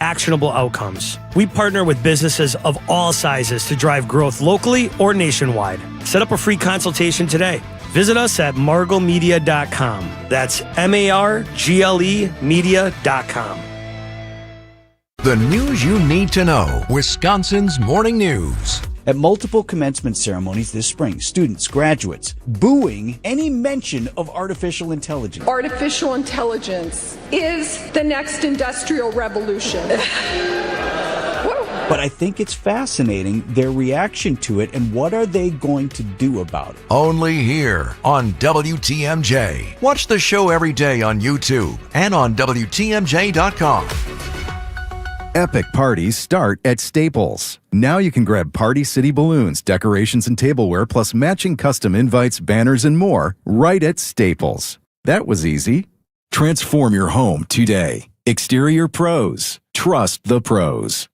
actionable outcomes. We partner with businesses of all sizes to drive growth locally or nationwide. Set up a free consultation today. Visit us at marglemedia.com. That's MARGLE media.com. The news you need to know. Wisconsin's Morning News. At multiple commencement ceremonies this spring, students, graduates, booing any mention of artificial intelligence. Artificial intelligence is the next industrial revolution. But I think it's fascinating, their reaction to it, and what are they going to do about it? Only here on WTMJ. Watch the show every day on YouTube and on WTMJ.com. Epic parties start at Staples. Now you can grab Party City balloons, decorations, and tableware, plus matching custom invites, banners, and more right at Staples. That was easy. Transform your home today. Exterior Pros. Trust the pros.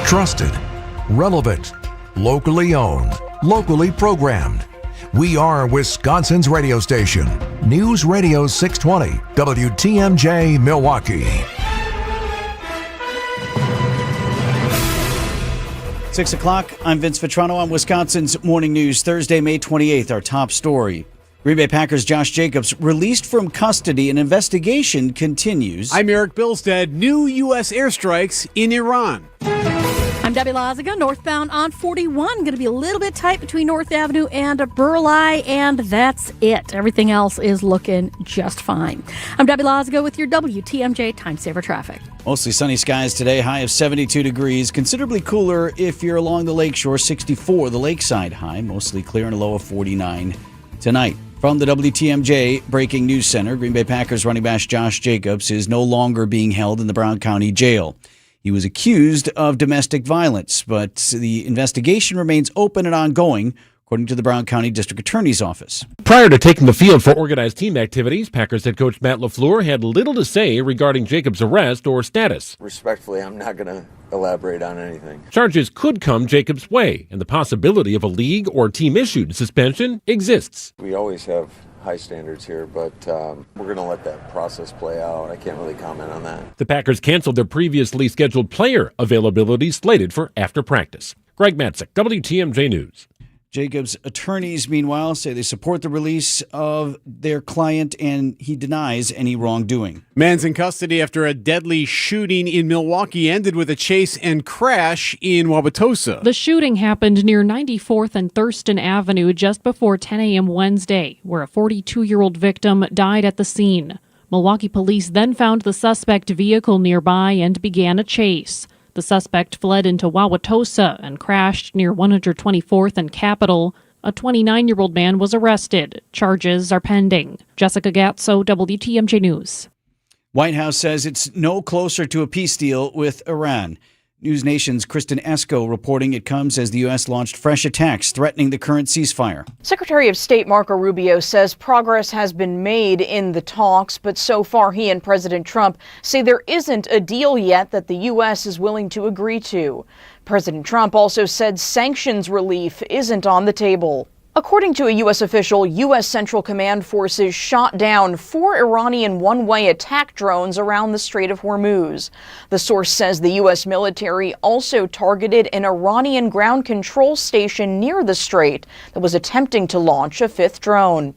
Trusted, relevant, locally owned, locally programmed. We are Wisconsin's radio station. News Radio 620, WTMJ Milwaukee. 6 o'clock, I'm Vince Vitrano on Wisconsin's Morning News, Thursday, May 28th. Our top story. Green Bay Packers' Josh Jacobs released from custody. An investigation continues. I'm Eric Bilstead. New U.S. airstrikes in Iran. I'm Debbie Laziga. Northbound on 41. Going to be a little bit tight between North Avenue and Burleigh, and that's it. Everything else is looking just fine. I'm Debbie Laziga with your WTMJ Time Saver Traffic. Mostly sunny skies today, high of 72 degrees. Considerably cooler if you're along the lakeshore, 64 the lakeside high. Mostly clear and a low of 49 tonight. From the WTMJ Breaking News Center, Green Bay Packers running back Josh Jacobs is no longer being held in the Brown County Jail. He was accused of domestic violence, but the investigation remains open and ongoing, according to the Brown County District Attorney's Office. Prior to taking the field for organized team activities, Packers head coach Matt LaFleur had little to say regarding Jacobs' arrest or status. Respectfully, I'm not going to elaborate on anything. Charges could come Jacobs' way, and the possibility of a league or team-issued suspension exists. We always have high standards here, but we're going to let that process play out. I can't really comment on that. The Packers canceled their previously scheduled player availability slated for after practice. Greg Matzik, WTMJ News. Jacobs' attorneys, meanwhile, say they support the release of their client, and he denies any wrongdoing. Man's in custody after a deadly shooting in Milwaukee ended with a chase and crash in Wauwatosa. The shooting happened near 94th and Thurston Avenue just before 10 a.m. Wednesday, where a 42-year-old victim died at the scene. Milwaukee police then found the suspect vehicle nearby and began a chase. The suspect fled into Wauwatosa and crashed near 124th and Capitol. A 29-year-old man was arrested. Charges are pending. Jessica Gatso, WTMJ News. White House says it's no closer to a peace deal with Iran. News Nation's Kristen Esco reporting it comes as the U.S. launched fresh attacks threatening the current ceasefire. Secretary of State Marco Rubio says progress has been made in the talks, but so far he and President Trump say there isn't a deal yet that the U.S. is willing to agree to. President Trump also said sanctions relief isn't on the table. According to a U.S. official, U.S. Central Command forces shot down 4 Iranian one-way attack drones around the Strait of Hormuz. The source says the U.S. military also targeted an Iranian ground control station near the strait that was attempting to launch a 5th drone.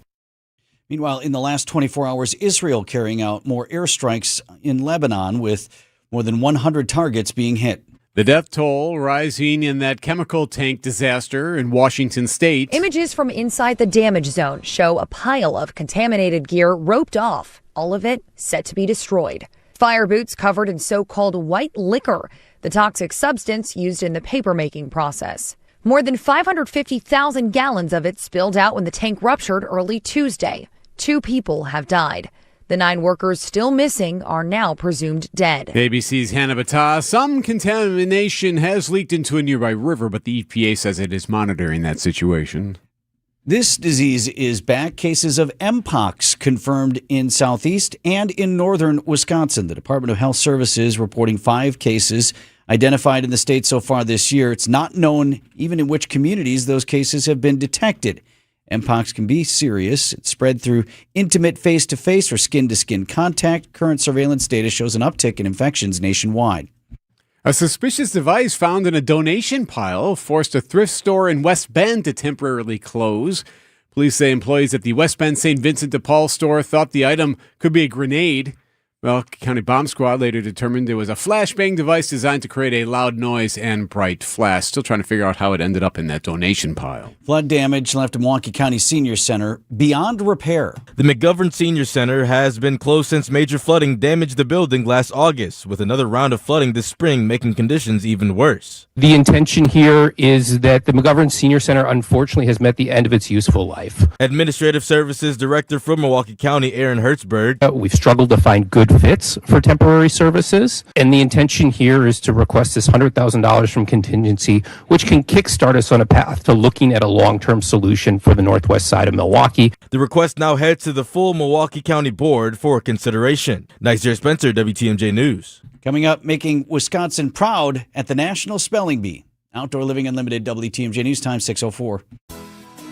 Meanwhile, in the last 24 hours, Israel carrying out more airstrikes in Lebanon with more than 100 targets being hit. The death toll rising in that chemical tank disaster in Washington state. Images from inside the damage zone show a pile of contaminated gear roped off, all of it set to be destroyed. Fire boots covered in so-called white liquor, the toxic substance used in the paper-making process. More than 550,000 gallons of it spilled out when the tank ruptured early Tuesday. 2 people have died. The 9 workers still missing are now presumed dead. ABC's Hannah Battah. Some contamination has leaked into a nearby river, but the EPA says it is monitoring that situation. This disease is back. Cases of Mpox confirmed in southeast and in northern Wisconsin. The Department of Health Services reporting 5 cases identified in the state so far this year. It's not known even in which communities those cases have been detected. Mpox can be serious. It's spread through intimate face-to-face or skin-to-skin contact. Current surveillance data shows an uptick in infections nationwide. A suspicious device found in a donation pile forced a thrift store in West Bend to temporarily close. Police say employees at the West Bend St. Vincent de Paul store thought the item could be a grenade. Well, County Bomb Squad later determined it was a flashbang device designed to create a loud noise and bright flash. Still trying to figure out how it ended up in that donation pile. Flood damage left a Milwaukee County Senior Center beyond repair. The McGovern Senior Center has been closed since major flooding damaged the building last August, with another round of flooding this spring making conditions even worse. The intention here is that the McGovern Senior Center unfortunately has met the end of its useful life. Administrative Services Director for Milwaukee County, Aaron Hertzberg. We've struggled to find good fits for temporary services, and the intention here is to request this $100,000 from contingency, which can kickstart us on a path to looking at a long-term solution for the northwest side of Milwaukee. The request now heads to the full Milwaukee County Board for consideration. Nizer Spencer, WTMJ News. Coming up, making Wisconsin proud at the National Spelling Bee. Outdoor Living Unlimited, WTMJ News Time 6:04.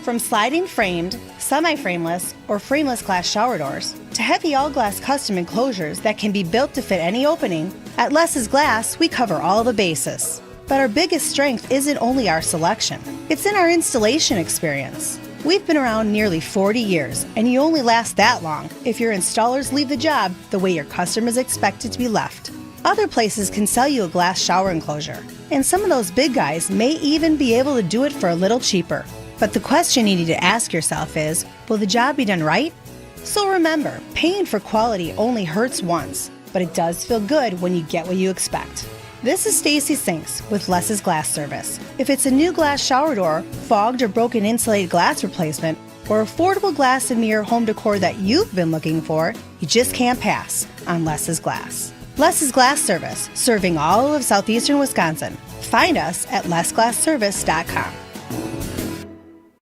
From sliding framed, semi-frameless, or frameless glass shower doors to heavy all-glass custom enclosures that can be built to fit any opening, at Less's Glass, we cover all the bases. But our biggest strength isn't only our selection. It's in our installation experience. We've been around nearly 40 years, and you only last that long if your installers leave the job the way your customers expect it to be left. Other places can sell you a glass shower enclosure, and some of those big guys may even be able to do it for a little cheaper. But the question you need to ask yourself is, will the job be done right? So remember, paying for quality only hurts once, but it does feel good when you get what you expect. This is Stacy Sinks with Less's Glass Service. If it's a new glass shower door, fogged or broken insulated glass replacement, or affordable glass and mirror home decor that you've been looking for, you just can't pass on Less's Glass. Less's Glass Service, serving all of southeastern Wisconsin. Find us at lessglassservice.com.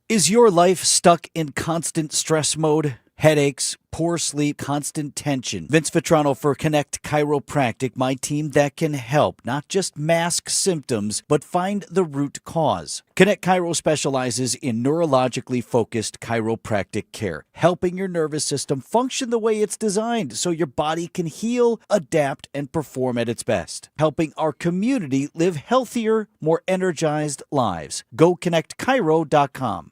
Is your life stuck in constant stress mode? Headaches, poor sleep, constant tension. Vince Vitrano for Connect Chiropractic, my team that can help not just mask symptoms, but find the root cause. Connect Chiro specializes in neurologically focused chiropractic care, helping your nervous system function the way it's designed so your body can heal, adapt, and perform at its best. Helping our community live healthier, more energized lives. Go connectchiro.com.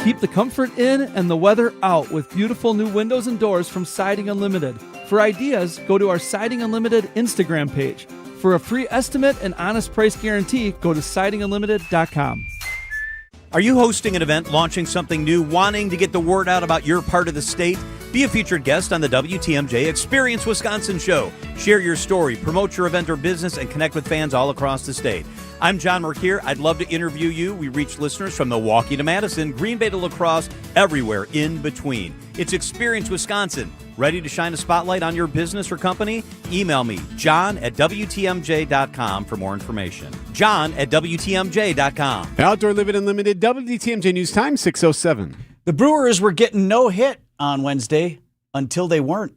Keep the comfort in and the weather out with beautiful new windows and doors from Siding Unlimited. For ideas, go to our Siding Unlimited Instagram page. For a free estimate and honest price guarantee, go to sidingunlimited.com. Are you hosting an event, launching something new, wanting to get the word out about your part of the state? Be a featured guest on the WTMJ Experience Wisconsin show. Share your story, promote your event or business, and connect with fans all across the state. I'm John Merkier. I'd love to interview you. We reach listeners from Milwaukee to Madison, Green Bay to La Crosse, everywhere in between. It's Experience Wisconsin. Ready to shine a spotlight on your business or company? Email me, john@wtmj.com for more information. john@wtmj.com. Outdoor Living Unlimited, WTMJ News Time 6:07. The Brewers were getting no hit on Wednesday until they weren't.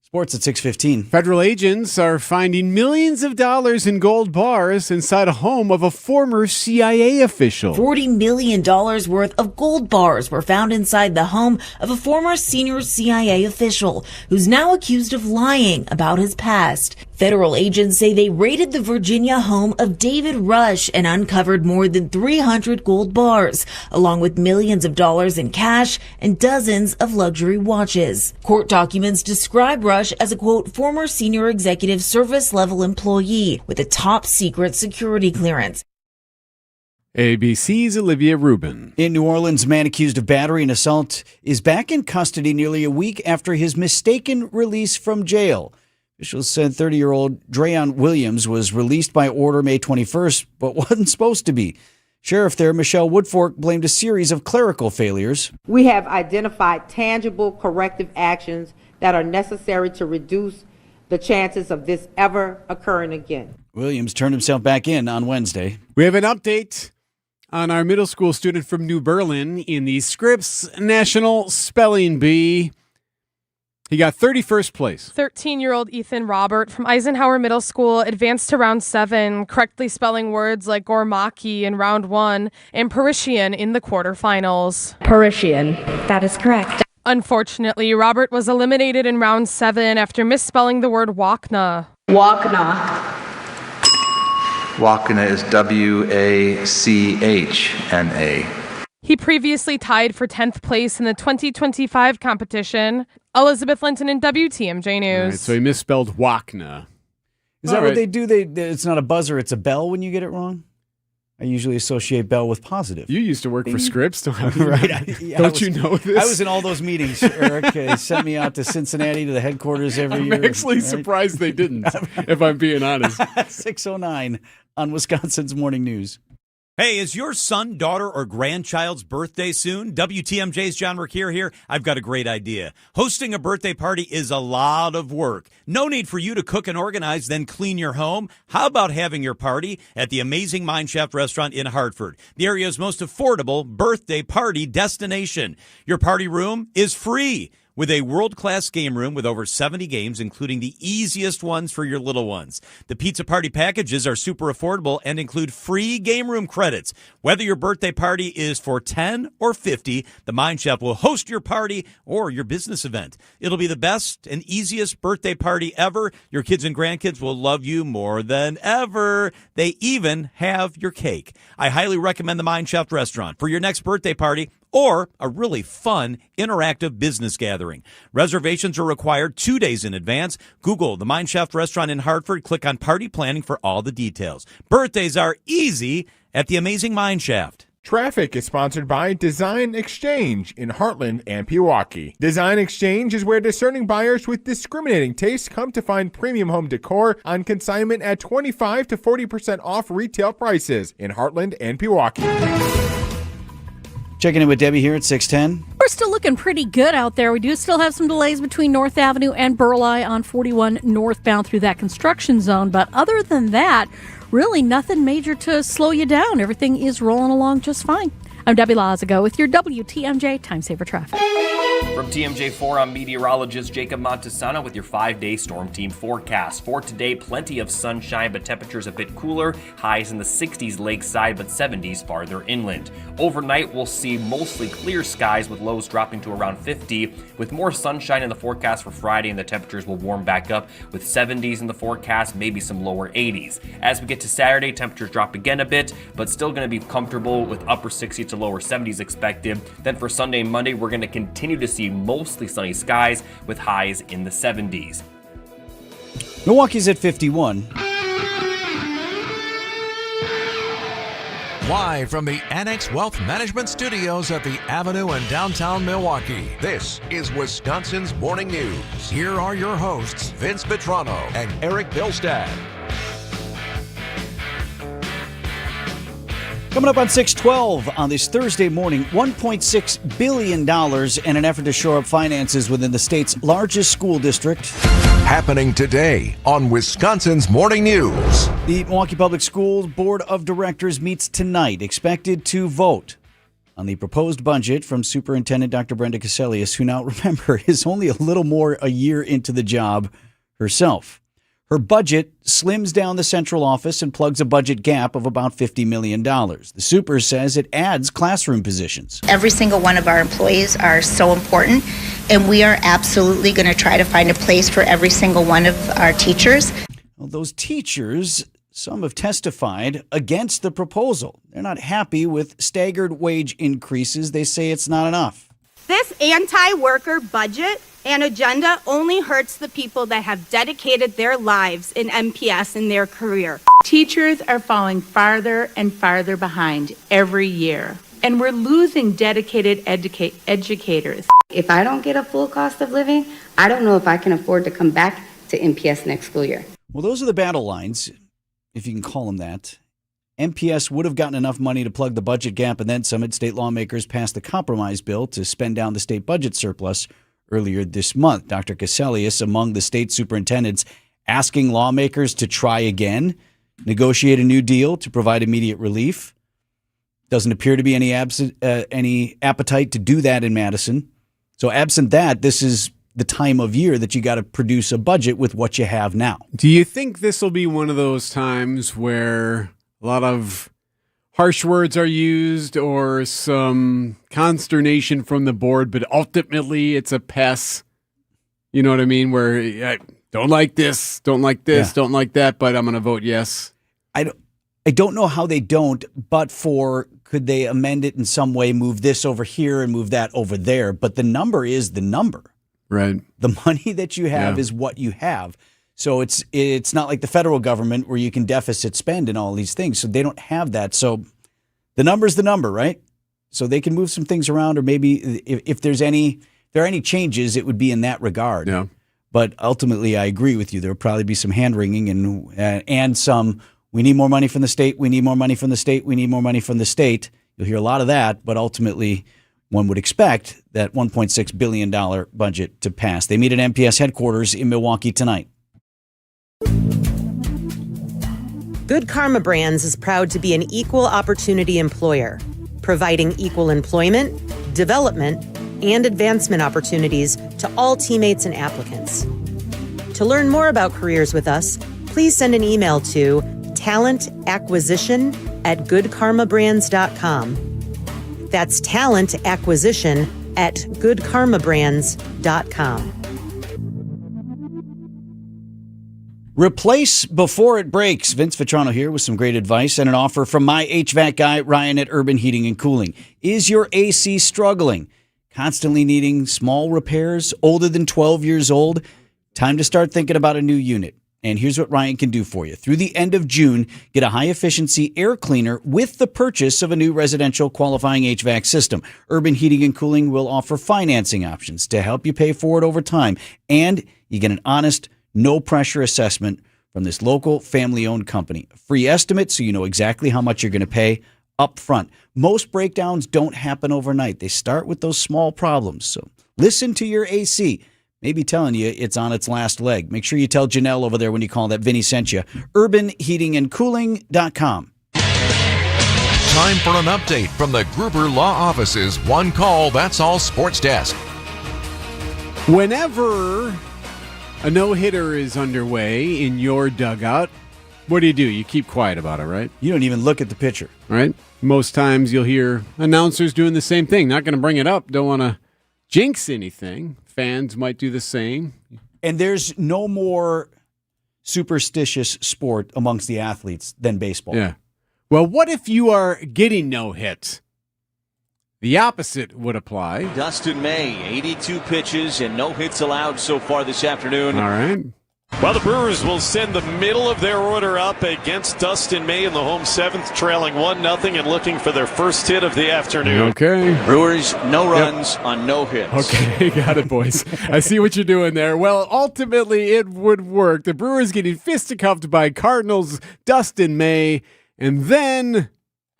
Sports at 6:15. Federal agents are finding millions of dollars in gold bars inside a home of a former CIA official. $40 million worth of gold bars were found inside the home of a former senior CIA official who's now accused of lying about his past. Federal agents say they raided the Virginia home of David Rush and uncovered more than 300 gold bars, along with millions of dollars in cash and dozens of luxury watches. Court documents describe Rush as a, quote, former senior executive service level employee with a top secret security clearance. ABC's Olivia Rubin. In New Orleans, a man accused of battery and assault is back in custody nearly a week after his mistaken release from jail. Officials said 30-year-old Drayon Williams was released by order May 21st, but wasn't supposed to be. Sheriff there, Michelle Woodfork, blamed a series of clerical failures. We have identified tangible corrective actions that are necessary to reduce the chances of this ever occurring again. Williams turned himself back in on Wednesday. We have an update on our middle school student from New Berlin in the Scripps National Spelling Bee. He got 31st place. 13-year-old Ethan Robert from Eisenhower Middle School advanced to round 7, correctly spelling words like Gormaki in round 1 and Parisian in the quarterfinals. Parisian. That is correct. Unfortunately, Robert was eliminated in round 7 after misspelling the word Wakna. Wakna. Wakna is W-A-C-H-N-A. He previously tied for 10th place in the 2025 competition. Elizabeth Linton in WTMJ News. All right, so he misspelled Wakna. Is that what they do? It's not a buzzer, it's a bell when you get it wrong? I usually associate bell with positive. You used to work for Scripps, don't Right. you know this? I was in all those meetings, Eric. They sent me out to Cincinnati to the headquarters every year. I'm actually surprised they didn't, if I'm being honest. 6:09 on Wisconsin's Morning News. Hey, is your son, daughter, or grandchild's birthday soon? WTMJ's John Mercure here. I've got a great idea. Hosting a birthday party is a lot of work. No need for you to cook and organize, then clean your home. How about having your party at the amazing Mine Shaft restaurant in Hartford, the area's most affordable birthday party destination? Your party room is free, with a world-class game room with over 70 games, including the easiest ones for your little ones. The pizza party packages are super affordable and include free game room credits. Whether your birthday party is for 10 or 50, the Mine Shaft will host your party or your business event. It'll be the best and easiest birthday party ever. Your kids and grandkids will love you more than ever. They even have your cake. I highly recommend the Mine Shaft restaurant for your next birthday party or a really fun, interactive business gathering. Reservations are required 2 days in advance. Google the Mine Shaft Restaurant in Hartford. Click on Party Planning for all the details. Birthdays are easy at the amazing Mine Shaft. Traffic is sponsored by Design Exchange in Heartland and Pewaukee. Design Exchange is where discerning buyers with discriminating tastes come to find premium home decor on consignment at 25 to 40% off retail prices in Heartland and Pewaukee. Checking in with Debbie here at 6:10. We're still looking pretty good out there. We do still have some delays between North Avenue and Burleigh on 41 northbound through that construction zone. But other than that, really nothing major to slow you down. Everything is rolling along just fine. I'm Debbie Lazago with your WTMJ Time Saver Traffic. From TMJ4, I'm meteorologist Jacob Montesano with your 5-day storm team forecast. For today, plenty of sunshine, but temperatures a bit cooler. Highs in the 60s lakeside, but 70s farther inland. Overnight, we'll see mostly clear skies with lows dropping to around 50. With more sunshine in the forecast for Friday, and the temperatures will warm back up with 70s in the forecast, maybe some lower 80s. As we get to Saturday, temperatures drop again a bit, but still going to be comfortable with upper 60s to lower 70s expected. Then for Sunday and Monday, we're going to continue to see mostly sunny skies with highs in the 70s. Milwaukee's at 51. Live from the Annex Wealth Management Studios at the Avenue in downtown Milwaukee, this is Wisconsin's Morning News. Here are your hosts, Vince Petrano and Eric Bilstad. Coming up on 612 on this Thursday morning, $1.6 billion in an effort to shore up finances within the state's largest school district. Happening today on Wisconsin's Morning News. The Milwaukee Public Schools Board of Directors meets tonight, expected to vote on the proposed budget from Superintendent Dr. Brenda Cassellius, who now, remember, is only a little more a year into the job herself. Her budget slims down the central office and plugs a budget gap of about $50 million. The super says it adds classroom positions. Every single one of our employees are so important, and we are absolutely going to try to find a place for every single one of our teachers. Well, those teachers, some have testified against the proposal. They're not happy with staggered wage increases. They say it's not enough. This anti-worker budget and agenda only hurts the people that have dedicated their lives in MPS in their career. Teachers are falling farther and farther behind every year, and we're losing dedicated educators. If I don't get a full cost of living, I don't know if I can afford to come back to MPS next school year. Well, those are the battle lines, if you can call them that. MPS would have gotten enough money to plug the budget gap, and then some had state lawmakers passed the compromise bill to spend down the state budget surplus earlier this month. Dr. Cassellius, among the state superintendents, asking lawmakers to try again, negotiate a new deal to provide immediate relief. Doesn't appear to be any appetite to do that in Madison. So absent that, this is the time of year that you got to produce a budget with what you have now. Do you think this will be one of those times where a lot of harsh words are used or some consternation from the board, but ultimately it's a pass? You know what I mean? Where I don't like this, don't like that, but I'm going to vote yes. I don't know how they don't, but could they amend it in some way, move this over here and move that over there? But the number is the number. Right. The money that you have is what you have. So it's not like the federal government where you can deficit spend and all these things. So they don't have that. So the number's the number, right? So they can move some things around, or maybe if there are any changes, it would be in that regard. Yeah. But ultimately, I agree with you. There will probably be some hand-wringing and some, we need more money from the state, we need more money from the state, we need more money from the state. You'll hear a lot of that, but ultimately, one would expect that $1.6 billion budget to pass. They meet at MPS headquarters in Milwaukee tonight. Good Karma Brands is proud to be an equal opportunity employer, providing equal employment, development, and advancement opportunities to all teammates and applicants. To learn more about careers with us, please send an email to talentacquisition@goodkarmabrands.com. That's talentacquisition@goodkarmabrands.com. Replace before it breaks. Vince Vitrano here with some great advice and an offer from my HVAC guy, Ryan at Urban Heating and Cooling. Is your AC struggling? Constantly needing small repairs? Older than 12 years old? Time to start thinking about a new unit. And here's what Ryan can do for you. Through the end of June, get a high-efficiency air cleaner with the purchase of a new residential qualifying HVAC system. Urban Heating and Cooling will offer financing options to help you pay for it over time. And you get an honest, no-pressure assessment from this local family-owned company. A free estimate so you know exactly how much you're going to pay up front. Most breakdowns don't happen overnight. They start with those small problems. So listen to your AC. Maybe telling you it's on its last leg. Make sure you tell Janelle over there when you call that Vinny sent you. UrbanHeatingandCooling.com. Time for an update from the Gruber Law Office's One Call, That's All Sports Desk. Whenever a no-hitter is underway in your dugout, what do? You keep quiet about it, right? You don't even look at the pitcher. Right? Most times you'll hear announcers doing the same thing. Not going to bring it up. Don't want to jinx anything. Fans might do the same. And there's no more superstitious sport amongst the athletes than baseball. Yeah. Well, what if you are getting no hits? The opposite would apply. Dustin May, 82 pitches and no hits allowed so far this afternoon. All right. Well, the Brewers will send the middle of their order up against Dustin May in the home seventh, trailing 1-0 and looking for their first hit of the afternoon. Okay. Brewers, no runs on no hits. Okay, got it, boys. I see what you're doing there. Well, ultimately, it would work. The Brewers getting fisticuffed by Cardinals' Dustin May, and then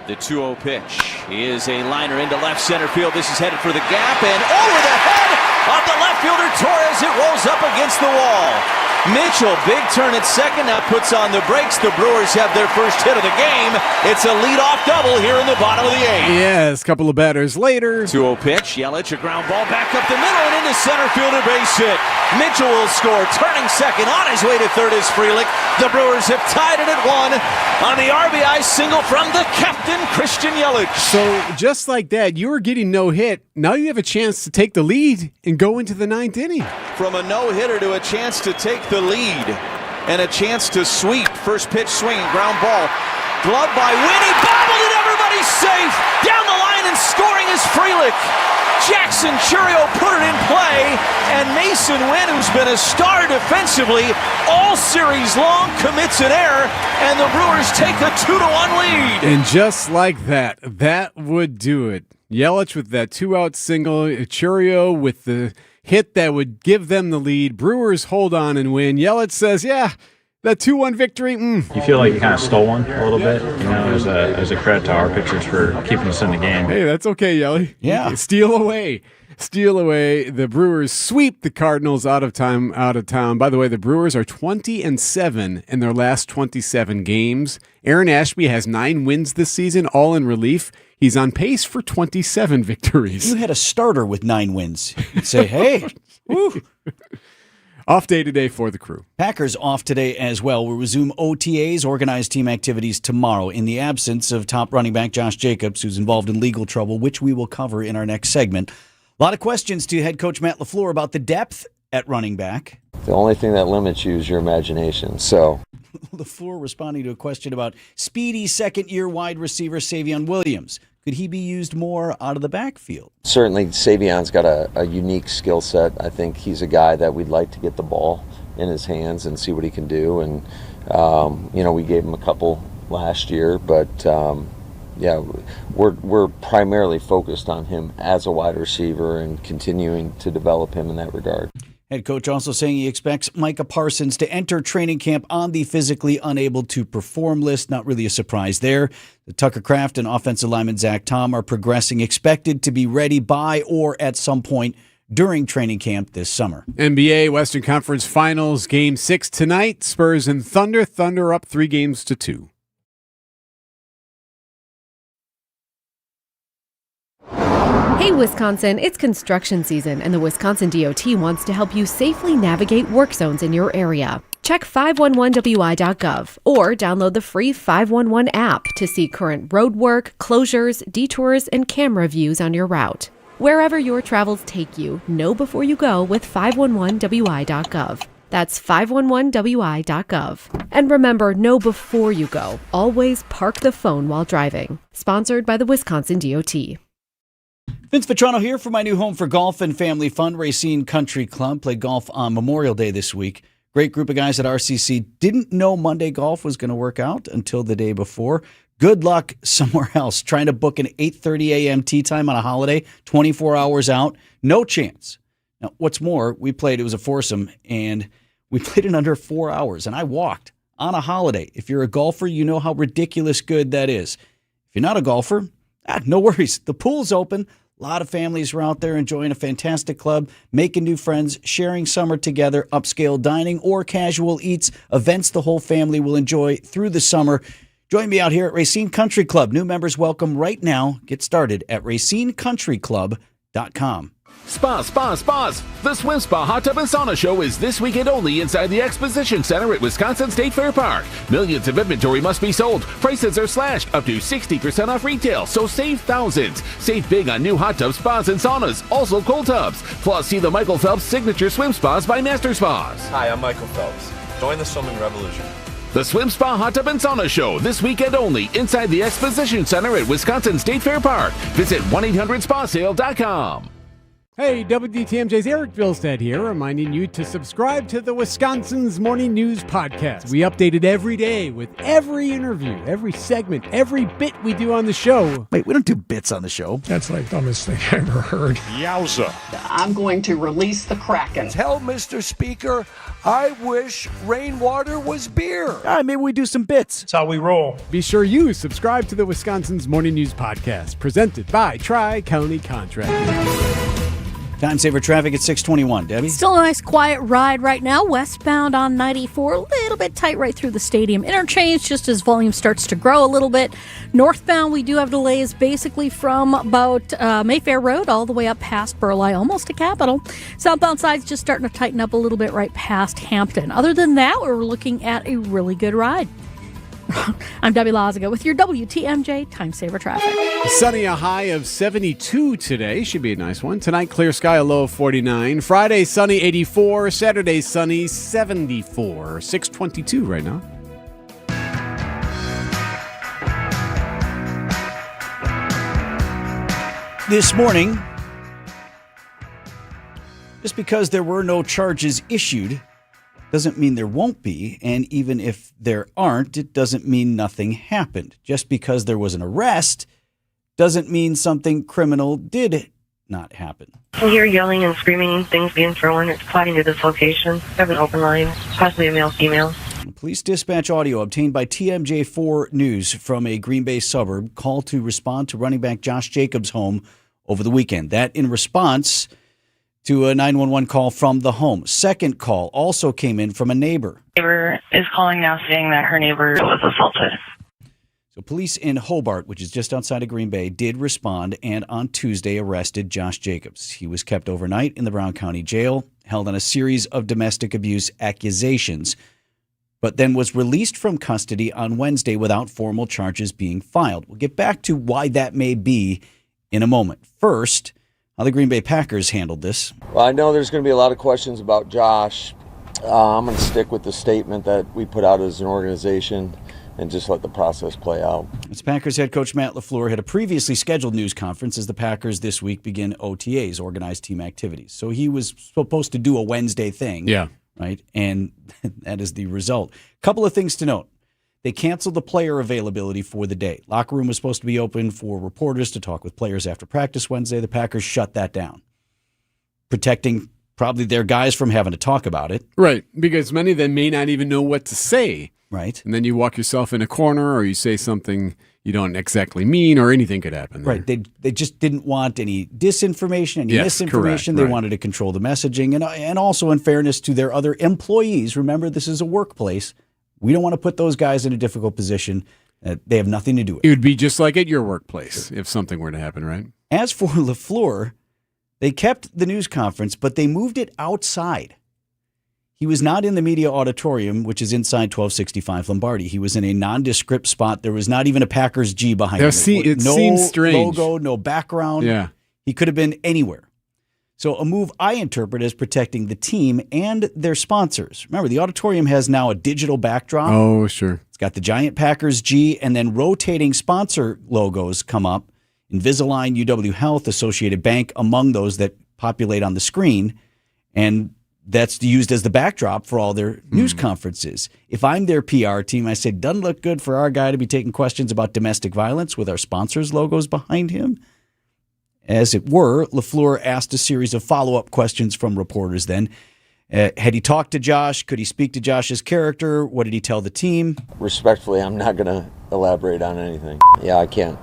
the 2-0 pitch is a liner into left center field. This is headed for the gap and over the head of the left fielder Torres. It rolls up against the wall. Mitchell, big turn at second, now puts on the brakes. The Brewers have their first hit of the game. It's a leadoff double here in the bottom of the eighth. Yes, a couple of batters later. 2-0 pitch, Yelich, a ground ball back up the middle and into center field, a base hit. Mitchell will score, turning second, on his way to third is Frelick. The Brewers have tied it at 1 on the RBI single from the captain, Christian Yelich. So just like that, you were getting no hit. Now you have a chance to take the lead and go into the ninth inning. From a no-hitter to a chance to take the lead and a chance to sweep. First pitch swing, ground ball. Glove by Winnie, bobbled it, everybody's safe. Down the line and scoring is Frelick. Jackson Churio put it in play, and Mason Wynn, who's been a star defensively all series long, commits an error, and the Brewers take a 2-1 lead. And just like that, that would do it. Yelich with that 2-out single, Churio with the hit that would give them the lead. Brewers hold on and win. Yelich says, yeah, that 2-1 victory. You feel like you kind of stole one a little bit, as a credit to our pitchers for keeping us in the game. Hey, that's okay, Yelly. Yeah. Steal away. The Brewers sweep the Cardinals out of town. By the way, the Brewers are 20-7 in their last 27 games. Aaron Ashby has 9 wins this season, all in relief. He's on pace for 27 victories. You had a starter with 9 wins. You'd say, hey, woo. Off day today for the Crew. Packers off today as well. We'll resume OTAs, organized team activities, tomorrow in the absence of top running back Josh Jacobs, who's involved in legal trouble, which we will cover in our next segment. A lot of questions to head coach Matt LaFleur about the depth at running back. The only thing that limits you is your imagination. So LaFleur responding to a question about speedy second-year wide receiver Savion Williams. Could he be used more out of the backfield? certainly Savion's got a unique skill set. I think he's a guy that we'd like to get the ball in his hands and see what he can do. And, we gave him a couple last year, but we're primarily focused on him as a wide receiver and continuing to develop him in that regard. Head coach also saying he expects Micah Parsons to enter training camp on the physically unable to perform list. Not really a surprise there. The Tucker Kraft and offensive lineman Zach Tom are progressing, expected to be ready by or at some point during training camp this summer. NBA Western Conference Finals Game 6 tonight. Spurs and Thunder. Thunder up 3-2. Hey, Wisconsin, it's construction season, and the Wisconsin DOT wants to help you safely navigate work zones in your area. Check 511wi.gov or download the free 511 app to see current road work, closures, detours, and camera views on your route. Wherever your travels take you, know before you go with 511wi.gov. That's 511wi.gov. And remember, know before you go. Always park the phone while driving. Sponsored by the Wisconsin DOT. Vince Vitrano here for my new home for golf and family fun, Racine Country Club. Played golf on Memorial Day this week. Great group of guys at RCC. Didn't know Monday golf was going to work out until the day before. Good luck somewhere else. Trying to book an 8:30 a.m. tee time on a holiday, 24 hours out. No chance. Now, what's more, it was a foursome, and we played in under 4 hours, and I walked on a holiday. If you're a golfer, you know how ridiculous good that is. If you're not a golfer, no worries. The pool's open. A lot of families are out there enjoying a fantastic club, making new friends, sharing summer together, upscale dining or casual eats, events the whole family will enjoy through the summer. Join me out here at Racine Country Club. New members welcome right now. Get started at racinecountryclub.com. Spas. The Swim Spa Hot Tub and Sauna Show is this weekend only inside the Exposition Center at Wisconsin State Fair Park. Millions of inventory must be sold. Prices are slashed up to 60% off retail, so save thousands. Save big on new hot tubs, spas, and saunas, also cold tubs. Plus, see the Michael Phelps Signature Swim Spas by Master Spas. Hi, I'm Michael Phelps. Join the swimming revolution. The Swim Spa Hot Tub and Sauna Show this weekend only inside the Exposition Center at Wisconsin State Fair Park. Visit 1-800-SPASale.com. Hey, WTMJ's Eric Vilstead here, reminding you to subscribe to the Wisconsin's Morning News Podcast. We update it every day with every interview, every segment, every bit we do on the show. Wait, we don't do bits on the show. That's like the dumbest thing I ever heard. Yowza. I'm going to release the Kraken. Tell Mr. Speaker, I wish rainwater was beer. Maybe we do some bits. That's how we roll. Be sure you subscribe to the Wisconsin's Morning News Podcast, presented by Tri-County Contracting. Time saver traffic at 6:21. Debbie? Still a nice quiet ride right now. Westbound on 94, a little bit tight right through the stadium interchange, just as volume starts to grow a little bit. Northbound, we do have delays basically from about Mayfair Road all the way up past Burleigh, almost to Capitol. Southbound side's just starting to tighten up a little bit right past Hampton. Other than that, we're looking at a really good ride. I'm Debbie Lazaga with your WTMJ Time Saver Traffic. Sunny, a high of 72 today. Should be a nice one. Tonight, clear sky, a low of 49. Friday, sunny, 84. Saturday, sunny, 74. 6:22 right now. This morning, just because there were no charges issued doesn't mean there won't be, and even if there aren't, it doesn't mean nothing happened. Just because there was an arrest doesn't mean something criminal did not happen. I hear yelling and screaming, things being thrown. It's plotting to this location. I have an open line, possibly a male-female. Police dispatch audio obtained by TMJ4 News from a Green Bay suburb called to respond to running back Josh Jacobs' home over the weekend. That in response to a 911 call from the home. Second call also came in from a neighbor. Neighbor is calling now saying that her neighbor was assaulted. So police in Hobart, which is just outside of Green Bay, did respond and on Tuesday arrested Josh Jacobs. He was kept overnight in the Brown County Jail, held on a series of domestic abuse accusations, but then was released from custody on Wednesday without formal charges being filed. We'll get back to why that may be in a moment. First, how the Green Bay Packers handled this. Well, I know there's going to be a lot of questions about Josh. I'm going to stick with the statement that we put out as an organization and just let the process play out. As Packers head coach Matt LaFleur had a previously scheduled news conference as the Packers this week begin OTAs, organized team activities. So he was supposed to do a Wednesday thing. Yeah. Right? And that is the result. Couple of things to note. They canceled the player availability for the day. Locker room was supposed to be open for reporters to talk with players after practice Wednesday. The Packers shut that down, protecting probably their guys from having to talk about it. Right, because many of them may not even know what to say. Right. And then you walk yourself in a corner or you say something you don't exactly mean or anything could happen there. Right. They just didn't want any disinformation, any misinformation. Correct, they right. wanted to control the messaging. And also in fairness to their other employees, remember this is a workplace. We don't want to put those guys in a difficult position that they have nothing to do with. It would be just like at your workplace if something were to happen, right? As for LaFleur, they kept the news conference, but they moved it outside. He was not in the media auditorium, which is inside 1265 Lombardi. He was in a nondescript spot. There was not even a Packers G behind him. It no seems strange. Logo, no background. Yeah. He could have been anywhere. So a move I interpret as protecting the team and their sponsors. Remember, the auditorium has now a digital backdrop. Oh, sure. It's got the giant Packers G, and then rotating sponsor logos come up. Invisalign, UW Health, Associated Bank, among those that populate on the screen. And that's used as the backdrop for all their news conferences. If I'm their PR team, I say, doesn't look good for our guy to be taking questions about domestic violence with our sponsors' logos behind him. As it were, LaFleur asked a series of follow-up questions from reporters then. Had he talked to Josh? Could he speak to Josh's character? What did he tell the team? Respectfully, I'm not going to elaborate on anything. Yeah, I can't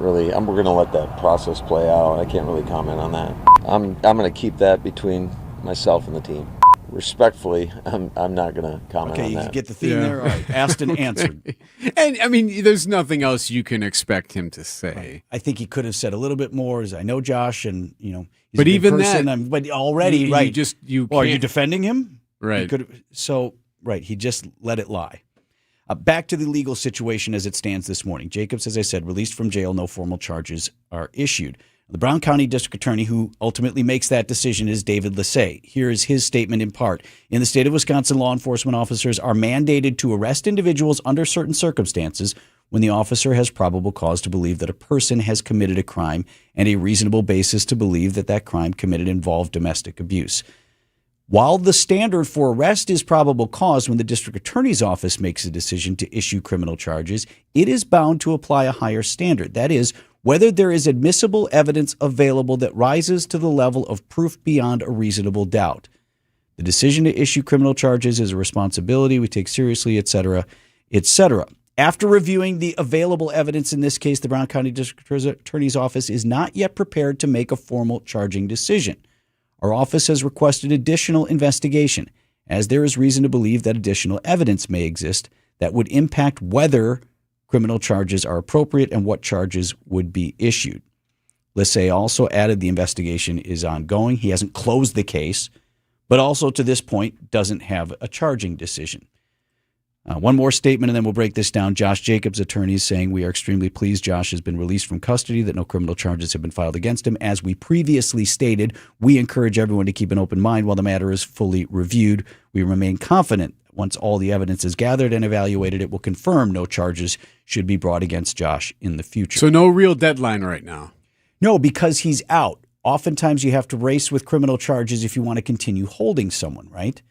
really. We're going to let that process play out. I can't really comment on that. I'm going to keep that between myself and the team. Respectfully, I'm not going to comment on that. You get the theme there? All right. Asked and answered. And, I mean, there's nothing else you can expect him to say. Right. I think he could have said a little bit more, as I know Josh, and, he's but a good even person. that, But already, right. Are you defending him? Right. He just let it lie. Back to the legal situation as it stands this morning. Jacobs, as I said, released from jail. No formal charges are issued. The Brown County District Attorney who ultimately makes that decision is David Lassay. Here is his statement in part. In the state of Wisconsin, law enforcement officers are mandated to arrest individuals under certain circumstances when the officer has probable cause to believe that a person has committed a crime and a reasonable basis to believe that that crime committed involved domestic abuse. While the standard for arrest is probable cause when the district attorney's office makes a decision to issue criminal charges, it is bound to apply a higher standard. That is, whether there is admissible evidence available that rises to the level of proof beyond a reasonable doubt. The decision to issue criminal charges is a responsibility we take seriously, et cetera, et cetera. After reviewing the available evidence in this case, the Brown County District Attorney's Office is not yet prepared to make a formal charging decision. Our office has requested additional investigation, as there is reason to believe that additional evidence may exist that would impact whether criminal charges are appropriate and what charges would be issued. Lassay also added the investigation is ongoing. He hasn't closed the case, but also to this point doesn't have a charging decision. One more statement and then we'll break this down. Josh Jacobs' attorney is saying, we are extremely pleased Josh has been released from custody, that no criminal charges have been filed against him. As we previously stated, we encourage everyone to keep an open mind while the matter is fully reviewed. We remain confident once all the evidence is gathered and evaluated, it will confirm no charges should be brought against Josh in the future. So no real deadline right now? No, because he's out. Oftentimes you have to race with criminal charges if you want to continue holding someone, right?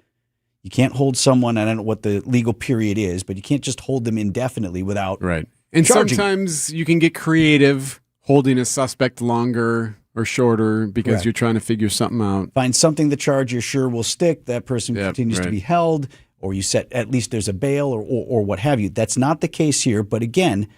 You can't hold someone, I don't know what the legal period is, but you can't just hold them indefinitely without right. And charging. Sometimes you can get creative holding a suspect longer or shorter because Correct. You're trying to figure something out. Find something the charge you're sure will stick. That person continues to be held, or you set at least there's a bail or what have you. That's not the case here. But again,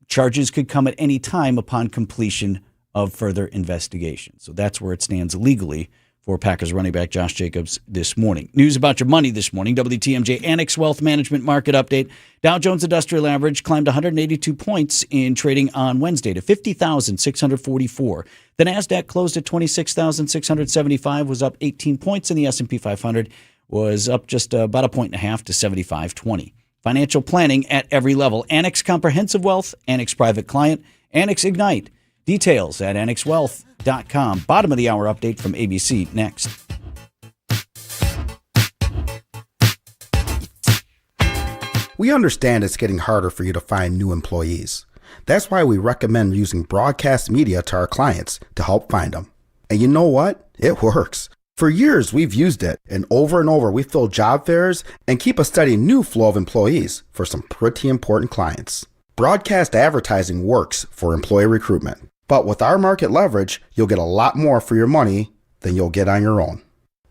charges could come at any time upon completion of further investigation. So that's where it stands legally for Packers running back Josh Jacobs this morning. News about your money this morning. WTMJ Annex Wealth Management Market Update. Dow Jones Industrial Average climbed 182 points in trading on Wednesday to 50,644. The NASDAQ closed at 26,675, was up 18 points, and the S&P 500 was up just about a point and a half to 75.20. Financial planning at every level. Annex Comprehensive Wealth, Annex Private Client, Annex Ignite. Details at annexwealth.com. Bottom of the hour update from ABC next. We understand it's getting harder for you to find new employees. That's why we recommend using broadcast media to our clients to help find them. And you know what? It works. For years, we've used it, and over we fill job fairs and keep a steady new flow of employees for some pretty important clients. Broadcast advertising works for employee recruitment. But with our market leverage, you'll get a lot more for your money than you'll get on your own.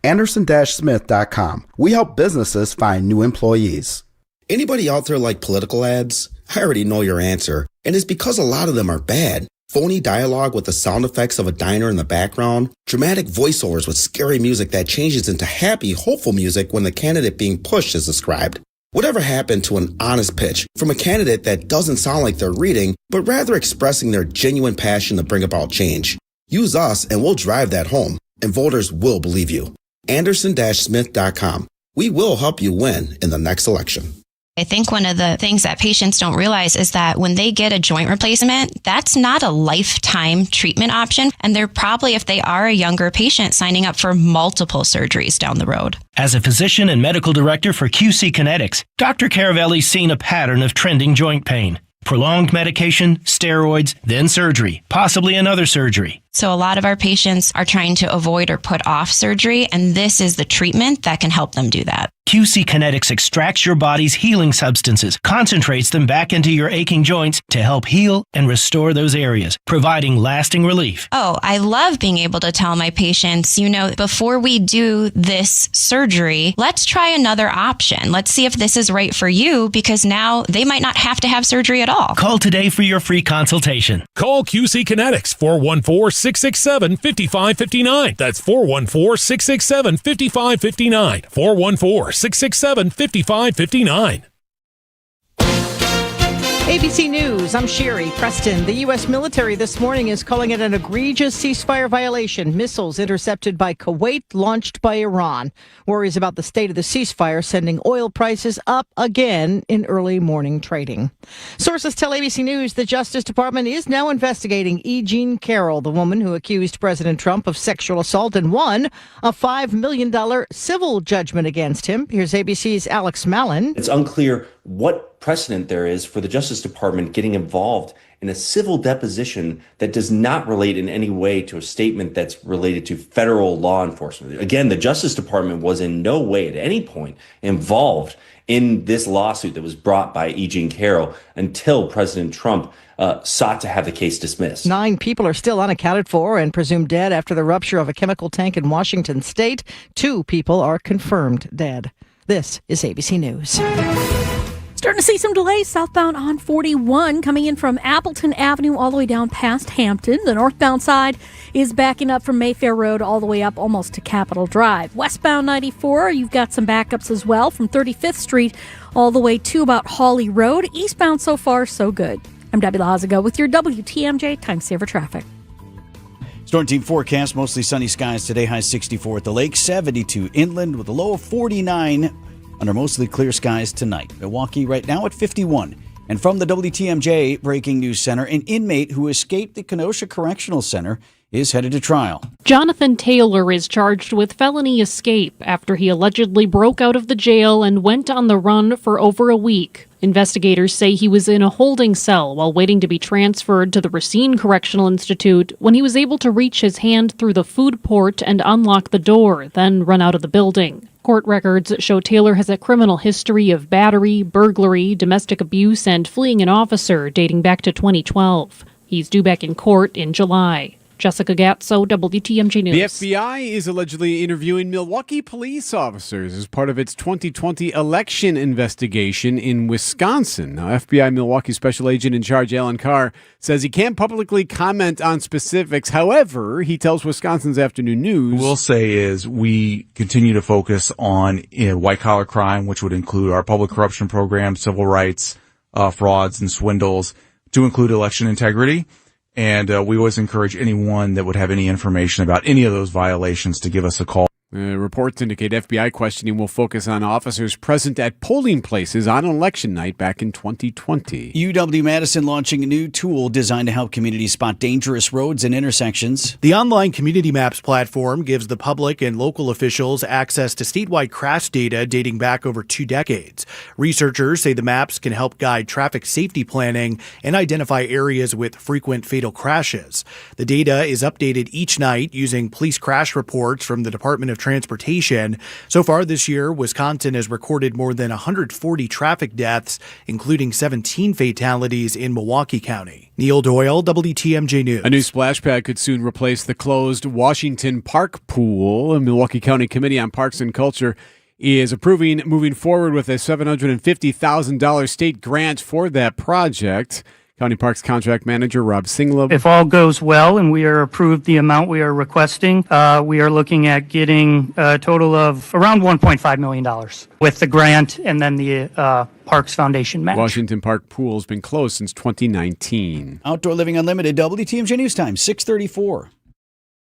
Anderson-Smith.com. We help businesses find new employees. Anybody out there like political ads? I already know your answer, and it's because a lot of them are bad. Phony dialogue with the sound effects of a diner in the background, dramatic voiceovers with scary music that changes into happy, hopeful music when the candidate being pushed is described. Whatever happened to an honest pitch from a candidate that doesn't sound like they're reading, but rather expressing their genuine passion to bring about change? Use us and we'll drive that home, and voters will believe you. Anderson-Smith.com. We will help you win in the next election. I think one of the things that patients don't realize is that when they get a joint replacement, that's not a lifetime treatment option. And they're probably, if they are a younger patient, signing up for multiple surgeries down the road. As a physician and medical director for QC Kinetics, Dr. Caravelli's seen a pattern of trending joint pain. Prolonged medication, steroids, then surgery, possibly another surgery. So a lot of our patients are trying to avoid or put off surgery, and this is the treatment that can help them do that. QC Kinetics extracts your body's healing substances, concentrates them back into your aching joints to help heal and restore those areas, providing lasting relief. Oh, I love being able to tell my patients, before we do this surgery, let's try another option. Let's see if this is right for you, because now they might not have to have surgery at all. Call today for your free consultation. Call QC Kinetics, 414-667-5559. That's 414-667-5559. 414-667-5559. ABC News, I'm Sherry Preston. The U.S. military this morning is calling it an egregious ceasefire violation. Missiles intercepted by Kuwait, launched by Iran. Worries about the state of the ceasefire sending oil prices up again in early morning trading. Sources tell ABC News the Justice Department is now investigating E. Jean Carroll, the woman who accused President Trump of sexual assault and won a $5 million civil judgment against him. Here's ABC's Alex Mallon. It's unclear what precedent there is for the Justice Department getting involved in a civil deposition that does not relate in any way to a statement that's related to federal law enforcement. Again, the Justice Department was in no way at any point involved in this lawsuit that was brought by E. Jean Carroll until President Trump sought to have the case dismissed. 9 people are still unaccounted for and presumed dead after the rupture of a chemical tank in Washington state. 2 people are confirmed dead. This is ABC News. Starting to see some delays southbound on 41 coming in from Appleton Avenue all the way down past Hampton. The northbound side is backing up from Mayfair Road all the way up almost to Capitol Drive. Westbound 94, you've got some backups as well from 35th Street all the way to about Hawley Road. Eastbound so far, so good. I'm Debbie Lazago with your WTMJ Time Saver Traffic. Storm team forecast, mostly sunny skies today, high 64 at the lake, 72 inland with a low of 49 under mostly clear skies tonight. Milwaukee right now at 51. And from the WTMJ Breaking News Center, an inmate who escaped the Kenosha Correctional Center is headed to trial. Jonathan Taylor is charged with felony escape after he allegedly broke out of the jail and went on the run for over a week. Investigators say he was in a holding cell while waiting to be transferred to the Racine Correctional Institute when he was able to reach his hand through the food port and unlock the door, then run out of the building. Court records show Taylor has a criminal history of battery, burglary, domestic abuse, and fleeing an officer dating back to 2012. He's due back in court in July. Jessica Gatso, WTMJ News. The FBI is allegedly interviewing Milwaukee police officers as part of its 2020 election investigation in Wisconsin. Now, FBI Milwaukee Special Agent in Charge Alan Carr says he can't publicly comment on specifics. However, he tells Wisconsin's Afternoon News, What we'll say is we continue to focus on white-collar crime, which would include our public corruption program, civil rights, frauds and swindles, to include election integrity. And we always encourage anyone that would have any information about any of those violations to give us a call. Reports indicate FBI questioning will focus on officers present at polling places on election night back in 2020. UW-Madison launching a new tool designed to help communities spot dangerous roads and intersections. The online Community Maps platform gives the public and local officials access to statewide crash data dating back over 2 decades. Researchers say the maps can help guide traffic safety planning and identify areas with frequent fatal crashes. The data is updated each night using police crash reports from the Department of Transportation. So far this year, Wisconsin has recorded more than 140 traffic deaths, including 17 fatalities in Milwaukee County. Neil Doyle, WTMJ News. A new splash pad could soon replace the closed Washington Park pool. A Milwaukee County Committee on Parks and Culture is approving moving forward with a $750,000 state grant for that project. County Parks Contract Manager Rob Singla. If all goes well and we are approved the amount we are requesting, we are looking at getting a total of around $1.5 million with the grant and then the Parks Foundation match. Washington Park Pool has been closed since 2019. Outdoor Living Unlimited, WTMJ News Time, 6:34.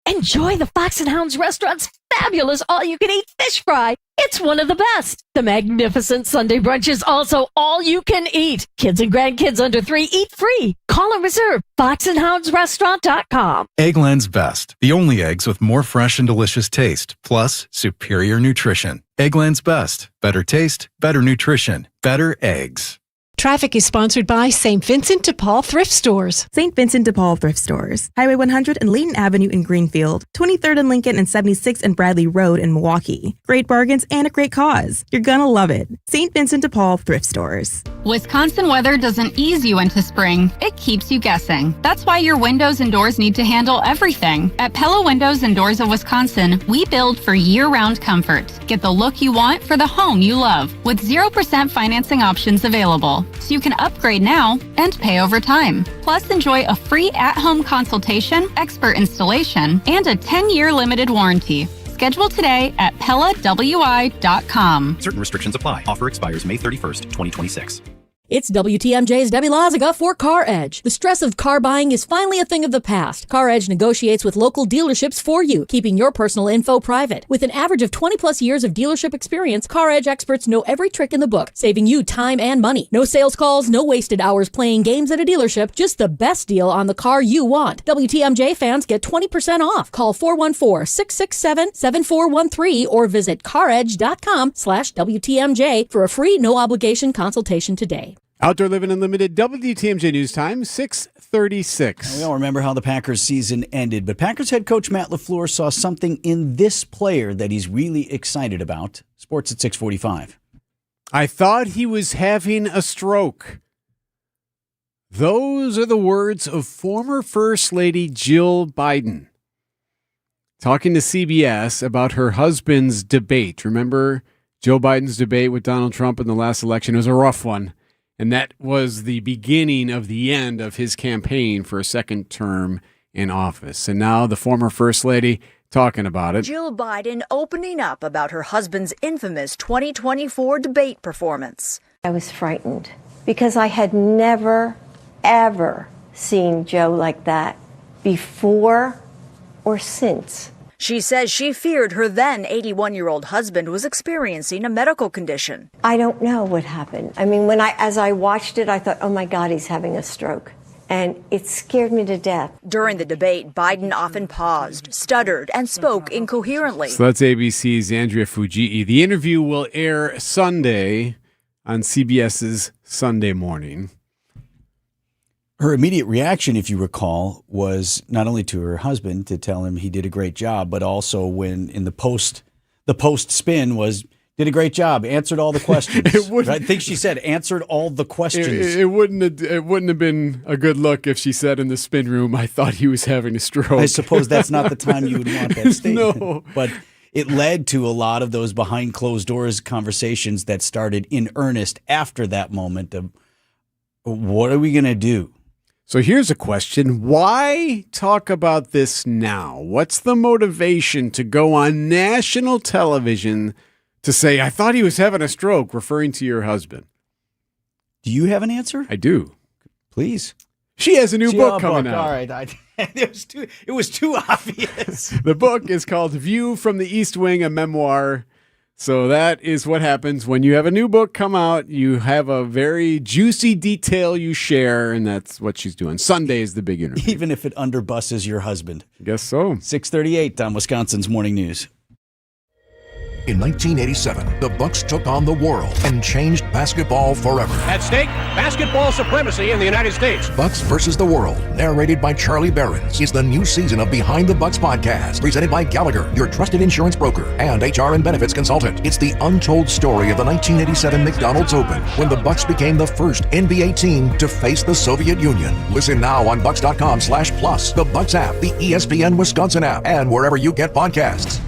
Enjoy the Fox and Hounds restaurant's fabulous all-you-can-eat fish fry. It's one of the best. The magnificent Sunday brunch is also all-you-can-eat. Kids and grandkids under 3 eat free. Call and reserve foxandhoundsrestaurant.com. Eggland's Best. The only eggs with more fresh and delicious taste, plus superior nutrition. Eggland's Best. Better taste, better nutrition, better eggs. Traffic is sponsored by St. Vincent de Paul Thrift Stores. St. Vincent de Paul Thrift Stores. Highway 100 and Layton Avenue in Greenfield. 23rd and Lincoln and 76th and Bradley Road in Milwaukee. Great bargains and a great cause. You're gonna love it. St. Vincent de Paul Thrift Stores. Wisconsin weather doesn't ease you into spring. It keeps you guessing. That's why your windows and doors need to handle everything. At Pella Windows and Doors of Wisconsin, we build for year-round comfort. Get the look you want for the home you love with 0% financing options available. So you can upgrade now and pay over time. Plus, enjoy a free at-home consultation, expert installation, and a 10-year limited warranty. Schedule today at PellaWI.com. Certain restrictions apply. Offer expires May 31st, 2026. It's WTMJ's Debbie Loziga for Car Edge. The stress of car buying is finally a thing of the past. Car Edge negotiates with local dealerships for you, keeping your personal info private. With an average of 20 plus years of dealership experience, Car Edge experts know every trick in the book, saving you time and money. No sales calls, no wasted hours playing games at a dealership, just the best deal on the car you want. WTMJ fans get 20% off. Call 414-667-7413 or visit caredge.com/WTMJ for a free no obligation consultation today. Outdoor Living Unlimited, WTMJ News Time, 6:36. We all remember how the Packers season ended, but Packers head coach Matt LaFleur saw something in this player that he's really excited about. Sports at 6:45. I thought he was having a stroke. Those are the words of former First Lady Jill Biden talking to CBS about her husband's debate. Remember Joe Biden's debate with Donald Trump in the last election? It was a rough one. And that was the beginning of the end of his campaign for a second term in office. And now the former First Lady talking about it. Jill Biden opening up about her husband's infamous 2024 debate performance. I was frightened because I had never, ever seen Joe like that before or since. She says she feared her then 81-year-old husband was experiencing a medical condition. I don't know what happened. I mean, as I watched it, I thought, oh my God, he's having a stroke. And it scared me to death. During the debate, Biden often paused, stuttered, and spoke incoherently. So that's ABC's Andrea Fujii. The interview will air Sunday on CBS's Sunday Morning. Her immediate reaction, if you recall, was not only to her husband to tell him he did a great job, but also when in the post spin was, Did a great job. Answered all the questions. I think she said answered all the questions. It wouldn't have been a good look if she said in the spin room, I thought he was having a stroke. I suppose that's not the time you would want that statement. No. But it led to a lot of those behind closed doors conversations that started in earnest after that moment of what are we going to do? So here's a question. Why talk about this now? What's the motivation to go on national television to say, I thought he was having a stroke, referring to your husband? Do you have an answer? I do. Please. She has a new book coming out. All right. It was too obvious. The book is called View from the East Wing, a memoir. So that is what happens when you have a new book come out. You have a very juicy detail you share, and that's what she's doing. Sunday is the big interview. Even if it underbusses your husband. I guess so. 6:38 on Wisconsin's Morning News. In 1987, the Bucks took on the world and changed basketball forever. At stake, basketball supremacy in the United States. Bucks versus the World, narrated by Charlie Behrens, is the new season of Behind the Bucks podcast, presented by Gallagher, your trusted insurance broker and HR and benefits consultant. It's the untold story of the 1987 McDonald's Open, when the Bucks became the first NBA team to face the Soviet Union. Listen now on bucks.com/plus, the Bucks app, the ESPN Wisconsin app, and wherever you get podcasts.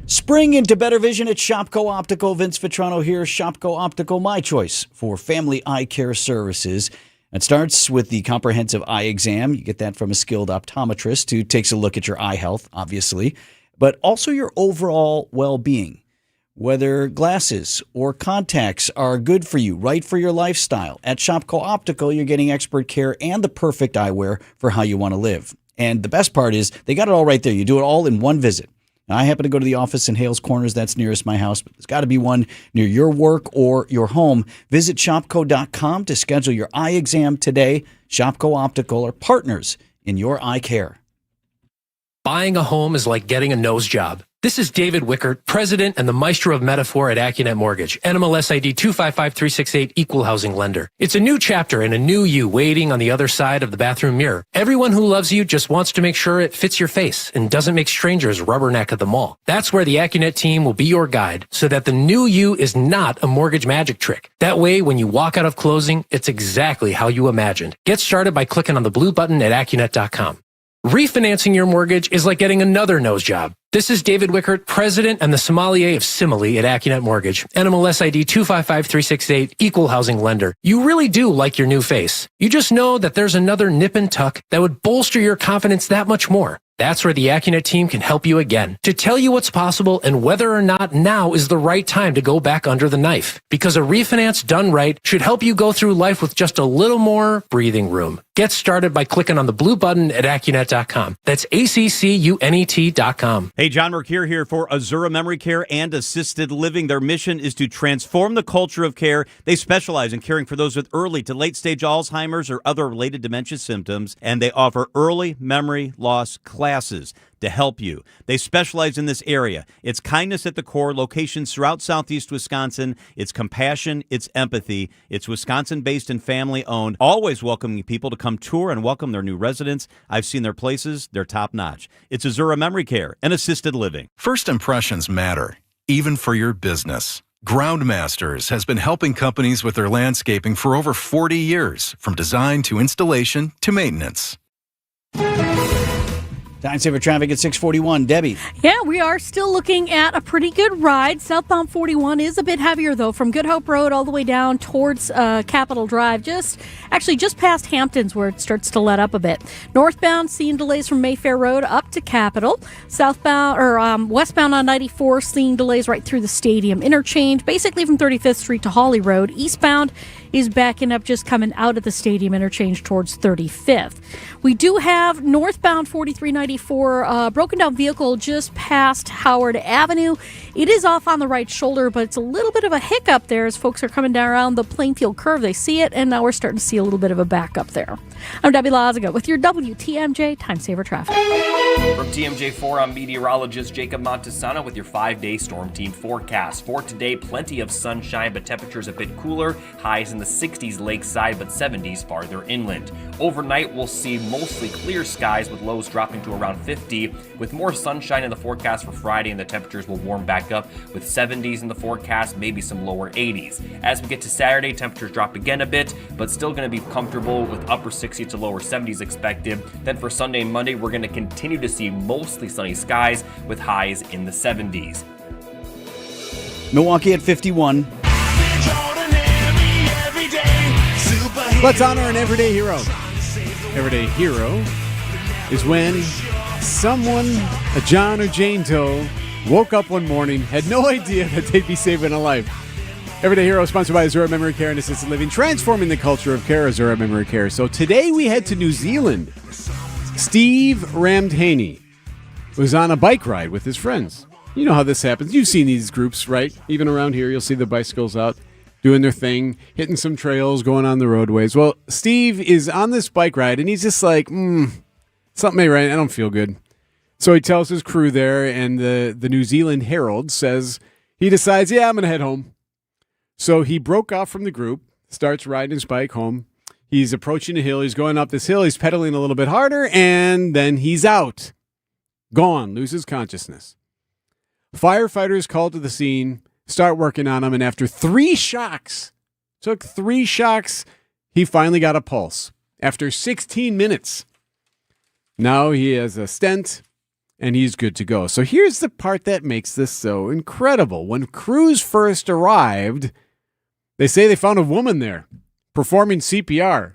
Spring into better vision at Shopko Optical. Vince Vitrano here. Shopko Optical, my choice for family eye care services. It starts with the comprehensive eye exam. You get that from a skilled optometrist who takes a look at your eye health, obviously, but also your overall well-being. Whether glasses or contacts are good for you, right for your lifestyle. At Shopko Optical, you're getting expert care and the perfect eyewear for how you want to live. And the best part is they got it all right there. You do it all in one visit. Now, I happen to go to the office in Hales Corners. That's nearest my house, but there's got to be one near your work or your home. Visit shopco.com to schedule your eye exam today. Shopko Optical are partners in your eye care. Buying a home is like getting a nose job. This is David Wickert, president and the maestro of metaphor at AccuNet Mortgage, NMLS ID 255368, equal housing lender. It's a new chapter and a new you waiting on the other side of the bathroom mirror. Everyone who loves you just wants to make sure it fits your face and doesn't make strangers rubberneck at the mall. That's where the AccuNet team will be your guide so that the new you is not a mortgage magic trick. That way, when you walk out of closing, it's exactly how you imagined. Get started by clicking on the blue button at AccuNet.com. Refinancing your mortgage is like getting another nose job. This is David Wickert, president and the sommelier of simile at AccuNet Mortgage, NMLS ID 255368, equal housing lender. You really do like your new face. You just know that there's another nip and tuck that would bolster your confidence that much more. That's where the AccuNet team can help you again, to tell you what's possible and whether or not now is the right time to go back under the knife. Because a refinance done right should help you go through life with just a little more breathing room. Get started by clicking on the blue button at AccuNet.com. That's ACCUNET.com. Hey, John Mercure here for Azaria Memory Care and Assisted Living. Their mission is to transform the culture of care. They specialize in caring for those with early to late-stage Alzheimer's or other related dementia symptoms, and they offer early memory loss classes to help you. They specialize in this area. It's kindness at the core, locations throughout southeast Wisconsin. It's compassion, it's empathy. It's Wisconsin-based and family-owned, always welcoming people to come tour and welcome their new residents. I've seen their places. They're top-notch. It's Azaria Memory Care and Assisted Living. First impressions matter, even for your business. Groundmasters has been helping companies with their landscaping for over 40 years, from design to installation to maintenance. Time saver traffic at 6:41. Debbie. Yeah, we are still looking at a pretty good ride. Southbound 41 is a bit heavier, though, from Good Hope Road all the way down towards Capitol Drive. Just past Hamptons, where it starts to let up a bit. Northbound, seeing delays from Mayfair Road up to Capitol. Southbound or westbound on 94, seeing delays right through the Stadium interchange, basically from 35th Street to Hawley Road. Eastbound is backing up just coming out of the Stadium interchange towards 35th. We do have northbound 4394 broken down vehicle just past Howard Avenue. It is off on the right shoulder, but it's a little bit of a hiccup there as folks are coming down around the Plainfield curve. They see it, and now we're starting to see a little bit of a backup there. I'm Debbie Lazaga with your WTMJ Time Saver Traffic. From TMJ4, I'm meteorologist Jacob Montesano with your 5-day Storm Team forecast. For today, plenty of sunshine, but temperatures a bit cooler. Highs in the 60s lakeside, but 70s farther inland. Overnight, we'll see mostly clear skies with lows dropping to around 50, with more sunshine in the forecast for Friday, and the temperatures will warm back up with 70s in the forecast, maybe some lower 80s. As we get to Saturday, temperatures drop again a bit, but still going to be comfortable with upper 60s to lower 70s expected. Then for Sunday and Monday, we're going to continue to see mostly sunny skies with highs in the 70s. Milwaukee at 51. Let's honor an everyday hero. Everyday hero is when someone, a John or Jane Doe, woke up one morning, had no idea that they'd be saving a life. Everyday Hero, sponsored by Azaria Memory Care and Assisted Living, transforming the culture of care, Azaria Memory Care. So today we head to New Zealand. Steve Ramdhaney was on a bike ride with his friends. You know how this happens. You've seen these groups, right? Even around here, you'll see the bicycles out doing their thing, hitting some trails, going on the roadways. Well, Steve is on this bike ride, and he's just like, something ain't right. I don't feel good. So he tells his crew there, and the New Zealand Herald says he decides, I'm going to head home. So he broke off from the group, starts riding his bike home. He's approaching a hill. He's going up this hill. He's pedaling a little bit harder, and then he's out. Gone. Loses consciousness. Firefighters called to the scene, start working on him, and after 3 shocks, took 3 shocks, he finally got a pulse. After 16 minutes. Now he has a stent, and he's good to go. So here's the part that makes this so incredible. When crews first arrived, they say they found a woman there performing CPR.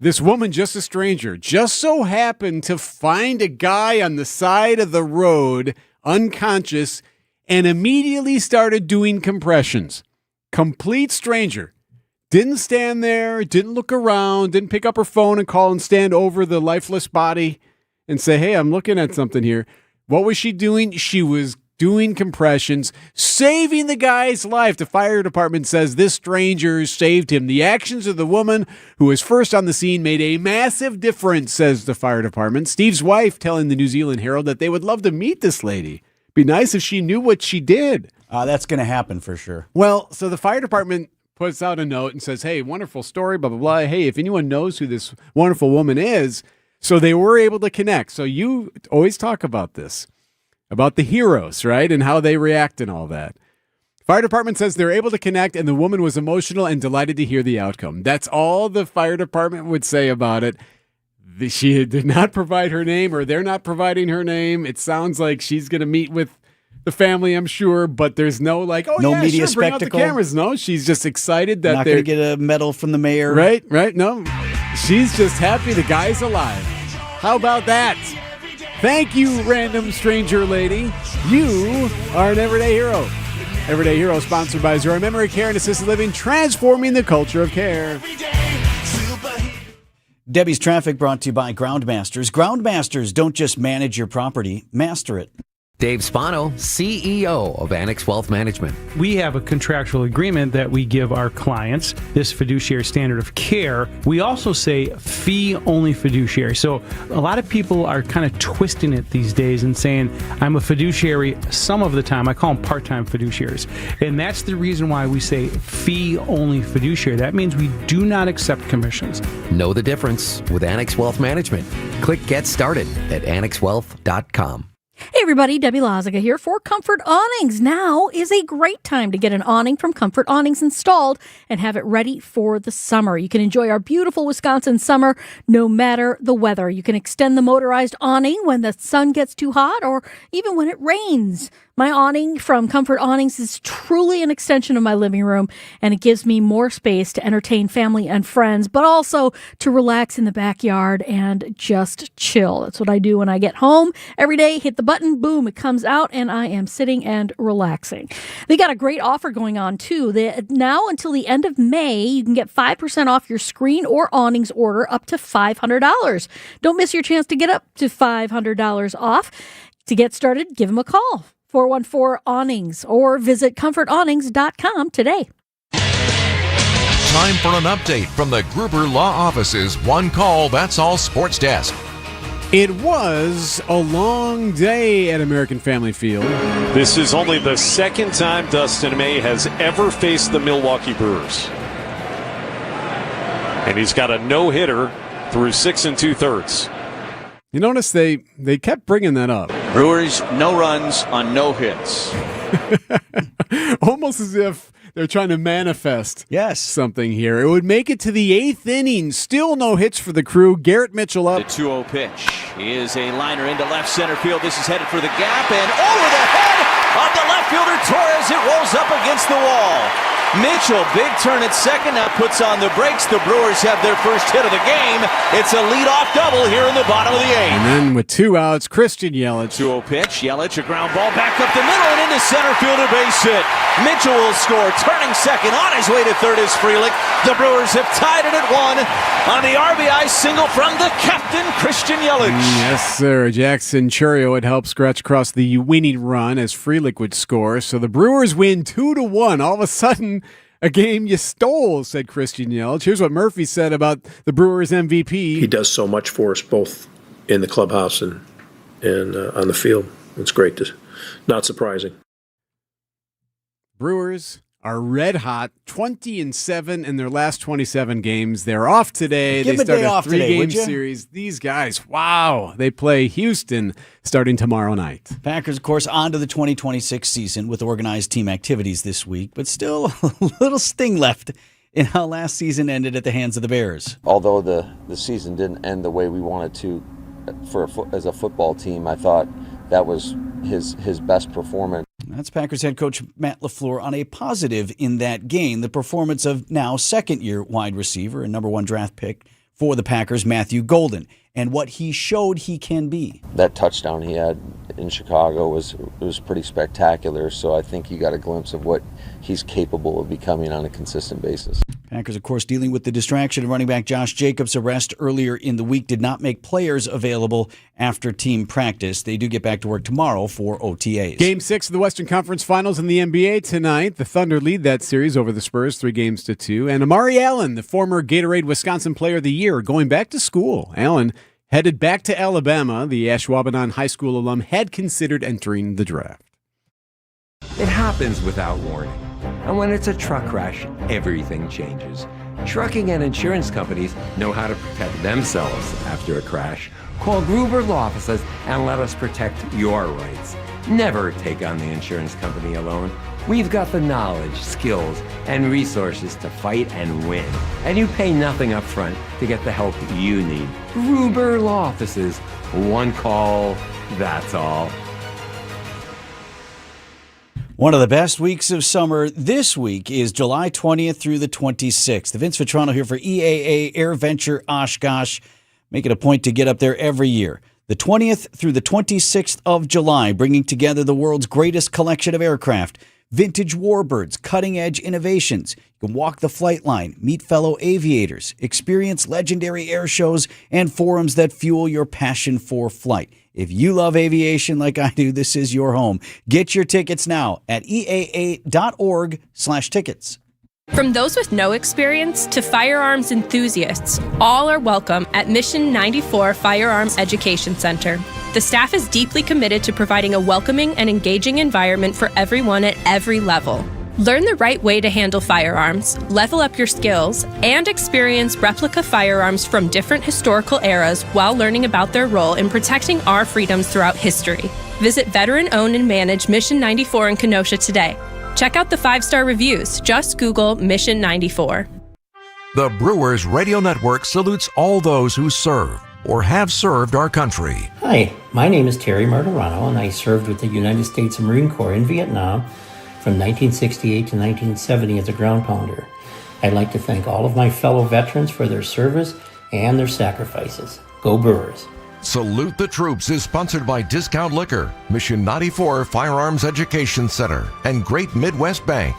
This woman, just a stranger, just so happened to find a guy on the side of the road, unconscious, and immediately started doing compressions. Complete stranger. Didn't stand there, didn't look around, didn't pick up her phone and call and stand over the lifeless body and say, hey, I'm looking at something here. What was she doing? She was doing compressions, saving the guy's life. The fire department says this stranger saved him. The actions of the woman who was first on the scene made a massive difference, says the fire department. Steve's wife telling the New Zealand Herald that they would love to meet this lady. Be nice if she knew what she did. That's going to happen for sure. Well, so the fire department puts out a note and says, hey, wonderful story, blah, blah, blah. Hey, if anyone knows who this wonderful woman is. So they were able to connect. So you always talk about this, about the heroes, right? And how they react and all that. Fire department says they're able to connect, and the woman was emotional and delighted to hear the outcome. That's all the fire department would say about it. She did not provide her name, or they're not providing her name. It sounds like she's going to meet with the family, I'm sure, but there's no media sure, bring out the spectacle. cameras. No, she's just excited that Not they're going to get a medal from the mayor. Right. No, she's just happy the guy's alive. How about that? Thank you, random stranger lady. You are an everyday hero. Everyday Hero, sponsored by Azaria Memory Care and Assisted Living, transforming the culture of care. Debbie's Traffic brought to you by Groundmasters. Groundmasters don't just manage your property, master it. Dave Spano, CEO of Annex Wealth Management. We have a contractual agreement that we give our clients, this fiduciary standard of care. We also say fee-only fiduciary. So a lot of people are kind of twisting it these days and saying, I'm a fiduciary some of the time. I call them part-time fiduciaries. And that's the reason why we say fee-only fiduciary. That means we do not accept commissions. Know the difference with Annex Wealth Management. Click Get Started at annexwealth.com. Hey everybody, Debbie Lazaga here for Comfort Awnings. Now is a great time to get an awning from Comfort Awnings installed and have it ready for the summer. You can enjoy our beautiful Wisconsin summer no matter the weather. You can extend the motorized awning when the sun gets too hot or even when it rains. My awning from Comfort Awnings is truly an extension of my living room, and it gives me more space to entertain family and friends, but also to relax in the backyard and just chill. That's what I do when I get home every day. Hit the button, boom, it comes out, and I am sitting and relaxing. They got a great offer going on, too. Now until the end of May, you can get 5% off your screen or awnings order up to $500. Don't miss your chance to get up to $500 off. To get started, give them a call. 414-AWNINGS or visit comfortawnings.com today. Time for an update from the Gruber Law Office's One Call, That's All Sports Desk. It was a long day at American Family Field. This is only the second time Dustin May has ever faced the Milwaukee Brewers. And he's got a no-hitter through 6 2/3. You notice they kept bringing that up. Brewers, no runs on no hits. Almost as if they're trying to manifest something here. It would make it to the 8th inning. Still no hits for the Crew. Garrett Mitchell up. The 2-0 pitch is a liner into left center field. This is headed for the gap and over the head of the left fielder Torres. It rolls up against the wall. Mitchell, big turn at second, now puts on the brakes. The Brewers have their first hit of the game. It's a leadoff double here in the bottom of the 8th. And then with 2 outs, Christian Yelich. 2-0 pitch. Yelich, a ground ball back up the middle and into center field, a base hit. Mitchell will score. Turning second, on his way to third is Frelick. The Brewers have tied it at 1 on the RBI single from the captain, Christian Yelich. Yes, sir. Jackson Churio would help scratch across the winning run as Frelick would score. So the Brewers win 2-1. All of a sudden, a game you stole, said Christian Yelich. Here's what Murphy said about the Brewers MVP. He does so much for us, both in the clubhouse and on the field. It's great. Not surprising. Brewers are red hot, 20-7 in their last 27 games. They're off today. Give they them a start day a off today, would 3-game you? series. These guys, wow. They play Houston starting tomorrow night. Packers, of course, on to the 2026 season with organized team activities this week, but still a little sting left in how last season ended at the hands of the Bears. Although the season didn't end the way we wanted to as a football team, I thought that was his best performance. That's Packers head coach Matt LaFleur on a positive in that game, the performance of now second-year wide receiver and number 1 draft pick for the Packers, Matthew Golden, and what he showed he can be. That touchdown he had in Chicago was pretty spectacular, so I think you got a glimpse of what he's capable of becoming on a consistent basis. Packers, of course, dealing with the distraction of running back Josh Jacobs' arrest earlier in the week, did not make players available after team practice. They do get back to work tomorrow for OTAs. Game 6 of the Western Conference Finals in the NBA tonight. The Thunder lead that series over the Spurs 3-2. And Amari Allen, the former Gatorade Wisconsin Player of the Year, going back to school. Allen headed back to Alabama. The Ashwaubenon High School alum had considered entering the draft. It happens without warning. And when it's a truck crash, everything changes. Trucking and insurance companies know how to protect themselves after a crash. Call Gruber Law Offices and let us protect your rights. Never take on the insurance company alone. We've got the knowledge, skills, and resources to fight and win. And you pay nothing up front to get the help you need. Gruber Law Offices. One call, that's all. One of the best weeks of summer this week is July 20th through the 26th. Vince Vitrano here for EAA Air Venture Oshkosh. Make it a point to get up there every year. The 20th through the 26th of July, bringing together the world's greatest collection of aircraft, vintage warbirds, cutting-edge innovations. You can walk the flight line, meet fellow aviators, experience legendary air shows, and forums that fuel your passion for flight. If you love aviation like I do, this is your home. Get your tickets now at eaa.org/tickets. From those with no experience to firearms enthusiasts, all are welcome at Mission 94 Firearms Education Center. The staff is deeply committed to providing a welcoming and engaging environment for everyone at every level. Learn the right way to handle firearms, level up your skills, and experience replica firearms from different historical eras while learning about their role in protecting our freedoms throughout history. Visit veteran-owned and managed Mission 94 in Kenosha today. Check out the 5-star reviews. Just Google Mission 94. The Brewers Radio Network salutes all those who serve or have served our country. Hi, my name is Terry Martirano, and I served with the United States Marine Corps in Vietnam from 1968 to 1970 as a ground pounder. I'd like to thank all of my fellow veterans for their service and their sacrifices. Go Brewers. Salute the Troops is sponsored by Discount Liquor, Mission 94 Firearms Education Center, and Great Midwest Bank.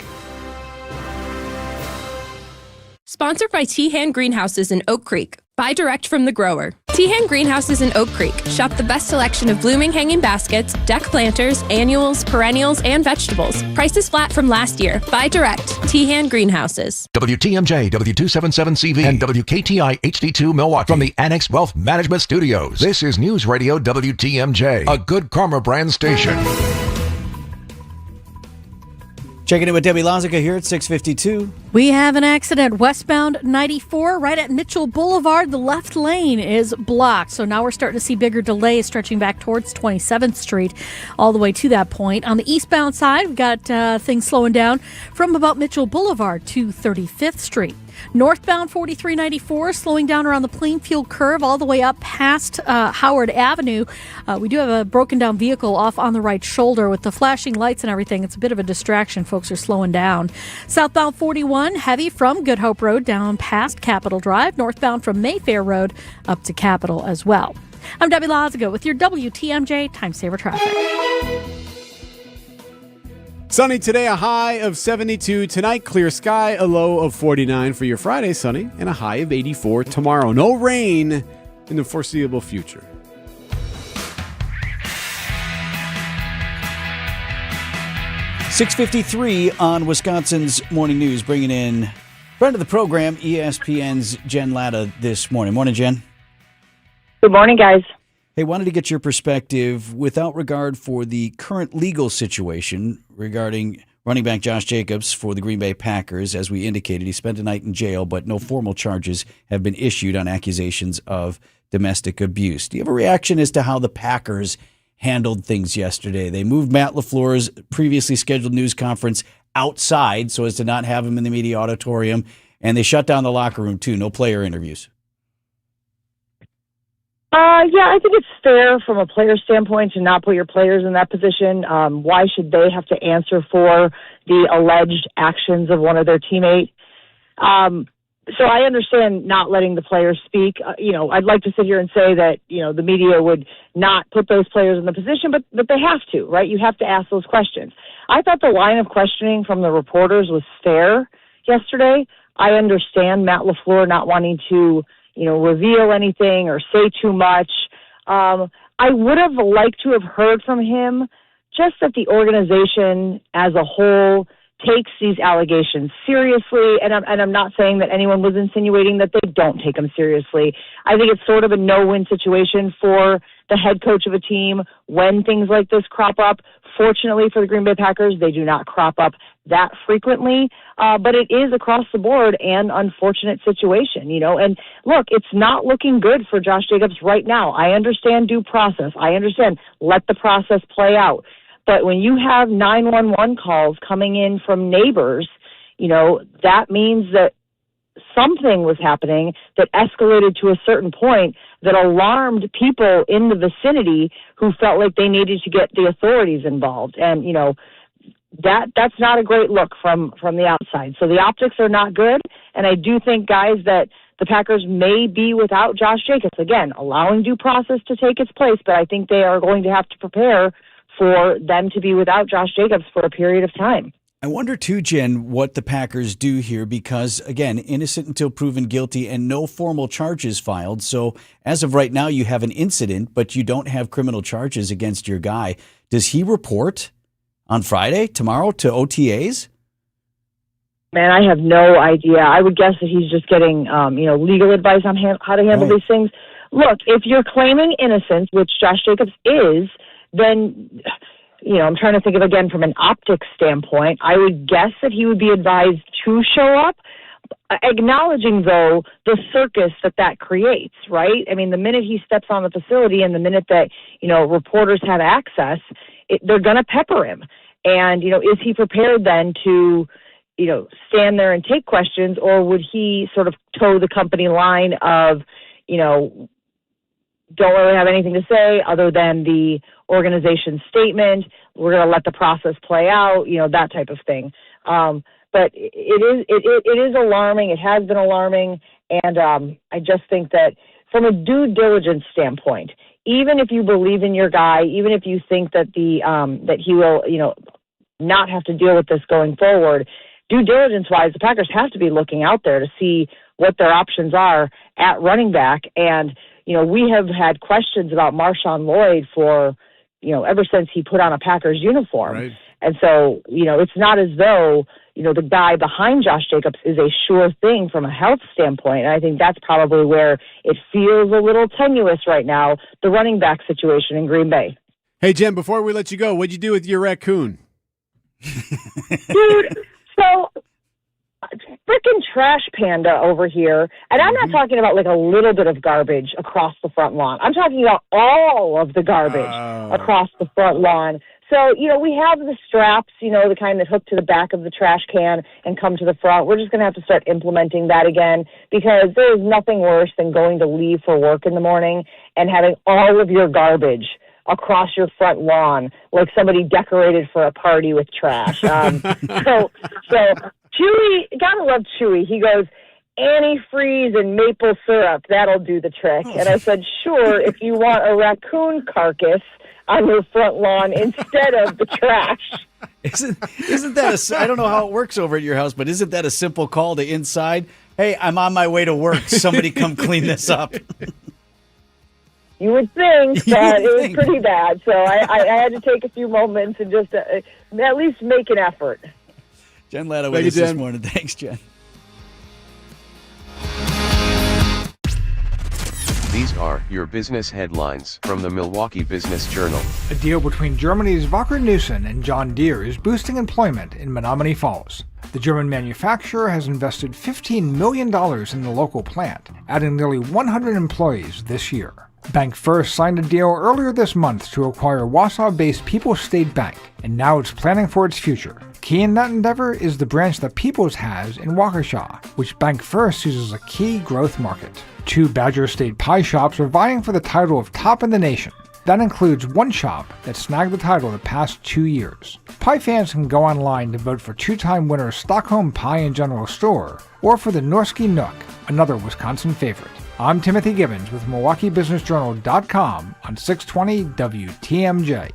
Sponsored by Tehan Greenhouses in Oak Creek. Buy direct from the grower. Tehan Greenhouses in Oak Creek. Shop the best selection of blooming hanging baskets, deck planters, annuals, perennials, and vegetables. Prices flat from last year. Buy direct. Tehan Greenhouses. WTMJ, W277CV, and WKTI HD2 Milwaukee from the Annex Wealth Management Studios. This is News Radio WTMJ, a Good Karma brand station. Checking in with Debbie Lozica here at 6:52. We have an accident westbound 94 right at Mitchell Boulevard. The left lane is blocked. So now we're starting to see bigger delays stretching back towards 27th Street all the way to that point. On the eastbound side, we've got things slowing down from about Mitchell Boulevard to 35th Street. Northbound 4394 slowing down around the Plainfield curve all the way up past Howard Avenue. We do have a broken down vehicle off on the right shoulder with the flashing lights and everything. It's a bit of a distraction. Folks are slowing down. Southbound 41 heavy from Good Hope Road down past Capitol Drive. Northbound from Mayfair Road up to Capitol as well. I'm Debbie Lozica with your WTMJ Time Saver Traffic. Sunny today, a high of 72. Tonight, clear sky, a low of 49 for your Friday, sunny, and a high of 84 tomorrow. No rain in the foreseeable future. .653 on Wisconsin's Morning News, bringing in friend of the program, ESPN's Jen Latta this morning. Morning, Jen. Good morning, guys. Hey, wanted to get your perspective without regard for the current legal situation regarding running back Josh Jacobs for the Green Bay Packers. As we indicated, he spent a night in jail, but no formal charges have been issued on accusations of domestic abuse. Do you have a reaction as to how the Packers handled things yesterday? They moved Matt LaFleur's previously scheduled news conference outside so as to not have him in the media auditorium, and they shut down the locker room too. No player interviews. Yeah, I think it's fair from a player standpoint to not put your players in that position. Why should they have to answer for the alleged actions of one of their teammates? So I understand not letting the players speak. I'd like to sit here and say that, the media would not put those players in the position, but they have to, right? You have to ask those questions. I thought the line of questioning from the reporters was fair yesterday. I understand Matt LaFleur not wanting to reveal anything or say too much. I would have liked to have heard from him just that the organization as a whole takes these allegations seriously. And I'm not saying that anyone was insinuating that they don't take them seriously. I think it's sort of a no-win situation for the head coach of a team when things like this crop up. Fortunately for the Green Bay Packers, they do not crop up that frequently, but it is across the board an unfortunate situation, and look, it's not looking good for Josh Jacobs right now. I understand due process. I understand let the process play out. But when you have 911 calls coming in from neighbors, that means that something was happening that escalated to a certain point that alarmed people in the vicinity who felt like they needed to get the authorities involved. And, that's not a great look from the outside. So the optics are not good. And I do think, guys, that the Packers may be without Josh Jacobs. Again, allowing due process to take its place, but I think they are going to have to prepare for them to be without Josh Jacobs for a period of time. I wonder, too, Jen, what the Packers do here because, again, innocent until proven guilty and no formal charges filed. So as of right now, you have an incident, but you don't have criminal charges against your guy. Does he report on Friday, tomorrow, to OTAs? Man, I have no idea. I would guess that he's just getting, legal advice on how to handle these things. Look, if you're claiming innocence, which Josh Jacobs is, then, I'm trying to think of, again, from an optics standpoint, I would guess that he would be advised to show up, acknowledging, though, the circus that creates, right? I mean, the minute he steps on the facility and the minute that, reporters have access, they're going to pepper him. And, is he prepared then to, stand there and take questions, or would he sort of toe the company line of, don't really have anything to say other than the organization's statement. We're going to let the process play out, that type of thing. But it is alarming. It has been alarming. And I just think that from a due diligence standpoint, even if you believe in your guy, even if you think that that he will, not have to deal with this going forward, due diligence-wise, the Packers have to be looking out there to see what their options are at running back. And, we have had questions about Marshawn Lloyd for, ever since he put on a Packers uniform. Right. And so, it's not as though, the guy behind Josh Jacobs is a sure thing from a health standpoint. And I think that's probably where it feels a little tenuous right now, the running back situation in Green Bay. Hey, Jen, before we let you go, what'd you do with your raccoon? Dude, so freaking trash panda over here. And I'm not talking about like a little bit of garbage across the front lawn. I'm talking about all of the garbage across the front lawn. So, we have the straps, the kind that hook to the back of the trash can and come to the front. We're just going to have to start implementing that again, because there's nothing worse than going to leave for work in the morning and having all of your garbage across your front lawn like somebody decorated for a party with trash. So Chewy, gotta love Chewy. He goes, antifreeze and maple syrup, that'll do the trick. And I said, sure, if you want a raccoon carcass on your front lawn instead of the trash. Isn't that I don't know how it works over at your house, but isn't that a simple call to inside? Hey, I'm on my way to work. Somebody come clean this up. You would think that it was pretty bad. So I had to take a few moments and just at least make an effort. Jen Latta with us this morning. Thanks, Jen. These are your business headlines from the Milwaukee Business Journal. A deal between Germany's Wacker Neuson and John Deere is boosting employment in Menominee Falls. The German manufacturer has invested $15 million in the local plant, adding nearly 100 employees this year. Bank First signed a deal earlier this month to acquire Wausau-based People's State Bank, and now it's planning for its future. Key in that endeavor is the branch that People's has in Waukesha, which Bank First sees as a key growth market. 2 Badger State pie shops are vying for the title of top in the nation. That includes one shop that snagged the title the past 2 years. Pie fans can go online to vote for 2-time winner Stockholm Pie and General Store, or for the Norski Nook, another Wisconsin favorite. I'm Timothy Gibbons with MilwaukeeBusinessJournal.com on 620 WTMJ.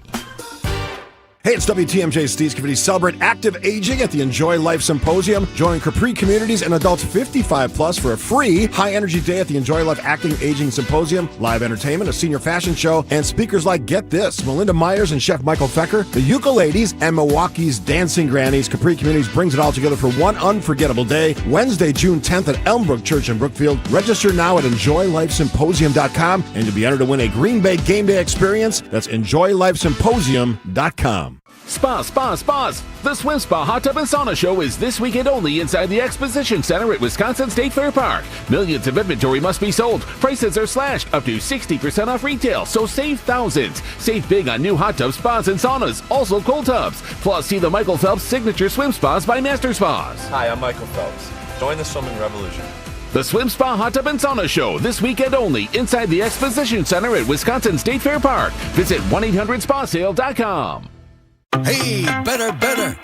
Hey, it's WTMJ's Steve Scavini. Celebrate active aging at the Enjoy Life Symposium. Join Capri communities and adults 55 plus for a free high-energy day at the Enjoy Life Acting Aging Symposium. Live entertainment, a senior fashion show, and speakers like, get this, Melinda Myers and Chef Michael Fecker, the Ukuleles, and Milwaukee's Dancing Grannies. Capri Communities brings it all together for one unforgettable day, Wednesday, June 10th at Elmbrook Church in Brookfield. Register now at EnjoyLifeSymposium.com, and to be entered to win a Green Bay game day experience, that's EnjoyLifeSymposium.com. Spas. The Swim Spa Hot Tub and Sauna Show is this weekend only inside the Exposition Center at Wisconsin State Fair Park. Millions of inventory must be sold. Prices are slashed up to 60% off retail, so save thousands. Save big on new hot tubs, spas, and saunas, also cold tubs. Plus, see the Michael Phelps Signature Swim Spas by Master Spas. Hi, I'm Michael Phelps. Join the swimming revolution. The Swim Spa Hot Tub and Sauna Show this weekend only inside the Exposition Center at Wisconsin State Fair Park. Visit 1-800-SPASale.com. Hey, better.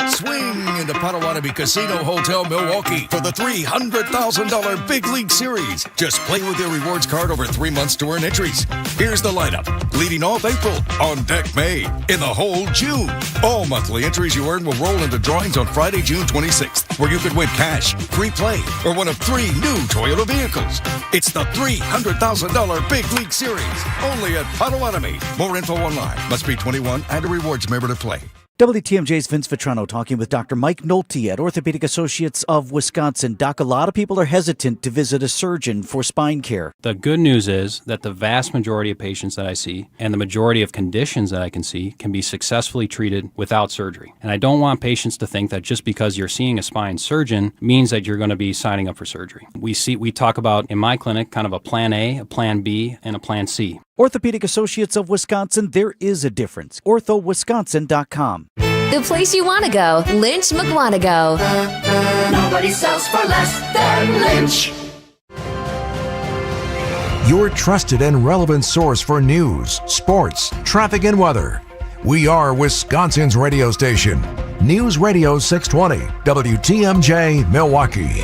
Swing into Potawatomi Casino Hotel Milwaukee for the $300,000 Big League Series. Just play with your rewards card over 3 months to earn entries. Here's the lineup. Leading off April, on deck May, in the hole June. All monthly entries you earn will roll into drawings on Friday, June 26th, where you could win cash, free play, or one of 3 new Toyota vehicles. It's the $300,000 Big League Series, only at Potawatomi. More info online. Must be 21 and a rewards member to play. WTMJ's Vince Vitrano talking with Dr. Mike Nolte at Orthopedic Associates of Wisconsin. Doc, a lot of people are hesitant to visit a surgeon for spine care. The good news is that the vast majority of patients that I see and the majority of conditions that I can see can be successfully treated without surgery. And I don't want patients to think that just because you're seeing a spine surgeon means that you're going to be signing up for surgery. We talk about in my clinic kind of a plan A, a plan B, and a plan C. Orthopedic Associates of Wisconsin, there is a difference. OrthoWisconsin.com. The place you want to go, Lynch McWanago. Nobody sells for less than Lynch. Your trusted and relevant source for news, sports, traffic, and weather. We are Wisconsin's radio station. News Radio 620, WTMJ, Milwaukee.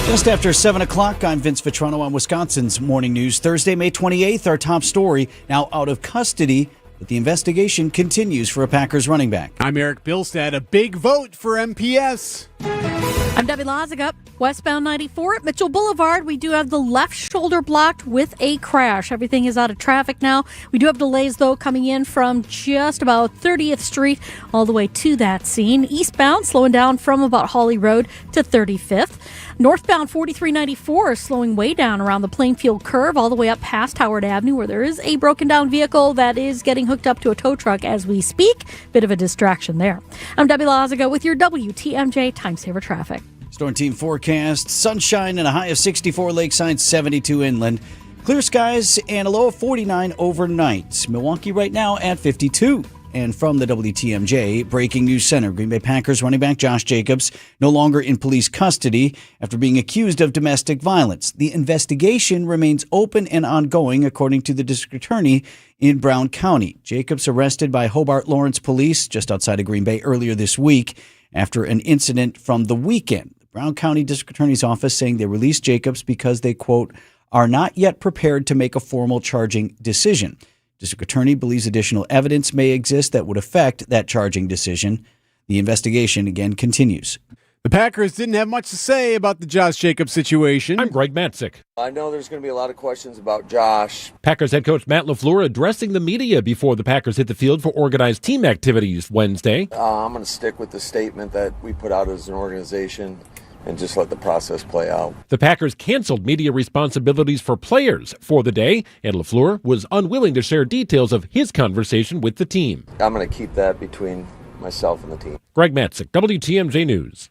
Just after 7 o'clock, I'm Vince Vitrano on Wisconsin's Morning News. Thursday, May 28th, our top story. Now out of custody, But the investigation continues for a Packers running back. I'm Eric Bilstad. A big vote for MPS. I'm Debbie Loziga. Westbound 94 at Mitchell Boulevard. We do have the left shoulder blocked with a crash. Everything is out of traffic now. We do have delays, though, coming in from just about 30th Street all the way to that scene. Eastbound, slowing down from about Hawley Road to 35th. Northbound 4394 slowing way down around the Plainfield curve all the way up past Howard Avenue, where there is a broken down vehicle that is getting hooked up to a tow truck as we speak. Bit of a distraction there. I'm Debbie Loziga with your WTMJ Time Saver Traffic. Storm team forecast, sunshine and a high of 64 lakeside, 72 inland. Clear skies and a low of 49 overnight. Milwaukee right now at 52. And from the WTMJ Breaking News Center, Green Bay Packers running back Josh Jacobs no longer in police custody after being accused of domestic violence. The investigation remains open and ongoing, according to the district attorney in Brown County. Jacobs arrested by Hobart Lawrence Police just outside of Green Bay earlier this week after an incident from the weekend. The Brown County District Attorney's Office saying they released Jacobs because they, quote, are not yet prepared to make a formal charging decision. District Attorney believes additional evidence may exist that would affect that charging decision. The investigation, again, continues. The Packers didn't have much to say about the Josh Jacobs situation. I'm Greg Matzik. I know there's going to be a lot of questions about Josh. Packers head coach Matt LaFleur addressing the media before the Packers hit the field for organized team activities Wednesday. I'm going to stick with the statement that we put out as an organization and just let the process play out. The Packers canceled media responsibilities for players for the day, and LaFleur was unwilling to share details of his conversation with the team. I'm going to keep that between myself and the team. Greg Matzik, WTMJ News.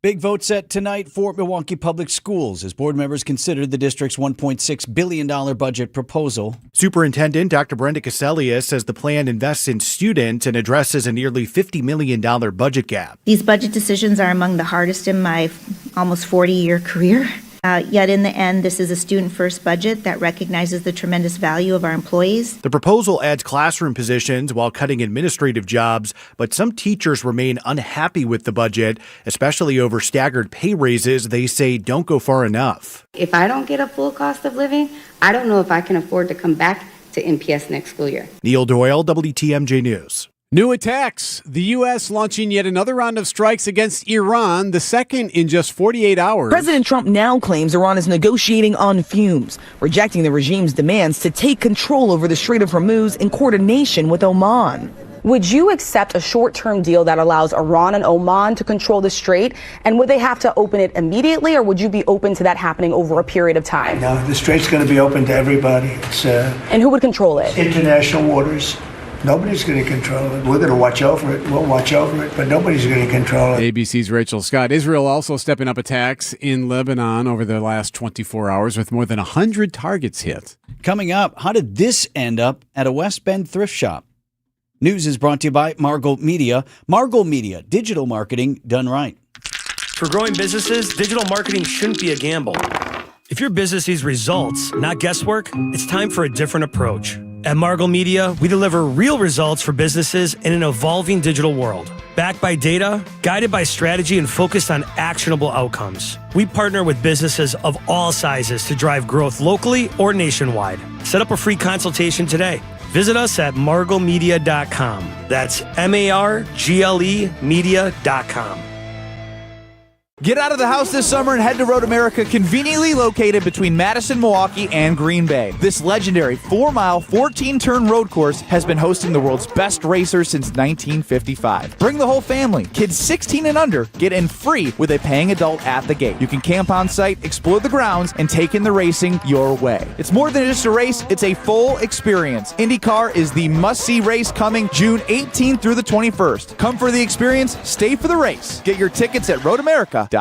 Big vote set tonight for Milwaukee Public Schools as board members consider the district's $1.6 billion budget proposal. Superintendent Dr. Brenda Caselius says the plan invests in students and addresses a nearly $50 million budget gap. These budget decisions are among the hardest in my almost 40-year career. Yet in the end, this is a student-first budget that recognizes the tremendous value of our employees. The proposal adds classroom positions while cutting administrative jobs, but some teachers remain unhappy with the budget, especially over staggered pay raises they say don't go far enough. If I don't get a full cost of living, I don't know if I can afford to come back to MPS next school year. Neil Doyle, WTMJ News. New attacks. The U.S. launching yet another round of strikes against Iran, the second in just 48 hours. President Trump now claims Iran is negotiating on fumes, rejecting the regime's demands to take control over the Strait of Hormuz in coordination with Oman. Would you accept a short-term deal that allows Iran and Oman to control the strait? And would they have to open it immediately, or would you be open to that happening over a period of time? No, the strait's going to be open to everybody. And who would control it? International waters. Nobody's going to control it. We're going to watch over it. We'll watch over it, but nobody's going to control it. ABC's Rachel Scott. Israel also stepping up attacks in Lebanon over the last 24 hours with more than 100 targets hit. Coming up, how did this end up at a West Bend thrift shop? News is brought to you by Margot Media. Margot Media, digital marketing done right. For growing businesses, digital marketing shouldn't be a gamble. If your business needs results, not guesswork, it's time for a different approach. At Margot Media, we deliver real results for businesses in an evolving digital world. Backed by data, guided by strategy, and focused on actionable outcomes. We partner with businesses of all sizes to drive growth locally or nationwide. Set up a free consultation today. Visit us at margotmedia.com. That's MARGLE media.com. Get out of the house this summer and head to Road America, conveniently located between Madison, Milwaukee, and Green Bay. This legendary 4-mile, 14-turn road course has been hosting the world's best racers since 1955. Bring the whole family. Kids 16 and under get in free with a paying adult at the gate. You can camp on site, explore the grounds, and take in the racing your way. It's more than just a race, it's a full experience. IndyCar is the must-see race coming June 18th through the 21st. Come for the experience, stay for the race. Get your tickets at roadamerica.com.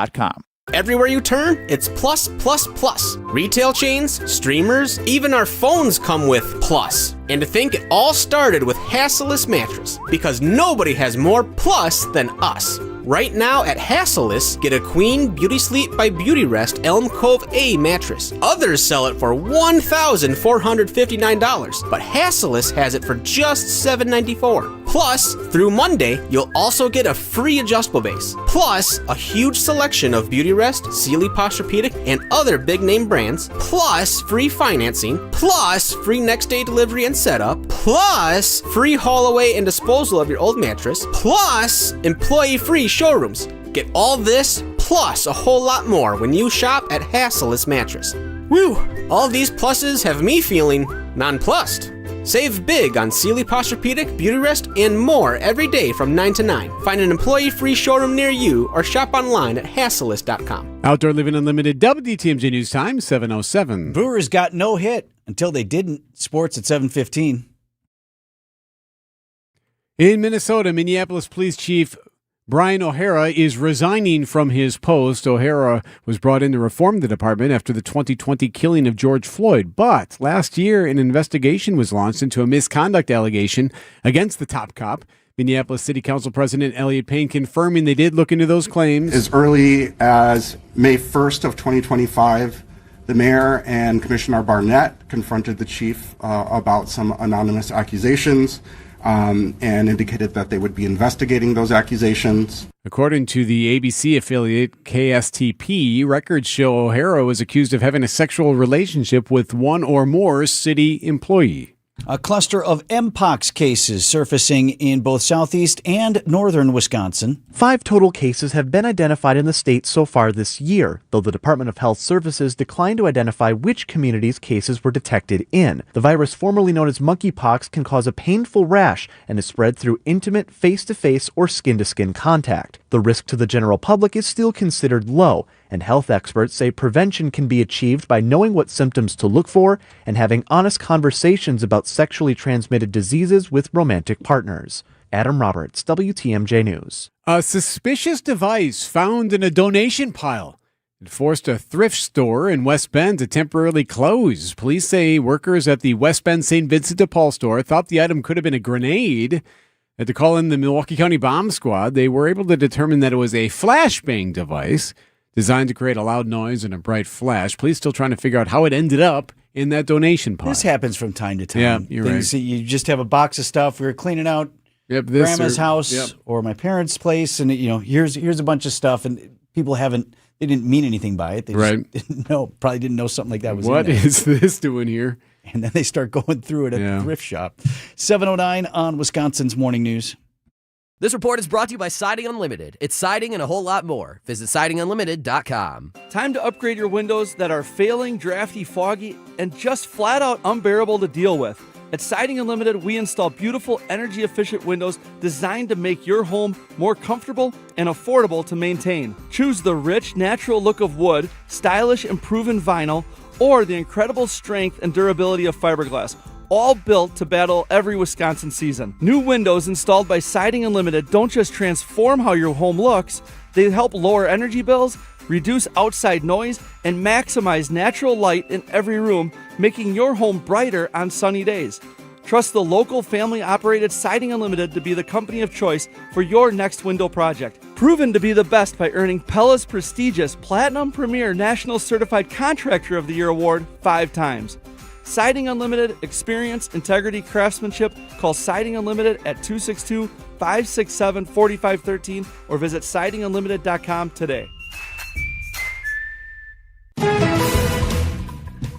Everywhere you turn, it's plus, plus, plus. Retail chains, streamers, even our phones come with plus. And to think it all started with Hasseless Mattress, because nobody has more plus than us. Right now at Hassellus, get a Queen Beauty Sleep by Beauty Rest Elm Cove A mattress. Others sell it for $1,459, but Hassellus has it for just $794. Plus, through Monday, you'll also get a free adjustable base. Plus, a huge selection of Beauty Rest, Sealy Posturepedic, and other big name brands. Plus, free financing. Plus, free next day delivery and setup. Plus, free haul away and disposal of your old mattress. Plus, employee-free showrooms. Get all this, plus a whole lot more when you shop at Hassellus Mattress. Woo! All these pluses have me feeling nonplussed. Save big on Sealy Posturepedic, Beauty Rest, and more every day from 9 to 9. Find an employee-free showroom near you or shop online at Hassellus.com. Outdoor Living Unlimited, WTMJ News Time, 7:07. Brewers got no hit until they didn't. Sports at 7:15. In Minnesota, Minneapolis Police Chief Brian O'Hara is resigning from his post. O'Hara was brought in to reform the department after the 2020 killing of George Floyd. But last year, an investigation was launched into a misconduct allegation against the top cop. Minneapolis City Council President Elliot Payne confirming they did look into those claims. As early as May 1st of 2025, the mayor and Commissioner Barnett confronted the chief about some anonymous accusations. And indicated that they would be investigating those accusations. According to the ABC affiliate KSTP, records show O'Hara was accused of having a sexual relationship with one or more city employee. A cluster of Mpox cases surfacing in both southeast and northern Wisconsin. 5 total cases have been identified in the state so far this year, though the Department of Health Services declined to identify which communities cases were detected in. The virus, formerly known as monkeypox, can cause a painful rash and is spread through intimate face-to-face or skin-to-skin contact. The risk to the general public is still considered low, and health experts say prevention can be achieved by knowing what symptoms to look for and having honest conversations about sexually transmitted diseases with romantic partners. Adam Roberts, WTMJ News. A suspicious device found in a donation pile. It forced a thrift store in West Bend to temporarily close. Police say workers at the West Bend St. Vincent de Paul store thought the item could have been a grenade. Had to call in the Milwaukee County Bomb Squad. They were able to determine that it was a flashbang device designed to create a loud noise and a bright flash. Police still trying to figure out how it ended up in that donation pile. This happens from time to time. Yeah, you're right. You just have a box of stuff. We were cleaning out Grandma's house or my parents' place, and here's a bunch of stuff, and people they didn't mean anything by it. They just probably didn't know something like that was in there. What is this doing here? And then they start going through it at the thrift shop. 7:09 on Wisconsin's Morning News. This report is brought to you by Siding Unlimited. It's siding and a whole lot more. Visit sidingunlimited.com. Time to upgrade your windows that are failing, drafty, foggy, and just flat out unbearable to deal with. At Siding Unlimited, we install beautiful, energy-efficient windows designed to make your home more comfortable and affordable to maintain. Choose the rich, natural look of wood, stylish and proven vinyl, or the incredible strength and durability of fiberglass, all built to battle every Wisconsin season. New windows installed by Siding Unlimited don't just transform how your home looks, they help lower energy bills, reduce outside noise, and maximize natural light in every room, making your home brighter on sunny days. Trust the local family-operated Siding Unlimited to be the company of choice for your next window project. Proven to be the best by earning Pella's prestigious Platinum Premier National Certified Contractor of the Year award 5 times. Siding Unlimited, experience, integrity, craftsmanship. Call Siding Unlimited at 262-567-4513 or visit sidingunlimited.com today.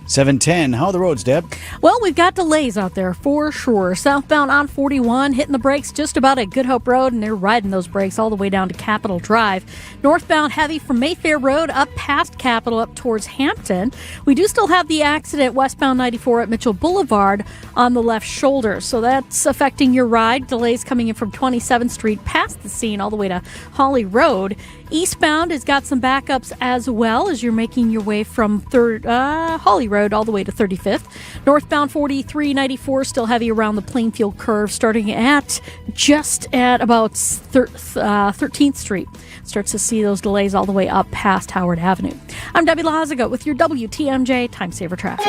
7:10. How are the roads, Deb? Well, we've got delays out there for sure. Southbound on 41, hitting the brakes just about at Good Hope Road, and they're riding those brakes all the way down to Capitol Drive. Northbound heavy from Mayfair Road up past Capitol up towards Hampton. We do still have the accident westbound 94 at Mitchell Boulevard on the left shoulder, so that's affecting your ride. Delays coming in from 27th Street past the scene all the way to Holly Road. Eastbound has got some backups as well as you're making your way from Holly Road all the way to 35th. Northbound 4394 still heavy around the Plainfield curve, starting at just at about 13th Street. Starts to see those delays all the way up past Howard Avenue. I'm Debbie Lazaga with your WTMJ Time Saver Traffic.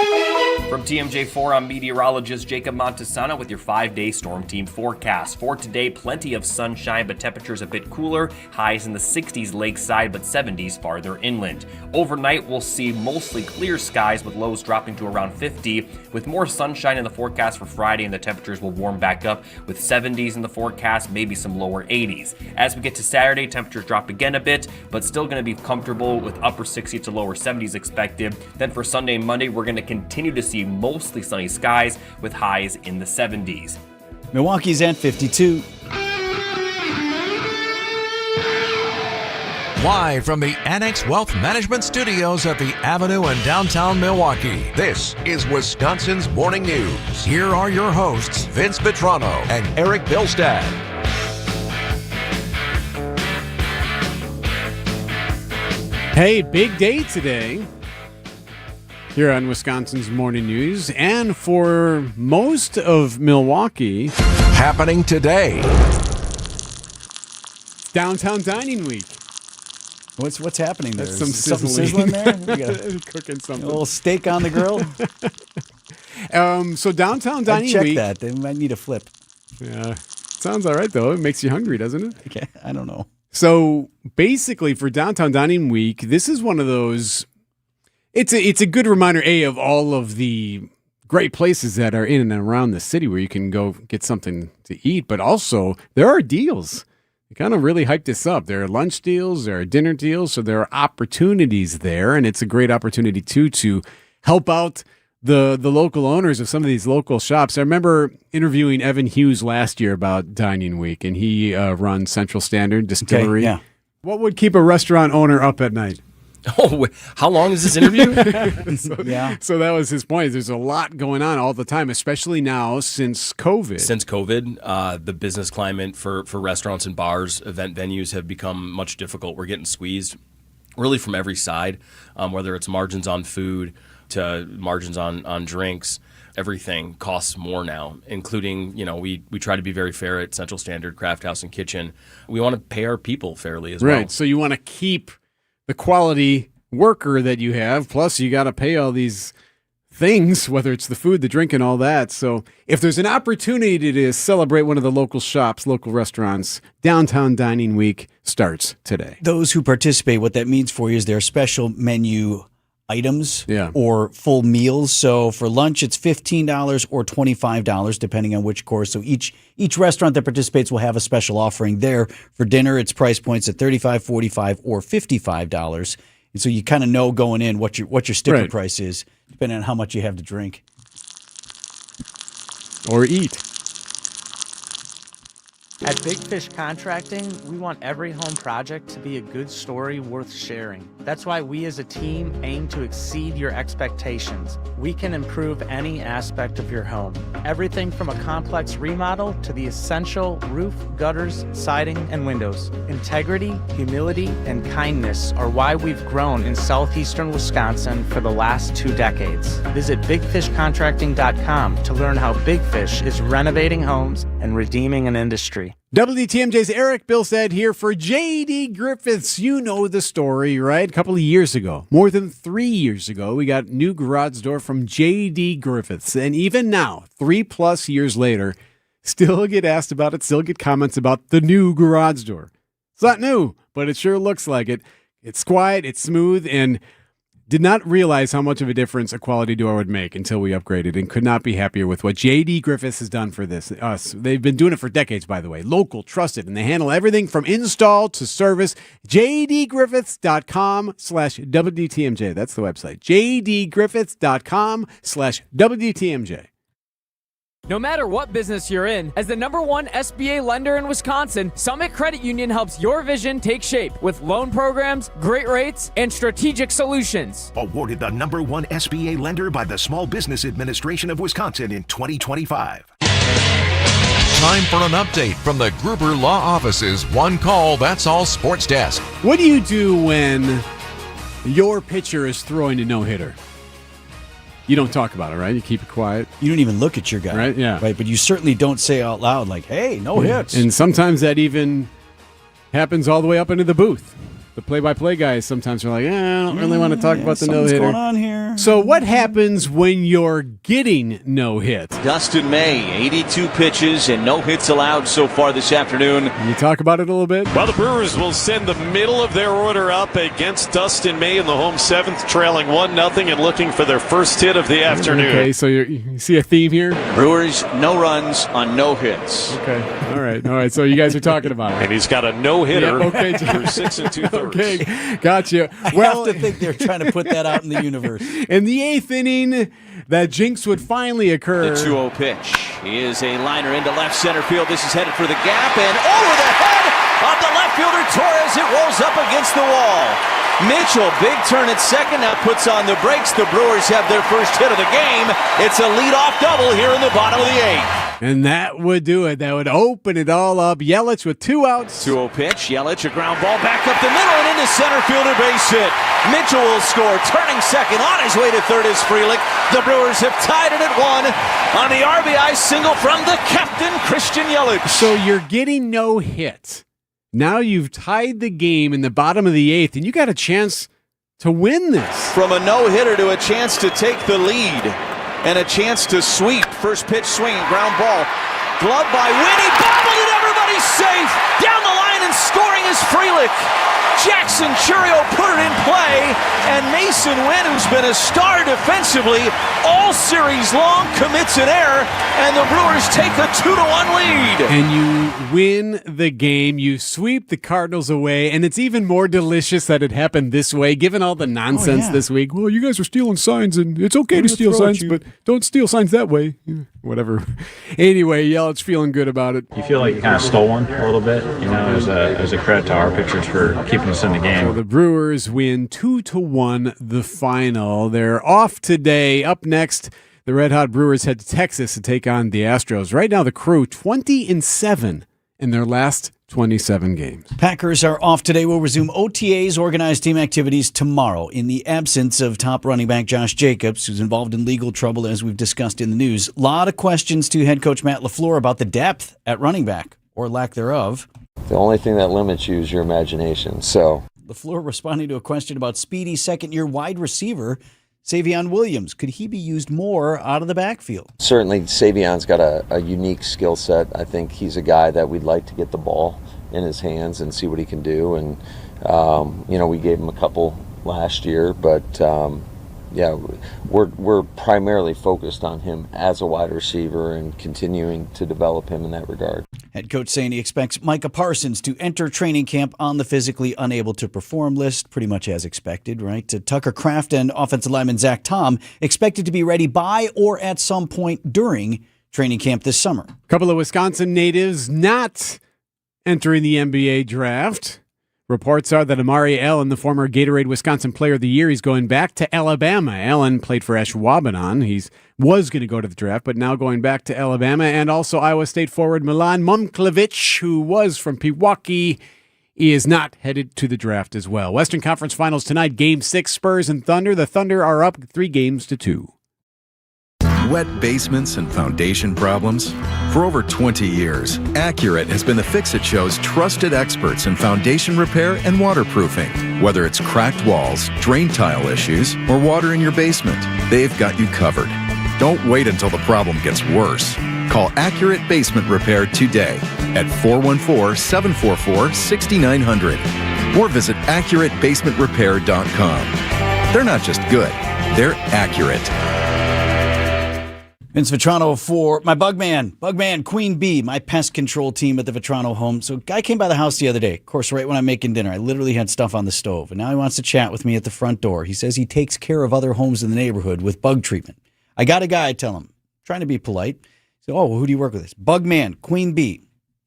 From TMJ4, I'm meteorologist Jacob Montesana with your 5-day Storm Team forecast. For today, plenty of sunshine, but temperatures a bit cooler. Highs in the 60s lakeside, but 70s farther inland. Overnight, we'll see mostly clear skies with lows dropping to around 50. With more sunshine in the forecast for Friday, and the temperatures will warm back up with 70s in the forecast, maybe some lower 80s. As we get to Saturday, temperatures drop again a bit, but still going to be comfortable with upper 60s to lower 70s expected. Then for Sunday and Monday, we're going to continue to see mostly sunny skies with highs in the 70s. Milwaukee's at 52. Live from the Annex Wealth Management Studios at the Avenue in downtown Milwaukee, this is Wisconsin's Morning News. Here are your hosts, Vince Petrano and Eric Bilstad. Hey, big day today here on Wisconsin's Morning News, and for most of Milwaukee. Happening today. Downtown Dining Week. What's happening there? That's some Something sizzling there? We got cooking something. a little steak on the grill? So Downtown Dining Check Week. that. They might need a flip. Yeah, sounds all right though. It makes you hungry, doesn't it? Okay, I don't know. So basically, for Downtown Dining Week, this is one of those. It's a good reminder, of all of the great places that are in and around the city where you can go get something to eat, but also there are deals. They kind of really hyped this up. There are lunch deals, there are dinner deals, so there are opportunities there, and it's a great opportunity too to help out the local owners of some of these local shops. I remember interviewing Evan Hughes last year about Dining Week, and he runs Central Standard Distillery. Okay, yeah. What would keep a restaurant owner up at night? Oh, how long is this interview? So that was his point. There's a lot going on all the time, especially now since COVID. Since COVID, the business climate for restaurants and bars, event venues have become much difficult. We're getting squeezed really from every side, whether it's margins on food to margins on drinks. Everything costs more now, including, we try to be very fair at Central Standard, Craft House, and Kitchen. We want to pay our people fairly as well. Right. So you want to keep the quality worker that you have, plus you got to pay all these things, whether it's the food, the drink, and all that. So if there's an opportunity to celebrate one of the local shops, local restaurants, Downtown Dining Week starts today. Those who participate, what that means for you is there are special menu items or full meals. So for lunch, it's $15 or $25, depending on which course. So each restaurant that participates will have a special offering there. For dinner, it's price points at $35, $45, or $55. And so you kind of know going in what your sticker price is, depending on how much you have to drink. Or eat. At Big Fish Contracting, we want every home project to be a good story worth sharing. That's why we as a team aim to exceed your expectations. We can improve any aspect of your home. Everything from a complex remodel to the essential roof, gutters, siding, and windows. Integrity, humility, and kindness are why we've grown in southeastern Wisconsin for the last 2 decades. Visit bigfishcontracting.com to learn how Big Fish is renovating homes and redeeming an industry. WTMJ's Eric Bilstad here for J.D. Griffiths. You know the story, right? A couple of years ago, more than 3 years ago, we got new garage door from J.D. Griffiths. And even now, 3+ years later, still get asked about it, still get comments about the new garage door. It's not new, but it sure looks like it. It's quiet, it's smooth, and did not realize how much of a difference a quality door would make until we upgraded, and could not be happier with what J.D. Griffiths has done for us. They've been doing it for decades, by the way. Local, trusted, and they handle everything from install to service. jdgriffiths.com/WTMJ. That's the website. jdgriffiths.com/WTMJ. No matter what business you're in, as the #1 SBA lender in Wisconsin, Summit Credit Union helps your vision take shape with loan programs, great rates, and strategic solutions. Awarded the #1 SBA lender by the Small Business Administration of Wisconsin in 2025. Time for an update from the Gruber Law Office's One Call, That's All Sports Desk. What do you do when your pitcher is throwing a no-hitter? You don't talk about it, right? You keep it quiet. You don't even look at your guy. Right, yeah. Right, but you certainly don't say out loud like, hey, no hits. And sometimes that even happens all the way up into the booth. The play-by-play guys sometimes are like, I don't really want to talk about the something's no-hitter. going on here. So what happens when you're getting no hit? Dustin May, 82 pitches and no hits allowed so far this afternoon. Can you talk about it a little bit? Well, the Brewers will send the middle of their order up against Dustin May in the home seventh, trailing 1-0 and looking for their first hit of the afternoon. Okay, so you see a theme here? Brewers, no runs on no hits. Okay, all right. So you guys are talking about it. And he's got a no-hitter through 6 2/3. Okay, gotcha. Well, I have to think they're trying to put that out in the universe. In the 8th inning, that jinx would finally occur. The 2-0 pitch is a liner into left center field. This is headed for the gap and over the head of the left fielder Torres. It rolls up against the wall. Mitchell, big turn at second, now puts on the brakes. The Brewers have their first hit of the game. It's a leadoff double here in the bottom of the 8th. And that would do it. That would open it all up. Yelich with 2 outs. 2-0 pitch. Yelich, a ground ball back up the middle and into center fielder base hit. Mitchell will score. Turning second on his way to third is Frelick. The Brewers have tied it at 1 on the RBI single from the captain, Christian Yelich. So you're getting no hit. Now you've tied the game in the bottom of the 8th, and you got a chance to win this. From a no-hitter to a chance to take the lead and a chance to sweep. First pitch swing, ground ball. Glove by Winnie, bobbled it, everybody's safe. Down the line and scoring is Frelick. Jackson Churio put it in play, and Mason Wynn, who's been a star defensively all series long, commits an error, and the Brewers take a 2-1 lead. And you win the game. You sweep the Cardinals away, and it's even more delicious that it happened this way, given all the nonsense this week. Well, you guys are stealing signs, and it's okay to steal signs, but don't steal signs that way. Whatever. Anyway, Yelich feeling good about it. You feel like you kind of stole one a little bit, as a credit to our pitchers for keeping us in the game. So the Brewers win 2-1 the final. They're off today. Up next, the Red Hot Brewers head to Texas to take on the Astros. Right now, the Crew 20-7 in their last 27 games. Packers are off today. We'll resume OTAs, organized team activities, tomorrow in the absence of top running back Josh Jacobs, who's involved in legal trouble, as we've discussed in the news. A lot of questions to head coach Matt LaFleur about the depth at running back, or lack thereof. The only thing that limits you is your imagination. So LaFleur responding to a question about speedy second-year wide receiver Savion Williams. Could he be used more out of the backfield? certainly Savion's got a unique skill set. I think he's a guy that we'd like to get the ball in his hands and see what he can do. And, we gave him a couple last year, but we're primarily focused on him as a wide receiver and continuing to develop him in that regard. Head coach saying he expects Micah Parsons to enter training camp on the physically unable to perform list, pretty much as expected, right? To Tucker Kraft and offensive lineman Zach Tom expected to be ready by or at some point during training camp this summer. A couple of Wisconsin natives not entering the NBA draft. Reports are that Amari Allen, the former Gatorade Wisconsin Player of the Year, he's going back to Alabama. Allen played for Ashwaubenon. He was going to go to the draft, but now going back to Alabama. And also Iowa State forward Milan Momklevich, who was from Pewaukee, is not headed to the draft as well. Western Conference Finals tonight, Game 6, Spurs and Thunder. The Thunder are up 3-2. Wet basements and foundation problems? For over 20 years, Accurate has been the fix-it show's trusted experts in foundation repair and waterproofing. Whether it's cracked walls, drain tile issues, or water in your basement, they've got you covered. Don't wait until the problem gets worse. Call Accurate Basement Repair today at 414-744-6900 or visit AccurateBasementRepair.com. They're not just good, they're accurate. Vince Vitrano for my Bugman, Queen Bee, my pest control team at the Vitrano home. So a guy came by the house the other day, of course, right when I'm making dinner. I literally had stuff on the stove, and now he wants to chat with me at the front door. He says he takes care of other homes in the neighborhood with bug treatment. I got a guy, I tell him, trying to be polite. So, well, who do you work with this? Bugman, Queen Bee.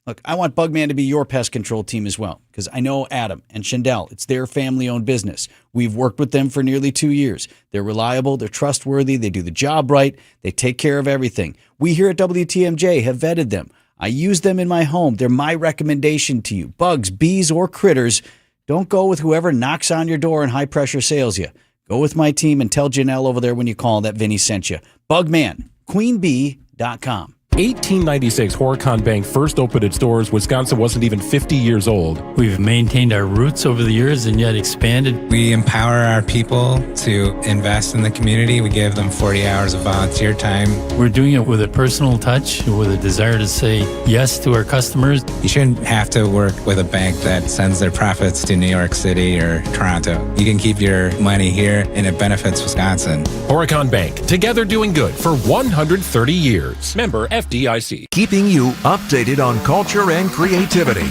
Look, I want Bugman to be your pest control team as well, because I know Adam and Shandell. It's their family-owned business. We've worked with them for nearly 2 years. They're reliable. They're trustworthy. They do the job right. They take care of everything. We here at WTMJ have vetted them. I use them in my home. They're my recommendation to you. Bugs, bees, or critters, don't go with whoever knocks on your door and high-pressure sales you. Go with my team and tell Janelle over there when you call that Vinny sent you. Bugman, queenbee.com. 1896, Horicon Bank first opened its doors. Wisconsin wasn't even 50 years old. We've maintained our roots over the years and yet expanded. We empower our people to invest in the community. We give them 40 hours of volunteer time. We're doing it with a personal touch, with a desire to say yes to our customers. You shouldn't have to work with a bank that sends their profits to New York City or Toronto. You can keep your money here and it benefits Wisconsin. Horicon Bank, together doing good for 130 years. Member FDIC. Keeping you updated on culture and creativity.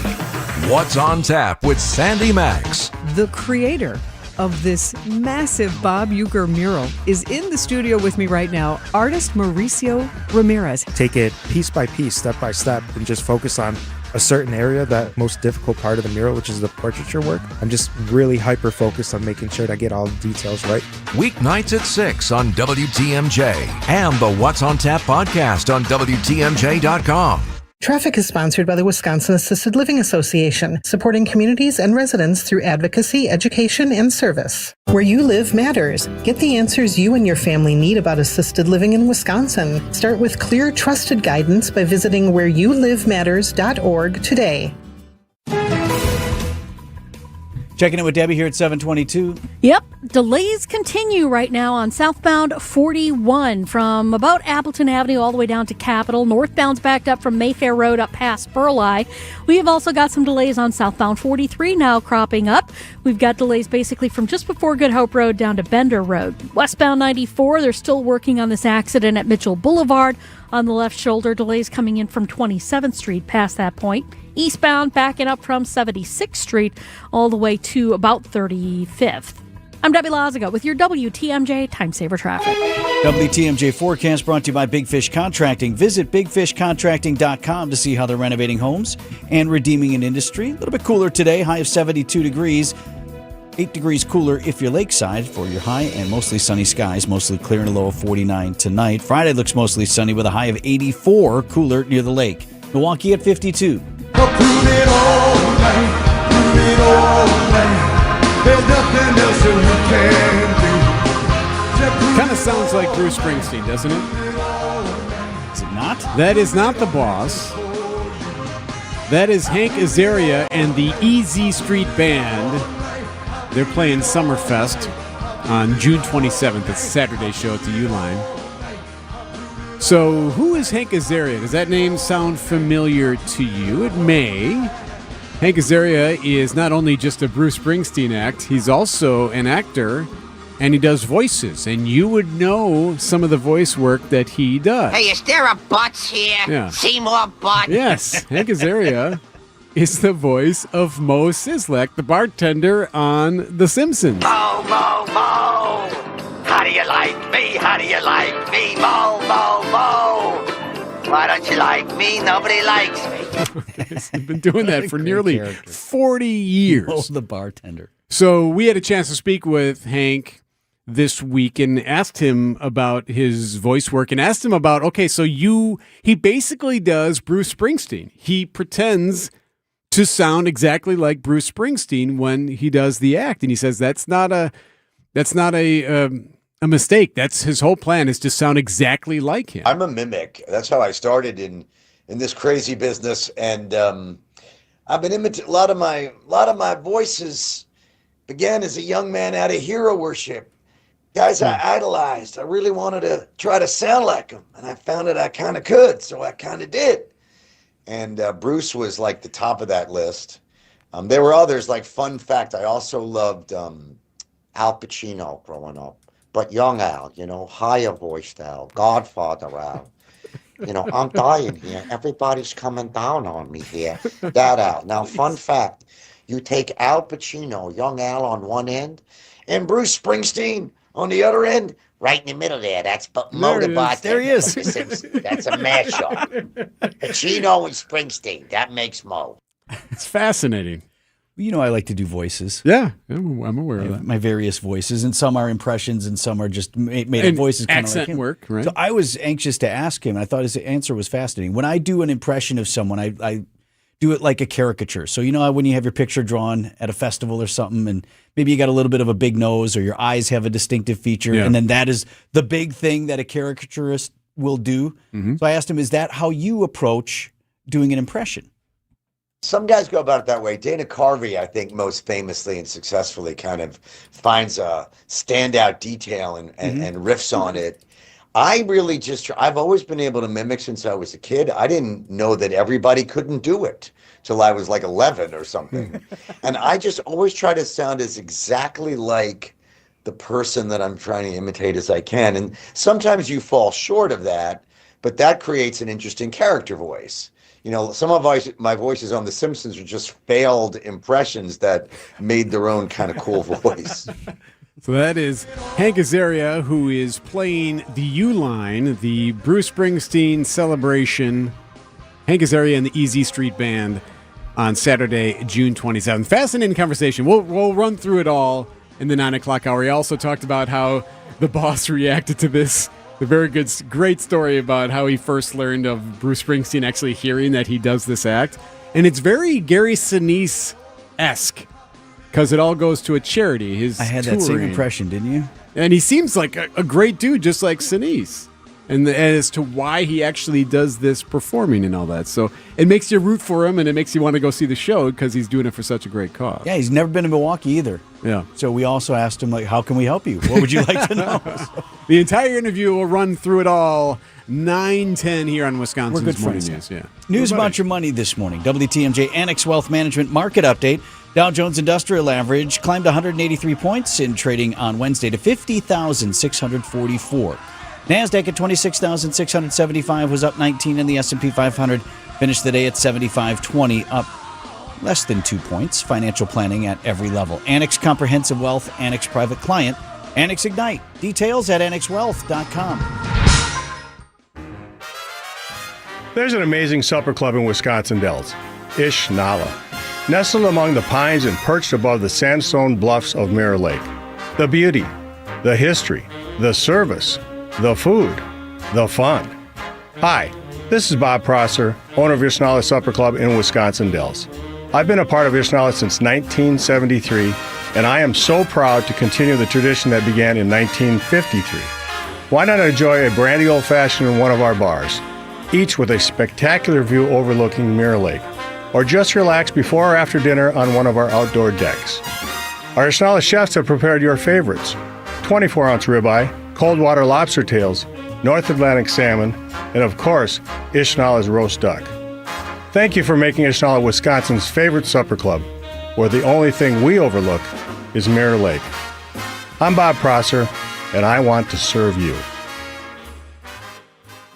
What's on Tap with Sandy Max. The creator of this massive Bob Uecker mural is in the studio with me right now, artist Mauricio Ramirez. Take it piece by piece, step by step, and just focus on a certain area, that most difficult part of the mural, which is the portraiture work. I'm just really hyper-focused on making sure that I get all the details right. Weeknights at 6 on WTMJ and the What's on Tap podcast on WTMJ.com. Traffic is sponsored by the Wisconsin Assisted Living Association, supporting communities and residents through advocacy, education, and service. Where you live matters. Get the answers you and your family need about assisted living in Wisconsin. Start with clear, trusted guidance by visiting whereyouLiveMatters.org today. Checking in with Debbie here at 722. Yep, delays continue right now on southbound 41 from about Appleton Avenue all the way down to Capitol. Northbound's backed up from Mayfair Road up past Burleigh. We have also got some delays on southbound 43 now cropping up. We've got delays basically from just before Good Hope Road down to Bender Road. Westbound 94, they're still working on this accident at Mitchell Boulevard. On the left shoulder, delays coming in from 27th Street past that point. Eastbound backing up from 76th Street all the way to about 35th. I'm Debbie Lazaga with your WTMJ Time Saver Traffic. WTMJ forecast brought to you by Big Fish Contracting. Visit bigfishcontracting.com to see how they're renovating homes and redeeming an industry. A little bit cooler today, high of 72 degrees. 8 degrees cooler if you're lakeside for your high, and mostly sunny skies, mostly clear and a low of 49 tonight. Friday looks mostly sunny with a high of 84, cooler near the lake. Milwaukee at 52. Kind of sounds like Bruce Springsteen, doesn't it? Is it not? That is not the boss. That is Hank Azaria and the Easy Street Band. They're playing Summerfest on June 27th. It's a Saturday show at the U-Line. So, who is Hank Azaria? Does that name sound familiar to you? It may. Hank Azaria is not only just a Bruce Springsteen act, he's also an actor, and he does voices. And you would know some of the voice work that he does. Hey, is there a Butts here? Yeah. Seymour Butt? Yes, Hank Azaria is the voice of Mo Sislak, the bartender on The Simpsons. Mo, Mo, Mo. How do you like me? How do you like me? Mo, Mo, Mo. Why don't you like me? Nobody likes me. He's been doing that for nearly 40 years. Oh, the bartender. So we had a chance to speak with Hank this week and asked him about his voice work and asked him about, okay, so he basically does Bruce Springsteen. He pretends to sound exactly like Bruce Springsteen when he does the act. And he says that's not a mistake. That's his whole plan, is to sound exactly like him. I'm a mimic. That's how I started in this crazy business. And I've been imitating a lot of my voices began as a young man out of hero worship. Guys I idolized. I really wanted to try to sound like them. And I found that I kind of could. So I kind of did. And Bruce was like the top of that list. There were others, like fun fact, I also loved Al Pacino growing up. But young Al, higher voiced Al, Godfather Al. I'm dying here. Everybody's coming down on me here. That Al. Now, fun fact, you take Al Pacino, young Al on one end, and Bruce Springsteen on the other end, right in the middle there. That's Mo the bartender. There he is. That's a mashup. Pacino and Springsteen. That makes Mo. It's fascinating. I like to do voices. Yeah, I'm aware of that. My various voices, and some are impressions, and some are just made up voices. Accent like him. work, right? So I was anxious to ask him, and I thought his answer was fascinating. When I do an impression of someone, I do it like a caricature. So when you have your picture drawn at a festival or something, and maybe you got a little bit of a big nose, or your eyes have a distinctive feature, and then that is the big thing that a caricaturist will do. Mm-hmm. So I asked him, is that how you approach doing an impression? Some guys go about it that way. Dana Carvey, I think, most famously and successfully kind of finds a standout detail and riffs on it. I really I've always been able to mimic since I was a kid. I didn't know that everybody couldn't do it till I was like 11 or something. And I just always try to sound as exactly like the person that I'm trying to imitate as I can. And sometimes you fall short of that, but that creates an interesting character voice. You know, some of my voices on The Simpsons are just failed impressions that made their own kind of cool voice. So that is Hank Azaria, who is playing the U-Line, the Bruce Springsteen celebration. Hank Azaria and the Easy Street Band on Saturday, June 27th. Fascinating conversation. We'll run through it all in the 9 o'clock hour. He also talked about how the boss reacted to this. The great story about how he first learned of Bruce Springsteen actually hearing that he does this act. And it's very Gary Sinise-esque because it all goes to a charity. I had that same impression, didn't you? And he seems like a great dude, just like Sinise. And as to why he actually does this performing and all that. So it makes you root for him, and it makes you want to go see the show because he's doing it for such a great cause. Yeah, he's never been to Milwaukee either. Yeah. So we also asked him, like, how can we help you? What would you like to know? The entire interview will run through it all, 9:10 here on Wisconsin's We're good Morning friends. News. Yeah. News about your money this morning. WTMJ Annex Wealth Management Market Update. Dow Jones Industrial Average climbed 183 points in trading on Wednesday to 50,644. NASDAQ at 26,675 was up 19, and the S&P 500 finished the day at 7520, up less than 2 points. Financial planning at every level. Annex Comprehensive Wealth, Annex Private Client, Annex Ignite. Details at annexwealth.com. There's an amazing supper club in Wisconsin Dells, Ish Nala, nestled among the pines and perched above the sandstone bluffs of Mirror Lake. The beauty, the history, the service, the food, the fun. Hi, this is Bob Prosser, owner of Ishnala Supper Club in Wisconsin Dells. I've been a part of Ishnala since 1973, and I am so proud to continue the tradition that began in 1953. Why not enjoy a brandy old-fashioned in one of our bars, each with a spectacular view overlooking Mirror Lake, or just relax before or after dinner on one of our outdoor decks. Our Ishnala chefs have prepared your favorites: 24-ounce ribeye, cold water lobster tails, North Atlantic salmon, and of course, Ishnala's roast duck. Thank you for making Ishnala Wisconsin's favorite supper club, where the only thing we overlook is Mirror Lake. I'm Bob Prosser, and I want to serve you.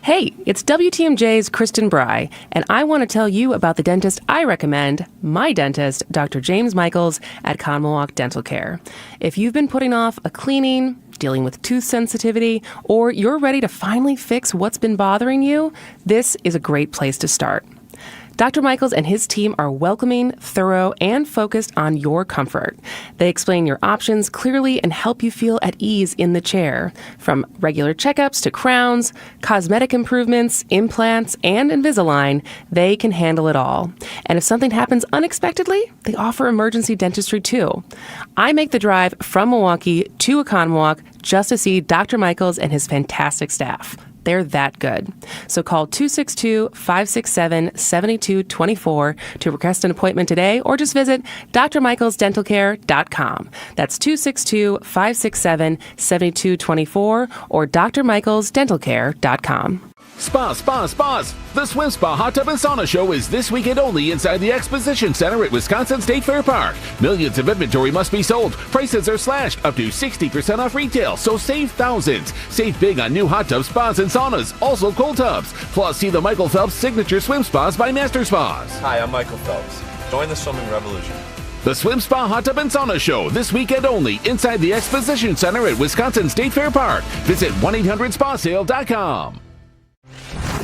Hey, it's WTMJ's Kristen Bry, and I want to tell you about the dentist I recommend, my dentist, Dr. James Michaels at Conmawalk Dental Care. If you've been putting off a cleaning, dealing with tooth sensitivity, or you're ready to finally fix what's been bothering you, this is a great place to start. Dr. Michaels and his team are welcoming, thorough, and focused on your comfort. They explain your options clearly and help you feel at ease in the chair. From regular checkups to crowns, cosmetic improvements, implants, and Invisalign, they can handle it all. And if something happens unexpectedly, they offer emergency dentistry too. I make the drive from Milwaukee to Oconomowoc just to see Dr. Michaels and his fantastic staff. They're that good. So call 262-567-7224 to request an appointment today, or just visit drmichaelsdentalcare.com. That's 262-567-7224 or drmichaelsdentalcare.com. Spas. The Swim Spa Hot Tub and Sauna Show is this weekend only inside the Exposition Center at Wisconsin State Fair Park. Millions of inventory must be sold. Prices are slashed up to 60% off retail, so save thousands. Save big on new hot tubs, spas, and saunas, also cold tubs. Plus, see the Michael Phelps Signature Swim Spas by Master Spas. Hi, I'm Michael Phelps. Join the swimming revolution. The Swim Spa Hot Tub and Sauna Show this weekend only inside the Exposition Center at Wisconsin State Fair Park. Visit 1-800-SPASale.com.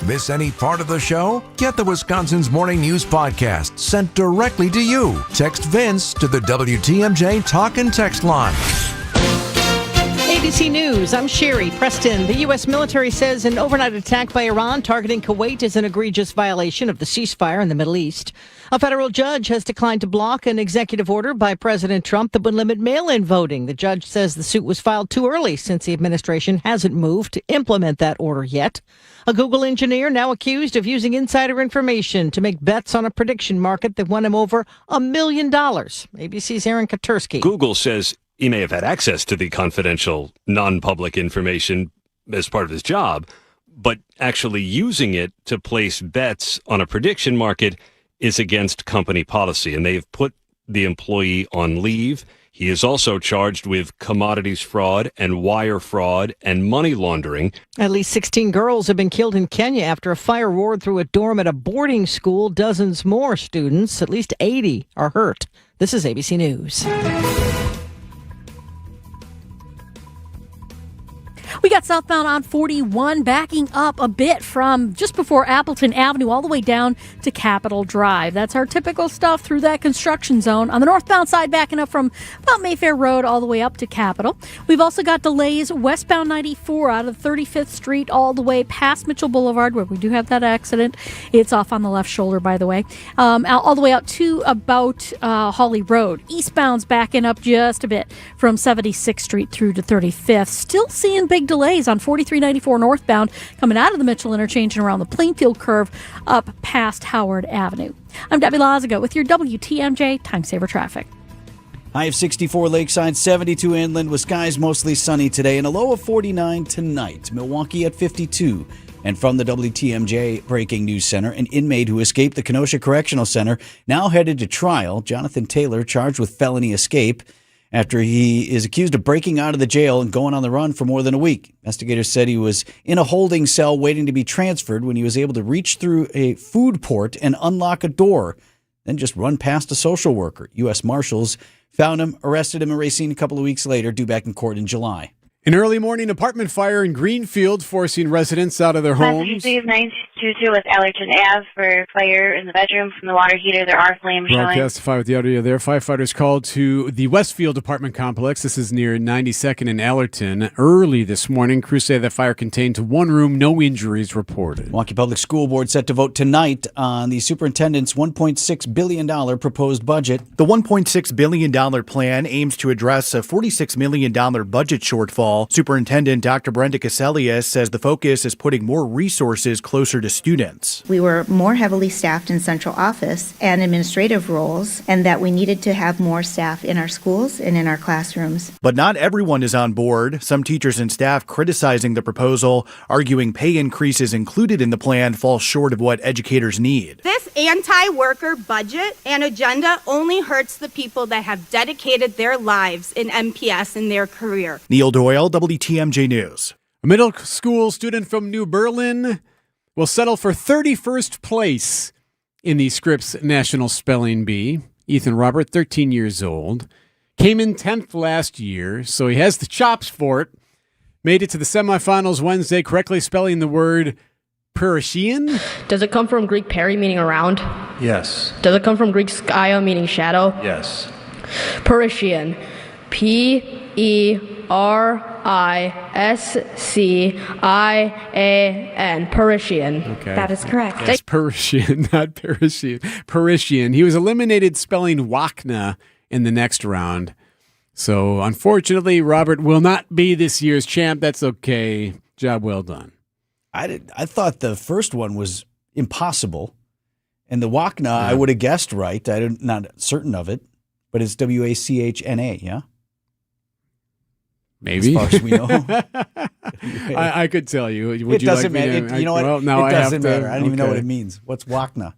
Miss any part of the show? Get the Wisconsin's Morning News podcast sent directly to you. Text Vince to the WTMJ Talk and Text line. ABC News, I'm Sherry Preston. The U.S. military says an overnight attack by Iran targeting Kuwait is an egregious violation of the ceasefire in the Middle East. A federal judge has declined to block an executive order by President Trump that would limit mail-in voting. The judge says the suit was filed too early since the administration hasn't moved to implement that order yet. A Google engineer now accused of using insider information to make bets on a prediction market that won him over $1 million. ABC's Aaron Katursky. Google says he may have had access to the confidential, non-public information as part of his job, but actually using it to place bets on a prediction market is against company policy, and they've put the employee on leave. He is also charged with commodities fraud and wire fraud and money laundering. At least 16 girls have been killed in Kenya after a fire roared through a dorm at a boarding school. Dozens more students, at least 80, are hurt. This is ABC News. We got southbound on 41 backing up a bit from just before Appleton Avenue all the way down to Capitol Drive. That's our typical stuff through that construction zone. On the northbound side, backing up from about Mayfair Road all the way up to Capitol. We've also got delays westbound 94 out of 35th Street all the way past Mitchell Boulevard, where we do have that accident. It's off on the left shoulder, by the way. All the way out to about Hawley Road. Eastbound's backing up just a bit from 76th Street through to 35th. Still seeing big delays on 4394 northbound coming out of the Mitchell interchange and around the Plainfield curve up past Howard Avenue. I'm Debbie Lazaga with your WTMJ Time Saver Traffic. High of 64 Lakeside, 72 inland with skies mostly sunny today and a low of 49 tonight. Milwaukee at 52. And from the WTMJ Breaking News Center, an inmate who escaped the Kenosha Correctional Center now headed to trial. Jonathan Taylor charged with felony escape after he is accused of breaking out of the jail and going on the run for more than a week. Investigators said he was in a holding cell waiting to be transferred when he was able to reach through a food port and unlock a door, then just run past a social worker. U.S. Marshals found him, arrested him in Racine a couple of weeks later, due back in court in July. An early morning apartment fire in Greenfield forcing residents out of their homes. 922 with Allerton Ave for fire in the bedroom from the water heater. There are flames showing. Broadcast fire with the audio there. Firefighters called to the Westfield apartment complex. This is near 92nd and Allerton. Early this morning, crews say the fire contained one room, no injuries reported. Milwaukee Public School Board set to vote tonight on the superintendent's $1.6 billion proposed budget. The $1.6 billion plan aims to address a $46 million budget shortfall. Superintendent Dr. Brenda Caselius says the focus is putting more resources closer to students. We were more heavily staffed in central office and administrative roles, and that we needed to have more staff in our schools and in our classrooms. But not everyone is on board. Some teachers and staff criticizing the proposal, arguing pay increases included in the plan fall short of what educators need. This anti-worker budget and agenda only hurts the people that have dedicated their lives in MPS in their career. Neil Doyle, WTMJ News. A middle school student from New Berlin will settle for 31st place in the Scripps National Spelling Bee. Ethan Robert, 13 years old, came in 10th last year, so he has the chops for it. Made it to the semifinals Wednesday, correctly spelling the word Parisian. Does it come from Greek peri, meaning around? Yes. Does it come from Greek skaya, meaning shadow? Yes. Parisian. P-E-R-I-S-C-I-A-N. Parisian. Okay. That is correct. It's Parisian, not Parisian. Parisian. He was eliminated spelling Wakna in the next round. So, unfortunately, Robert will not be this year's champ. That's okay. Job well done. I thought the first one was impossible. And the Wakna, I would have guessed right. I'm not certain of it. But it's W-A-C-H-N-A, yeah? Maybe. As far as we know. I could tell you. Would It you doesn't like me matter. to, You know what? Well, now it doesn't matter. I don't even know what okay. it means. What's Wakna?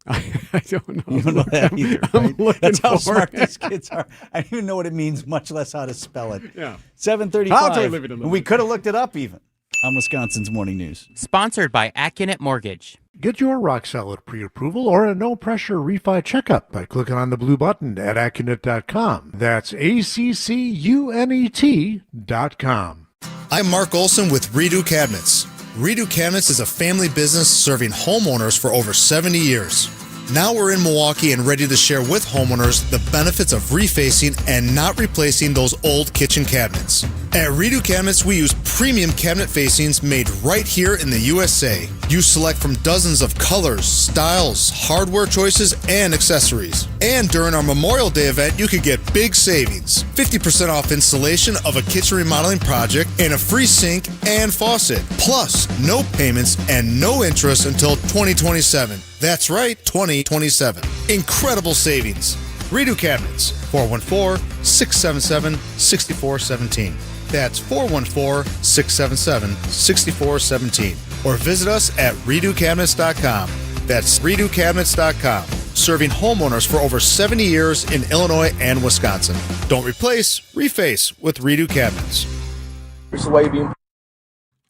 I don't know. You don't know that either, right? That's how smart it. these kids are. I don't even know what it means, much less how to spell it. Yeah. 7:35. I'll tell you, leave it alone. We could have looked it up even on Wisconsin's Morning News. Sponsored by Accunet Mortgage. Get your rock-solid pre-approval or a no-pressure refi checkup by clicking on the blue button at Accunet.com. That's ACCUNET.com. I'm Mark Olson with Redo Cabinets. Redo Cabinets is a family business serving homeowners for over 70 years. Now we're in Milwaukee and ready to share with homeowners the benefits of refacing and not replacing those old kitchen cabinets. At Redo Cabinets, we use premium cabinet facings made right here in the USA. You select from dozens of colors, styles, hardware choices, and accessories. And during our Memorial Day event, you could get big savings. 50% off installation of a kitchen remodeling project and a free sink and faucet. Plus, no payments and no interest until 2027. That's right, 2027. Incredible savings. Redo Cabinets, 414-677-6417. That's 414-677-6417. Or visit us at redocabinets.com. That's redocabinets.com. Serving homeowners for over 70 years in Illinois and Wisconsin. Don't replace, reface with Redo Cabinets.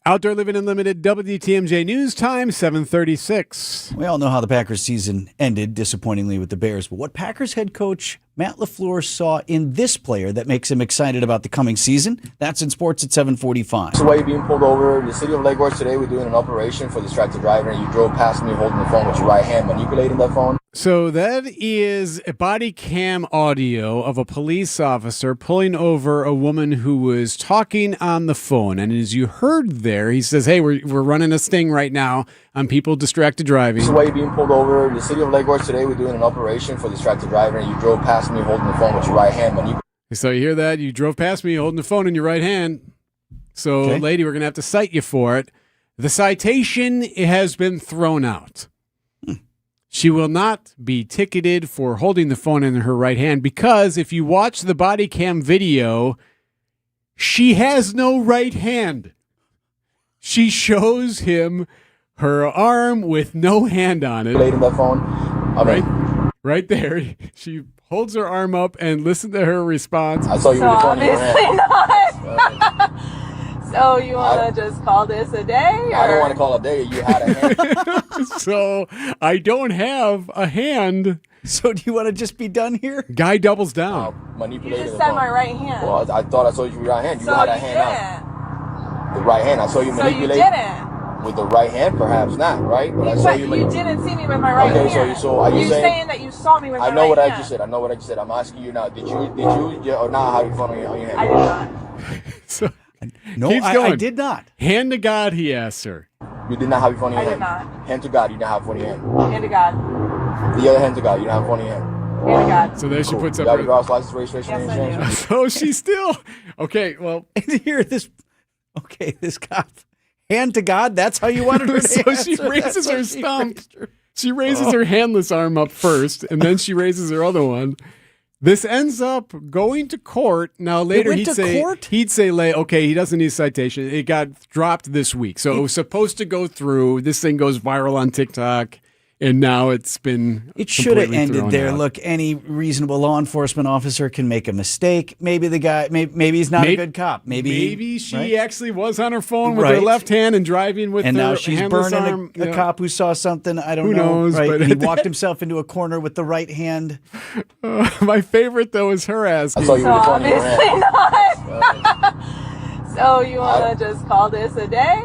Outdoor Living Unlimited, WTMJ News Time, 7:36. We all know how the Packers season ended disappointingly with the Bears, but what Packers head coach Matt LaFleur saw in this player that makes him excited about the coming season, that's in sports at 7:45. So why you being pulled over? The city of Lake Worth today, we're doing an operation for distracted driver, and you drove past me holding the phone with your right hand, manipulating that phone. So that is a body cam audio of a police officer pulling over a woman who was talking on the phone. And as you heard there, he says, hey, we're running a sting right now on people distracted driving. So why you being pulled over? The city of Lake Worth today, we're doing an operation for distracted driver, and you drove past me holding the phone with your right hand, manipulating. So you hear that? You drove past me holding the phone in your right hand. So, Okay. lady, we're going to have to cite you for it. The citation has been thrown out. She will not be ticketed for holding the phone in her right hand because if you watch the body cam video, she has no right hand. She shows him her arm with no hand on it. Manipulating that phone. Right there. She holds her arm up and listen to her response. I saw you with the phone in your hand. Not. So you want to just call this a day? Or? I don't want to call it a day. You had a hand. So I don't have a hand. So do you want to just be done here? Guy doubles down. You Manipulating just the said phone. my right hand. Well, I thought I saw you with your right hand. You so had a you hand didn't. out. The right hand. I saw you So manipulate. you didn't. With the right hand, perhaps not, right? But I saw But you. you didn't see me with my right hand. Okay, so are you saying that you saw me with my right hand? I know what I just said. I know what I just said. I'm asking you now. Did you or not have your phone on your hand? I did not. So, No, keeps I going. did not. Hand to God, he asks her. You did not have your phone in your I hand. did not. Hand to God, you didn't have your phone in your hand. Hand to God. The other hand to God, you didn't have your phone in your hand. Hand to God. So there she puts You up got her. your driver's license, registration, Yes, and I insurance. So she's still okay. Well, And here this. Okay, this cop. Hand to God. That's how you wanted her to so she answer. raises That's how her she stump. raised her. She raises her handless arm up first, and then she raises her other one. This ends up going to court. Now later went to court? he'd say, okay, he doesn't need citation. It got dropped this week, so it was supposed to go through. This thing goes viral on TikTok, and now it's been. It should have completely ended thrown there. out. Look, any reasonable law enforcement officer can make a mistake. Maybe the guy, maybe he's not a good cop. Maybe she right? actually was on her phone with her Right. left hand and driving with And her now she's handless burning arm. a cop who saw something. I don't Who know. knows, Right? but- And he walked himself into a corner with the right hand. My favorite though is her asking. I saw you with the phone in your hand. Not. So you want to just call this a day?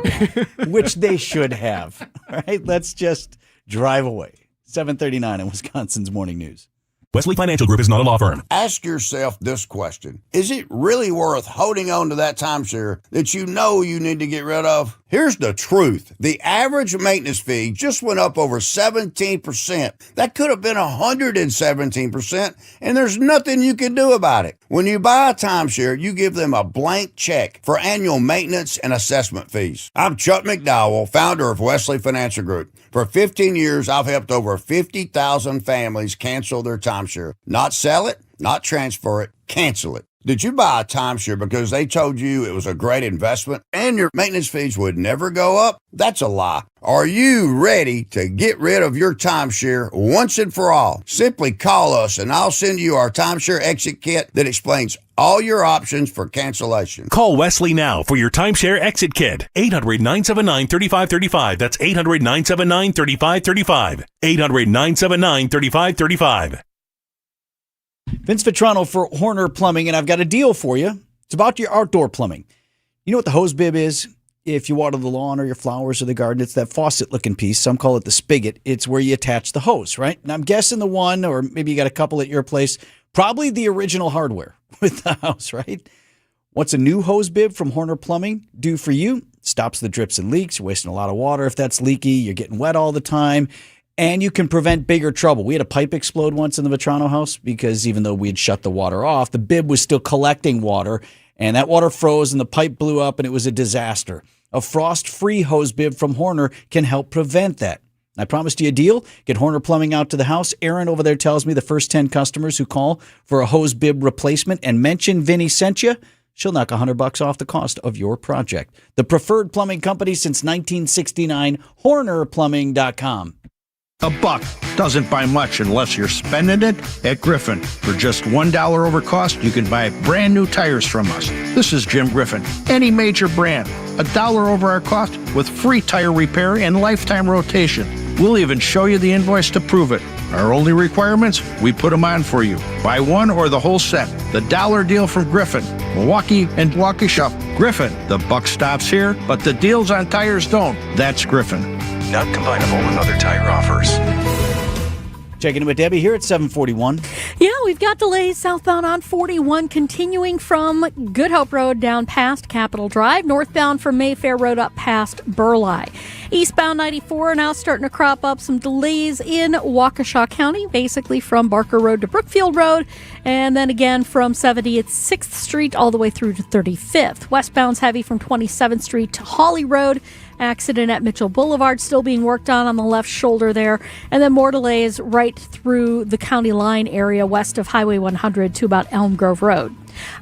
Which they should have. Right? Let's just drive away. 7:39 in Wisconsin's Morning News. Wesley Financial Group is not a law firm. Ask yourself this question. Is it really worth holding on to that timeshare that you know you need to get rid of? Here's the truth. The average maintenance fee just went up over 17%. That could have been 117%, and there's nothing you can do about it. When you buy a timeshare, you give them a blank check for annual maintenance and assessment fees. I'm Chuck McDowell, founder of Wesley Financial Group. For 15 years, I've helped over 50,000 families cancel their timeshare. Not sell it, not transfer it, cancel it. Did you buy a timeshare because they told you it was a great investment and your maintenance fees would never go up? That's a lie. Are you ready to get rid of your timeshare once and for all? Simply call us and I'll send you our timeshare exit kit that explains all your options for cancellation. Call Wesley now for your timeshare exit kit. 800-979-3535. That's 800-979-3535. 800-979-3535. Vince Vitrano for Horner Plumbing, and I've got a deal for you. It's about your outdoor plumbing. You know what the hose bib is? If you water the lawn or your flowers or the garden, it's that faucet-looking piece. Some call it the spigot. It's where you attach the hose, right? And I'm guessing the one, or maybe you got a couple at your place, probably the original hardware with the house, right? What's a new hose bib from Horner Plumbing do for you? Stops the drips and leaks. You're wasting a lot of water if that's leaky. You're getting wet all the time. And you can prevent bigger trouble. We had a pipe explode once in the Vetrano house because even though we had shut the water off, the bib was still collecting water. And that water froze and the pipe blew up and it was a disaster. A frost-free hose bib from Horner can help prevent that. I promised you a deal. Get Horner Plumbing out to the house. Aaron over there tells me the first 10 customers who call for a hose bib replacement and mention Vinny sent you, she'll knock $100 off the cost of your project. The preferred plumbing company since 1969, HornerPlumbing.com. $1 doesn't buy much unless you're spending it at Griffin. For just $1 over cost, you can buy brand new tires from us. This is Jim Griffin. Any major brand, $1 over our cost with free tire repair and lifetime rotation. We'll even show you the invoice to prove it. Our only requirements, we put them on for you. Buy one or the whole set. The dollar deal from Griffin. Milwaukee and Waukesha. Griffin. The buck stops here, but the deals on tires don't. That's Griffin. Not combinable with other tire offers. Checking in with Debbie here at 741. Yeah, we've got delays southbound on 41 continuing from Good Hope Road down past Capitol Drive, northbound from Mayfair Road up past Burleigh. Eastbound 94 now starting to crop up some delays in Waukesha County, basically from Barker Road to Brookfield Road, and then again from 70th 6th Street all the way through to 35th. Westbound's heavy from 27th Street to Holly Road. Accident at Mitchell Boulevard still being worked on the left shoulder there. And then more delays right through the county line area west of Highway 100 to about Elm Grove Road.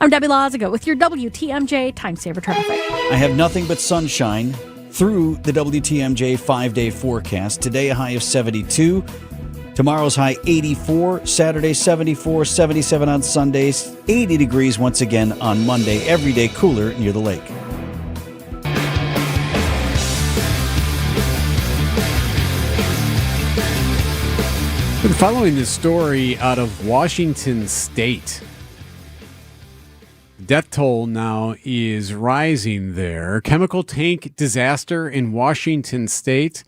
I'm Debbie Lazago with your WTMJ Time Saver Traffic. I have nothing but sunshine through the WTMJ 5-day forecast. Today a high of 72. Tomorrow's high 84. Saturday 74. 77 on Sundays. 80 degrees once again on Monday. Every day cooler near the lake. Been following this story out of Washington State. Death toll now is rising there. Chemical tank disaster in Washington State.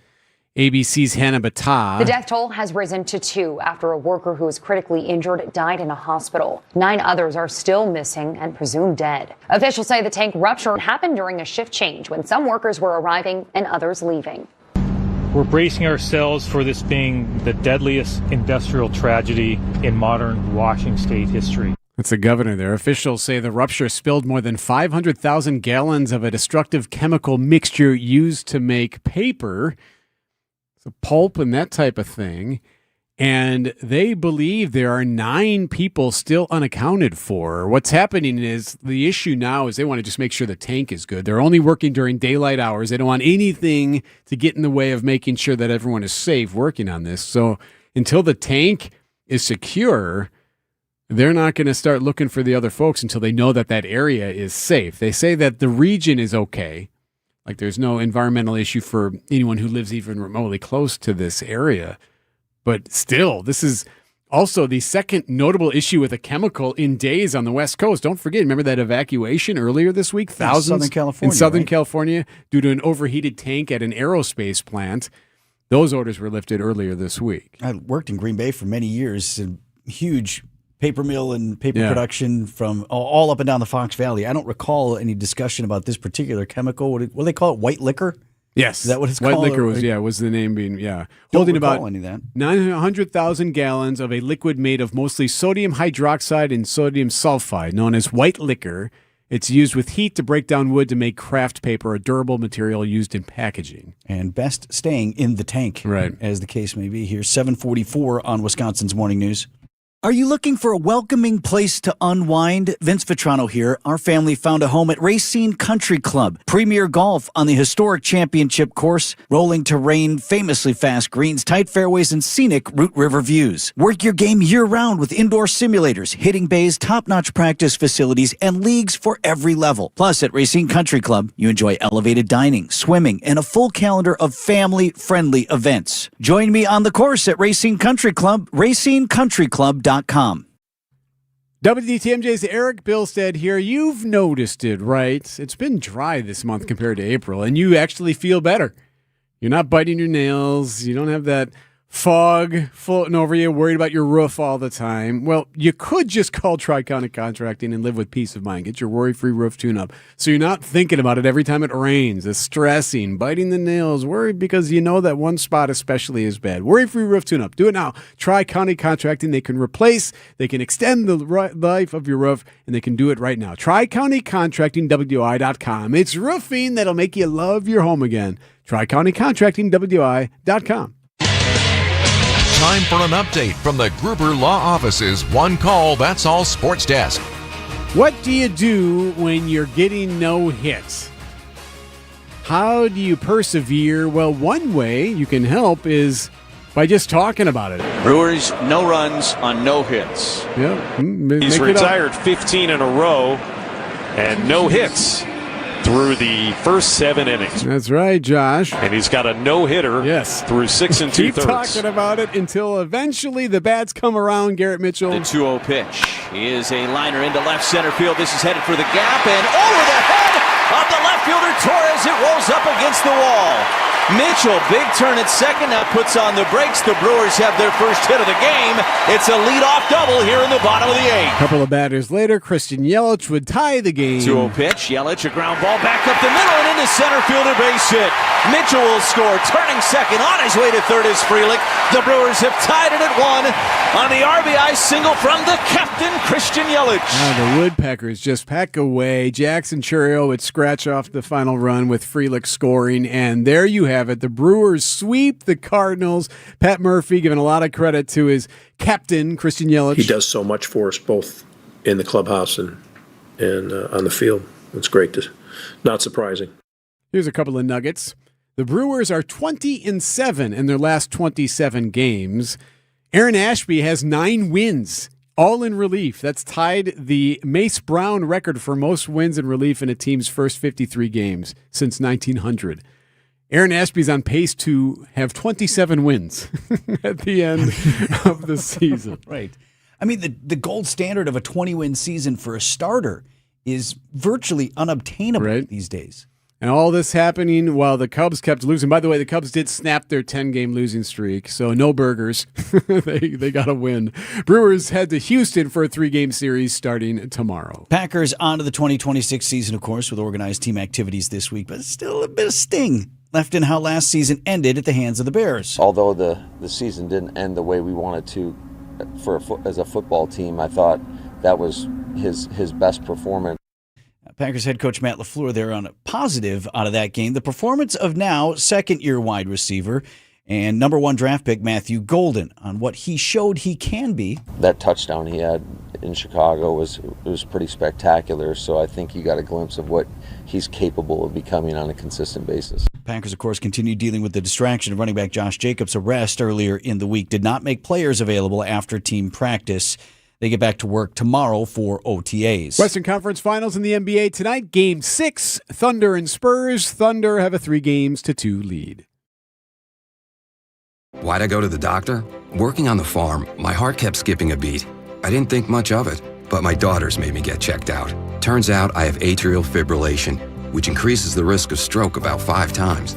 ABC's Hannah Battah. The death toll has risen to 2 after a worker who was critically injured died in a hospital. 9 others are still missing and presumed dead. Officials say the tank rupture happened during a shift change when some workers were arriving and others leaving. We're bracing ourselves for this being the deadliest industrial tragedy in modern Washington State history. That's the governor there. Officials say the rupture spilled more than 500,000 gallons of a destructive chemical mixture used to make paper, so pulp and that type of thing. And they believe there are 9 people still unaccounted for. What's happening is the issue now is they want to just make sure the tank is good. They're only working during daylight hours. They don't want anything to get in the way of making sure that everyone is safe working on this. So until the tank is secure, they're not going to start looking for the other folks until they know that that area is safe. They say that the region is okay. Like there's no environmental issue for anyone who lives even remotely close to this area. But still, this is also the second notable issue with a chemical in days on the West Coast. Don't forget, remember that evacuation earlier this week? Thousands in Southern California due to an overheated tank at an aerospace plant. Those orders were lifted earlier this week. I worked in Green Bay for many years. A huge paper mill and paper production from all up and down the Fox Valley. I don't recall any discussion about this particular chemical. What do they call it? White liquor? Yes. Is that what it's White called? liquor was the name being, holding about any of that. 900,000 gallons of a liquid made of mostly sodium hydroxide and sodium sulfide, known as white liquor. It's used with heat to break down wood to make craft paper, a durable material used in packaging. And best staying in the tank, right, as the case may be. Here's 744 on Wisconsin's Morning News. Are you looking for a welcoming place to unwind? Vince Vitrano here. Our family found a home at Racine Country Club. Premier golf on the historic championship course. Rolling terrain, famously fast greens, tight fairways, and scenic Root River views. Work your game year-round with indoor simulators, hitting bays, top-notch practice facilities, and leagues for every level. Plus, at Racine Country Club, you enjoy elevated dining, swimming, and a full calendar of family-friendly events. Join me on the course at Racine Country Club, racinecountryclub.com. WTMJ's Eric Bilstead here. You've noticed it, right? It's been dry this month compared to April, and you actually feel better. You're not biting your nails. You don't have that fog floating over you, worried about your roof all the time. Well, you could just call Tri-County Contracting and live with peace of mind. Get your worry-free roof tune-up so you're not thinking about it every time it rains, the stressing, biting the nails, worried because you know that one spot especially is bad. Worry-free roof tune-up. Do it now. Tri-County Contracting. They can replace, they can extend the life of your roof, and they can do it right now. Tri-County-Contracting.wi.com. It's roofing that'll make you love your home again. Tri-County-Contracting.wi.com. Time for an update from the Gruber Law Office's One Call, That's All Sports Desk. What do you do when you're getting no hits? How do you persevere? Well, one way you can help is by just talking about it. Brewers, no runs on no hits. Yeah, He's retired 15 in a row and no hits through the first 7 innings. That's right, Josh. And he's got a no-hitter through 6 and 2/3. Keep talking about it until eventually the bats come around, Garrett Mitchell. The 2-0 pitch is a liner into left center field. This is headed for the gap, and over the head of the left fielder Torres, it rolls up against the wall. Mitchell, big turn at second, now puts on the brakes. The Brewers have their first hit of the game. It's a leadoff double here in the bottom of the 8th. A couple of batters later, Christian Yelich would tie the game. 2-0 pitch, Yelich, a ground ball back up the middle and into center fielder base hit. Mitchell will score, turning second, on his way to third is Frelick. The Brewers have tied it at 1 on the RBI single from the captain, Christian Yelich. The Woodpeckers just pack away. Jackson Chourio would scratch off the final run with Frelick scoring, and there you have it. The Brewers sweep the Cardinals. Pat Murphy giving a lot of credit to his captain, Christian Yelich. He does so much for us both in the clubhouse and on the field. It's great. Not surprising. Here's a couple of nuggets. The Brewers are 20-7 in their last 27 games. Aaron Ashby has 9 wins, all in relief. That's tied the Mace Brown record for most wins in relief in a team's first 53 games since 1900. Aaron Ashby's on pace to have 27 wins at the end of the season. Right. I mean, the gold standard of a 20-win season for a starter is virtually unobtainable these days. And all this happening while the Cubs kept losing. By the way, the Cubs did snap their 10-game losing streak, so no burgers. they got a win. Brewers head to Houston for a 3-game series starting tomorrow. Packers on to the 2026 season, of course, with organized team activities this week, but still a bit of sting left in how last season ended at the hands of the Bears. Although the season didn't end the way we wanted to as a football team, I thought that was his best performance. Packers head coach Matt LaFleur there on a positive out of that game. The performance of now second-year wide receiver and number 1 draft pick Matthew Golden on what he showed he can be. That touchdown he had in Chicago was pretty spectacular, so I think you got a glimpse of what he's capable of becoming on a consistent basis. Packers, of course, continue dealing with the distraction of running back Josh Jacobs' arrest earlier in the week. Did not make players available after team practice. They get back to work tomorrow for OTAs. Western Conference Finals in the NBA tonight. Game 6, Thunder and Spurs. Thunder have a 3-2 lead. Why'd I go to the doctor? Working on the farm, my heart kept skipping a beat. I didn't think much of it, but my daughters made me get checked out. Turns out I have atrial fibrillation, which increases the risk of stroke about 5 times.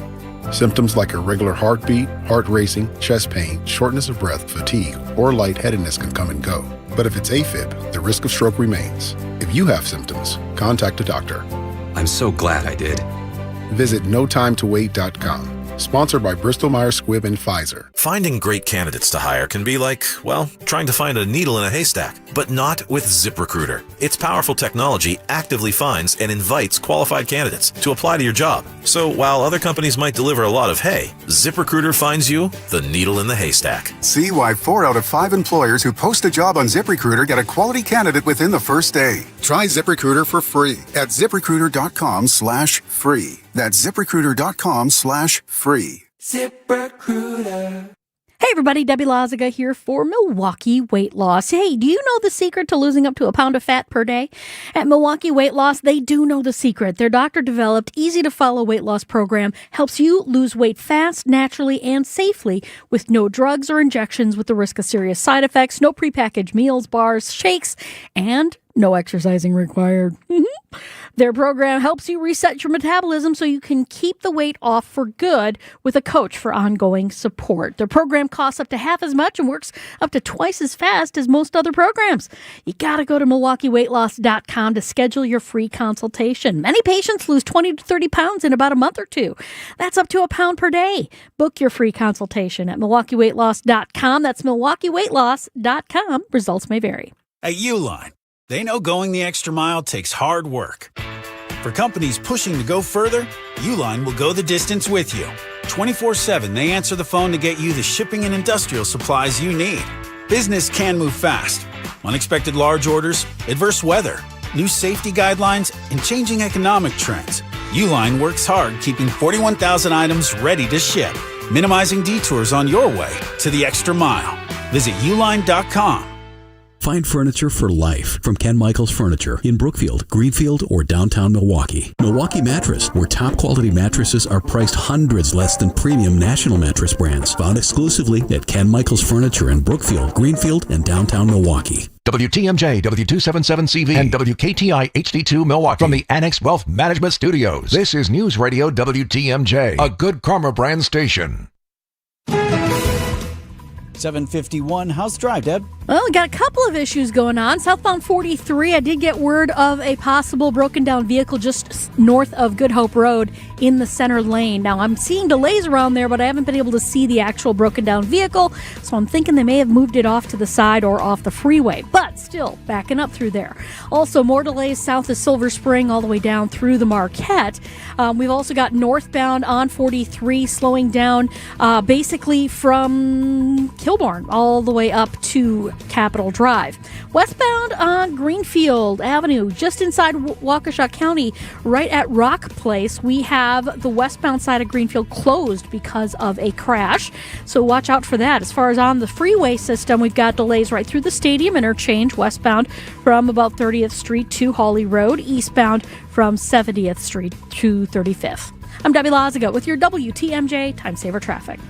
Symptoms like irregular heartbeat, heart racing, chest pain, shortness of breath, fatigue, or lightheadedness can come and go. But if it's AFib, the risk of stroke remains. If you have symptoms, contact a doctor. I'm so glad I did. Visit notimetowait.com. Sponsored by Bristol-Myers Squibb and Pfizer. Finding great candidates to hire can be like, well, trying to find a needle in a haystack, but not with ZipRecruiter. Its powerful technology actively finds and invites qualified candidates to apply to your job. So while other companies might deliver a lot of hay, ZipRecruiter finds you the needle in the haystack. See why 4 out of 5 employers who post a job on ZipRecruiter get a quality candidate within the first day. Try ZipRecruiter for free at ZipRecruiter.com/free. That's ZipRecruiter.com/free. ZipRecruiter. Hey everybody, Debbie Loziga here for Milwaukee Weight Loss. Hey, do you know the secret to losing up to a pound of fat per day? At Milwaukee Weight Loss, they do know the secret. Their doctor-developed, easy-to-follow weight loss program helps you lose weight fast, naturally, and safely with no drugs or injections with the risk of serious side effects, no prepackaged meals, bars, shakes, and no exercising required. Their program helps you reset your metabolism so you can keep the weight off for good with a coach for ongoing support. Their program costs up to half as much and works up to twice as fast as most other programs. You got to go to MilwaukeeWeightLoss.com to schedule your free consultation. Many patients lose 20 to 30 pounds in about a month or two. That's up to a pound per day. Book your free consultation at MilwaukeeWeightLoss.com. That's MilwaukeeWeightLoss.com. Results may vary. At Uline, they know going the extra mile takes hard work. For companies pushing to go further, Uline will go the distance with you. 24/7, they answer the phone to get you the shipping and industrial supplies you need. Business can move fast. Unexpected large orders, adverse weather, new safety guidelines, and changing economic trends. Uline works hard keeping 41,000 items ready to ship, minimizing detours on your way to the extra mile. Visit uline.com. Find furniture for life from Ken Michaels Furniture in Brookfield, Greenfield, or downtown Milwaukee. Milwaukee Mattress, where top quality mattresses are priced hundreds less than premium national mattress brands. Found exclusively at Ken Michaels Furniture in Brookfield, Greenfield, and downtown Milwaukee. WTMJ, W277CV, and WKTI HD2 Milwaukee from the Annex Wealth Management Studios. This is News Radio WTMJ, a Good Karma brand station. 7:51. How's the drive, Deb? Well, we got a couple of issues going on. Southbound 43, I did get word of a possible broken down vehicle just north of Good Hope Road in the center lane. Now, I'm seeing delays around there, but I haven't been able to see the actual broken down vehicle, so I'm thinking they may have moved it off to the side or off the freeway, but still backing up through there. Also, more delays south of Silver Spring all the way down through the Marquette. We've also got northbound on 43 slowing down basically from Kilbourne all the way up to Capitol Drive. Westbound on Greenfield Avenue, just inside Waukesha County, right at Rock Place, we have the westbound side of Greenfield closed because of a crash. So watch out for that. As far as on the freeway system, we've got delays right through the Stadium interchange, westbound from about 30th Street to Hawley Road, eastbound from 70th Street to 35th. I'm Debbie Lazaga with your WTMJ Time Saver Traffic.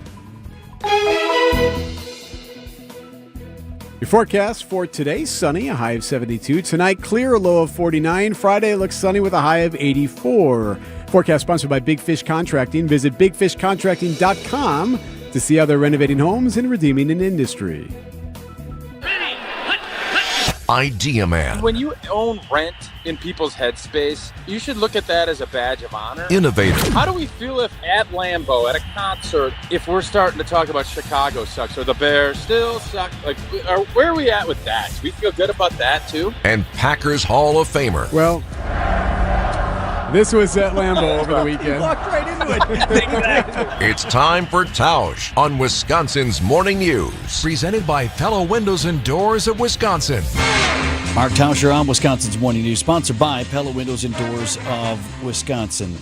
Your forecast for today, sunny, a high of 72. Tonight, clear, a low of 49. Friday looks sunny with a high of 84. Forecast sponsored by Big Fish Contracting. Visit bigfishcontracting.com to see how they're renovating homes and redeeming an industry. Idea Man. When you own rent in people's headspace, you should look at that as a badge of honor. Innovator. How do we feel if at Lambeau, at a concert, if we're starting to talk about Chicago sucks or the Bears still suck? Like, where are we at with that? Do we feel good about that too? And Packers Hall of Famer. Well, this was at Lambeau over the weekend. Walked right into it. It's time for Tausch on Wisconsin's Morning News. Presented by Pella Windows and Doors of Wisconsin. Mark Tauscher on Wisconsin's Morning News, sponsored by Pella Windows and Doors of Wisconsin.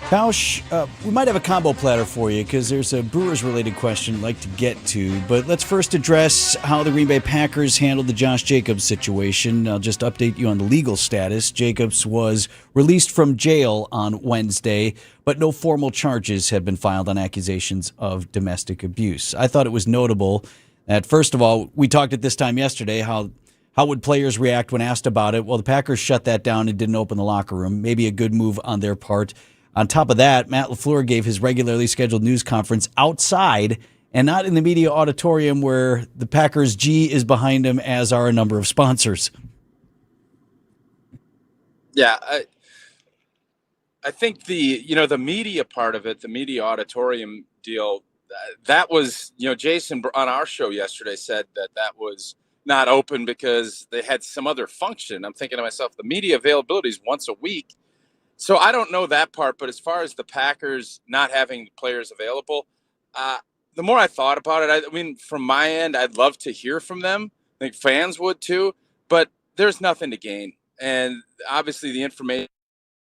Tausch, we might have a combo platter for you because there's a Brewers-related question I'd like to get to. But let's first address how the Green Bay Packers handled the Josh Jacobs situation. I'll just update you on the legal status. Jacobs was released from jail on Wednesday, but no formal charges have been filed on accusations of domestic abuse. I thought it was notable that, first of all, we talked at this time yesterday how would players react when asked about it? Well, the Packers shut that down and didn't open the locker room. Maybe a good move on their part. On top of that, Matt LaFleur gave his regularly scheduled news conference outside and not in the media auditorium where the Packers G is behind him, as are a number of sponsors. Yeah, I think the media part of it, the media auditorium deal, that was, Jason on our show yesterday said that was not open because they had some other function. I'm thinking to myself, the media availability is once a week. So I don't know that part, but as far as the Packers not having players available, the more I thought about it, I mean, from my end, I'd love to hear from them. I think fans would too, but there's nothing to gain. And obviously the information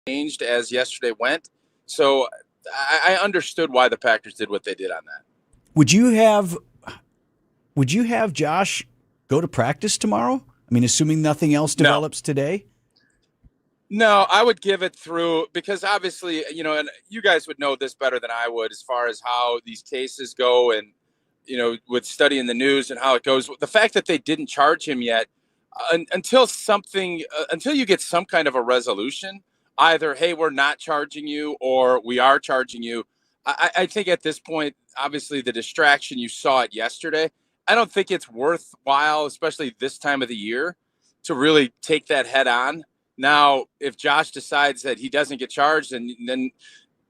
changed as yesterday went. So I understood why the Packers did what they did on that. Would you have Josh go to practice tomorrow? I mean, assuming nothing else develops today? No, I would give it through because obviously, and you guys would know this better than I would as far as how these cases go and, with studying the news and how it goes. The fact that they didn't charge him yet until you get some kind of a resolution either, hey, we're not charging you or we are charging you. I think at this point, obviously the distraction, you saw it yesterday. I don't think it's worthwhile, especially this time of the year, to really take that head on. Now, if Josh decides that he doesn't get charged, and then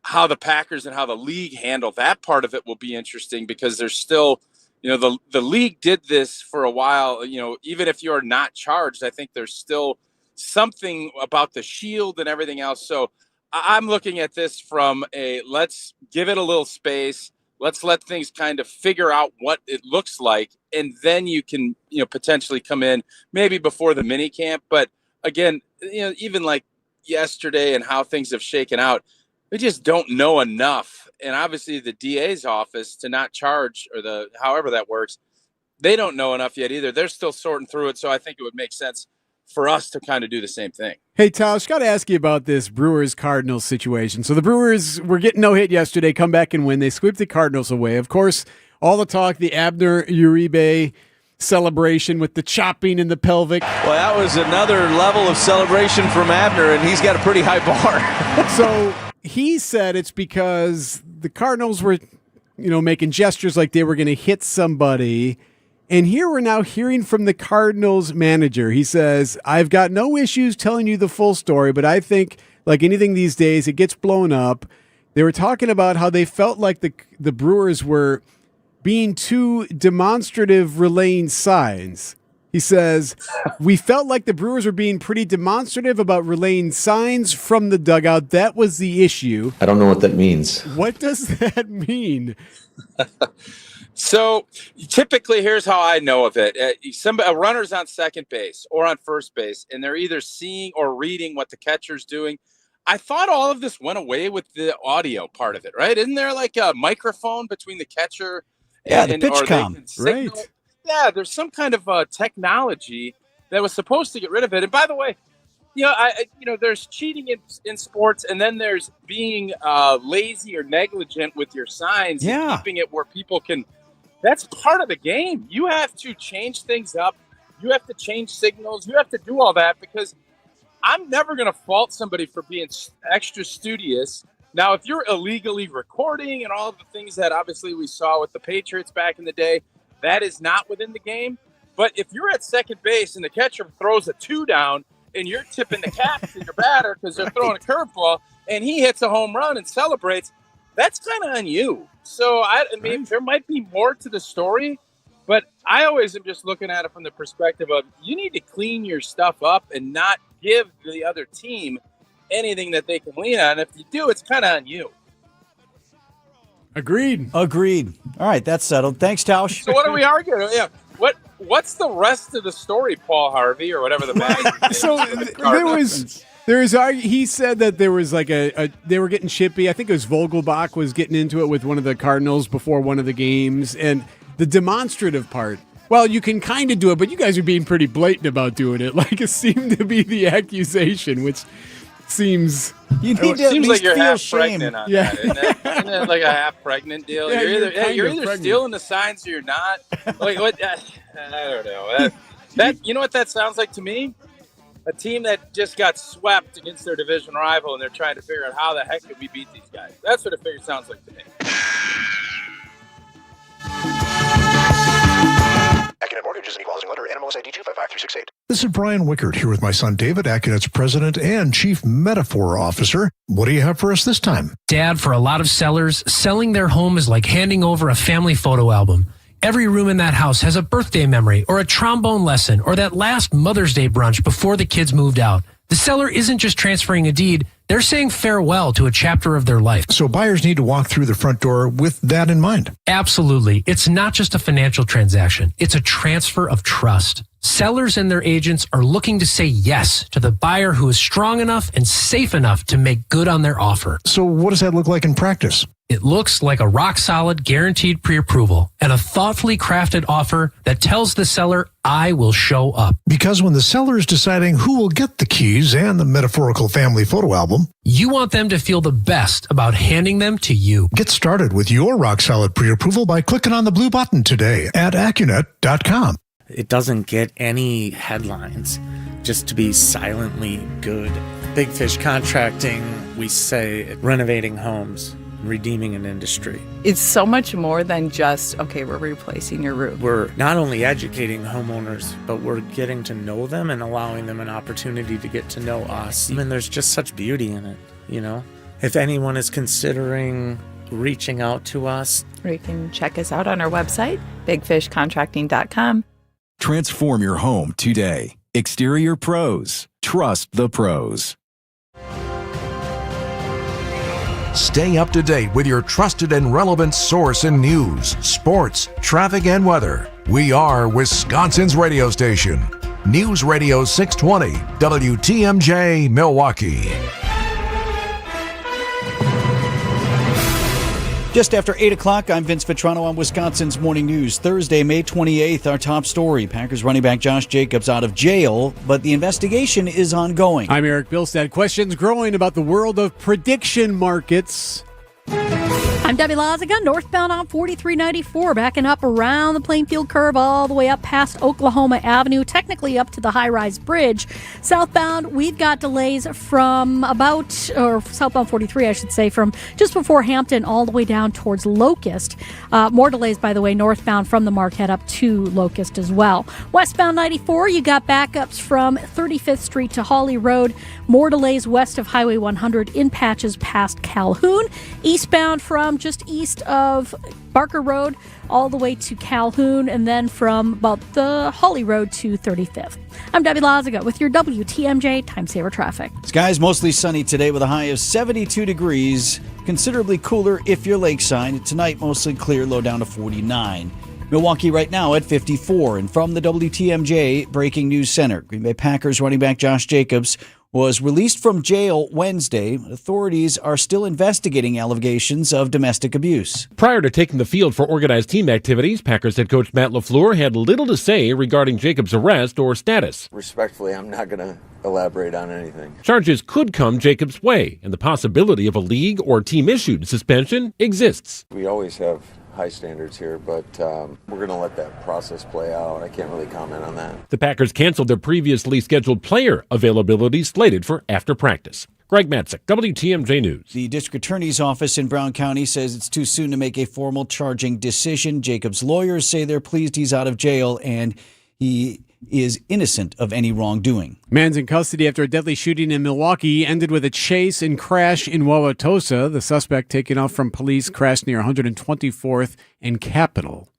how the Packers and how the league handle that part of it will be interesting, because there's still, the league did this for a while. Even if you're not charged, I think there's still something about the shield and everything else. So I'm looking at this from let's give it a little space. Let's let things kind of figure out what it looks like. And then you can, potentially come in maybe before the mini camp. But again, even like yesterday and how things have shaken out, we just don't know enough. And obviously the DA's office to not charge, or however that works, they don't know enough yet either. They're still sorting through it. So I think it would make sense for us to kind of do the same thing. Hey, Tosh, got to ask you about this Brewers-Cardinals situation. So the Brewers were getting no hit yesterday, come back and win. They sweep the Cardinals away. Of course, all the talk, the Abner Uribe celebration with the chopping in the pelvic. Well, that was another level of celebration from Abner, and he's got a pretty high bar. So he said it's because the Cardinals were, making gestures like they were going to hit somebody. And here we're now hearing from the Cardinals manager. He says, I've got no issues telling you the full story, but I think, like anything these days, it gets blown up. They were talking about how they felt like the Brewers were being too demonstrative, relaying signs. He says, we felt like the Brewers were being pretty demonstrative about relaying signs from the dugout. That was the issue. I don't know what that means. What does that mean? So typically, here's how I know of it. A runner's on second base or on first base, and they're either seeing or reading what the catcher's doing. I thought all of this went away with the audio part of it, right? Isn't there like a microphone between the catcher and the pitch comm, right? Yeah, there's some kind of technology that was supposed to get rid of it. And by the way, there's cheating in sports, and then there's being lazy or negligent with your signs and keeping it where people can. That's part of the game. You have to change things up. You have to change signals. You have to do all that, because I'm never going to fault somebody for being extra studious. Now, if you're illegally recording and all of the things that obviously we saw with the Patriots back in the day, that is not within the game. But if you're at second base and the catcher throws a 2 down and you're tipping the cap to your batter because they're throwing a curveball and he hits a home run and celebrates, that's kind of on you. So, I mean, there might be more to the story, but I always am just looking at it from the perspective of you need to clean your stuff up and not give the other team anything that they can lean on. If you do, it's kind of on you. Agreed. All right, that's settled. Thanks, Tausch. So what are we arguing? Yeah. What's the rest of the story, Paul Harvey, or whatever the man? So he said that there was like they were getting chippy. I think it was Vogelbach was getting into it with one of the Cardinals before one of the games, and the demonstrative part. Well, you can kind of do it, but you guys are being pretty blatant about doing it. Like, it seemed to be the accusation, which seems you need to seems like you're half shame. pregnant on Yeah. that. Isn't that like a half pregnant deal? Yeah, you're either pregnant. stealing the signs or you're not. Like what? I don't know. That you know what that sounds like to me? A team that just got swept against their division rival, and they're trying to figure out how the heck did we beat these guys. That's what it sounds like to me. Accunet Mortgage is an equal housing lender. NMLS ID 255368. This is Brian Wickert here with my son David, Accunet's president and chief metaphor officer. What do you have for us this time? Dad, for a lot of sellers, selling their home is like handing over a family photo album. Every room in that house has a birthday memory or a trombone lesson or that last Mother's Day brunch before the kids moved out. The seller isn't just transferring a deed, they're saying farewell to a chapter of their life. So buyers need to walk through the front door with that in mind. Absolutely. It's not just a financial transaction. It's a transfer of trust. Sellers and their agents are looking to say yes to the buyer who is strong enough and safe enough to make good on their offer. So what does that look like in practice? It looks like a rock-solid, guaranteed pre-approval and a thoughtfully crafted offer that tells the seller, I will show up. Because when the seller is deciding who will get the keys and the metaphorical family photo album, you want them to feel the best about handing them to you. Get started with your rock-solid pre-approval by clicking on the blue button today at Accunet.com. It doesn't get any headlines just to be silently good. Big Fish Contracting, we say renovating homes, redeeming an industry. It's so much more than just, okay, we're replacing your roof. We're not only educating homeowners, but we're getting to know them and allowing them an opportunity to get to know us. And there's just such beauty in it, you know? If anyone is considering reaching out to us, or you can check us out on our website, bigfishcontracting.com. Transform your home today. Exterior Pros. Trust the pros. Stay up to date with your trusted and relevant source in news, sports, traffic, and weather. We are Wisconsin's radio station. News Radio 620, WTMJ, Milwaukee. Just after 8 o'clock, I'm Vince Vitrano on Wisconsin's Morning News. Thursday, May 28th, our top story. Packers running back Josh Jacobs out of jail, but the investigation is ongoing. I'm Eric Bilstead. Questions growing about the world of prediction markets. I'm Debbie Lazaga, northbound on 4394, backing up around the Plainfield curve all the way up past Oklahoma Avenue, technically up to the high-rise bridge. Southbound, we've got delays from southbound 43, I should say, from just before Hampton all the way down towards Locust. More delays, by the way, northbound from the Marquette up to Locust as well. Westbound 94, you got backups from 35th Street to Hawley Road. More delays west of Highway 100 in patches past Calhoun. Eastbound from just east of Barker Road all the way to Calhoun, and then from about the Hawley Road to 35th. I'm Debbie Lazaga with your WTMJ Time Saver Traffic. Skies mostly sunny today with a high of 72 degrees. Considerably cooler if you're lakeside. Tonight, mostly clear, low down to 49. Milwaukee right now at 54. And from the WTMJ Breaking News Center, Green Bay Packers running back Josh Jacobs was released from jail Wednesday. Authorities are still investigating allegations of domestic abuse. Prior to taking the field for organized team activities, Packers head coach Matt LaFleur had little to say regarding Jacobs' arrest or status. Respectfully, I'm not going to elaborate on anything. Charges could come Jacobs' way, and the possibility of a league or team-issued suspension exists. We always have high standards here, but we're going to let that process play out. I can't really comment on that. The Packers canceled their previously scheduled player availability slated for after practice. Greg Matzik, WTMJ News. The district attorney's office in Brown County says it's too soon to make a formal charging decision. Jacobs' lawyers say they're pleased he's out of jail and he is innocent of any wrongdoing. Man's in custody after a deadly shooting in Milwaukee ended with a chase and crash in Wauwatosa. The suspect taken off from police crashed near 124th and Capitol.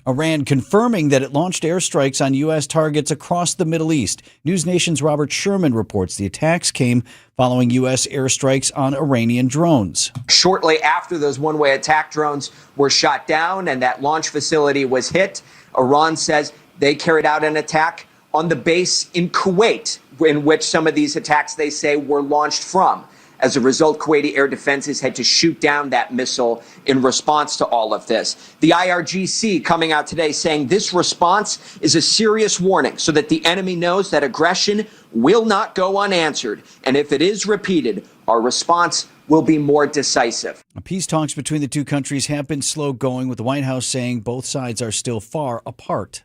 Iran confirming that it launched airstrikes on U.S. targets across the Middle East. News Nation's Robert Sherman reports the attacks came following U.S. airstrikes on Iranian drones. Shortly after those one-way attack drones were shot down and that launch facility was hit, Iran says they carried out an attack on the base in Kuwait, in which some of these attacks, they say, were launched from. As a result, Kuwaiti air defenses had to shoot down that missile in response to all of this. The IRGC coming out today saying this response is a serious warning so that the enemy knows that aggression will not go unanswered. And if it is repeated, our response will be more decisive. Peace talks between the two countries have been slow going, with the White House saying both sides are still far apart.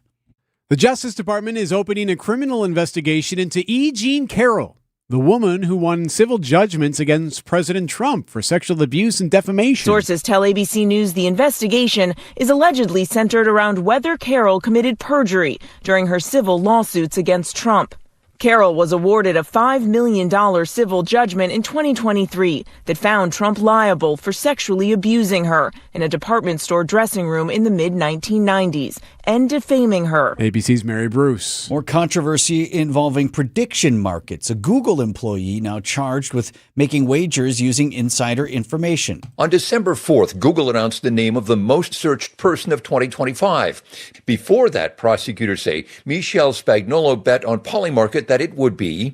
The Justice Department is opening a criminal investigation into E. Jean Carroll, the woman who won civil judgments against President Trump for sexual abuse and defamation. Sources tell ABC News the investigation is allegedly centered around whether Carroll committed perjury during her civil lawsuits against Trump. Carroll was awarded a $5 million civil judgment in 2023 that found Trump liable for sexually abusing her in a department store dressing room in the mid-1990s and defaming her. ABC's Mary Bruce. More controversy involving prediction markets. A Google employee now charged with making wagers using insider information. On December 4th, Google announced the name of the most searched person of 2025. Before that, prosecutors say Michelle Spagnolo bet on Polymarket that it would be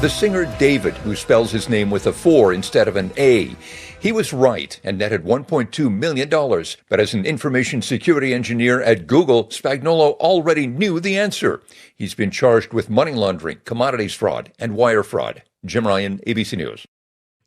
the singer David, who spells his name with a 4 instead of an A. He was right and netted $1.2 million. But as an information security engineer at Google, Spagnolo already knew the answer. He's been charged with money laundering, commodities fraud, and wire fraud. Jim Ryan, ABC News.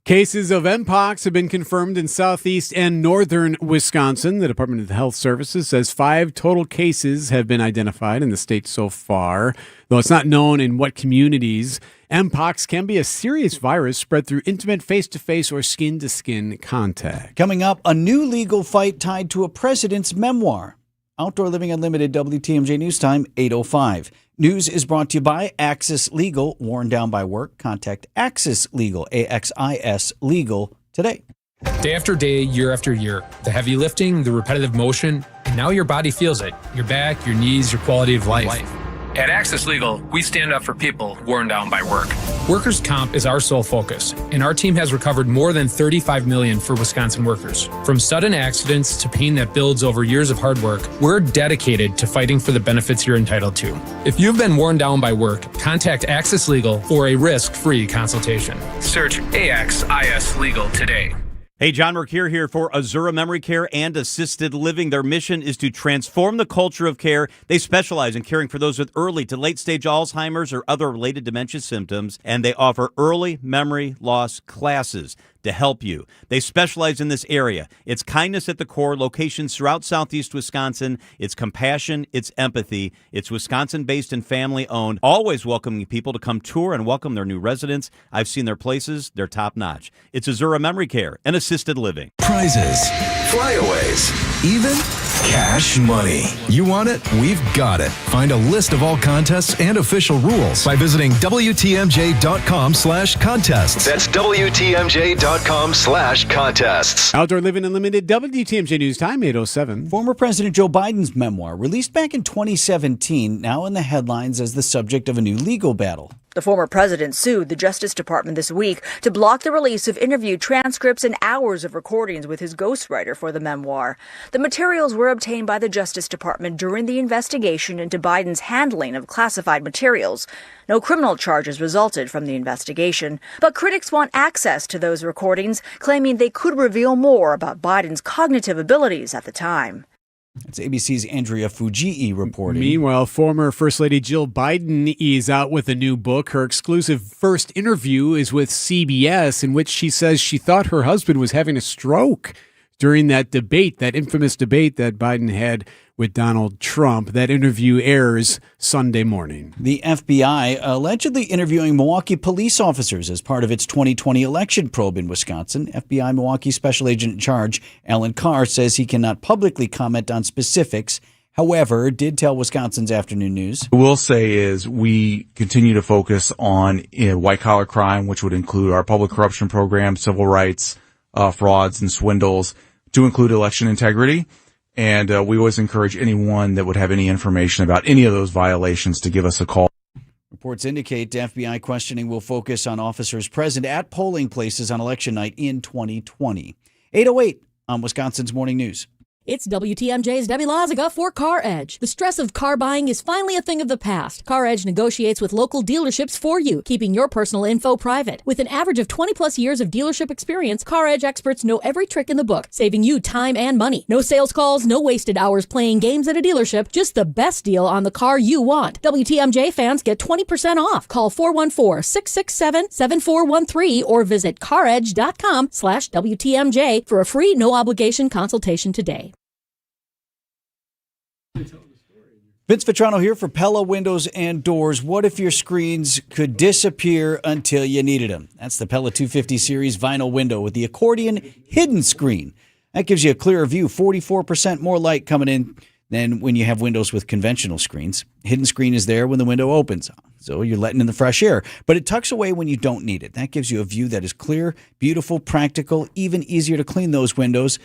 Cases of MPOX have been confirmed in southeast and northern Wisconsin. The Department of Health Services says 5 total cases have been identified in the state so far, though it's not known in what communities. MPOX can be a serious virus spread through intimate face-to-face or skin-to-skin contact. Coming up, a new legal fight tied to a president's memoir. Outdoor Living Unlimited, WTMJ News Time, 8:05. News is brought to you by Axis Legal. Worn down by work? Contact Axis Legal, AXIS Legal, today. Day after day, year after year, the heavy lifting, the repetitive motion, and now your body feels it. Your back, your knees, your quality of life. At Axis Legal, we stand up for people worn down by work. Workers' comp is our sole focus, and our team has recovered more than $35 million for Wisconsin workers. From sudden accidents to pain that builds over years of hard work, we're dedicated to fighting for the benefits you're entitled to. If you've been worn down by work, contact Axis Legal for a risk-free consultation. Search AXIS Legal today. Hey, John Mercure here for Azaria Memory Care and Assisted Living. Their mission is to transform the culture of care. They specialize in caring for those with early to late-stage Alzheimer's or other related dementia symptoms, and they offer early memory loss classes to help you. They specialize in this area. It's kindness at the core, locations throughout southeast Wisconsin. It's compassion, it's empathy. It's Wisconsin-based and family-owned, always welcoming people to come tour and welcome their new residents. I've seen their places. They're top-notch. It's Azaria Memory Care and Assisted Living. Prizes, flyaways, even cash money. You want it? We've got it. Find a list of all contests and official rules by visiting WTMJ.com/contests. That's WTMJ.com/contests. Outdoor Living Unlimited, WTMJ News Time, 8:07. Former President Joe Biden's memoir, released back in 2017, now in the headlines as the subject of a new legal battle. The former president sued the Justice Department this week to block the release of interview transcripts and hours of recordings with his ghostwriter for the memoir. The materials were obtained by the Justice Department during the investigation into Biden's handling of classified materials. No criminal charges resulted from the investigation, but critics want access to those recordings, claiming they could reveal more about Biden's cognitive abilities at the time. It's ABC's Andrea Fujii reporting. Meanwhile, former First Lady Jill Biden is out with a new book. Her exclusive first interview is with CBS, in which she says she thought her husband was having a stroke during that debate, that infamous debate that Biden had with Donald Trump. That interview airs Sunday morning. The FBI allegedly interviewing Milwaukee police officers as part of its 2020 election probe in Wisconsin. FBI Milwaukee Special Agent in Charge, Alan Carr, says he cannot publicly comment on specifics. However, did tell Wisconsin's Afternoon News. What we'll say is we continue to focus on white-collar crime, which would include our public corruption program, civil rights, frauds and swindles, to include election integrity. And we always encourage anyone that would have any information about any of those violations to give us a call. Reports indicate FBI questioning will focus on officers present at polling places on election night in 2020. 8:08 on Wisconsin's Morning News. It's WTMJ's Debbie Loziga for Car Edge. The stress of car buying is finally a thing of the past. Car Edge negotiates with local dealerships for you, keeping your personal info private. With an average of 20-plus years of dealership experience, Car Edge experts know every trick in the book, saving you time and money. No sales calls, no wasted hours playing games at a dealership, just the best deal on the car you want. WTMJ fans get 20% off. Call 414-667-7413 or visit caredge.com/WTMJ for a free no-obligation consultation today. Vince Vitrano here for Pella Windows and Doors. What if your screens could disappear until you needed them? That's the Pella 250 series vinyl window with the accordion hidden screen. That gives you a clearer view, 44% more light coming in than when you have windows with conventional screens. Hidden screen is there when the window opens, so you're letting in the fresh air. But it tucks away when you don't need it. That gives you a view that is clear, beautiful, practical, even easier to clean those windows.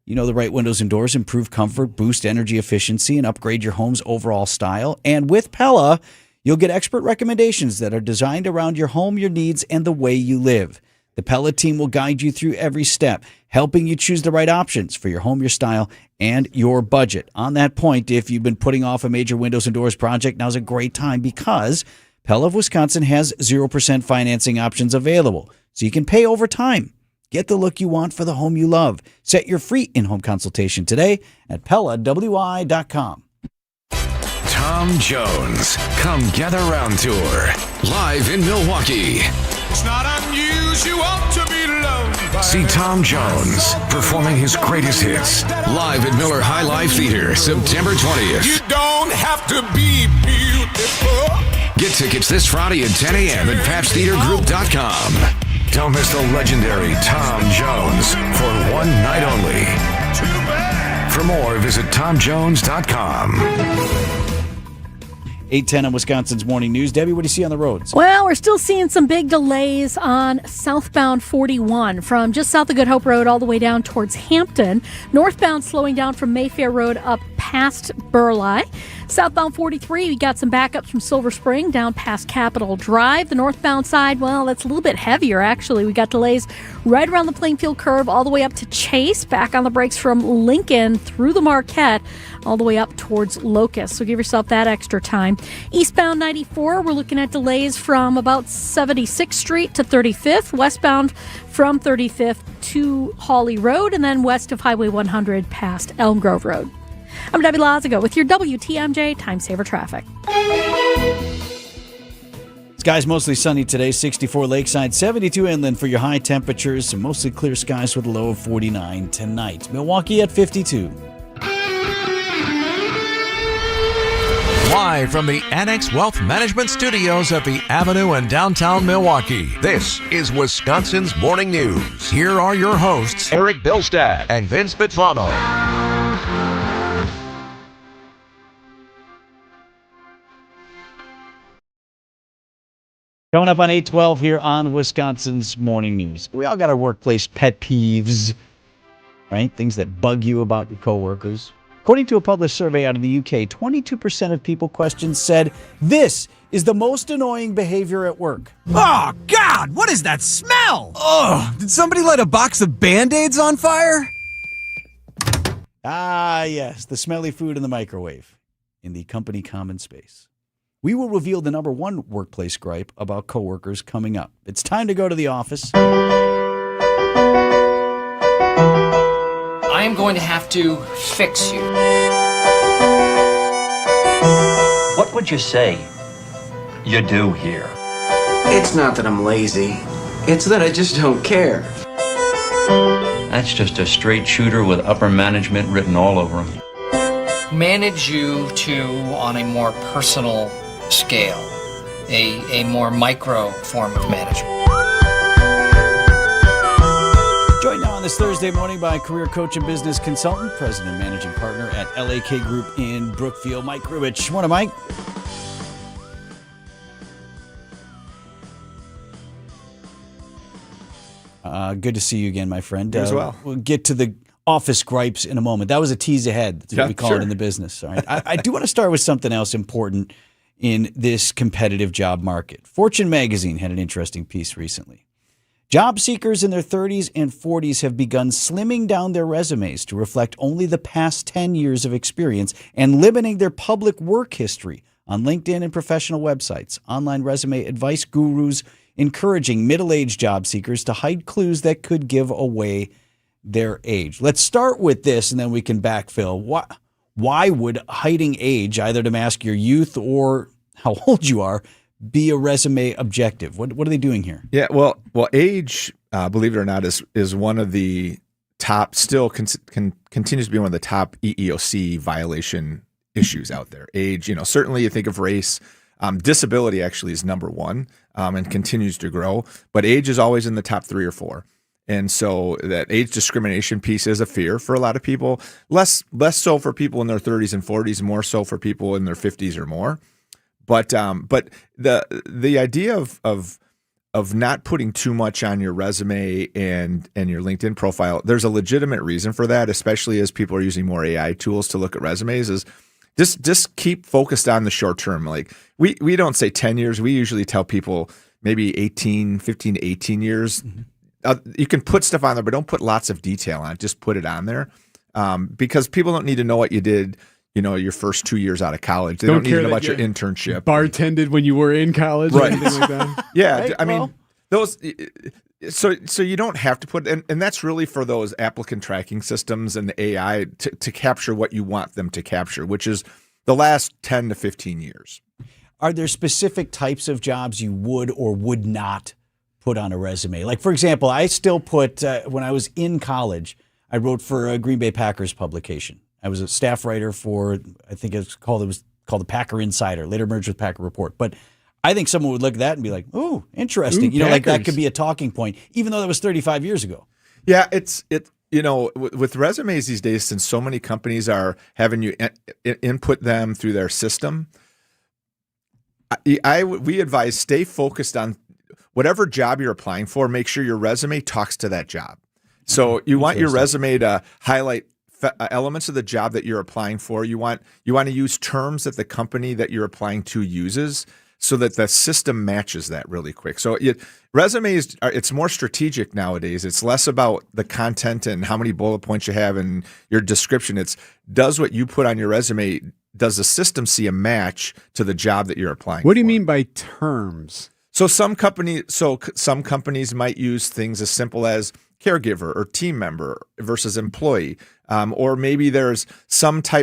You know the right windows and doors improve comfort, boost energy efficiency, and upgrade your home's overall style. And with Pella, you'll get expert recommendations that are designed around your home, your needs, and the way you live. The Pella team will guide you through every step, helping you choose the right options for your home, your style, and your budget. On that point, if you've been putting off a major windows and doors project, now's a great time because Pella of Wisconsin has 0% financing options available, so you can pay over time. Get the look you want for the home you love. Set your free in-home consultation today at PellaWI.com. Tom Jones, Come Gather Round Tour, live in Milwaukee. It's not unusual to be loved by See Tom Jones performing his greatest hits live at Miller High Life Theater, September 20th. You don't have to be beautiful. Get tickets this Friday at 10 a.m. at PabstTheaterGroup.com. Don't miss the legendary Tom Jones for one night only. For more, visit TomJones.com. 8:10 on Wisconsin's Morning News. Debbie, what do you see on the roads? Well, we're still seeing some big delays on southbound 41 from just south of Good Hope Road all the way down towards Hampton. Northbound slowing down from Mayfair Road up past Burleigh. Southbound 43, we got some backups from Silver Spring down past Capitol Drive. The northbound side, well, that's a little bit heavier, actually. We got delays right around the Plainfield curve all the way up to Chase, back on the brakes from Lincoln through the Marquette, all the way up towards Locust. So give yourself that extra time. Eastbound 94, we're looking at delays from about 76th Street to 35th, westbound from 35th to Hawley Road, and then west of Highway 100 past Elm Grove Road. I'm Debbie Lazago with your WTMJ Time Saver Traffic. Skies mostly sunny today, 64 Lakeside, 72 inland for your high temperatures, and mostly clear skies with a low of 49 tonight. Milwaukee at 52. Live from the Annex Wealth Management Studios at the Avenue in downtown Milwaukee, this is Wisconsin's Morning News. Here are your hosts, Eric Bilstad and Vince Bitfano. Coming up on 8:12 here on Wisconsin's Morning News. We all got our workplace pet peeves, right? Things that bug you about your coworkers. According to a published survey out of the UK, 22% of people questioned said this is the most annoying behavior at work. Oh, God, what is that smell? Oh, did somebody light a box of Band-Aids on fire? Ah, yes, the smelly food in the microwave in the company common space. We will reveal the number one workplace gripe about coworkers coming up. It's time to go to the office. I am going to have to fix you. What would you say you do here? It's not that I'm lazy. It's that I just don't care. That's just a straight shooter with upper management written all over him. Manage you to on a more personal scale, a more micro form of management. Joined now on this Thursday morning by career coach and business consultant, president and managing partner at LAK Group in Brookfield, Mike Rubich. Morning, Mike. Good to see you again, my friend. You as well. We'll get to the office gripes in a moment. That was a tease ahead. That's what we call sure. it in the business. All right. I do want to start with something else important in this competitive job market. Fortune magazine had an interesting piece recently. Job seekers in their 30s and 40s have begun slimming down their resumes to reflect only the past 10 years of experience and limiting their public work history on LinkedIn and professional websites. Online resume advice gurus encouraging middle-aged job seekers to hide clues that could give away their age. Let's start with this, and then we can backfill. Why would hiding age, either to mask your youth or how old you are, be a resume objective? What are they doing here? Yeah, well, age, believe it or not, is one of the top, still continues to be one of the top EEOC violation issues out there. Age, certainly you think of race. Disability actually is number one and continues to grow, but age is always in the top 3 or 4. And so that age discrimination piece is a fear for a lot of people, less so for people in their 30s and 40s, more so for people in their 50s or more. But the idea of not putting too much on your resume and your LinkedIn profile, there's a legitimate reason for that, especially as people are using more AI tools to look at resumes, is just keep focused on the short term. Like we don't say 10 years. We usually tell people maybe 15 to 18 years. Mm-hmm. You can put stuff on there, but don't put lots of detail on it. Just put it on there because people don't need to know what you did, your first 2 years out of college. They don't need to know about your internship. Bartended when you were in college, right? Or anything like that. Yeah, right, I mean those. So you don't have to put, and that's really for those applicant tracking systems and the AI to capture what you want them to capture, which is the last 10 to 15 years. Are there specific types of jobs you would or would not put on a resume? Like, for example, I still put, when I was in college, I wrote for a Green Bay Packers publication. I was a staff writer for, I think it was called the Packer Insider, later merged with Packer Report. But I think someone would look at that and be like, "Oh, interesting." Ooh, like that Packers. could be a talking point, even though that was 35 years ago. Yeah, with resumes these days, since so many companies are having you input them through their system, we advise stay focused on whatever job you're applying for. Make sure your resume talks to that job. So you want your resume to highlight elements of the job that you're applying for. You want to use terms that the company that you're applying to uses, so that the system matches that really quick. So resumes, it's more strategic nowadays. It's less about the content and how many bullet points you have and your description. It's, does what you put on your resume, does the system see a match to the job that you're applying for? What do you mean by terms? So some companies might use things as simple as caregiver or team member versus employee, or maybe there's something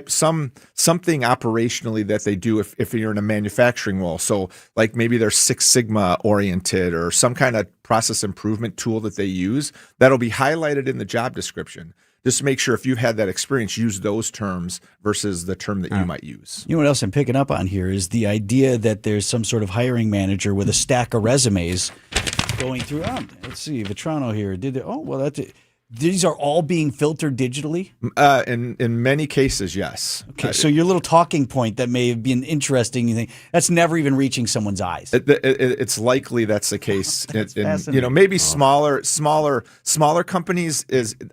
operationally that they do if you're in a manufacturing role. So like maybe they're Six Sigma oriented or some kind of process improvement tool that they use that'll be highlighted in the job description. Just to make sure if you've had that experience, use those terms versus the term that you might use. You know what else I'm picking up on here is the idea that there's some sort of hiring manager with a stack of resumes going through. Let's see, Vetrano here. These are all being filtered digitally? In many cases, yes. Okay, so your little talking point that may have been interesting, you think that's never even reaching someone's eyes. It's likely that's the case. Maybe smaller companies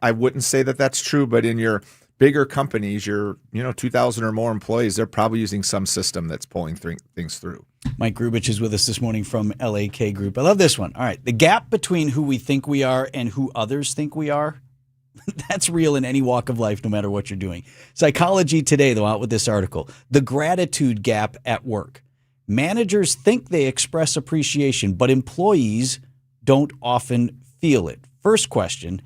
I wouldn't say that that's true, but in your bigger companies, your 2,000 or more employees, they're probably using some system that's pulling things through. Mike Grubich is with us this morning from LAK Group. I love this one. All right. The gap between who we think we are and who others think we are, that's real in any walk of life, no matter what you're doing. Psychology Today, though, out with this article. The gratitude gap at work. Managers think they express appreciation, but employees don't often feel it. First question,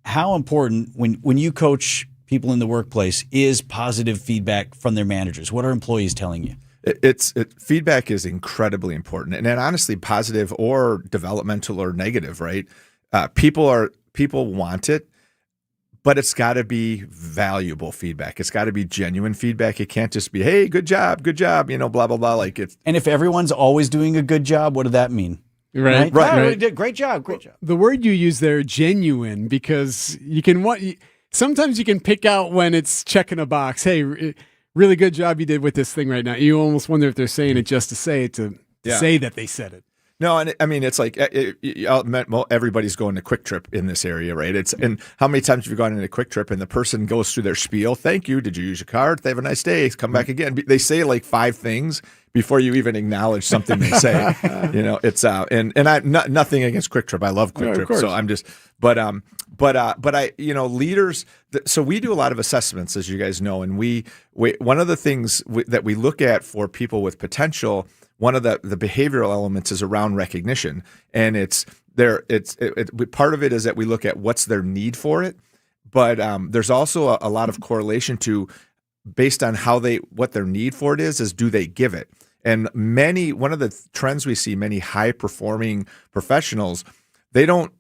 how important when you coach people in the workplace is positive feedback from their managers? What are employees telling you? Feedback is incredibly important, and honestly, positive or developmental or negative, right? People want it, but it's got to be valuable feedback. It's got to be genuine feedback. It can't just be, "Hey, good job, blah blah blah." Like it's. And if everyone's always doing a good job, what did that mean? Right. Great job. The word you use there, genuine, because sometimes you can pick out when it's checking a box. Hey, really good job you did with this thing right now. You almost wonder if they're saying it just to say it, to say that they said it. No, and I mean, it's like everybody's going to Quick Trip in this area, right? And how many times have you gone into Quick Trip and the person goes through their spiel? "Thank you. Did you use your card? They have a nice day. Come back again." They say like 5 things before you even acknowledge something they say. It's nothing against Quick Trip. I love Quick Trip. So I'm just, leaders. So we do a lot of assessments, as you guys know, and we one of the things that we look at for people with potential. One of the behavioral elements is around recognition, and part of it is that we look at what's their need for it, but there's also a lot of correlation to based on what their need for it is do they give it? And one of the trends we see, many high performing professionals, they don't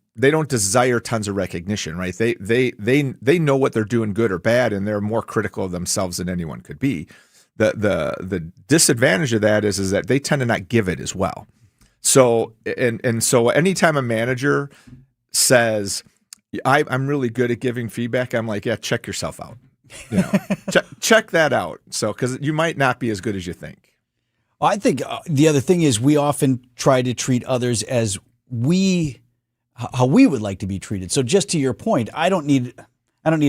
desire tons of recognition, right? They know what they're doing good or bad, and they're more critical of themselves than anyone could be. The disadvantage of that is that they tend to not give it as well. So so anytime a manager says, "I'm really good at giving feedback," I'm like, "Yeah, check yourself out. Check that out." So because you might not be as good as you think. I think the other thing is we often try to treat others as how we would like to be treated. So just to your point, I don't need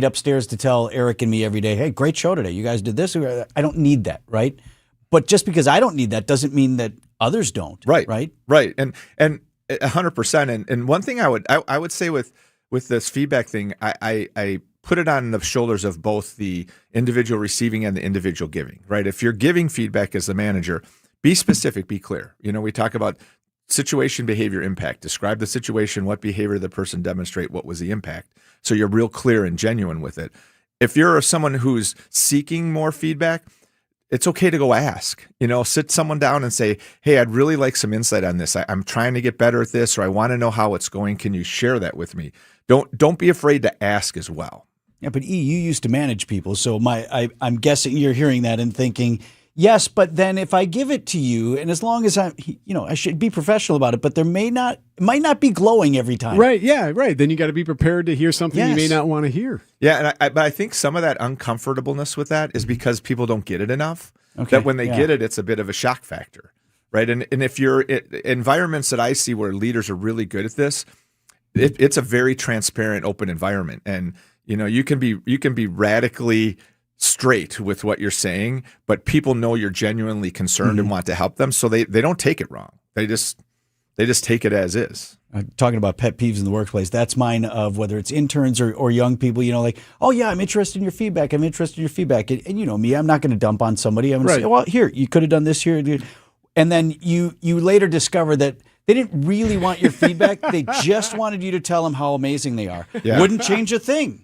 upstairs to tell Eric and me every day, "Hey, great show today. You guys did this." I don't need that, right? But just because I don't need that doesn't mean that others don't. Right. Right. Right. And 100%. And one thing I would say with this feedback thing, I put it on the shoulders of both the individual receiving and the individual giving, right? If you're giving feedback as the manager, be specific, be clear. We talk about situation, behavior, impact. Describe the situation, what behavior the person demonstrate, what was the impact. So you're real clear and genuine with it. If you're someone who's seeking more feedback, it's okay to go ask, sit someone down and say, hey, I'd really like some insight on this. I'm trying to get better at this, or I want to know how it's going. Can you share that with me? Don't be afraid to ask as well. Yeah, but you used to manage people, so I'm guessing you're hearing that and thinking, yes, but then if I give it to you, and as long as I should be professional about it, but there might not be glowing every time. Right? Yeah, right. Then you got to be prepared to hear something you may not want to hear. Yeah, but I think some of that uncomfortableness with that is because people don't get it enough. Okay, that when they get it, it's a bit of a shock factor, right? And if you're environments that I see where leaders are really good at this, it's a very transparent, open environment, and you can be radically straight with what you're saying, but people know you're genuinely concerned and want to help them, so they don't take it wrong. They just take it as is. Talking about pet peeves in the workplace, that's mine, of whether it's interns or young people, like, oh yeah, I'm interested in your feedback. And you know me, I'm not going to dump on somebody. I'm going to say, well, here, you could have done this here. And then you later discover that they didn't really want your feedback. They just wanted you to tell them how amazing they are. Yeah. Wouldn't change a thing.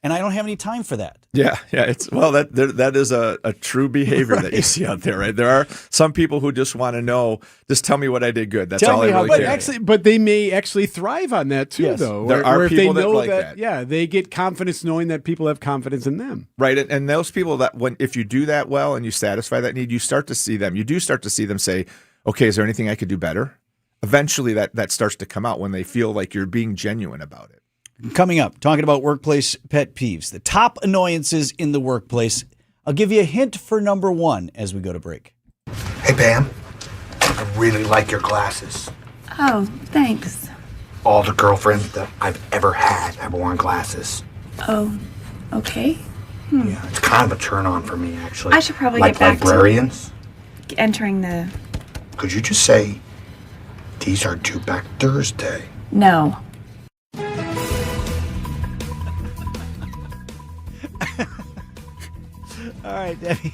And I don't have any time for that. Yeah. That is a true behavior that you see out there, right? There are some people who just want to know, just tell me what I did good. That's all I really care. But they may actually thrive on that too, though. There are people that like that. Yeah, they get confidence knowing that people have confidence in them. Right. And those people if you do that well and you satisfy that need, you start to see them say, okay, is there anything I could do better? Eventually that starts to come out when they feel like you're being genuine about it. Coming up, talking about workplace pet peeves, the top annoyances in the workplace. I'll give you a hint for number one as we go to break. Hey, Pam, I really like your glasses. Oh, thanks. All the girlfriends that I've ever had have worn glasses. Oh, okay. Yeah, it's kind of a turn on for me, actually. I should probably like get back librarians. to entering the... Could you just say, these are due back Thursday? No. All right, Debbie.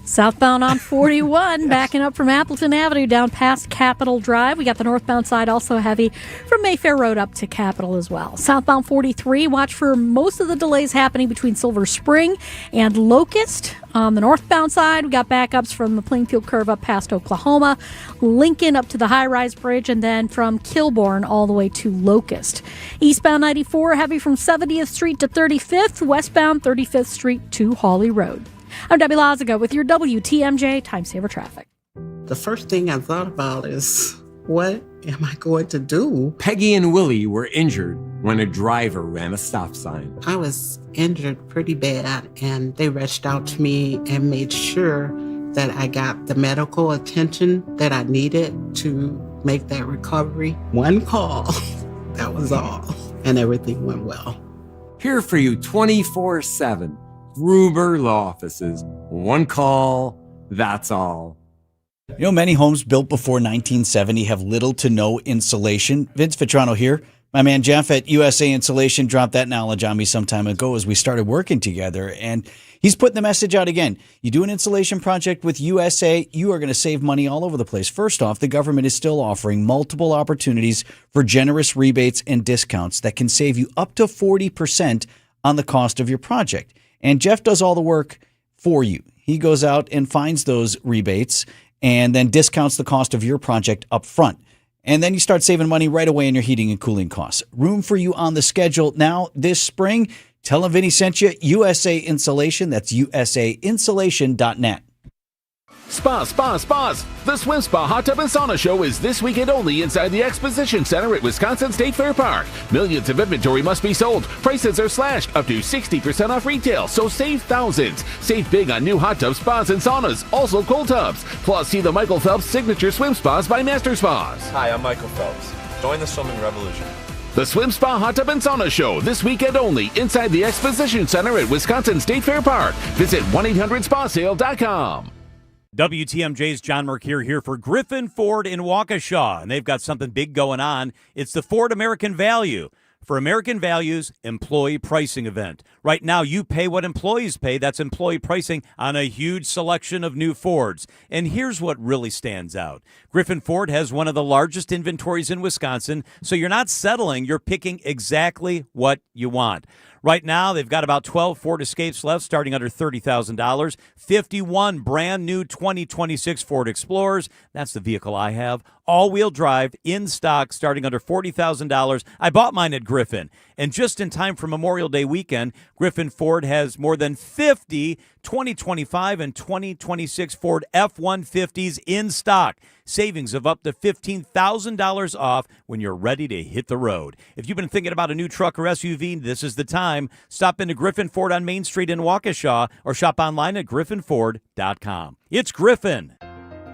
Southbound on 41, backing up from Appleton Avenue down past Capitol Drive. We got the northbound side also heavy from Mayfair Road up to Capitol as well. Southbound 43, watch for most of the delays happening between Silver Spring and Locust. On the northbound side, we got backups from the Plainfield curve up past Oklahoma, Lincoln up to the high-rise bridge, and then from Kilbourne all the way to Locust. Eastbound 94, heavy from 70th Street to 35th, westbound 35th Street to Hawley Road. I'm Debbie Lazaga with your WTMJ Time Saver Traffic. The first thing I thought about is, what am I going to do? Peggy and Willie were injured when a driver ran a stop sign. I was injured pretty bad, and they rushed out to me and made sure that I got the medical attention that I needed to make that recovery. One call, that was all, and everything went well. Here for you 24/7. Gruber Law Offices. One call, that's all. Many homes built before 1970 have little to no insulation. Vince Vitrano here. My man Jeff at USA Insulation dropped that knowledge on me some time ago as we started working together, and he's putting the message out again. You do an insulation project with USA, you are going to save money all over the place. First off, the government is still offering multiple opportunities for generous rebates and discounts that can save you up to 40% on the cost of your project. And Jeff does all the work for you. He goes out and finds those rebates and then discounts the cost of your project up front. And then you start saving money right away in your heating and cooling costs. Room for you on the schedule now this spring. Tell him Vinny sent you. USA Insulation. That's usainsulation.net. Spas. The Swim Spa Hot Tub and Sauna Show is this weekend only inside the Exposition Center at Wisconsin State Fair Park. Millions of inventory must be sold. Prices are slashed up to 60% off retail, so save thousands. Save big on new hot tubs, spas, and saunas, also cold tubs. Plus, see the Michael Phelps Signature Swim Spas by Master Spas. Hi, I'm Michael Phelps. Join the swimming revolution. The Swim Spa Hot Tub and Sauna Show this weekend only inside the Exposition Center at Wisconsin State Fair Park. Visit 1-800-SPASale.com. WTMJ's John Mercure here for Griffin Ford in Waukesha, and they've got something big going on. It's the Ford American Value. For American Value's employee pricing event. Right now, you pay what employees pay. That's employee pricing on a huge selection of new Fords. And here's what really stands out. Griffin Ford has one of the largest inventories in Wisconsin, so you're not settling. You're picking exactly what you want. Right now, they've got about 12 Ford Escapes left, starting under $30,000. 51 brand new 2026 Ford Explorers. That's the vehicle I have. All-wheel drive, in stock, starting under $40,000. I bought mine at Griffin. And just in time for Memorial Day weekend, Griffin Ford has more than 50 2025 and 2026 Ford F-150s in stock. Savings of up to $15,000 off when you're ready to hit the road. If you've been thinking about a new truck or SUV, this is the time. Stop into Griffin Ford on Main Street in Waukesha or shop online at griffinford.com. It's Griffin.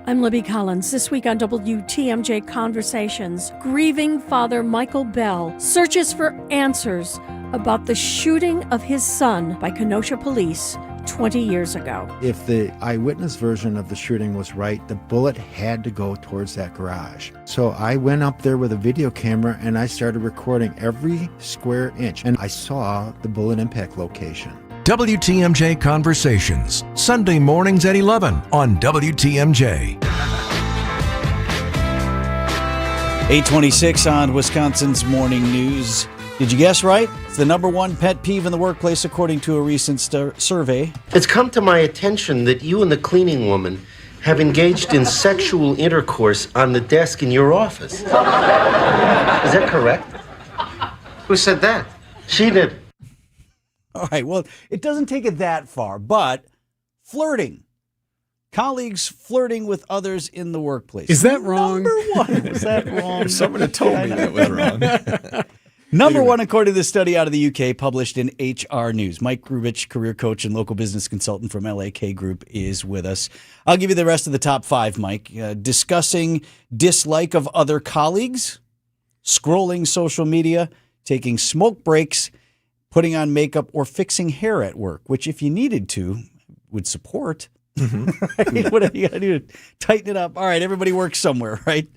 I'm Libby Collins. This week on WTMJ Conversations, grieving Father Michael Bell searches for answers about the shooting of his son by Kenosha police 20 years ago. If the eyewitness version of the shooting was right, the bullet had to go towards that garage. So I went up there with a video camera and I started recording every square inch, and I saw the bullet impact location. WTMJ Conversations, Sunday mornings at 11 on WTMJ. 826 on Wisconsin's Morning News. Did you guess right? It's the number one pet peeve in the workplace, according to a recent survey. It's come to my attention that you and the cleaning woman have engaged in sexual intercourse on the desk in your office. Is that correct? Who said that? She did. All right, well, it doesn't take it that far, but flirting. Colleagues flirting with others in the workplace. Is that wrong? Number one. Is that wrong? Someone had told me that was wrong. Number one, according to this study out of the UK, published in HR News. Mike Grubich, career coach and local business consultant from LAK Group, is with us. I'll give you the rest of the top five, Mike. Discussing dislike of other colleagues, scrolling social media, taking smoke breaks, putting on makeup, or fixing hair at work, which if you needed to, would support. Right? Whatever you got to do to tighten it up. All right, everybody works somewhere, right?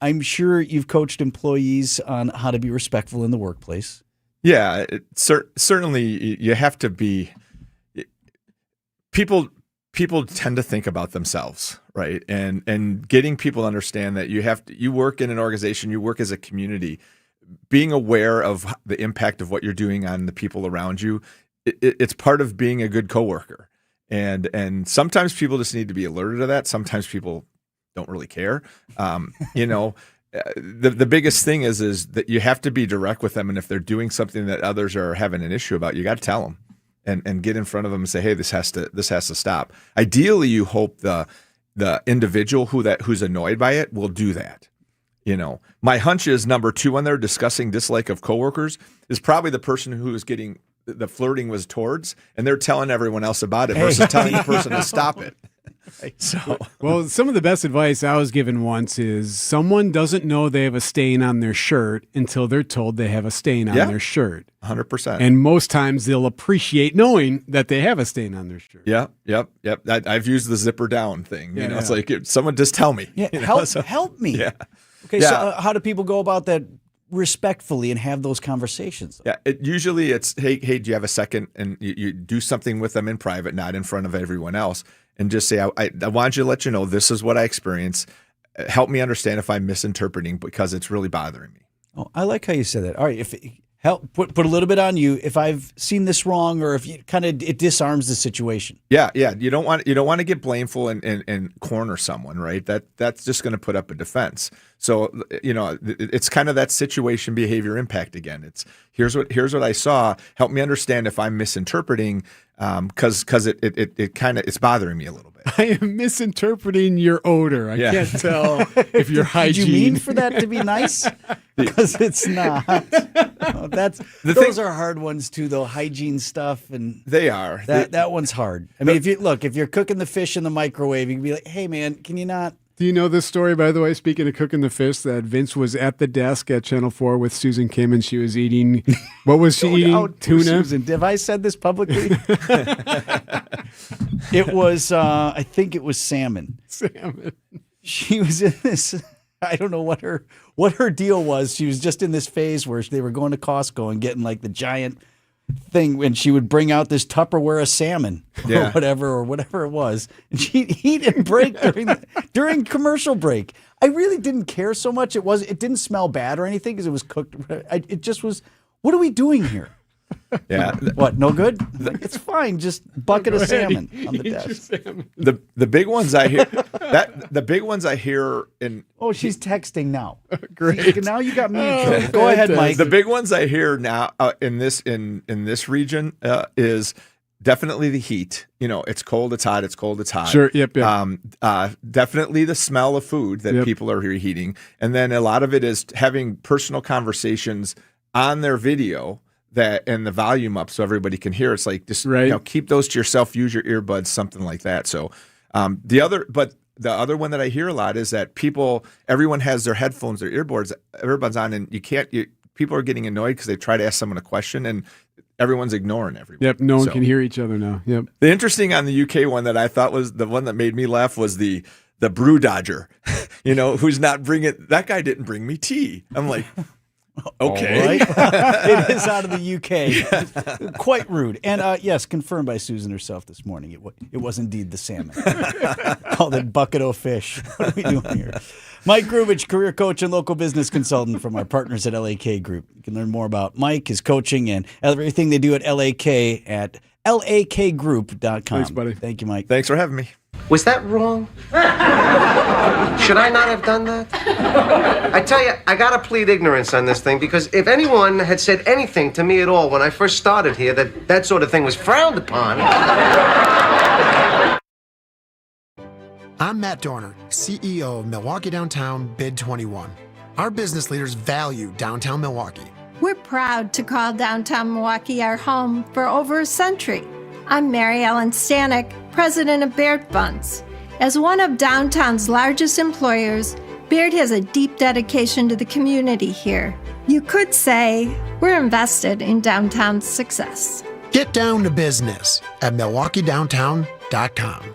I'm sure you've coached employees on how to be respectful in the workplace. Yeah, certainly you have to be. People tend to think about themselves, right? And getting people to understand that you work in an organization, you work as a community. Being aware of the impact of what you're doing on the people around you, it's part of being a good coworker. And sometimes people just need to be alerted to that. Sometimes people don't really care. The biggest thing is that you have to be direct with them. And if they're doing something that others are having an issue about, you got to tell them and get in front of them and say, hey, this has to stop. Ideally, you hope the individual who's annoyed by it will do that. My hunch is number two on there, discussing dislike of coworkers, is probably the person who is getting the flirting was towards, and they're telling everyone else about it versus telling the person to stop it. So, well, some of the best advice I was given once is someone doesn't know they have a stain on their shirt until they're told they have a stain on their shirt. 100%. And most times they'll appreciate knowing that they have a stain on their shirt. Yep. I've used the zipper down thing. It's like someone just tell me. Yeah, help me. Yeah. Okay, so how do people go about that respectfully and have those conversations? Yeah, usually it's, hey, do you have a second? And you do something with them in private, not in front of everyone else, and just say, I wanted you to let you know this is what I experienced. Help me understand if I'm misinterpreting because it's really bothering me. Oh, I like how you said that. All right, if put a little bit on you if I've seen this wrong, or if you it disarms the situation. Yeah. You don't want to get blameful and corner someone, right? That's just going to put up a defense. So it's kind of that situation behavior impact again. It's here's what I saw. Help me understand if I'm misinterpreting, because it's bothering me a little bit. I am misinterpreting your odor. I can't tell if your hygiene. Did you mean for that to be nice? Because it's not. Those are hard ones too, though. Hygiene stuff, and they are. That one's hard. I mean, if you're cooking the fish in the microwave, you can be like, "Hey, man, can you not?" Do you know this story, by the way, speaking of cooking the fish, that Vince was at the desk at Channel 4 with Susan Kim, and she was eating, what was she eating? Tuna? Susan, have I said this publicly? It was, I think it was salmon. She was in this, I don't know what her deal was. She was just in this phase where they were going to Costco and getting like the giant thing, when she would bring out this Tupperware of salmon or whatever it was, and she'd eat and break during commercial break. I really didn't care so much. It didn't smell bad or anything because it was cooked. It just was, what are we doing here? Yeah. What? No good? It's fine. Just bucket of salmon on the desk. The big ones I hear the big ones I hear in. Oh, she's texting now. Great. See, now you got me in trouble. Go ahead, Mike. The big ones I hear now in this region is definitely the heat. It's cold, it's hot, it's cold, it's hot. Sure. Yep. Definitely the smell of food that people are reheating, and then a lot of it is having personal conversations on their video. And the volume up so everybody can hear. It's like just keep those to yourself. Use your earbuds, something like that. So the other one that I hear a lot is that everyone has their headphones, their earbuds on, and people are getting annoyed because they try to ask someone a question and everyone's ignoring everyone. Yep, no one can hear each other now. Yep. The interesting on the UK one that I thought was the one that made me laugh was the brew dodger. Who's not bringing that guy didn't bring me tea. I'm like. Okay. Right. It is out of the UK. Quite rude. And yes, confirmed by Susan herself this morning. It was indeed the salmon. Called it bucket o' fish. What are we doing here? Mike Grubich, career coach and local business consultant from our partners at LAK Group. You can learn more about Mike, his coaching, and everything they do at LAK at lakgroup.com. Thanks, buddy. Thank you, Mike. Thanks for having me. Was that wrong? Should I not have done that? I tell you, I gotta plead ignorance on this thing because if anyone had said anything to me at all when I first started here that sort of thing was frowned upon. I'm Matt Dorner, CEO of Milwaukee Downtown Bid 21. Our business leaders value downtown Milwaukee. We're proud to call downtown Milwaukee our home for over a century. I'm Mary Ellen Stanek, president of Baird Funds. As one of downtown's largest employers, Baird has a deep dedication to the community here. You could say we're invested in downtown's success. Get down to business at MilwaukeeDowntown.com.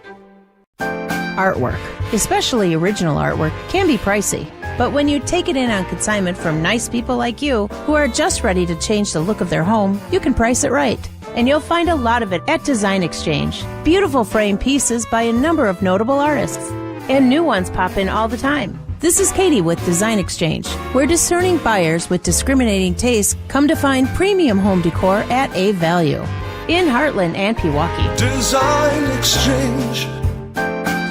Artwork, especially original artwork, can be pricey. But when you take it in on consignment from nice people like you who are just ready to change the look of their home, you can price it right. And you'll find a lot of it at Design Exchange. Beautiful frame pieces by a number of notable artists. And new ones pop in all the time. This is Katie with Design Exchange, where discerning buyers with discriminating tastes come to find premium home decor at a value. In Heartland and Pewaukee. Design Exchange.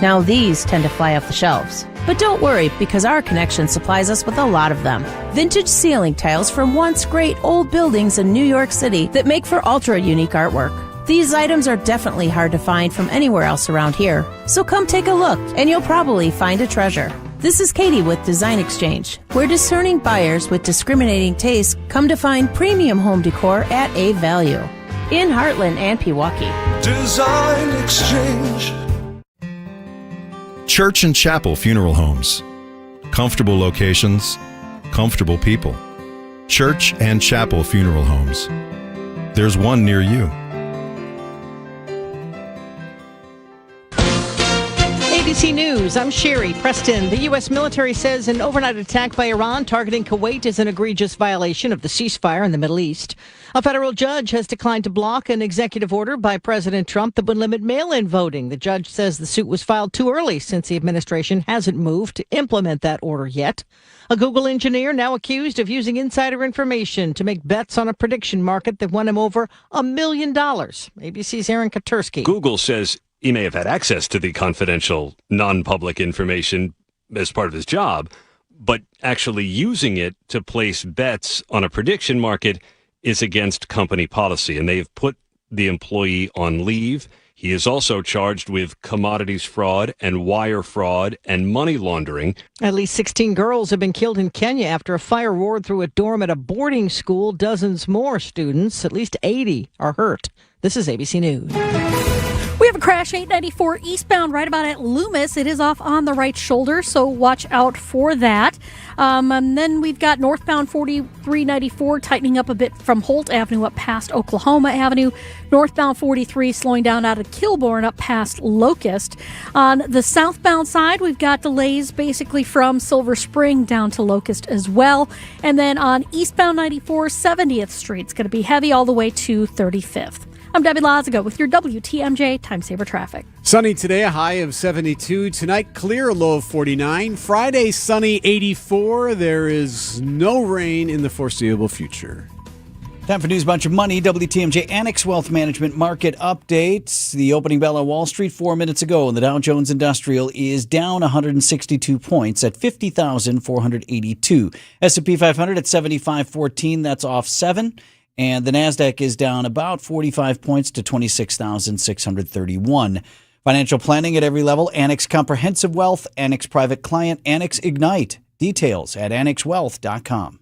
Now these tend to fly off the shelves. But don't worry, because our connection supplies us with a lot of them. Vintage ceiling tiles from once great old buildings in New York City that make for ultra-unique artwork. These items are definitely hard to find from anywhere else around here. So come take a look, and you'll probably find a treasure. This is Katie with Design Exchange, where discerning buyers with discriminating tastes come to find premium home decor at a value. In Heartland and Pewaukee. Design Exchange. Church and Chapel Funeral Homes. Comfortable locations, comfortable people. Church and Chapel Funeral Homes. There's one near you. ABC News, I'm Sherry Preston. The U.S. military says an overnight attack by Iran targeting Kuwait is an egregious violation of the ceasefire in the Middle East. A federal judge has declined to block an executive order by President Trump that would limit mail-in voting. The judge says the suit was filed too early since the administration hasn't moved to implement that order yet. A Google engineer now accused of using insider information to make bets on a prediction market that won him over $1 million. ABC's Aaron Katursky. Google says he may have had access to the confidential, non-public information as part of his job, but actually using it to place bets on a prediction market is against company policy, and they have put the employee on leave. He is also charged with commodities fraud and wire fraud and money laundering. At least 16 girls have been killed in Kenya after a fire roared through a dorm at a boarding school. Dozens more students, at least 80, are hurt. This is ABC News. We have a crash 894 eastbound right about at Loomis. It is off on the right shoulder, so watch out for that. And then we've got northbound 4394 tightening up a bit from Holt Avenue up past Oklahoma Avenue. Northbound 43 slowing down out of Kilbourne up past Locust. On the southbound side, we've got delays basically from Silver Spring down to Locust as well. And then on eastbound 94, 70th Street, it's going to be heavy all the way to 35th. I'm Debbie Lazago with your WTMJ Time Saver Traffic. Sunny today, a high of 72. Tonight, clear, a low of 49. Friday, sunny, 84. There is no rain in the foreseeable future. Time for News Bunch of Money, WTMJ Annex Wealth Management Market Update. The opening bell on Wall Street 4 minutes ago, and the Dow Jones Industrial is down 162 points at 50,482. S&P 500 at 7514, that's off 7. And the NASDAQ is down about 45 points to 26,631. Financial planning at every level, Annex Comprehensive Wealth, Annex Private Client, Annex Ignite. Details at annexwealth.com.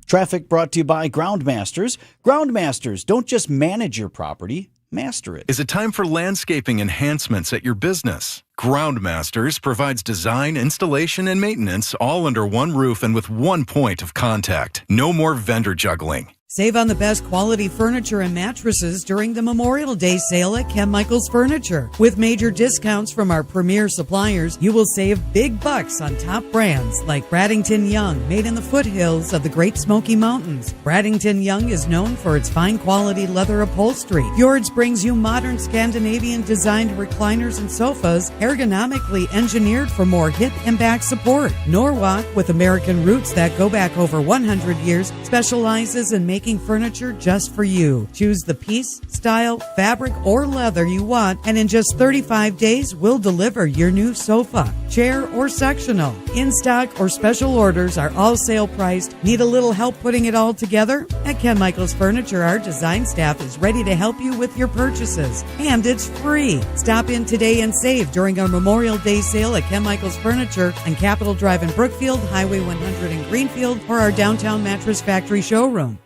Traffic brought to you by Groundmasters. Groundmasters, don't just manage your property, master it. Is it time for landscaping enhancements at your business? Groundmasters provides design, installation, and maintenance all under one roof and with one point of contact. No more vendor juggling. Save on the best quality furniture and mattresses during the Memorial Day sale at Ken Michaels Furniture. With major discounts from our premier suppliers, you will save big bucks on top brands like Bradington Young, made in the foothills of the Great Smoky Mountains. Bradington Young is known for its fine quality leather upholstery. Fjords brings you modern Scandinavian designed recliners and sofas, ergonomically engineered for more hip and back support. Norwalk, with American roots that go back over 100 years, specializes in making furniture just for you. Choose the piece, style, fabric, or leather you want, and in just 35 days, we'll deliver your new sofa, chair, or sectional. In stock or special orders are all sale priced. Need a little help putting it all together? At Ken Michaels Furniture, our design staff is ready to help you with your purchases. And it's free. Stop in today and save during our Memorial Day sale at Ken Michaels Furniture on Capitol Drive in Brookfield, Highway 100 in Greenfield, or our downtown Mattress Factory showroom.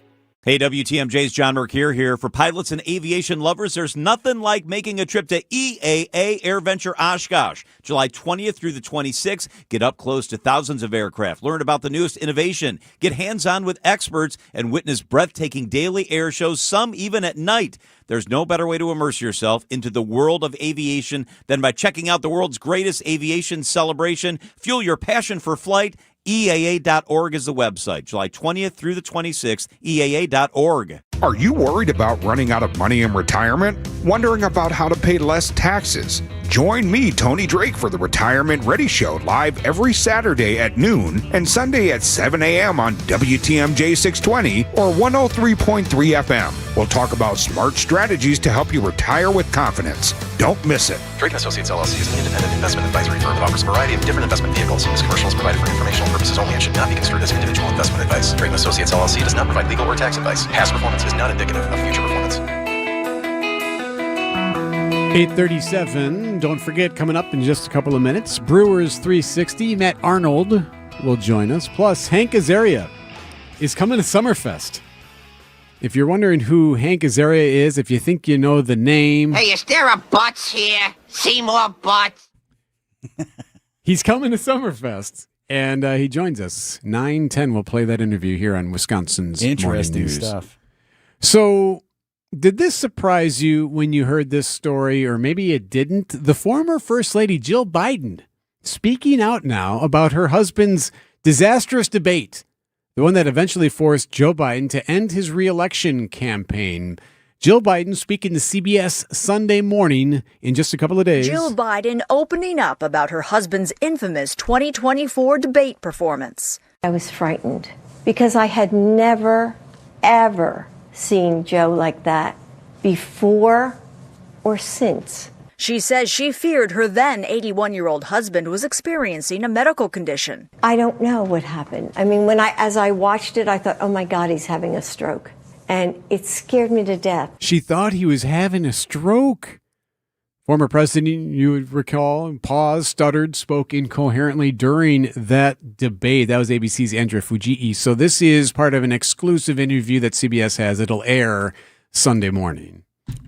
Hey, WTMJ's John Mercure here. For pilots and aviation lovers, there's nothing like making a trip to EAA AirVenture Oshkosh. July 20th through the 26th, get up close to thousands of aircraft, learn about the newest innovation, get hands-on with experts, and witness breathtaking daily air shows, some even at night. There's no better way to immerse yourself into the world of aviation than by checking out the world's greatest aviation celebration. Fuel your passion for flight. EAA.org is the website. July 20th through the 26th, EAA.org. Are you worried about running out of money in retirement? Wondering about how to pay less taxes? Join me, Tony Drake, for the Retirement Ready Show, live every Saturday at noon and Sunday at 7 a.m. on WTMJ 620 or 103.3 FM. We'll talk about smart strategies to help you retire with confidence. Don't miss it. Drake & Associates LLC is an independent investment advisory firm that offers a variety of different investment vehicles. This commercial is provided for informational purposes only and should not be construed as individual investment advice. Drake & Associates LLC does not provide legal or tax advice. Past performance is not indicative of future performance. 8:37. Don't forget, coming up in just a couple of minutes, Brewers 360. Matt Arnold will join us. Plus, Hank Azaria is coming to Summerfest. If you're wondering who Hank Azaria is, if you think you know the name... Hey, is there a butts here? See more butts? He's coming to Summerfest, and he joins us. 9:10, we'll play that interview here on Wisconsin's Interesting Morning News. stuff. So, did this surprise you when you heard this story, or maybe it didn't? The former First Lady Jill Biden speaking out now about her husband's disastrous debate, the one that eventually forced Joe Biden to end his re-election campaign. Jill Biden speaking to CBS Sunday Morning in just a couple of days. Jill Biden opening up about her husband's infamous 2024 debate performance. I was frightened because I had never, ever seen Joe like that before or since. She says she feared her then 81-year-old husband was experiencing a medical condition. I don't know what happened. I mean, as I watched it, I thought, oh my God, he's having a stroke. And it scared me to death. She thought he was having a stroke. Former president, you would recall, paused, stuttered, spoke incoherently during that debate. That was ABC's Andrea Fujii. So this is part of an exclusive interview that CBS has. It'll air Sunday morning.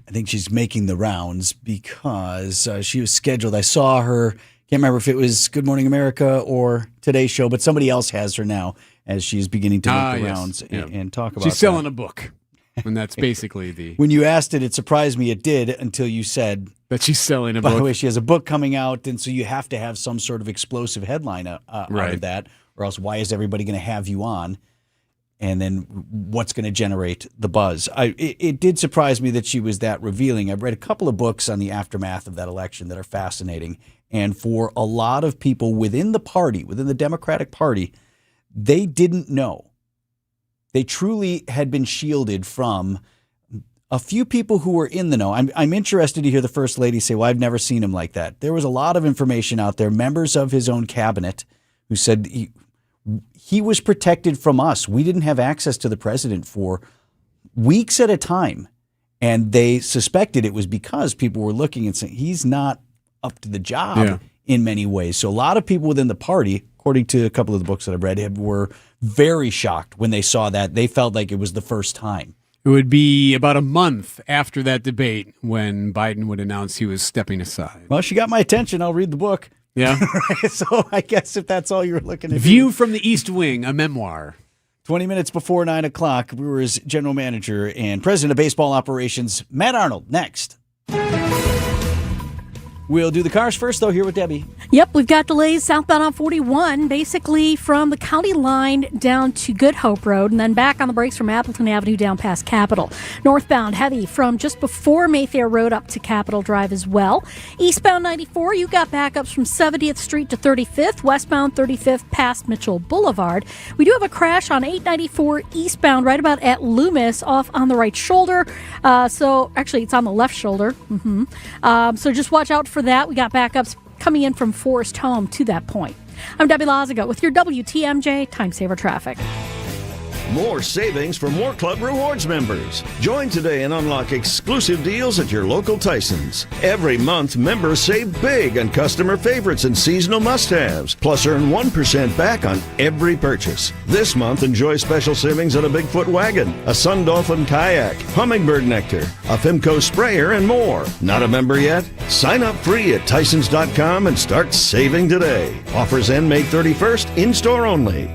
I think she's making the rounds because she was scheduled. I saw her. Can't remember if it was Good Morning America or Today's Show, but somebody else has her now as she's beginning to make the rounds and talk about She's selling a book. And that's basically the... When you asked it surprised me it did until you said... that she's selling a book. By the way, she has a book coming out, and so you have to have some sort of explosive headline out of that, or else why is everybody going to have you on? And then what's going to generate the buzz? It did surprise me that she was that revealing. I've read a couple of books on the aftermath of that election that are fascinating. And for a lot of people within the party, within the Democratic Party, they didn't know they truly had been shielded from a few people who were in the know. I'm interested to hear the First Lady say, well, I've never seen him like that. There was a lot of information out there, members of his own cabinet who said he was protected from us. We didn't have access to the president for weeks at a time. And they suspected it was because people were looking and saying, he's not up to the job in many ways. So a lot of people within the party, according to a couple of the books that I've read, were very shocked when they saw that. They felt like it was the first time. It would be about a month after that debate when Biden would announce he was stepping aside. Well, she got my attention. I'll read the book. Yeah. So I guess if that's all you were looking at. View from the East Wing, a memoir. 20 minutes before 9 o'clock, Brewers general manager and president of baseball operations, Matt Arnold, next. We'll do the cars first, though, here with Debbie. Yep, we've got delays southbound on 41, basically from the county line down to Good Hope Road, and then back on the brakes from Appleton Avenue down past Capitol. Northbound, heavy from just before Mayfair Road up to Capitol Drive as well. Eastbound 94, you got backups from 70th Street to 35th, westbound 35th past Mitchell Boulevard. We do have a crash on 894 eastbound right about at Loomis off on the right shoulder. So actually, it's on the left shoulder. So just watch out for that. We got backups coming in from Forest Home to that point. I'm Debbie Lazago with your WTMJ Time Saver Traffic. More savings for more Club Rewards members. Join today and unlock exclusive deals at your local Tysons. Every month, members save big on customer favorites and seasonal must-haves, plus earn 1% back on every purchase. This month, enjoy special savings on a Bigfoot wagon, a Sun Dolphin kayak, hummingbird nectar, a Fimco sprayer, and more. Not a member yet? Sign up free at Tysons.com and start saving today. Offers end May 31st, in-store only.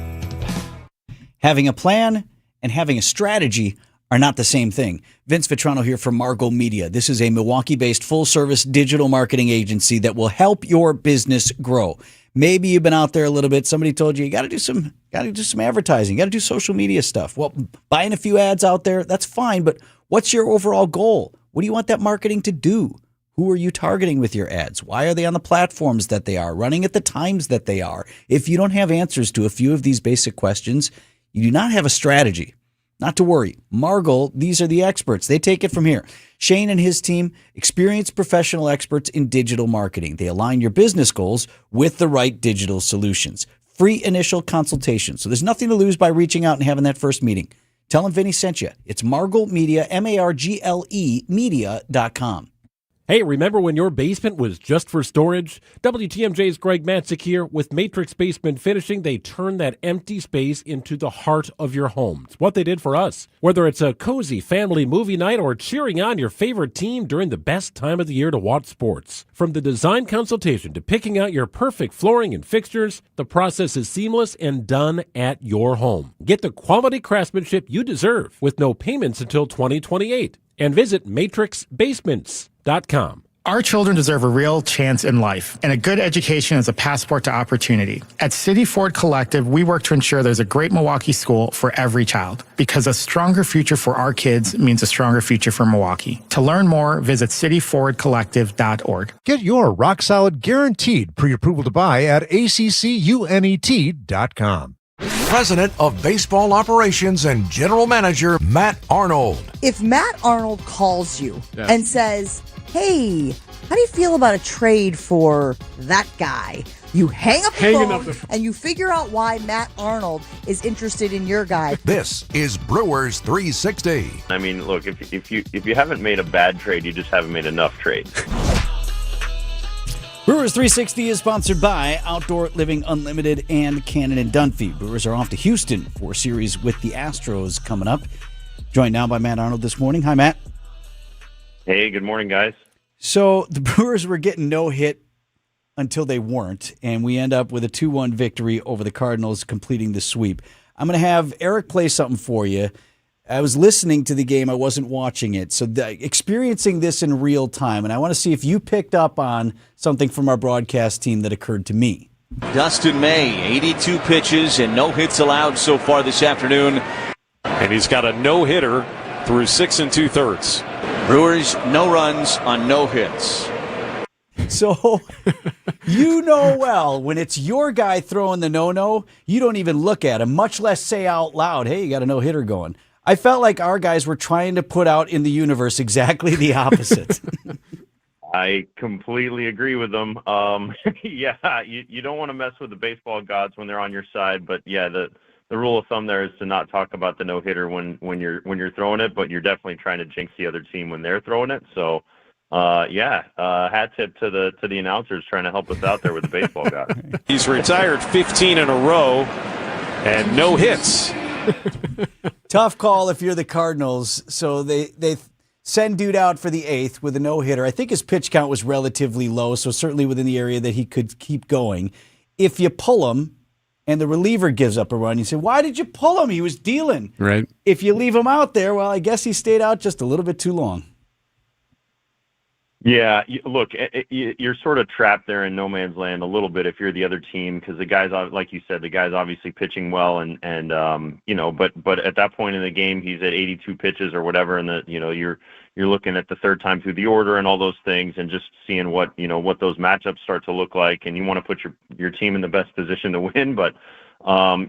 Having a plan and having a strategy are not the same thing. Vince Vitrano here from Margot Media. This is a Milwaukee-based full-service digital marketing agency that will help your business grow. Maybe you've been out there a little bit. Somebody told you you got to do some advertising. You got to do social media stuff. Well, buying a few ads out there, that's fine. But what's your overall goal? What do you want that marketing to do? Who are you targeting with your ads? Why are they on the platforms that they are, running at the times that they are? If you don't have answers to a few of these basic questions, you do not have a strategy. Not to worry. Margot, these are the experts. They take it from here. Shane and his team, experienced professional experts in digital marketing. They align your business goals with the right digital solutions. Free initial consultation. So there's nothing to lose by reaching out and having that first meeting. Tell them Vinny sent you. It's Margot Media, MARGLE media.com. Hey, remember when your basement was just for storage? WTMJ's Greg Matzik here. With Matrix Basement Finishing, they turn that empty space into the heart of your home. It's what they did for us. Whether it's a cozy family movie night or cheering on your favorite team during the best time of the year to watch sports. From the design consultation to picking out your perfect flooring and fixtures, the process is seamless and done at your home. Get the quality craftsmanship you deserve with no payments until 2028. And visit matrixbasements.com. Our children deserve a real chance in life, and a good education is a passport to opportunity. At City Ford Collective, we work to ensure there's a great Milwaukee school for every child, because a stronger future for our kids means a stronger future for Milwaukee. To learn more, visit cityfordcollective.org. Get your rock-solid guaranteed pre-approval to buy at accunet.com. President of Baseball Operations and General Manager Matt Arnold. If Matt Arnold calls you and says, hey, how do you feel about a trade for that guy? You hang up the phone and you figure out why Matt Arnold is interested in your guy. This is Brewers 360. I mean, look, if you haven't made a bad trade, you just haven't made enough trades. Brewers 360 is sponsored by Outdoor Living Unlimited and Cannon and Dunphy. Brewers are off to Houston for a series with the Astros coming up. Joined now by Matt Arnold this morning. Hi, Matt. Hey, good morning, guys. So the Brewers were getting no hit until they weren't, and we end up with a 2-1 victory over the Cardinals, completing the sweep. I'm going to have Eric play something for you. I was listening to the game. I wasn't watching it. So experiencing this in real time, and I want to see if you picked up on something from our broadcast team that occurred to me. Dustin May, 82 pitches and no hits allowed so far this afternoon. And he's got a no-hitter through 6 2/3. Brewers, no runs on no hits. So you know well when it's your guy throwing the no-no, you don't even look at him, much less say out loud, hey, you got a no-hitter going. I felt like our guys were trying to put out in the universe exactly the opposite. I completely agree with them. Yeah, you don't want to mess with the baseball gods when they're on your side, but yeah, the rule of thumb there is to not talk about the no-hitter when you're throwing it, but you're definitely trying to jinx the other team when they're throwing it. So, hat tip to the announcers trying to help us out there with the baseball gods. He's retired 15 in a row and no hits. Tough call if you're the Cardinals. So they send dude out for the 8th with a no-hitter. I think his pitch count was relatively low, so certainly within the area that he could keep going. If you pull him and the reliever gives up a run, you say, why did you pull him? He was dealing. Right. If you leave him out there, well, I guess he stayed out just a little bit too long. Yeah, look, you're sort of trapped there in no man's land a little bit if you're the other team, because the guy's, like you said, the guy's obviously pitching well, and but at that point in the game, he's at 82 pitches or whatever, and you're looking at the third time through the order and all those things, and just seeing what those matchups start to look like, and you want to put your team in the best position to win, but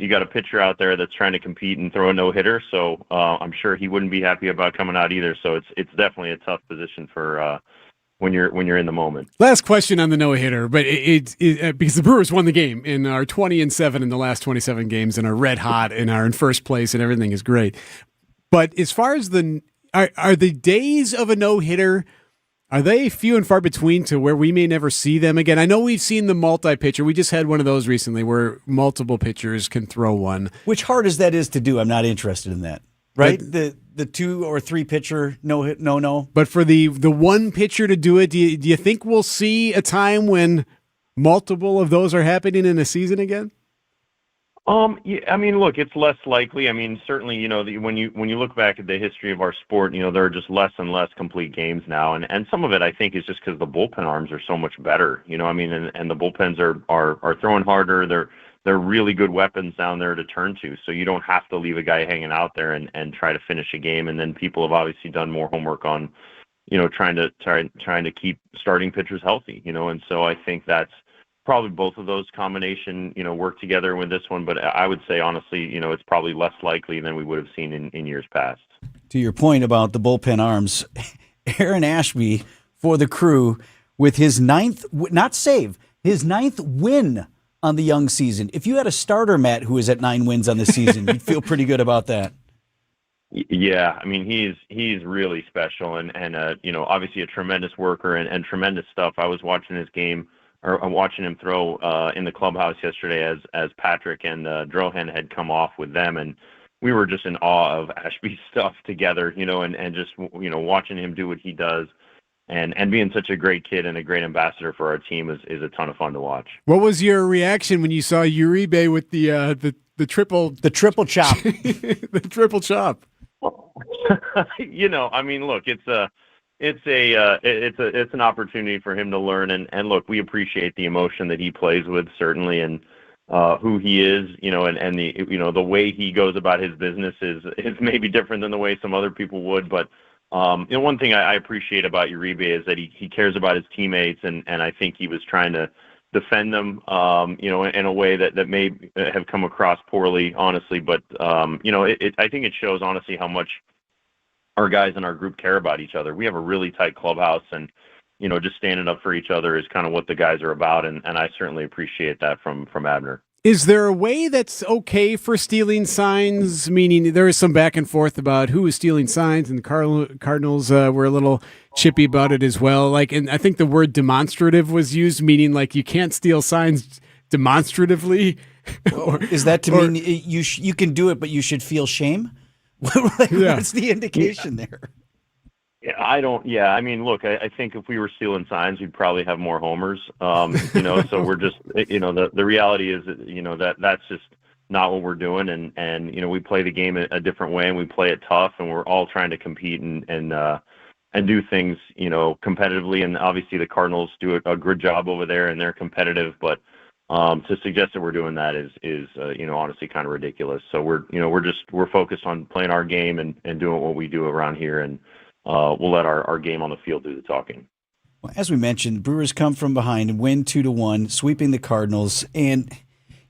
you got a pitcher out there that's trying to compete and throw a no hitter, so I'm sure he wouldn't be happy about coming out either. So it's definitely a tough position for. When you're in the moment. Last question on the no-hitter, but it because the Brewers won the game and are 20-7 in the last 27 games and are red hot and are in first place and everything is great. But as far as are the days of a no-hitter, are they few and far between to where we may never see them again? I know we've seen the multi-pitcher. We just had one of those recently where multiple pitchers can throw one. Which hard as that is to do, I'm not interested in that. Right? The 2 or 3 pitcher no. But for the one pitcher to do it, do you think we'll see a time when multiple of those are happening in a season again? Yeah, I mean, look, it's less likely. I mean, certainly, when you look back at the history of our sport, there are just less and less complete games now, and some of it I think is just because the bullpen arms are so much better. I mean, and the bullpens are throwing harder. They're really good weapons down there to turn to, so you don't have to leave a guy hanging out there and try to finish a game. And then people have obviously done more homework on, trying to keep starting pitchers healthy, and so I think that's probably both of those combination, work together with this one. But I would say honestly, it's probably less likely than we would have seen in years past. To your point about the bullpen arms, Aaron Ashby for the Crew with his 9th, not save, his 9th win on the young season. If you had a starter, Matt, who is at 9 wins on the season, you'd feel pretty good about that. Yeah, I mean, he's really special and obviously a tremendous worker and tremendous stuff. I was watching his game, or watching him throw in the clubhouse yesterday as Patrick and Drohan had come off with them, and we were just in awe of Ashby's stuff together, and just watching him do what he does. And being such a great kid and a great ambassador for our team is a ton of fun to watch. What was your reaction when you saw Uribe with the triple chop? The triple chop. I mean, look, it's an opportunity for him to learn, and look, we appreciate the emotion that he plays with, certainly, and who he is, and the way he goes about his business is maybe different than the way some other people would, but. One thing I appreciate about Uribe is that he cares about his teammates, and I think he was trying to defend them, in a way that may have come across poorly, honestly. But, I think it shows, honestly, how much our guys in our group care about each other. We have a really tight clubhouse, and, just standing up for each other is kind of what the guys are about, and I certainly appreciate that from Abner. Is there a way that's okay for stealing signs? Meaning there is some back and forth about who is stealing signs, and the Cardinals were a little chippy about it as well. And I think the word demonstrative was used, meaning you can't steal signs demonstratively. Is that to mean you can do it, but you should feel shame? What's the indication there? Yeah, I mean, look, I think if we were stealing signs, we'd probably have more homers, so we're just, the reality is that that's just not what we're doing. And we play the game a different way, and we play it tough, and we're all trying to compete and do things, competitively. And obviously the Cardinals do a good job over there, and they're competitive, but to suggest that we're doing that is honestly kind of ridiculous. So we're focused on playing our game and doing what we do around here, and we'll let our game on the field do the talking. Well, as we mentioned, the Brewers come from behind and win 2-1, sweeping the Cardinals. And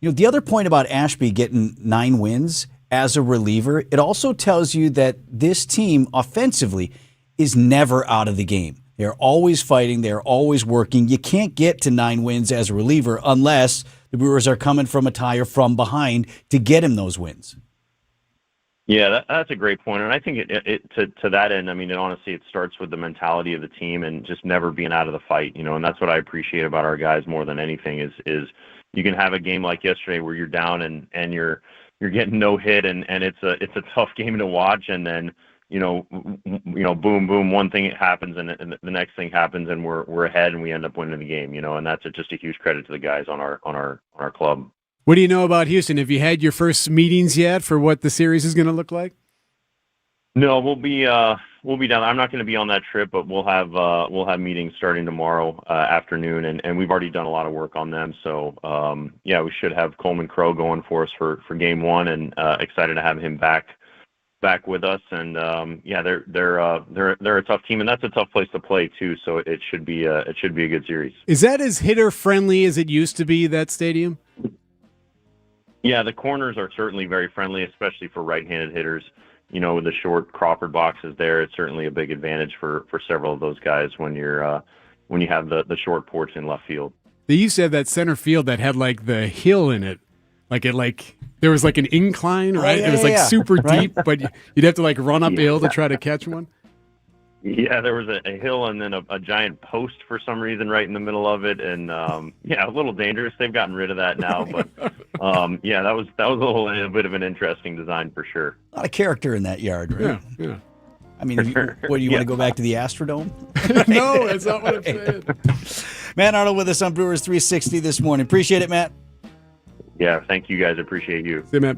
the other point about Ashby getting 9 wins as a reliever, it also tells you that this team offensively is never out of the game. They're always fighting. They're always working. You can't get to 9 wins as a reliever unless the Brewers are coming from a tie or from behind to get him those wins. Yeah, that's a great point. And I think to that end, I mean, honestly, it starts with the mentality of the team and just never being out of the fight, and that's what I appreciate about our guys more than anything is you can have a game like yesterday where you're down and you're getting no hit and it's a tough game to watch, and then boom, boom, one thing happens and the next thing happens and we're ahead and we end up winning the game, and that's just a huge credit to the guys on our club. What do you know about Houston? Have you had your first meetings yet for what the series is going to look like? No, we'll be down. I'm not going to be on that trip, but we'll have meetings starting tomorrow afternoon, and we've already done a lot of work on them. So we should have Coleman Crow going for us for game 1, and excited to have him back with us. And they're a tough team, and that's a tough place to play too. So it should be a good series. Is that as hitter friendly as it used to be, that stadium? Yeah, the corners are certainly very friendly, especially for right-handed hitters. With the short Crawford boxes there, it's certainly a big advantage for several of those guys when you have the short porch in left field. They used to have that center field that had like the hill in it. There was like an incline, right? It was super deep, but you'd have to run up a hill to try to catch one. Yeah, there was a hill and then a giant post for some reason right in the middle of it, and a little dangerous. They've gotten rid of that now, but that was a bit of an interesting design for sure. A lot of character in that yard, right? Yeah. I mean, do you want to go back to the Astrodome? No, that's not what I'm saying. Matt Arnold with us on Brewers 360 this morning. Appreciate it, Matt. Yeah, thank you guys. Appreciate you. See you, Matt.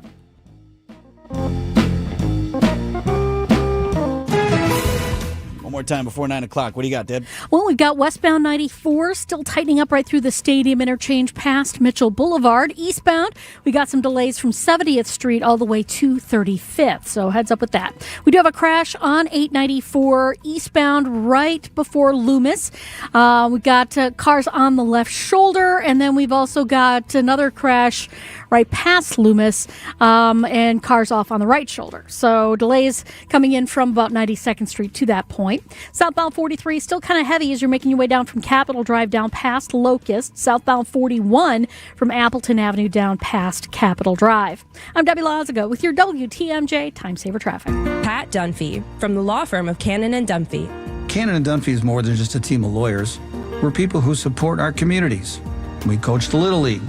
One more time before 9 o'clock. What do you got, Deb? Well, we've got westbound 94 still tightening up right through the stadium interchange past Mitchell Boulevard. Eastbound, we got some delays from 70th Street all the way to 35th. So heads up with that. We do have a crash on 894 eastbound right before Loomis. We've got cars on the left shoulder, and then we've also got another crash right past Loomis and cars off on the right shoulder. So delays coming in from about 92nd Street to that point. Southbound 43 still kind of heavy as you're making your way down from Capitol Drive down past Locust. Southbound 41 from Appleton Avenue down past Capitol Drive. I'm Debbie Lazago with your WTMJ Time Saver Traffic. Pat Dunphy from the law firm of Cannon and Dunphy. Cannon and Dunphy is more than just a team of lawyers. We're people who support our communities. We coach the Little League.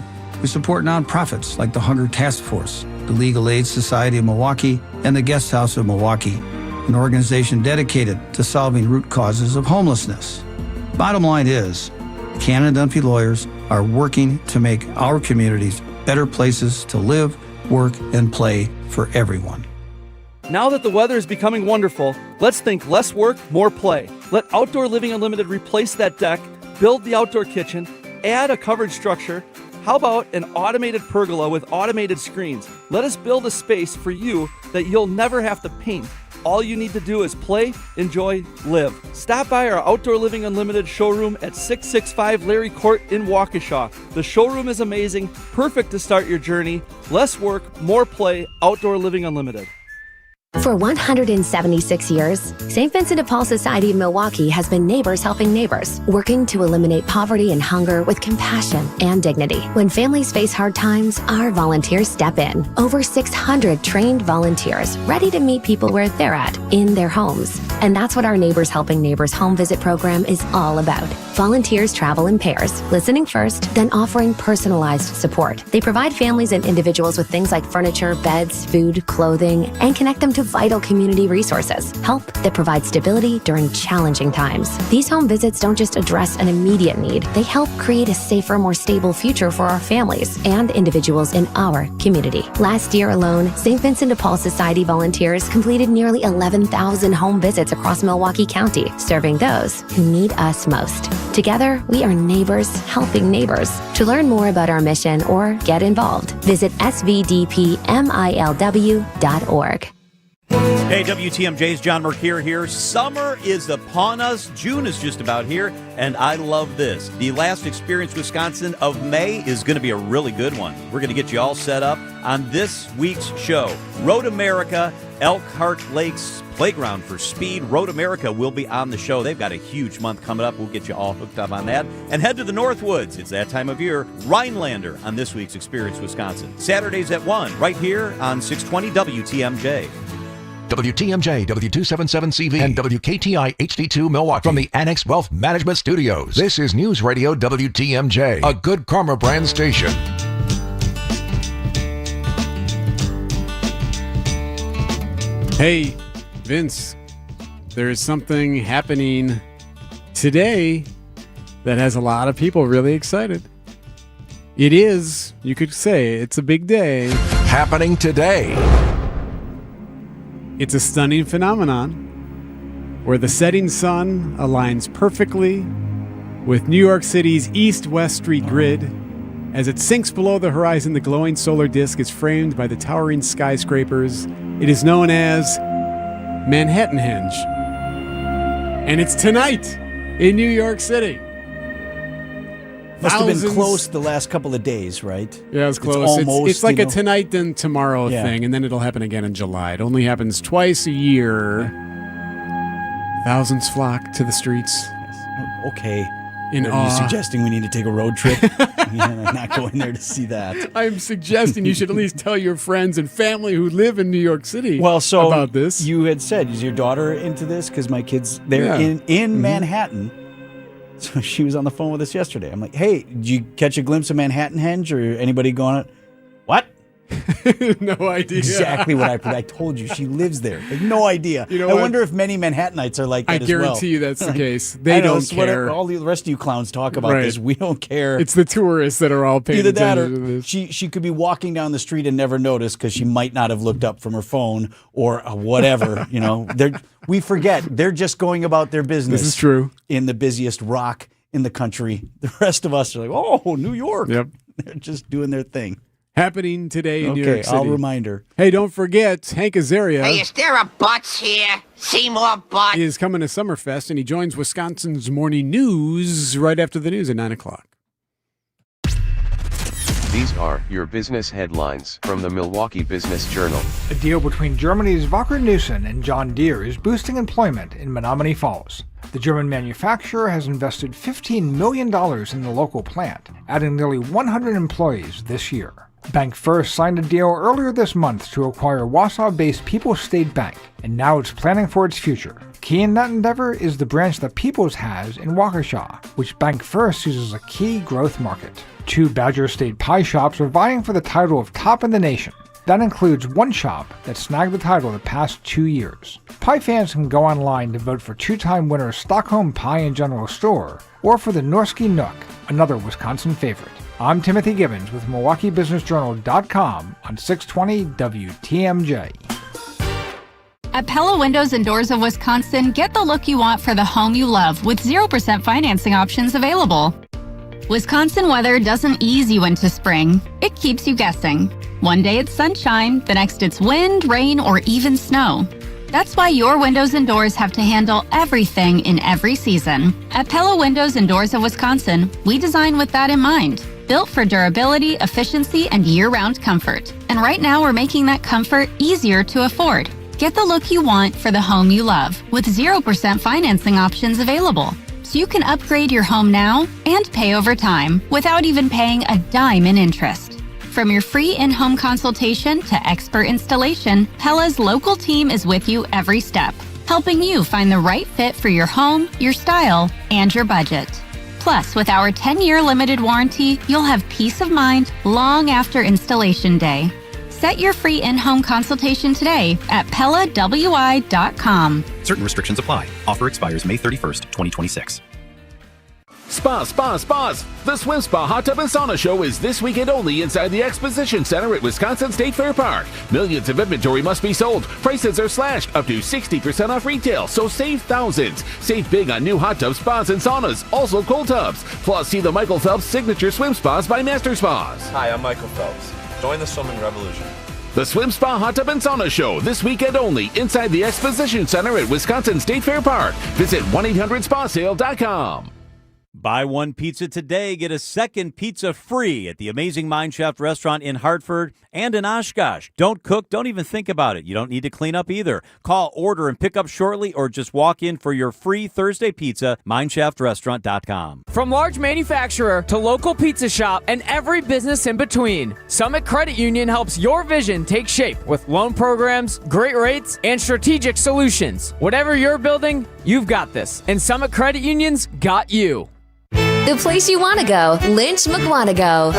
We support nonprofits like the Hunger Task Force, the Legal Aid Society of Milwaukee, and the Guest House of Milwaukee, an organization dedicated to solving root causes of homelessness. Bottom line is, Cannon and Dunphy lawyers are working to make our communities better places to live, work, and play for everyone. Now that the weather is becoming wonderful, let's think less work, more play. Let Outdoor Living Unlimited replace that deck, build the outdoor kitchen, add a covered structure. How about an automated pergola with automated screens? Let us build a space for you that you'll never have to paint. All you need to do is play, enjoy, live. Stop by our Outdoor Living Unlimited showroom at 665 Larry Court in Waukesha. The showroom is amazing, perfect to start your journey. Less work, more play, Outdoor Living Unlimited. For 176 years, St. Vincent de Paul Society of Milwaukee has been neighbors helping neighbors, working to eliminate poverty and hunger with compassion and dignity. When families face hard times, our volunteers step in. Over 600 trained volunteers ready to meet people where they're at, in their homes. And that's what our Neighbors Helping Neighbors home visit program is all about. Volunteers travel in pairs, listening first, then offering personalized support. They provide families and individuals with things like furniture, beds, food, clothing, and connect them to vital community resources, help that provides stability during challenging times. These home visits don't just address an immediate need, they help create a safer, more stable future for our families and individuals in our community. Last year alone, St. Vincent de Paul Society volunteers completed nearly 11,000 home visits across Milwaukee County, serving those who need us most. Together, we are neighbors helping neighbors. To learn more about our mission or get involved, visit svdpmilw.org. Hey, WTMJ's John Mercure here. Summer is upon us. June is just about here, and I love this. The last Experience Wisconsin of May is going to be a really good one. We're going to get you all set up on this week's show. Road America, Elkhart Lakes Playground for Speed. Road America will be on the show. They've got a huge month coming up. We'll get you all hooked up on that. And head to the Northwoods. It's that time of year. Rhinelander on this week's Experience Wisconsin. Saturdays at 1, right here on 620 WTMJ. WTMJ, W277CV, and WKTI HD2 Milwaukee from the Annex Wealth Management Studios. This is News Radio WTMJ, a Good Karma brand station. Hey, Vince, there is something happening today that has a lot of people really excited. It is, you could say, it's a big day. Happening today. It's a stunning phenomenon where the setting sun aligns perfectly with New York City's east-west street grid. As it sinks below the horizon, the glowing solar disk is framed by the towering skyscrapers. It is known as Manhattanhenge. And it's tonight in New York City. Must have been close the last couple of days, right? Yeah, it's close. It's like a tonight and tomorrow thing, and then it'll happen again in July. It only happens twice a year. Thousands flock to the streets. Okay. In Are awe. you suggesting we need to take a road trip? Yeah, not going there to see that. I'm suggesting you should at least tell your friends and family who live in New York City about this. You had said, is your daughter into this? Because my kids, they're in Manhattan. So she was on the phone with us yesterday. I'm like, hey, did you catch a glimpse of Manhattanhenge or anybody going, what? No idea. Exactly what I told you. She lives there. Like, no idea. You know I what? wonder if many Manhattanites are like that as well. I guarantee you that's the case. They don't care. All the rest of you clowns talk about this. We don't care. It's the tourists that are all paying Either that attention or to this. she could be walking down the street and never notice because she might not have looked up from her phone or whatever. We forget. They're just going about their business. This is true. In the busiest rock in the country. The rest of us are like, oh, New York. Yep. They're just doing their thing. Happening today in New York City. I'll remind her. Hey, don't forget, Hank Azaria. Hey, is there a butts here? See more butts? Is coming to Summerfest, and he joins Wisconsin's Morning News right after the news at 9 o'clock. These are your business headlines from the Milwaukee Business Journal. A deal between Germany's Wacker Neuson and John Deere is boosting employment in Menominee Falls. The German manufacturer has invested $15 million in the local plant, adding nearly 100 employees this year. Bank First signed a deal earlier this month to acquire Wausau-based People's State Bank, and now it's planning for its future. Key in that endeavor is the branch that People's has in Waukesha, which Bank First sees as a key growth market. 2 Badger State pie shops are vying for the title of top in the nation. That includes one shop that snagged the title the past 2 years. Pie fans can go online to vote for 2-time winner Stockholm Pie and General Store, or for the Norski Nook, another Wisconsin favorite. I'm Timothy Gibbons with MilwaukeeBusinessJournal.com on 620 WTMJ. At Pella Windows and Doors of Wisconsin, get the look you want for the home you love with 0% financing options available. Wisconsin weather doesn't ease you into spring. It keeps you guessing. One day it's sunshine, the next it's wind, rain, or even snow. That's why your windows and doors have to handle everything in every season. At Pella Windows and Doors of Wisconsin, we design with that in mind. Built for durability, efficiency, and year-round comfort. And right now we're making that comfort easier to afford. Get the look you want for the home you love with 0% financing options available. So you can upgrade your home now and pay over time without even paying a dime in interest. From your free in-home consultation to expert installation, Pella's local team is with you every step, helping you find the right fit for your home, your style, and your budget. Plus, with our 10-year limited warranty, you'll have peace of mind long after installation day. Set your free in-home consultation today at PellaWI.com. Certain restrictions apply. Offer expires May 31st, 2026. Spas. The Swim Spa Hot Tub and Sauna Show is this weekend only inside the Exposition Center at Wisconsin State Fair Park. Millions of inventory must be sold. Prices are slashed up to 60% off retail, so save thousands. Save big on new hot tubs, spas, and saunas, also cold tubs. Plus, see the Michael Phelps Signature Swim Spas by Master Spas. Hi, I'm Michael Phelps. Join the swimming revolution. The Swim Spa Hot Tub and Sauna Show, this weekend only, inside the Exposition Center at Wisconsin State Fair Park. Visit 1-800-SPASale.com. Buy one pizza today, get a second pizza free at the Amazing Mineshaft restaurant in Hartford and in Oshkosh. Don't cook, don't even think about it. You don't need to clean up either. Call, order, and pick up shortly, or just walk in for your free Thursday pizza, mineshaft.restaurant.com. From large manufacturer to local pizza shop and every business in between, Summit Credit Union helps your vision take shape with loan programs, great rates, and strategic solutions. Whatever you're building, you've got this. And Summit Credit Union's got you. The place you want to go, Lynch McWanago.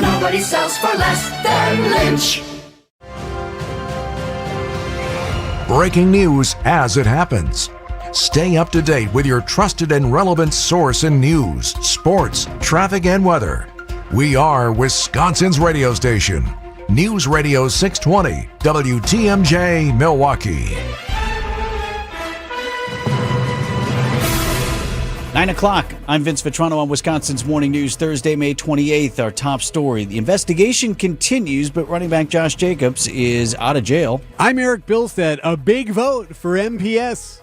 Nobody sells for less than Lynch. Breaking news as it happens. Stay up to date with your trusted and relevant source in news, sports, traffic, and weather. We are Wisconsin's radio station. News Radio 620, WTMJ, Milwaukee. 9 o'clock. I'm Vince Vitrano on Wisconsin's Morning News, Thursday, May 28th. Our top story. The investigation continues, but running back Josh Jacobs is out of jail. I'm Eric Bilstead. A big vote for MPS.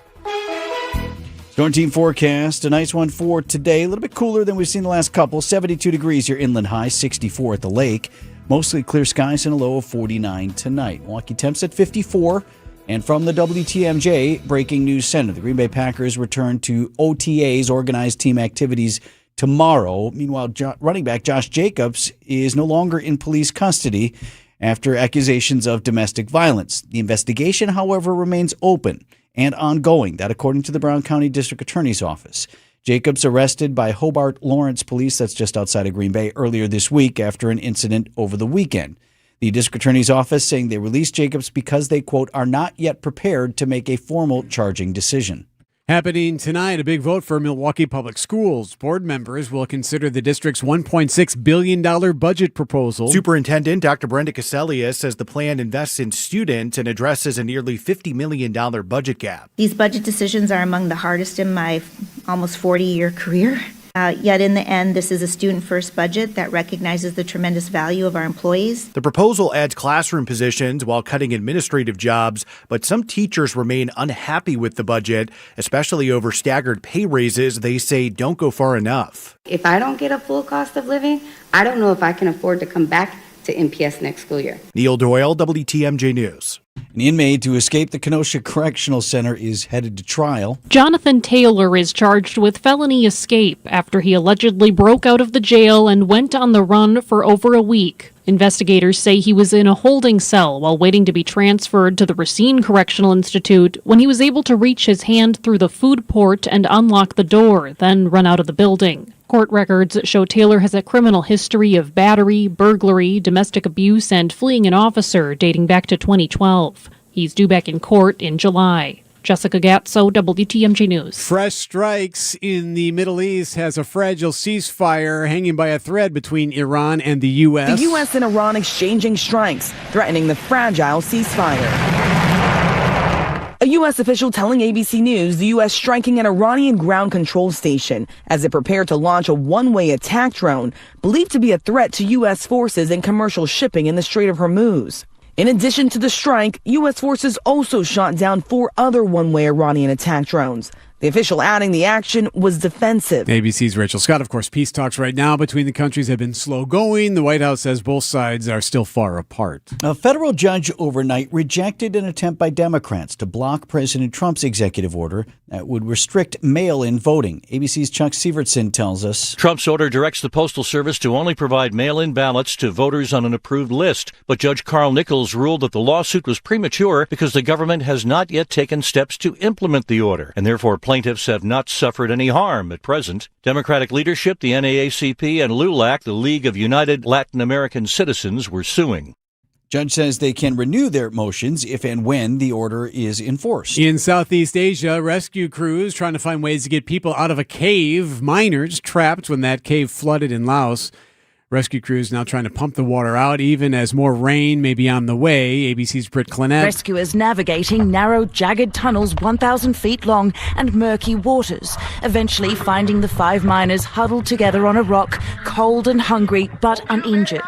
Storm team forecast, a nice one for today. A little bit cooler than we've seen the last couple. 72 degrees your inland high, 64 at the lake. Mostly clear skies and a low of 49 tonight. Milwaukee temps at 54. And from the WTMJ Breaking News Center, the Green Bay Packers return to OTAs, organized team activities, tomorrow. Meanwhile, running back Josh Jacobs is no longer in police custody after accusations of domestic violence. The investigation, however, remains open and ongoing. That according to the Brown County District Attorney's Office. Jacobs arrested by Hobart Lawrence Police, that's just outside of Green Bay, earlier this week after an incident over the weekend. The district attorney's office saying they released Jacobs because they, quote, are not yet prepared to make a formal charging decision. Happening tonight, a big vote for Milwaukee Public Schools. Board members will consider the district's $1.6 billion budget proposal. Superintendent Dr. Brenda Cassellius says the plan invests in students and addresses a nearly $50 million budget gap. These budget decisions are among the hardest in my almost 40-year career. Yet in the end, this is a student-first budget that recognizes the tremendous value of our employees. The proposal adds classroom positions while cutting administrative jobs, but some teachers remain unhappy with the budget, especially over staggered pay raises they say don't go far enough. If I don't get a full cost of living, I don't know if I can afford to come back to MPS next school year. Neil Doyle, WTMJ News. An inmate who escaped the Kenosha Correctional Center is headed to trial. Jonathan Taylor is charged with felony escape after he allegedly broke out of the jail and went on the run for over a week. Investigators say he was in a holding cell while waiting to be transferred to the Racine Correctional Institute when he was able to reach his hand through the food port and unlock the door, then run out of the building. Court records show Taylor has a criminal history of battery, burglary, domestic abuse, and fleeing an officer dating back to 2012. He's due back in court in July. Jessica Gatso, WTMJ News. Fresh strikes in the Middle East has a fragile ceasefire hanging by a thread between Iran and the U.S. The U.S. and Iran exchanging strikes, threatening the fragile ceasefire. A U.S. official telling ABC News the U.S. striking an Iranian ground control station as it prepared to launch a one-way attack drone believed to be a threat to U.S. forces and commercial shipping in the Strait of Hormuz. In addition to the strike, U.S. forces also shot down 4 other one-way Iranian attack drones. The official adding the action was defensive. ABC's Rachel Scott. Of course, peace talks right now between the countries have been slow going. The White House says both sides are still far apart. A federal judge overnight rejected an attempt by Democrats to block President Trump's executive order that would restrict mail-in voting. ABC's Chuck Sievertson tells us. Trump's order directs the Postal Service to only provide mail-in ballots to voters on an approved list. But Judge Carl Nichols ruled that the lawsuit was premature because the government has not yet taken steps to implement the order, and therefore plaintiffs have not suffered any harm at present. Democratic leadership, the NAACP, and LULAC, the League of United Latin American Citizens, were suing. Judge says they can renew their motions if and when the order is enforced. In Southeast Asia, rescue crews trying to find ways to get people out of a cave. Miners trapped when that cave flooded in Laos. Rescue crews now trying to pump the water out, even as more rain may be on the way. ABC's Britt Clinette. Rescuers navigating narrow, jagged tunnels 1,000 feet long and murky waters, eventually finding the 5 miners huddled together on a rock, cold and hungry, but uninjured.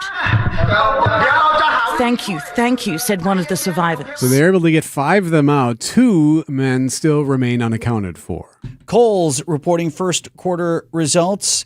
Thank you, said one of the survivors. So they're able to get 5 of them out. 2 men still remain unaccounted for. Kohl's reporting first quarter results.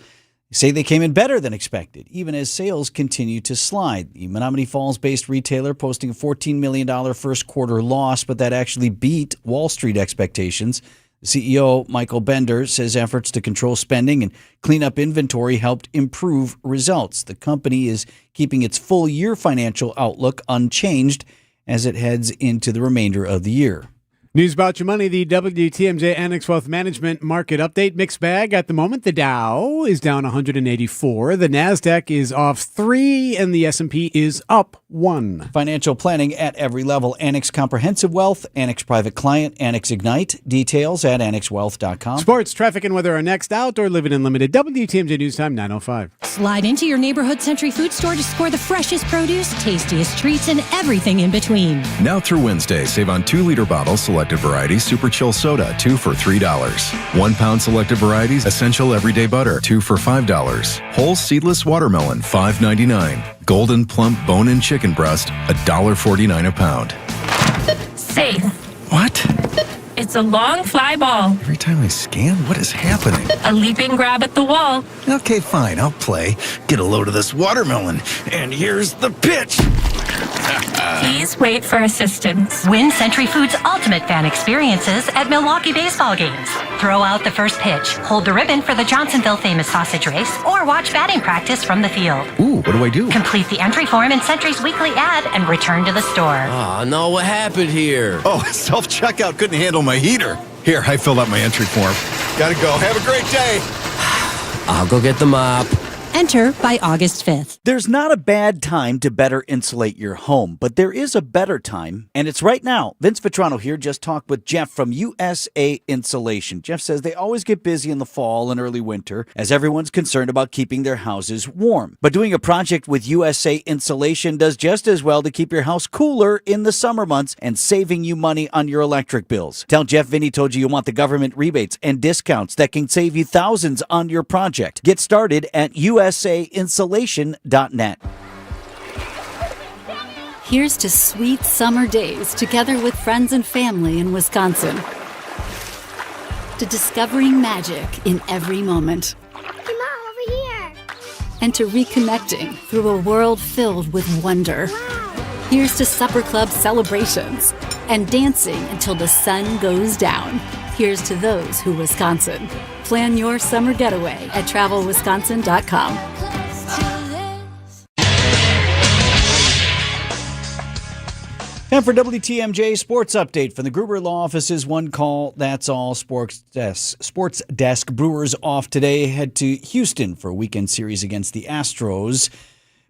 They say they came in better than expected, even as sales continue to slide. The Menominee Falls-based retailer posting a $14 million first quarter loss, but that actually beat Wall Street expectations. The CEO, Michael Bender, says efforts to control spending and clean up inventory helped improve results. The company is keeping its full-year financial outlook unchanged as it heads into the remainder of the year. News about your money, the WTMJ Annex Wealth Management Market Update. Mixed bag at the moment. The Dow is down 184. The NASDAQ is off 3, and the S&P is up 1. Financial planning at every level. Annex Comprehensive Wealth, Annex Private Client, Annex Ignite. Details at annexwealth.com. Sports, traffic, and weather are next. Outdoor Living Unlimited. WTMJ News Time 9:05. Slide into your neighborhood Century Food store to score the freshest produce, tastiest treats, and everything in between. Now through Wednesday, save on 2-liter bottles, selected varieties, Super Chill Soda, 2 for $3. 1 pound selected varieties, Essential Everyday Butter, 2 for $5. Whole Seedless Watermelon, $5.99. Golden Plump Bone-in Chicken Breast, $1.49 a pound. Safe. What? It's a long fly ball. Every time I scan, what is happening? A leaping grab at the wall. Okay, fine, I'll play. Get a load of this watermelon. And here's the pitch. Please wait for assistance. Win Century Foods' ultimate fan experiences at Milwaukee baseball games. Throw out the first pitch, hold the ribbon for the Johnsonville famous sausage race, or watch batting practice from the field. Ooh, what do I do? Complete the entry form in Century's weekly ad and return to the store. Oh, no, what happened here? Oh, self-checkout couldn't handle my heater. Here, I filled out my entry form. Gotta go. Have a great day. I'll go get the mop. Enter by August 5th. There's not a bad time to better insulate your home, but there is a better time, and it's right now. Vince Vitrano here just talked with Jeff from USA Insulation. Jeff says they always get busy in the fall and early winter as everyone's concerned about keeping their houses warm. But doing a project with USA Insulation does just as well to keep your house cooler in the summer months and saving you money on your electric bills. Tell Jeff Vinny told you want the government rebates and discounts that can save you thousands on your project. Get started at USAinsulation.net. Here's to sweet summer days together with friends and family in Wisconsin. To discovering magic in every moment. Hey, Mom, over here. And to reconnecting through a world filled with wonder. Wow. Here's to supper club celebrations and dancing until the sun goes down. Here's to those who Wisconsin. Plan your summer getaway at travelwisconsin.com. Time for WTMJ Sports Update from the Gruber Law Office's One Call, That's All Sports Desk. Brewers off today. Head to Houston for a weekend series against the Astros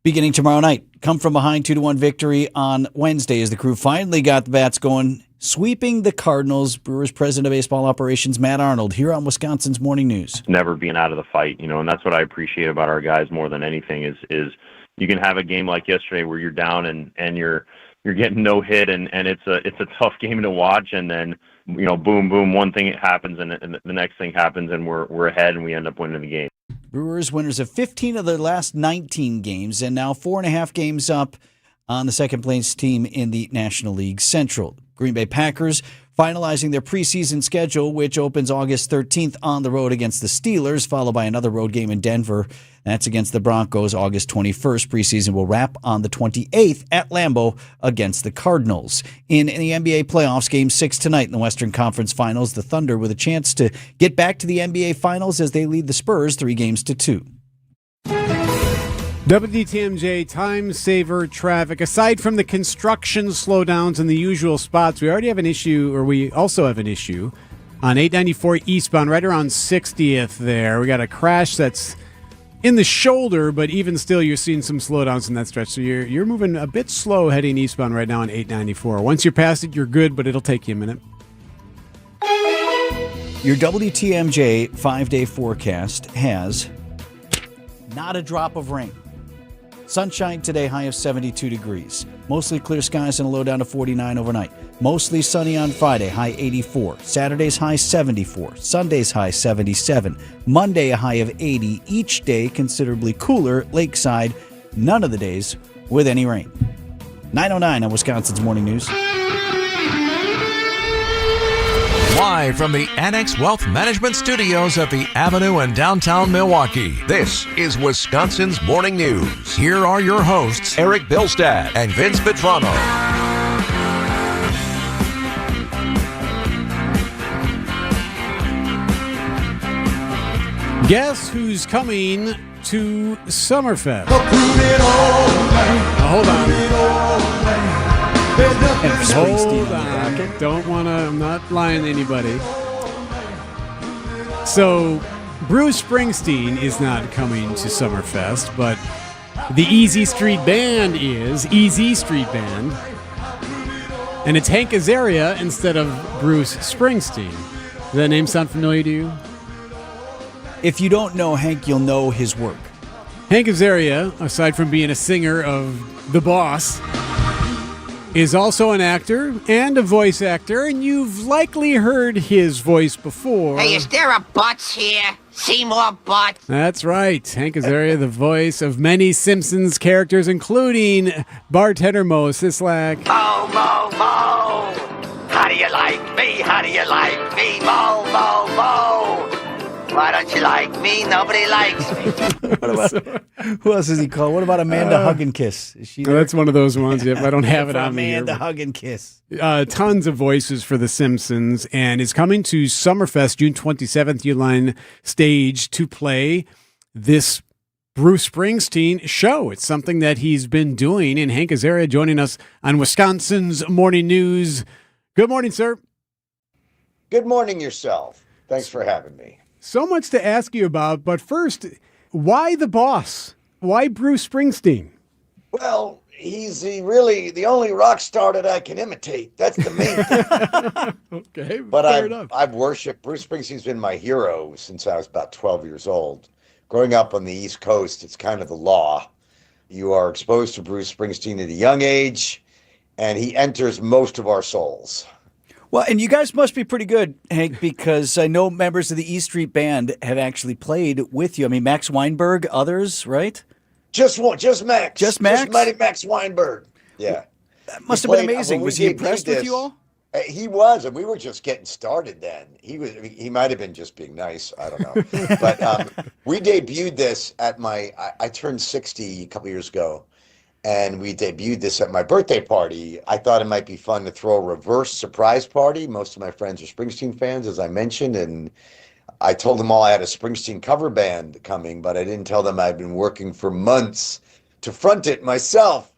beginning tomorrow night. Come from behind 2-1 victory on Wednesday as the crew finally got the bats going, sweeping the Cardinals. Brewers President of Baseball Operations Matt Arnold here on Wisconsin's Morning News. Never being out of the fight, and that's what I appreciate about our guys more than anything is you can have a game like yesterday where you're down and you're getting no hit and it's a tough game to watch, and then boom, one thing happens and the next thing happens and we're ahead and we end up winning the game. Brewers winners of 15 of their last 19 games and now 4.5 games up on the second place team in the National League Central. Green Bay Packers finalizing their preseason schedule, which opens August 13th on the road against the Steelers, followed by another road game in Denver. That's against the Broncos August 21st. Preseason will wrap on the 28th at Lambeau against the Cardinals. In the NBA playoffs, Game 6 tonight in the Western Conference Finals, the Thunder with a chance to get back to the NBA Finals as they lead the Spurs 3-2. WTMJ time saver traffic. Aside from the construction slowdowns in the usual spots, we also have an issue on 894 eastbound, right around 60th there. We got a crash that's in the shoulder, but even still, you're seeing some slowdowns in that stretch. So you're moving a bit slow heading eastbound right now on 894. Once you're past it, you're good, but it'll take you a minute. Your WTMJ 5-day forecast has not a drop of rain. Sunshine today, high of 72 degrees. Mostly clear skies and a low down to 49 overnight. Mostly sunny on Friday, high 84. Saturday's high 74. Sunday's high 77. Monday, a high of 80. Each day considerably cooler. Lakeside, none of the days with any rain. 9:09 on Wisconsin's Morning News. Live from the Annex Wealth Management Studios at the Avenue in downtown Milwaukee, this is Wisconsin's Morning News. Here are your hosts, Eric Bilstad and Vince Vitrano. Guess who's coming to Summerfest? Hold on. Hold on. Don't want to, I'm not lying to anybody. So, Bruce Springsteen is not coming to Summerfest, but the Easy Street Band is. Easy Street Band. And it's Hank Azaria instead of Bruce Springsteen. Does that name sound familiar to you? If you don't know Hank, you'll know his work. Hank Azaria, aside from being a singer of The Boss, is also an actor and a voice actor, and you've likely heard his voice before. Hey, is there a Butts here? See more Butts? That's right. Hank Azaria, the voice of many Simpsons characters, including bartender Mo Sislak. Mo, Mo, Mo! How do you like me? How do you like me? Mo, Mo, Mo! Why don't you like me? Nobody likes me. What about, who else is he called? What about Amanda Hug and Kiss? Is she there? That's one of those ones. Yep, I don't have it on me here. Amanda Hug and Kiss. Tons of voices for The Simpsons, and is coming to Summerfest June 27th, Uline Stage, to play this Bruce Springsteen show. It's something that he's been doing, and Hank Azaria joining us on Wisconsin's Morning News. Good morning, sir. Good morning yourself. Thanks for having me. So much to ask you about, but first, why the boss? Why Bruce Springsteen? Well, he's really the only rock star that I can imitate. That's the main thing. Okay, but fair enough. I've worshipped Bruce Springsteen's been my hero since I was about 12 years old. Growing up on the East Coast, it's kind of the law. You are exposed to Bruce Springsteen at a young age, and he enters most of our souls. Well, and you guys must be pretty good, Hank, because I know members of the E Street Band have actually played with you. I mean, Max Weinberg, others, right? Just Max. Just Max? Just Mighty Max Weinberg. Yeah. That must have been amazing. Was he impressed with you all? He was, and we were just getting started then. He might have been just being nice. I don't know. But we debuted this at I turned 60 a couple years ago. And we debuted this at my birthday party. I thought it might be fun to throw a reverse surprise party. Most of my friends are Springsteen fans, as I mentioned, and I told them all I had a Springsteen cover band coming, but I didn't tell them I'd been working for months to front it myself.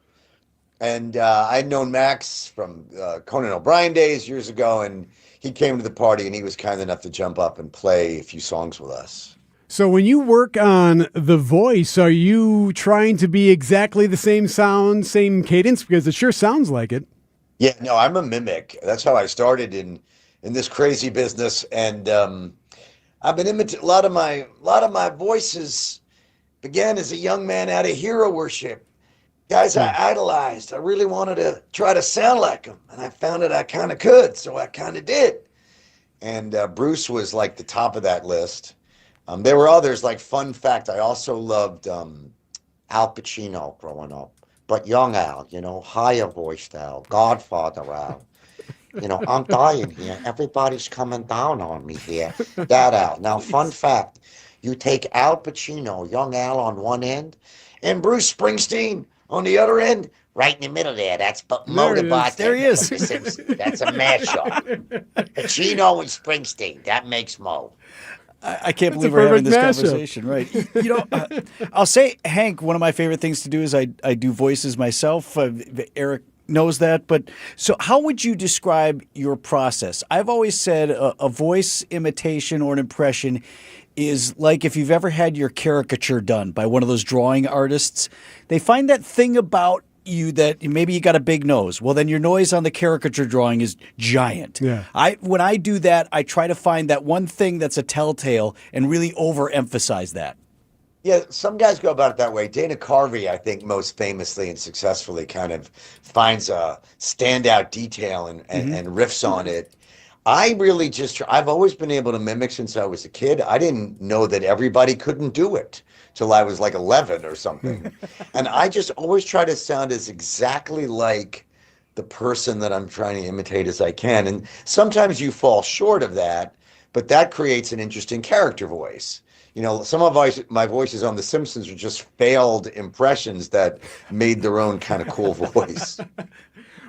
And I'd known Max from Conan O'Brien days years ago, and he came to the party, and he was kind enough to jump up and play a few songs with us. So when you work on The Voice, are you trying to be exactly the same sound, same cadence? Because it sure sounds like it. Yeah, no, I'm a mimic. That's how I started in this crazy business, and I've been imitating a lot of my voices. Began as a young man out of hero worship, guys I idolized. I really wanted to try to sound like them, and I found that I kind of could, so I kind of did. And Bruce was like the top of that list. There were others, like fun fact, I also loved Al Pacino growing up. But young Al, higher voiced Al, Godfather Al. I'm dying here. Everybody's coming down on me here. That Al. Now, fun fact, you take Al Pacino, young Al on one end, and Bruce Springsteen on the other end, right in the middle there. That's Mo the bartender. There he is. That's a mashup. Pacino and Springsteen. That makes Mo. I can't believe we're having this conversation, right? I'll say, Hank, one of my favorite things to do is I do voices myself. Eric knows that. But so how would you describe your process? I've always said a voice imitation or an impression is like if you've ever had your caricature done by one of those drawing artists. They find that thing about you that maybe you got a big nose. Well, then your nose on the caricature drawing is giant. Yeah. When I do that, I try to find that one thing that's a telltale and really overemphasize that. Yeah, some guys go about it that way. Dana Carvey, I think, most famously and successfully kind of finds a standout detail and riffs on it. I really I've always been able to mimic since I was a kid. I didn't know that everybody couldn't do it till I was like 11 or something. And I just always try to sound as exactly like the person that I'm trying to imitate as I can. And sometimes you fall short of that, but that creates an interesting character voice. You know, some of my voices on The Simpsons are just failed impressions that made their own kind of cool voice.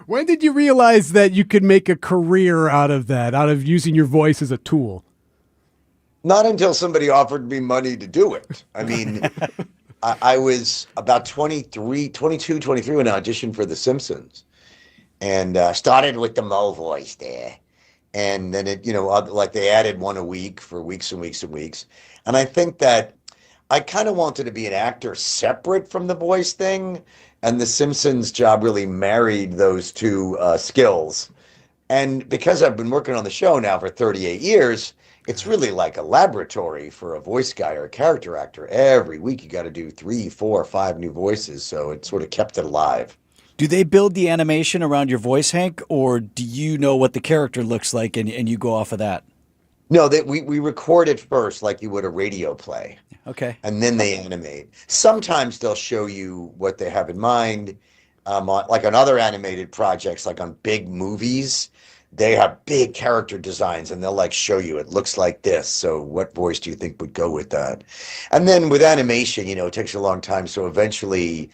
When did you realize that you could make a career out of that, out of using your voice as a tool? Not until somebody offered me money to do it. I mean, I was about 22, 23 when I auditioned for The Simpsons, and started with the Mo voice there. And then it, like they added one a week for weeks and weeks and weeks. And I think that I kind of wanted to be an actor separate from the voice thing. And The Simpsons job really married those two skills. And because I've been working on the show now for 38 years, it's really like a laboratory for a voice guy or a character actor. Every week you got to do 3, 4, 5 new voices. So it sort of kept it alive. Do they build the animation around your voice, Hank, or do you know what the character looks like and you go off of that? No, we record it first like you would a radio play. Okay. And then they animate. Sometimes they'll show you what they have in mind. Like on other animated projects, like on big movies, they have big character designs and they'll like show you it looks like this. So what voice do you think would go with that? And then with animation, it takes a long time. So eventually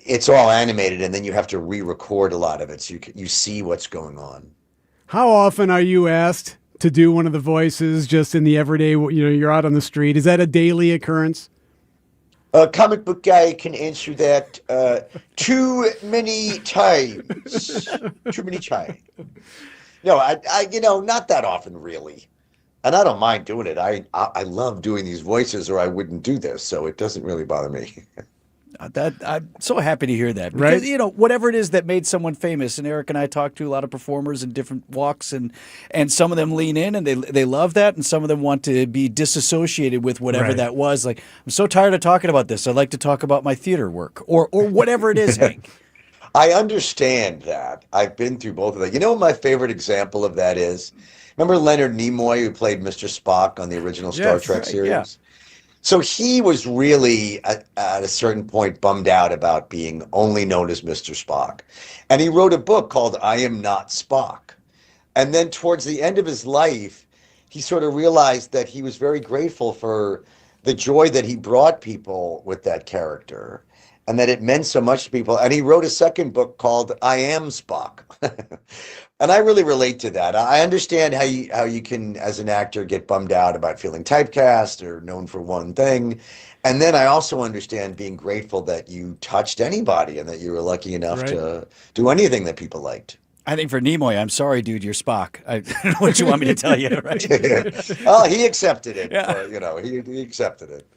it's all animated and then you have to re-record a lot of it. So you see what's going on. How often are you asked to do one of the voices just in the everyday, you're out on the street? Is that a daily occurrence? A comic book guy can answer that too many times. Too many times. No, I not that often really. And I don't mind doing it. I love doing these voices or I wouldn't do this. So it doesn't really bother me. I'm so happy to hear that. Because, whatever it is that made someone famous, and Eric and I talk to a lot of performers in different walks, and some of them lean in and they love that, and some of them want to be disassociated with whatever that was. Like, I'm so tired of talking about this. I'd like to talk about my theater work or whatever it is, Hank. I understand that. I've been through both of that. You know what my favorite example of that is? Remember Leonard Nimoy, who played Mr. Spock on the original Star Trek series? Yeah. So he was really, at a certain point, bummed out about being only known as Mr. Spock. And he wrote a book called I Am Not Spock. And then towards the end of his life, he sort of realized that he was very grateful for the joy that he brought people with that character and that it meant so much to people. And he wrote a second book called I Am Spock. And I really relate to that. I understand how you can, as an actor, get bummed out about feeling typecast or known for one thing. And then I also understand being grateful that you touched anybody and that you were lucky enough to do anything that people liked. I think for Nimoy, I'm sorry, dude, you're Spock. I don't know what you want me to tell you, right? Oh, he accepted it. Yeah. He accepted it.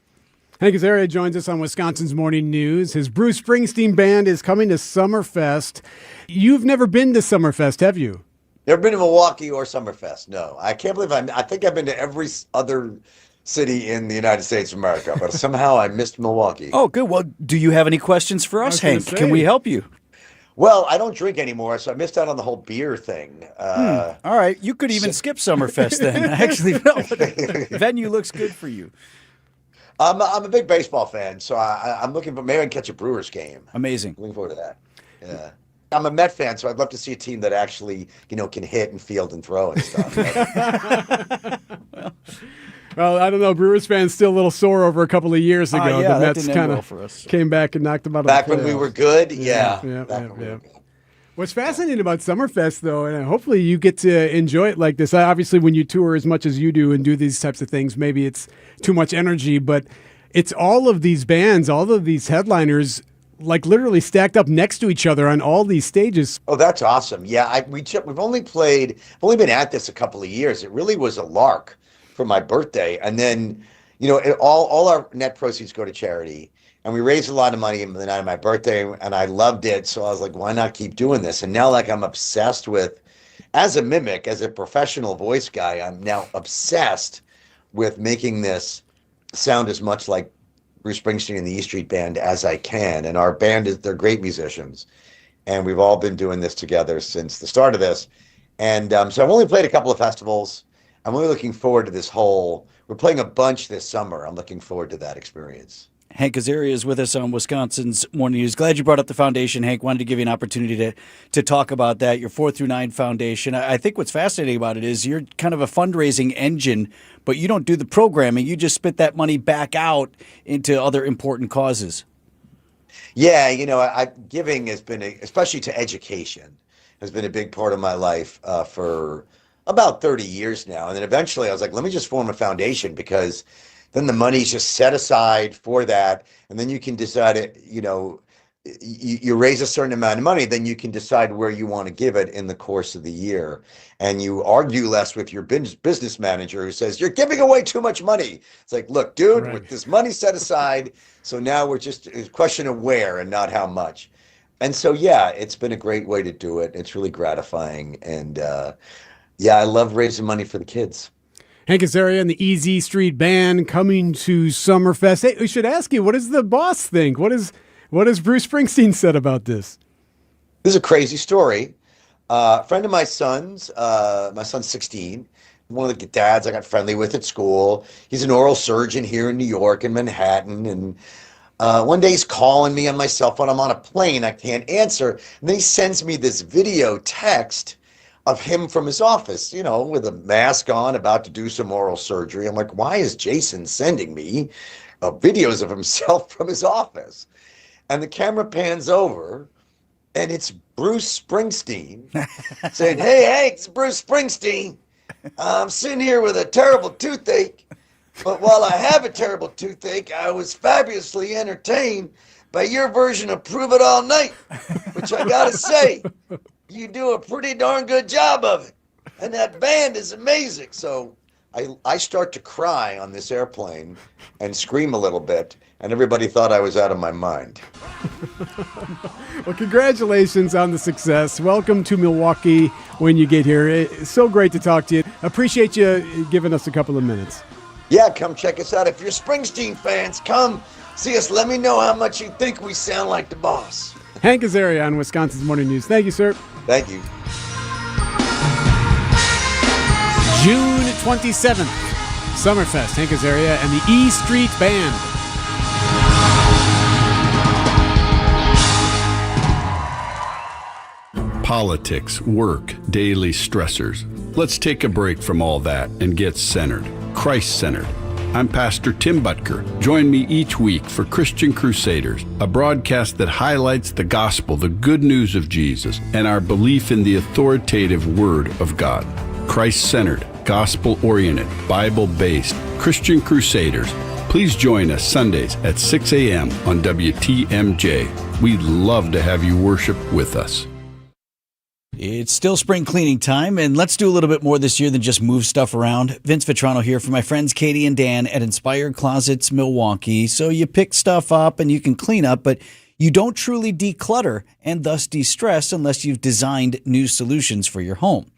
Hank Azaria joins us on Wisconsin's Morning News. His Bruce Springsteen band is coming to Summerfest. You've never been to Summerfest, have you? Never been to Milwaukee or Summerfest, no. I can't believe I think I've been to every other city in the United States of America, but somehow I missed Milwaukee. Oh, good. Well, do you have any questions for us, Hank? Can we help you? Well, I don't drink anymore, so I missed out on the whole beer thing. All right. You could even skip Summerfest then. Actually, no, the venue looks good for you. I'm a big baseball fan, so I'm looking for maybe I can catch a Brewers game. Amazing. Looking forward to that. Yeah. I'm a Met fan, so I'd love to see a team that actually, can hit and field and throw and stuff. Well, I don't know. Brewers fans still a little sore over a couple of years ago. Yeah, the Mets kind of came back and knocked them out of the playoffs. Back when we were good? Yeah. What's fascinating about Summerfest, though, and hopefully you get to enjoy it like this. Obviously, when you tour as much as you do and do these types of things, maybe it's too much energy, but it's all of these bands, all of these headliners, like literally stacked up next to each other on all these stages. Oh, that's awesome. Yeah, we've only been at this a couple of years. It really was a lark for my birthday. And then, all our net proceeds go to charity. And we raised a lot of money the night of my birthday, and I loved it. So I was like, why not keep doing this? And now, I'm obsessed with, as a mimic, as a professional voice guy, I'm now obsessed with making this sound as much like Bruce Springsteen and the E Street Band as I can. And our band they're great musicians. And we've all been doing this together since the start of this. And so I've only played a couple of festivals. I'm really looking forward to this we're playing a bunch this summer. I'm looking forward to that experience. Hank Azaria is with us on Wisconsin's Morning News. Glad you brought up the foundation, Hank. Wanted to give you an opportunity to talk about that, your 4 through 9 foundation. I think what's fascinating about it is you're kind of a fundraising engine, but you don't do the programming. You just spit that money back out into other important causes. Yeah, giving has been, especially to education, has been a big part of my life for about 30 years now. And then eventually I was like, let me just form a foundation, because then the money's just set aside for that. And then you can decide, you raise a certain amount of money, then you can decide where you want to give it in the course of the year. And you argue less with your business manager who says, you're giving away too much money. It's like, look, dude, with this money set aside, so now it's a question of where and not how much. And so, yeah, it's been a great way to do it. It's really gratifying. And I love raising money for the kids. Hank Azaria and the Easy Street Band coming to Summerfest. Hey, we should ask you, what does the boss think? What has Bruce Springsteen said about this? This is a crazy story. A friend of my son's 16, one of the dads I got friendly with at school. He's an oral surgeon here in New York, in Manhattan. And one day he's calling me on my cell phone. I'm on a plane. I can't answer. And then he sends me this video text of him from his office, with a mask on, about to do some oral surgery. I'm like, why is Jason sending me videos of himself from his office? And the camera pans over, and it's Bruce Springsteen saying, hey, Hank, it's Bruce Springsteen. I'm sitting here with a terrible toothache, but while I have a terrible toothache, I was fabulously entertained by your version of Prove It All Night, which I gotta say, you do a pretty darn good job of it. And that band is amazing. So I start to cry on this airplane and scream a little bit, and everybody thought I was out of my mind. Well, congratulations on the success. Welcome to Milwaukee when you get here. It's so great to talk to you. Appreciate you giving us a couple of minutes. Yeah, come check us out. If you're Springsteen fans, come see us. Let me know how much you think we sound like the boss. Hank Azaria on Wisconsin's Morning News. Thank you, sir. Thank you. June 27th, Summerfest, Hank Azaria and the E Street Band. Politics, work, daily stressors. Let's take a break from all that and get centered, Christ-centered. I'm Pastor Tim Butker. Join me each week for Christian Crusaders, a broadcast that highlights the gospel, the good news of Jesus, and our belief in the authoritative Word of God. Christ-centered, gospel-oriented, Bible-based Christian Crusaders. Please join us Sundays at 6 a.m. on WTMJ. We'd love to have you worship with us. It's still spring cleaning time, and let's do a little bit more this year than just move stuff around. Vince Vitrano here for my friends Katie and Dan at Inspired Closets Milwaukee. So you pick stuff up and you can clean up, but you don't truly declutter and thus de-stress unless you've designed new solutions for your home.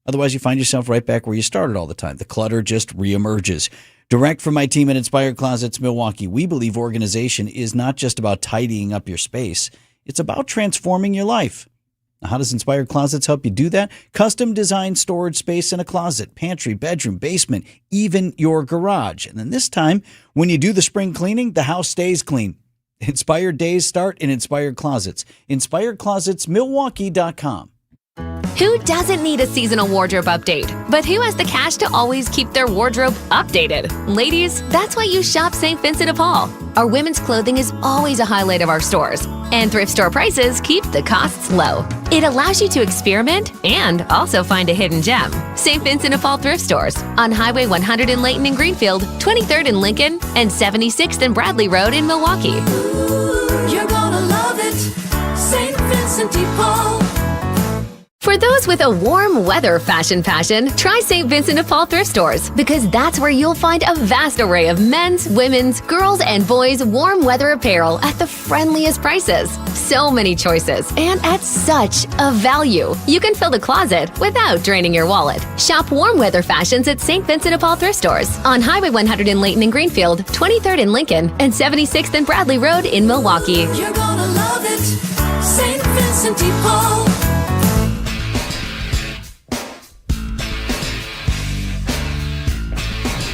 Otherwise, you find yourself right back where you started all the time. The clutter just reemerges. Direct from my team at Inspired Closets Milwaukee, we believe organization is not just about tidying up your space. It's about transforming your life. How does Inspired Closets help you do that? Custom designed storage space in a closet, pantry, bedroom, basement, even your garage. And then this time, when you do the spring cleaning, the house stays clean. Inspired days start in Inspired Closets. InspiredClosetsMilwaukee.com. Who doesn't need a seasonal wardrobe update? But who has the cash to always keep their wardrobe updated? Ladies, that's why you shop St. Vincent de Paul. Our women's clothing is always a highlight of our stores, and thrift store prices keep the costs low. It allows you to experiment and also find a hidden gem. St. Vincent de Paul thrift stores on Highway 100 in Layton and Greenfield, 23rd in Lincoln, and 76th and Bradley Road in Milwaukee. You're gonna love it, St. Vincent de Paul. For those with a warm weather fashion passion, try St. Vincent de Paul thrift stores, because that's where you'll find a vast array of men's, women's, girls, and boys' warm weather apparel at the friendliest prices. So many choices, and at such a value. You can fill the closet without draining your wallet. Shop warm weather fashions at St. Vincent de Paul thrift stores on Highway 100 in Layton and Greenfield, 23rd in Lincoln, and 76th and Bradley Road in Milwaukee. You're gonna love it, St. Vincent de Paul.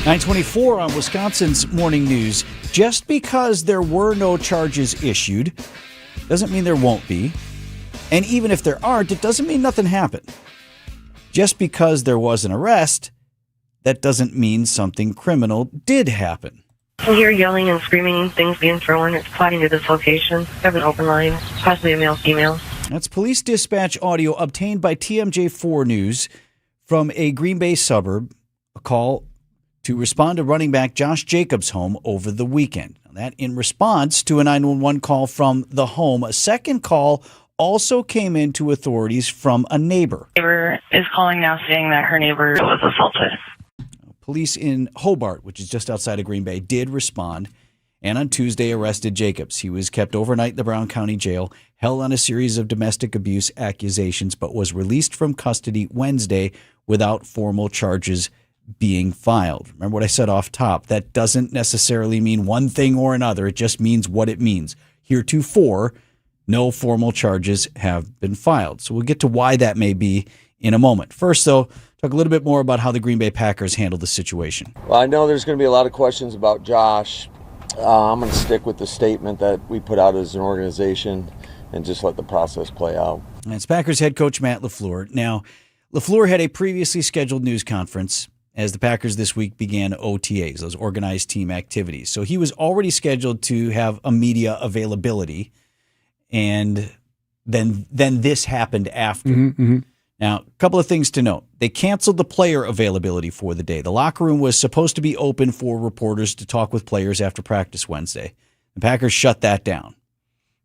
924 on Wisconsin's Morning News. Just because there were no charges issued doesn't mean there won't be. And even if there aren't, it doesn't mean nothing happened. Just because there was an arrest, that doesn't mean something criminal did happen. I hear yelling and screaming, things being thrown. It's plotting to this location. I have an open line, possibly a male-female. That's police dispatch audio obtained by TMJ4 News from a Green Bay suburb, a call to respond to running back Josh Jacobs' home over the weekend. That in response to a 911 call from the home. A second call also came in to authorities from a neighbor. Neighbor is calling now saying that her neighbor was assaulted. Police in Hobart, which is just outside of Green Bay, did respond and on Tuesday arrested Jacobs. He was kept overnight in the Brown County Jail, held on a series of domestic abuse accusations, but was released from custody Wednesday without formal charges being filed. Remember what I said off top? That doesn't necessarily mean one thing or another. It just means what it means. Heretofore, no formal charges have been filed. So we'll get to why that may be in a moment. First, though, talk a little bit more about how the Green Bay Packers handled the situation. Well, I know there's going to be a lot of questions about Josh. I'm going to stick with the statement that we put out as an organization and just let the process play out. And it's Packers head coach Matt LaFleur. Now, LaFleur had a previously scheduled news conference as the Packers this week began OTAs, those organized team activities. So he was already scheduled to have a media availability, and then this happened after. Now, a couple of things to note. They canceled the player availability for the day. The locker room was supposed to be open for reporters to talk with players after practice Wednesday. The Packers shut that down,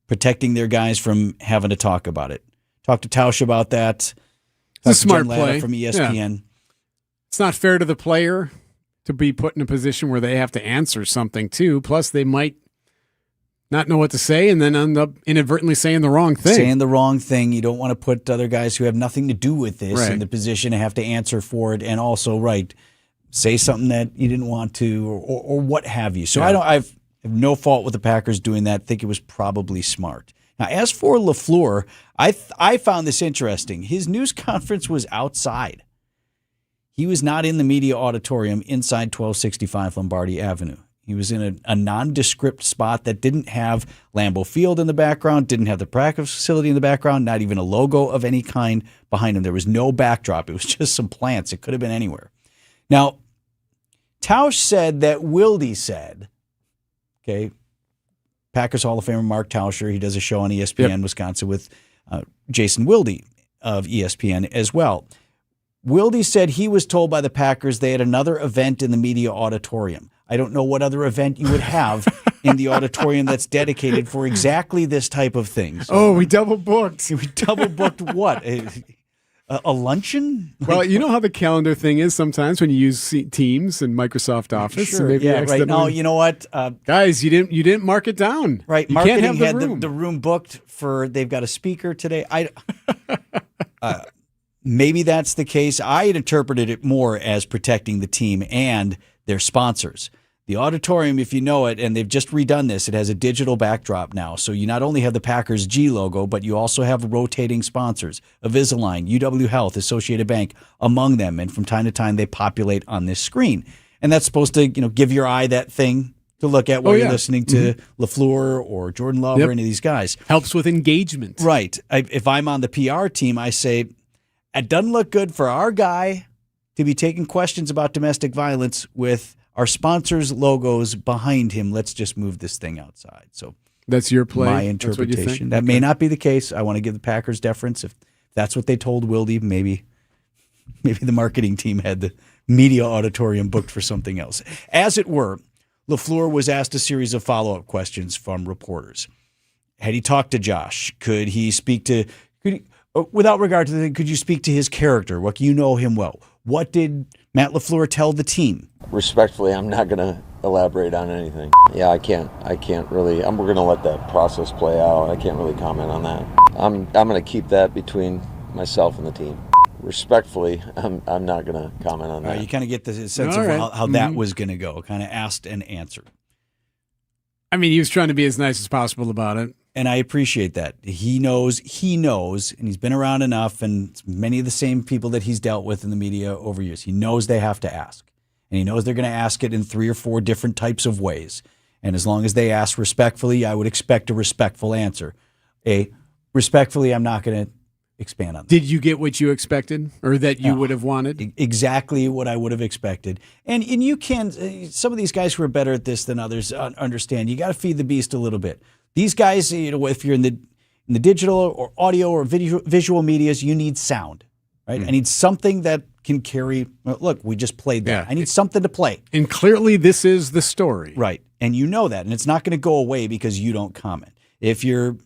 protecting their guys from having to talk about it. Talked to Tausch about that. It's a smart Jen Latta play from ESPN. Yeah. It's not fair to the player to be put in a position where they have to answer something, too. Plus, they might not know what to say and then end up inadvertently saying the wrong thing. Saying the wrong thing. You don't want to put other guys who have nothing to do with this in the position to have to answer for it, and also, say something that you didn't want to or what have you. So I have no fault with the Packers doing that. I think it was probably smart. Now, as for LaFleur, I found this interesting. His news conference was outside. He was not in the media auditorium inside 1265 Lombardi Avenue. He was in a nondescript spot that didn't have Lambeau Field in the background, didn't have the practice facility in the background, not even a logo of any kind behind him. There was no backdrop. It was just some plants. It could have been anywhere. Now, Tausch said that Wilde said, Packers Hall of Famer Mark Tauscher, he does a show on ESPN Wisconsin with Jason Wilde of ESPN as well. Wilde said he was told by the Packers they had another event in the media auditorium. I don't know what other event you would have in the auditorium that's dedicated for exactly this type of thing. So, we double booked. We double booked what? A luncheon? Well, you know how the calendar thing is sometimes when you use Teams and Microsoft Office. Sure, So maybe right. No, you know what? Guys, you didn't mark it down. Right, you marketing can't have had the room booked for, they've got a speaker today. Maybe that's the case. I had interpreted it more as protecting the team and their sponsors. The auditorium, if you know it, and they've just redone this, it has a digital backdrop now. So you not only have the Packers G logo, but you also have rotating sponsors, Invisalign, UW Health, Associated Bank, among them. And from time to time, they populate on this screen. And that's supposed to, give your eye that thing to look at while you're listening to LaFleur or Jordan Love or any of these guys. Helps with engagement. Right. If I'm on the PR team, I say, it doesn't look good for our guy to be taking questions about domestic violence with our sponsors' logos behind him. Let's just move this thing outside. So that's your play. My interpretation. That may not be the case. I want to give the Packers deference. If that's what they told Wilde, maybe the marketing team had the media auditorium booked for something else. As it were, LaFleur was asked a series of follow-up questions from reporters. Had he talked to Josh? Could he speak to? Without regard to the thing, could you speak to his character? What you know him well? What did Matt LaFleur tell the team? Respectfully, I'm not going to elaborate on anything. Yeah, I can't really. We're going to let that process play out. I can't really comment on that. I'm going to keep that between myself and the team. Respectfully, I'm not going to comment on that. You kind of get the sense of how that was going to go, kind of asked and answered. I mean, he was trying to be as nice as possible about it. And I appreciate that. He knows, and he's been around enough, and many of the same people that he's dealt with in the media over years. He knows they have to ask. And he knows they're going to ask it in 3 or 4 different types of ways. And as long as they ask respectfully, I would expect a respectful answer. Respectfully, I'm not going to expand on that. Did you get what you expected or that you would have wanted? Exactly what I would have expected. And you can, some of these guys who are better at this than others understand, you got to feed the beast a little bit. These guys, if you're in the digital or audio or visual medias, you need sound, right? I need something that can carry, look, we just played that. Yeah. I need something to play. And clearly this is the story. Right. And you know that. And it's not going to go away because you don't comment. If you're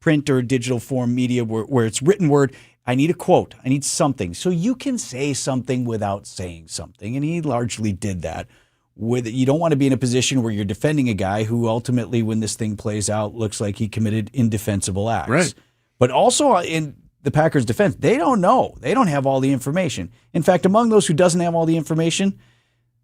print or digital form media where it's written word, I need a quote. I need something. So you can say something without saying something. And he largely did that. You don't want to be in a position where you're defending a guy who ultimately, when this thing plays out, looks like he committed indefensible acts. Right. But also in the Packers' defense, they don't know. They don't have all the information. In fact, among those who doesn't have all the information,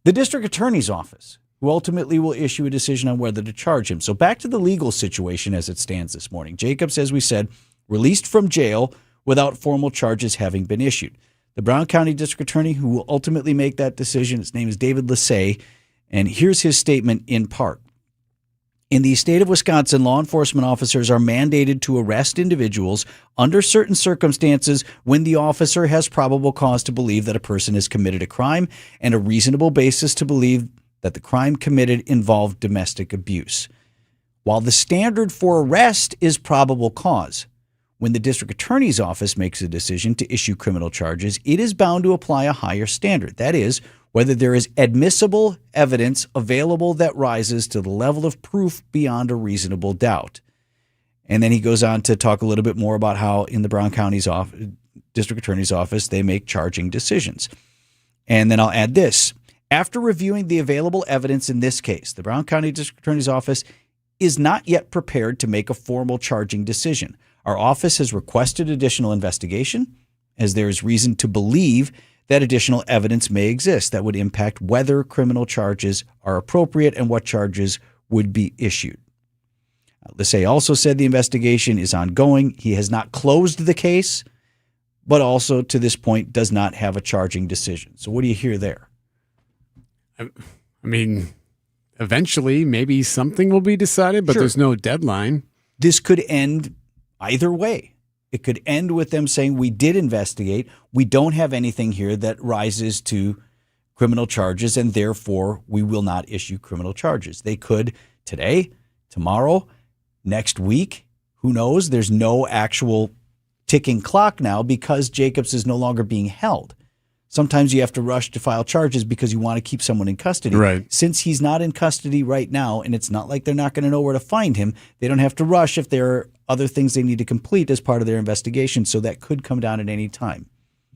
the district attorney's office, who ultimately will issue a decision on whether to charge him. So back to the legal situation as it stands this morning. Jacobs, as we said, released from jail without formal charges having been issued. The Brown County District Attorney who will ultimately make that decision, his name is David Lissay, and here's his statement in part. In the state of Wisconsin, law enforcement officers are mandated to arrest individuals under certain circumstances when the officer has probable cause to believe that a person has committed a crime and a reasonable basis to believe that the crime committed involved domestic abuse. While the standard for arrest is probable cause, when the district attorney's office makes a decision to issue criminal charges, it is bound to apply a higher standard. That is, whether there is admissible evidence available that rises to the level of proof beyond a reasonable doubt. And then he goes on to talk a little bit more about how in the Brown County's district attorney's office, they make charging decisions. And then I'll add this. After reviewing the available evidence in this case, the Brown County District Attorney's Office is not yet prepared to make a formal charging decision. Our office has requested additional investigation, as there is reason to believe that additional evidence may exist that would impact whether criminal charges are appropriate and what charges would be issued. Lissay also said the investigation is ongoing. He has not closed the case, but also to this point does not have a charging decision. So what do you hear there? I mean, eventually maybe something will be decided, but there's no deadline. This could end either way. It could end with them saying, we did investigate. We don't have anything here that rises to criminal charges, and therefore we will not issue criminal charges. They could today, tomorrow, next week. Who knows? There's no actual ticking clock now because Jacobs is no longer being held. Sometimes you have to rush to file charges because you want to keep someone in custody. Right. Since he's not in custody right now, and it's not like they're not going to know where to find him, they don't have to rush if there are other things they need to complete as part of their investigation. So that could come down at any time.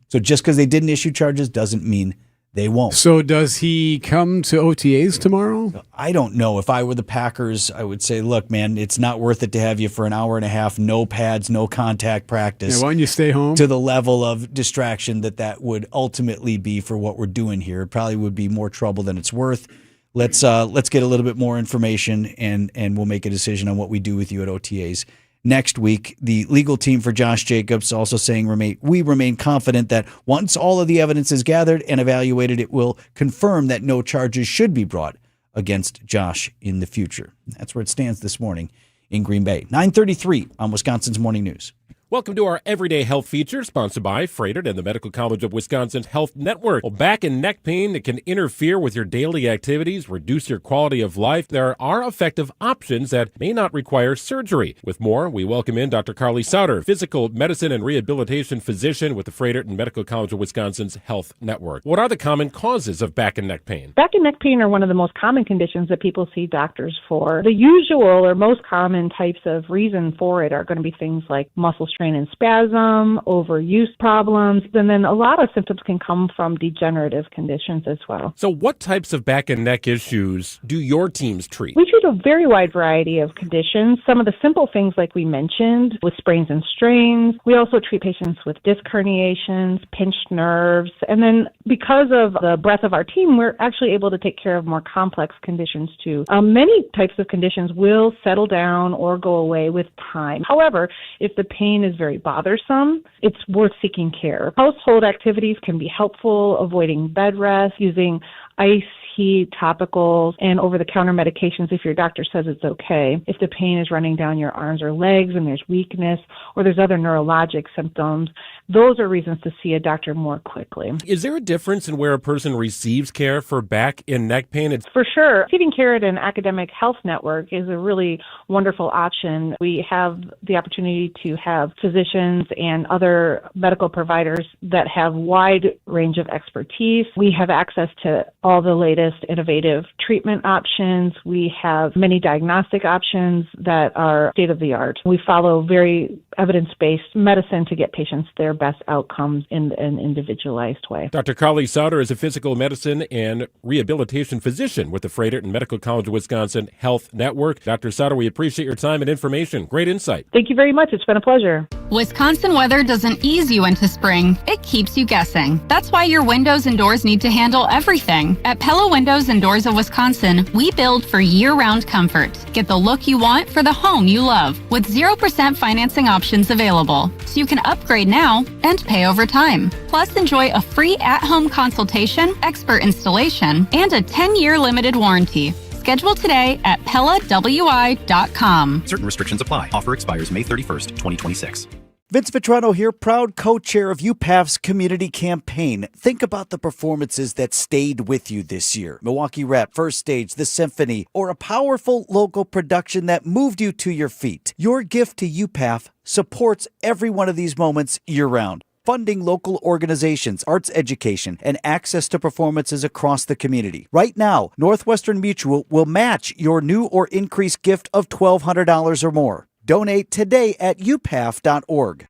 So just because they didn't issue charges doesn't mean they won't. So does he come to OTAs tomorrow? I don't know. If I were the Packers, I would say, look, man, it's not worth it to have you for an hour and a half, no pads, no contact practice. Yeah, why don't you stay home? To the level of distraction that would ultimately be for what we're doing here. It probably would be more trouble than it's worth. Let's get a little bit more information and we'll make a decision on what we do with you at OTAs. Next week, the legal team for Josh Jacobs also saying we remain confident that once all of the evidence is gathered and evaluated, it will confirm that no charges should be brought against Josh in the future. That's where it stands this morning in Green Bay. 9:33 on Wisconsin's Morning News. Welcome to our Everyday Health feature, sponsored by Freighted and the Medical College of Wisconsin's Health Network. Well, back and neck pain that can interfere with your daily activities, reduce your quality of life. There are effective options that may not require surgery. With more, we welcome in Dr. Carly Sauter, physical medicine and rehabilitation physician with the Freighted and Medical College of Wisconsin's Health Network. What are the common causes of back and neck pain? Back and neck pain are one of the most common conditions that people see doctors for. The usual or most common types of reason for it are going to be things like muscle strain and spasm, overuse problems, and then a lot of symptoms can come from degenerative conditions as well. So what types of back and neck issues do your teams treat? We treat a very wide variety of conditions. Some of the simple things like we mentioned with sprains and strains. We also treat patients with disc herniations, pinched nerves, and then because of the breadth of our team, we're actually able to take care of more complex conditions too. Many types of conditions will settle down or go away with time. However, if the pain is is very bothersome, it's worth seeking care. Household activities can be helpful, avoiding bed rest, using ice, heat, topicals, and over-the-counter medications if your doctor says it's okay. If the pain is running down your arms or legs and there's weakness or there's other neurologic symptoms, those are reasons to see a doctor more quickly. Is there a difference in where a person receives care for back and neck pain? For sure. Receiving care at an academic health network is a really wonderful option. We have the opportunity to have physicians and other medical providers that have wide range of expertise. We have access to all the latest innovative treatment options. We have many diagnostic options that are state-of-the-art. We follow very evidence-based medicine to get patients their best outcomes in an individualized way. Dr. Carly Sauter is a physical medicine and rehabilitation physician with the Fredericton Medical College of Wisconsin Health Network. Dr. Sauter, we appreciate your time and information. Great insight. Thank you very much. It's been a pleasure. Wisconsin weather doesn't ease you into spring. It keeps you guessing. That's why your windows and doors need to handle everything. At Pella Windows and Doors of Wisconsin, we build for year-round comfort. Get the look you want for the home you love with 0% financing options available. So you can upgrade now and pay over time. Plus, enjoy a free at-home consultation, expert installation, and a 10-year limited warranty. Schedule today at PellaWI.com. Certain restrictions apply. Offer expires May 31st, 2026. Vince Vitrano here, proud co-chair of UPAF's community campaign. Think about the performances that stayed with you this year. Milwaukee Rap, First Stage, The Symphony, or a powerful local production that moved you to your feet. Your gift to UPAF supports every one of these moments year-round, funding local organizations, arts education, and access to performances across the community. Right now, Northwestern Mutual will match your new or increased gift of $1,200 or more. Donate today at upaf.org.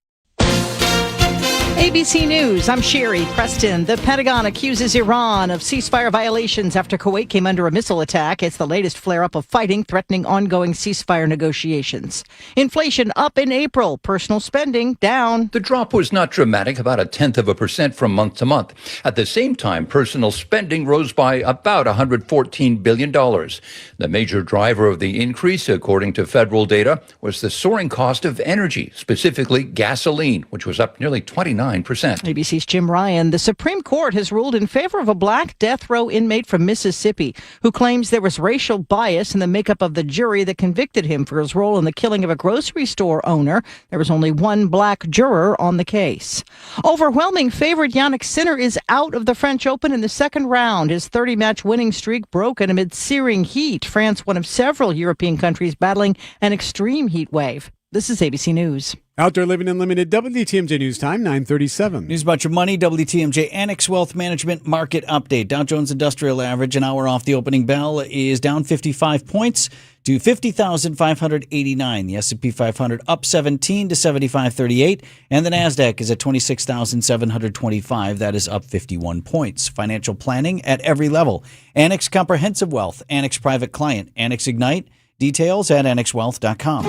ABC News, I'm Sherry Preston. The Pentagon accuses Iran of ceasefire violations after Kuwait came under a missile attack. It's the latest flare-up of fighting threatening ongoing ceasefire negotiations. Inflation up in April, personal spending down. The drop was not dramatic, about 0.1% from month to month. At the same time, personal spending rose by about $114 billion. The major driver of the increase, according to federal data, was the soaring cost of energy, specifically gasoline, which was up nearly 29%. ABC's Jim Ryan. The Supreme Court has ruled in favor of a black death row inmate from Mississippi who claims there was racial bias in the makeup of the jury that convicted him for his role in the killing of a grocery store owner. There was only one black juror on the case. Overwhelming favorite Yannick Sinner is out of the French Open in the second round. His 30-match winning streak broken amid searing heat. France, one of several European countries battling an extreme heat wave. This is ABC News. Outdoor Living Unlimited, WTMJ News Time, 9:37. News about your money, WTMJ Annex Wealth Management Market Update. Dow Jones Industrial Average, an hour off the opening bell, is down 55 points to 50,589. The S&P 500 up 17 to 7538. And the NASDAQ is at 26,725. That is up 51 points. Financial planning at every level. Annex Comprehensive Wealth, Annex Private Client, Annex Ignite. Details at annexwealth.com.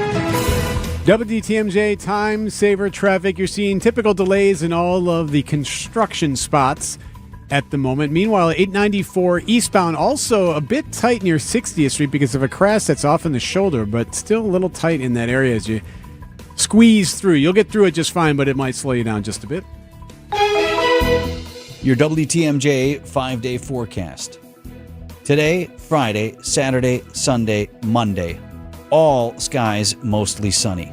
WTMJ time saver traffic. You're seeing typical delays in all of the construction spots at the moment. Meanwhile, 894 eastbound also a bit tight near 60th Street because of a crash that's off in the shoulder, but still a little tight in that area as you squeeze through. You'll get through it just fine, but it might slow you down just a bit. Your WTMJ 5-day forecast. Today, Friday, Saturday, Sunday, Monday. All skies mostly sunny.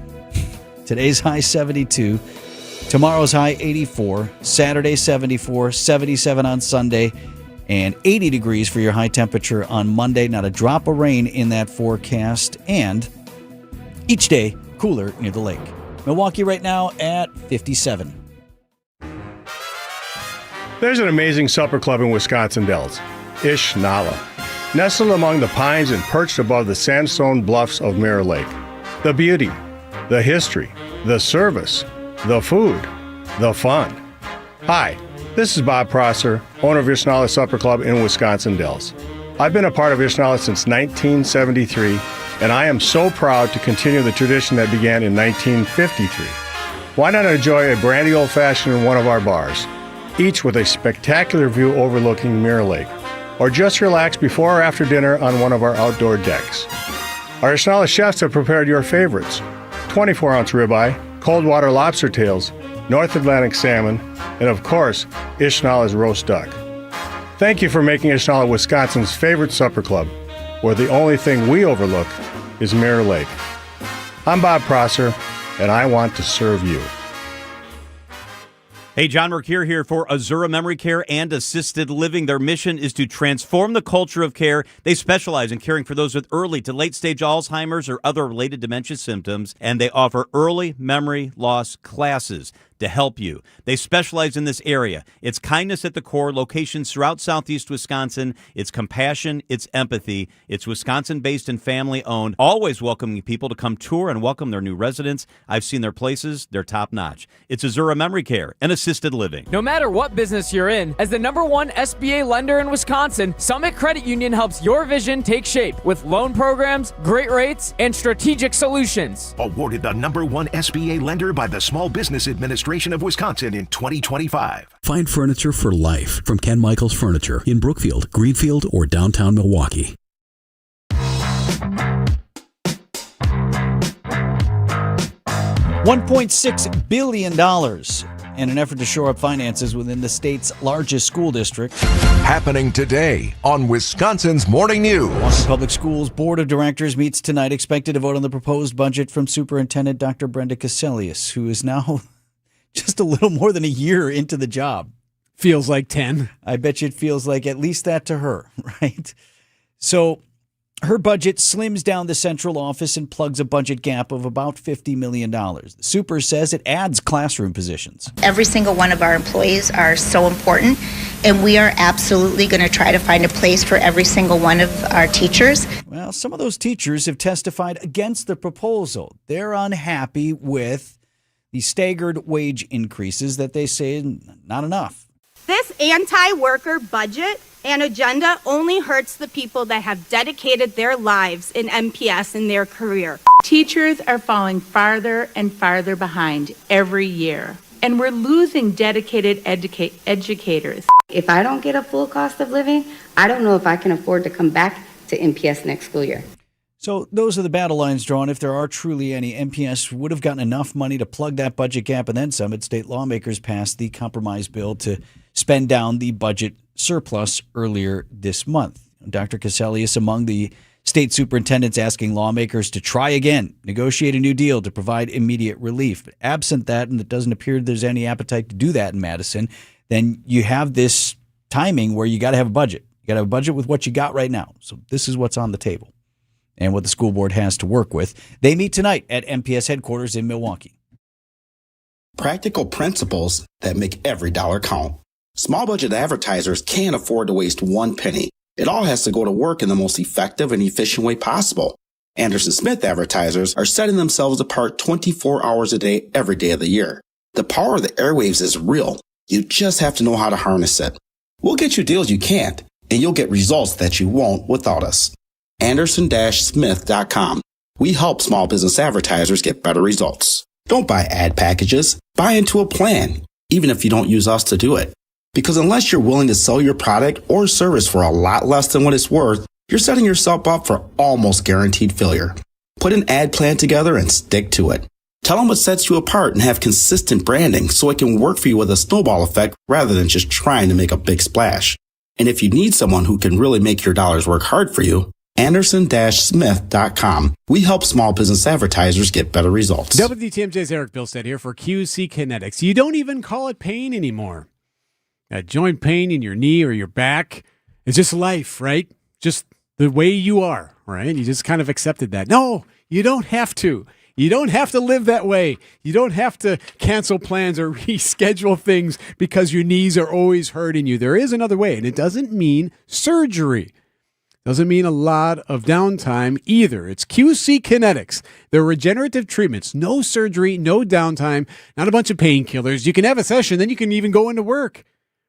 Today's high 72. Tomorrow's high 84. Saturday 74. 77 on Sunday. And 80 degrees for your high temperature on Monday. Not a drop of rain in that forecast. And each day cooler near the lake. Milwaukee right now at 57. There's an amazing supper club in Wisconsin Dells, Ish Nala. Nestled among the pines and perched above the sandstone bluffs of Mirror Lake. The beauty, the history, the service, the food, the fun. Hi, this is Bob Prosser, owner of Ishnala Supper Club in Wisconsin Dells. I've been a part of Ishnala since 1973, and I am so proud to continue the tradition that began in 1953. Why not enjoy a brandy old-fashioned in one of our bars, each with a spectacular view overlooking Mirror Lake? Or just relax before or after dinner on one of our outdoor decks. Our Ishnala chefs have prepared your favorites. 24-ounce ribeye, cold water lobster tails, North Atlantic salmon, and of course, Ishnala's roast duck. Thank you for making Ishnala Wisconsin's favorite supper club, where the only thing we overlook is Mirror Lake. I'm Bob Prosser, and I want to serve you. Hey, John Mercure here for Azaria Memory Care and Assisted Living. Their mission is to transform the culture of care. They specialize in caring for those with early to late-stage Alzheimer's or other related dementia symptoms, and they offer early memory loss classes to help you. They specialize in this area. It's kindness at the core, locations throughout southeast Wisconsin. It's compassion, it's empathy. It's Wisconsin-based and family-owned, always welcoming people to come tour and welcome their new residents. I've seen their places. They're top-notch. It's Azaria Memory Care and Assisted Living. No matter what business you're in, as the #1 SBA lender in Wisconsin, Summit Credit Union helps your vision take shape with loan programs, great rates, and strategic solutions. Awarded the #1 SBA lender by the Small Business Administration of Wisconsin in 2025. Find furniture for life from Ken Michaels Furniture in Brookfield, Greenfield, or downtown Milwaukee. $1.6 billion in an effort to shore up finances within the state's largest school district. Happening today on Wisconsin's Morning News. Milwaukee Public Schools Board of Directors meets tonight, expected to vote on the proposed budget from Superintendent Dr. Brenda Caselius, who is now just a little more than a year into the job. Feels like 10. I bet you it feels like at least that to her, right? So her budget slims down the central office and plugs a budget gap of about $50 million. The Super says it adds classroom positions. Every single one of our employees are so important, and we are absolutely going to try to find a place for every single one of our teachers. Well, some of those teachers have testified against the proposal. They're unhappy with the staggered wage increases that they say not enough. This anti-worker budget and agenda only hurts the people that have dedicated their lives in MPS in their career. Teachers are falling farther and farther behind every year, and we're losing dedicated educators. If I don't get a full cost of living, I don't know if I can afford to come back to MPS next school year. So those are the battle lines drawn. If there are truly any, MPS would have gotten enough money to plug that budget gap, and then some. State lawmakers passed the compromise bill to spend down the budget surplus earlier this month. Dr. Caselius among the state superintendents asking lawmakers to try again, negotiate a new deal to provide immediate relief. But absent that, and it doesn't appear there's any appetite to do that in Madison, then you have this timing where you got to have a budget. You got to have a budget with what you got right now. So this is what's on the table and what the school board has to work with. They meet tonight at MPS headquarters in Milwaukee. Practical principles that make every dollar count. Small budget advertisers can't afford to waste one penny. It all has to go to work in the most effective and efficient way possible. Anderson Smith advertisers are setting themselves apart 24 hours a day, every day of the year. The power of the airwaves is real. You just have to know how to harness it. We'll get you deals you can't, and you'll get results that you won't without us. Anderson-Smith.com. We help small business advertisers get better results. Don't buy ad packages. Buy into a plan, even if you don't use us to do it. Because unless you're willing to sell your product or service for a lot less than what it's worth, you're setting yourself up for almost guaranteed failure. Put an ad plan together and stick to it. Tell them what sets you apart and have consistent branding so it can work for you with a snowball effect rather than just trying to make a big splash. And if you need someone who can really make your dollars work hard for you, Anderson-Smith.com. We help small business advertisers get better results. WTMJ's Eric Bilstead here for QC Kinetics. You don't even call it pain anymore. That joint pain in your knee or your back is just life, right? Just the way you are, right? You just kind of accepted that. No, you don't have to. You don't have to live that way. You don't have to cancel plans or reschedule things because your knees are always hurting you. There is another way, and it doesn't mean surgery. Doesn't mean a lot of downtime either. It's QC Kinetics. They're regenerative treatments. No surgery, no downtime, not a bunch of painkillers. You can have a session, then you can even go into work.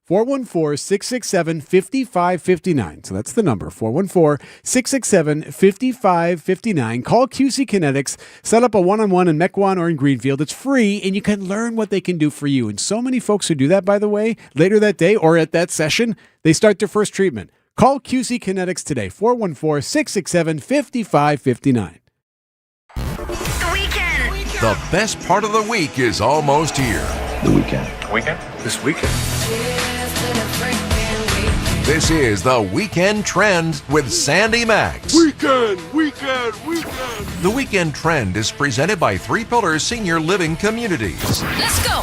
414-667-5559. So that's the number, 414-667-5559. Call QC Kinetics. Set up a one-on-one in Mequon or in Greenfield. It's free, and you can learn what they can do for you. And so many folks who do that, by the way, later that day or at that session, they start their first treatment. Call QC Kinetics today, 414-667-5559. The weekend. The best part of the week is almost here. The weekend. Weekend? This weekend. This is the Weekend Trend with Sandy Max. Weekend. The Weekend Trend is presented by Three Pillars Senior Living Communities. Let's go.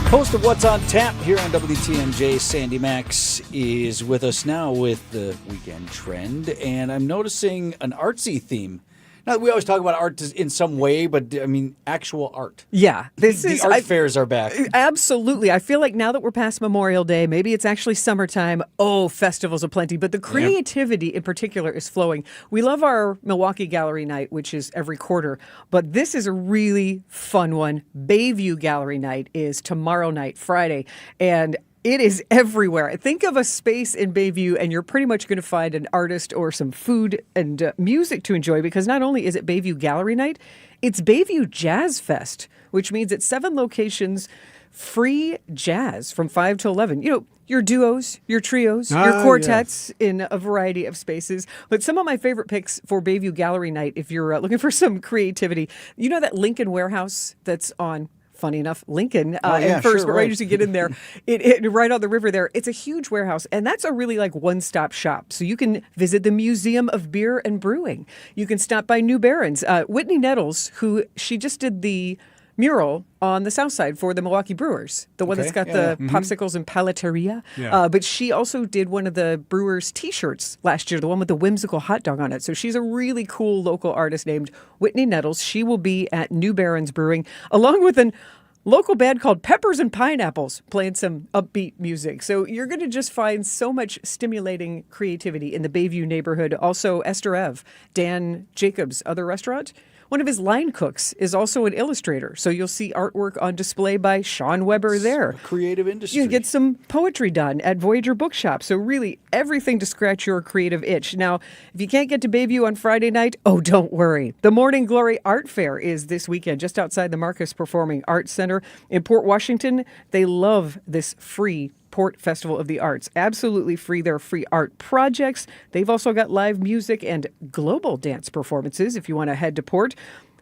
Host of What's on Tap here on WTMJ, Sandy Max, is with us now with the Weekend Trend, and I'm noticing an artsy theme. Now, we always talk about art in some way, but I mean, actual art. Yeah. The art fairs are back. Absolutely. I feel like now that we're past Memorial Day, maybe it's actually summertime. Oh, festivals aplenty. But the creativity in particular is flowing. We love our Milwaukee Gallery Night, which is every quarter. But this is a really fun one. Bayview Gallery Night is tomorrow night, Friday. And it is everywhere. Think of a space in Bayview, and you're pretty much going to find an artist or some food and music to enjoy, because not only is it Bayview Gallery Night, it's Bayview Jazz Fest, which means at 7 locations, free jazz from 5 to 11. You know, your duos, your trios, your quartets in a variety of spaces. But some of my favorite picks for Bayview Gallery Night, if you're looking for some creativity, you know that Lincoln Warehouse that's on, funny enough, Lincoln and First, but right as you get in there, it right on the river there, it's a huge warehouse, and that's a really like one-stop shop. So you can visit the Museum of Beer and Brewing. You can stop by New Barons. Whitney Nettles, she just did the mural on the south side for the Milwaukee Brewers, the one that's got the popsicles and paleteria. But she also did one of the Brewers T-shirts last year, the one with the whimsical hot dog on it. So she's a really cool local artist named Whitney Nettles. She will be at New Barons Brewing, along with an local band called Peppers and Pineapples, playing some upbeat music. So you're going to just find so much stimulating creativity in the Bayview neighborhood. Also, Esther Ev, Dan Jacobs' other restaurant. One of his line cooks is also an illustrator, so you'll see artwork on display by Sean Weber there. Creative industry. You can get some poetry done at Voyager Bookshop, so really everything to scratch your creative itch. Now, if you can't get to Bayview on Friday night, oh, don't worry. The Morning Glory Art Fair is this weekend just outside the Marcus Performing Arts Center in Port Washington. They love this free Port Festival of the Arts. Absolutely free. There are free art projects. They've also got live music and global dance performances if you want to head to Port.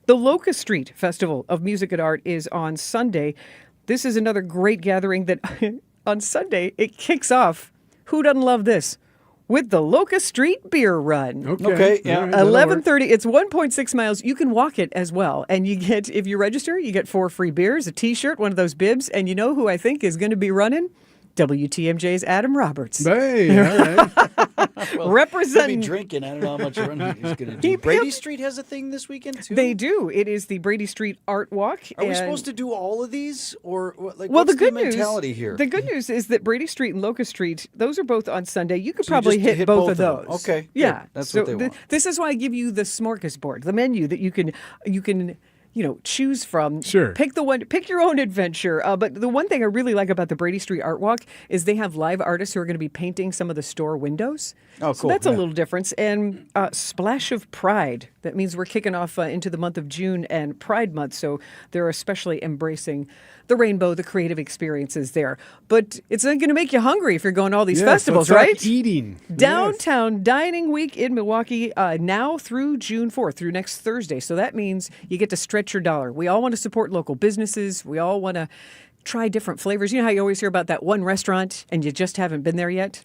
The Locust Street Festival of Music and Art is on Sunday. This is another great gathering that on Sunday it kicks off. Who doesn't love this? With the Locust Street Beer Run. Okay. Yeah. 11:30. It's 1.6 miles. You can walk it as well. And you get, if you register, you get 4 free beers, a T-shirt, one of those bibs. And you know who I think is going to be running? WTMJ's Adam Roberts. Hey, all right. Well, Representing. he'll be drinking. I don't know how much running he's going to do. Brady Street has a thing this weekend, too? They do. It is the Brady Street Art Walk. Are we supposed to do all of these? Or like, well, what's the good mentality here? The good news is that Brady Street and Locust Street, those are both on Sunday. You could probably hit both of those. Okay. Yeah. Good. That's what they want. This is why I give you the smorgasbord, the menu that you can choose from. Sure. Pick your own adventure. But the one thing I really like about the Brady Street Art Walk is they have live artists who are going to be painting some of the store windows. Oh, cool. So that's a little difference. And Splash of Pride. That means we're kicking off into the month of June and Pride Month. So they're especially embracing the rainbow, the creative experiences there. But it's not going to make you hungry if you're going to all these festivals, let's right? talk eating. Downtown Dining Week in Milwaukee now through June 4th, through next Thursday. So that means you get to stretch your dollar. We all want to support local businesses. We all want to try different flavors. You know how you always hear about that one restaurant and you just haven't been there yet?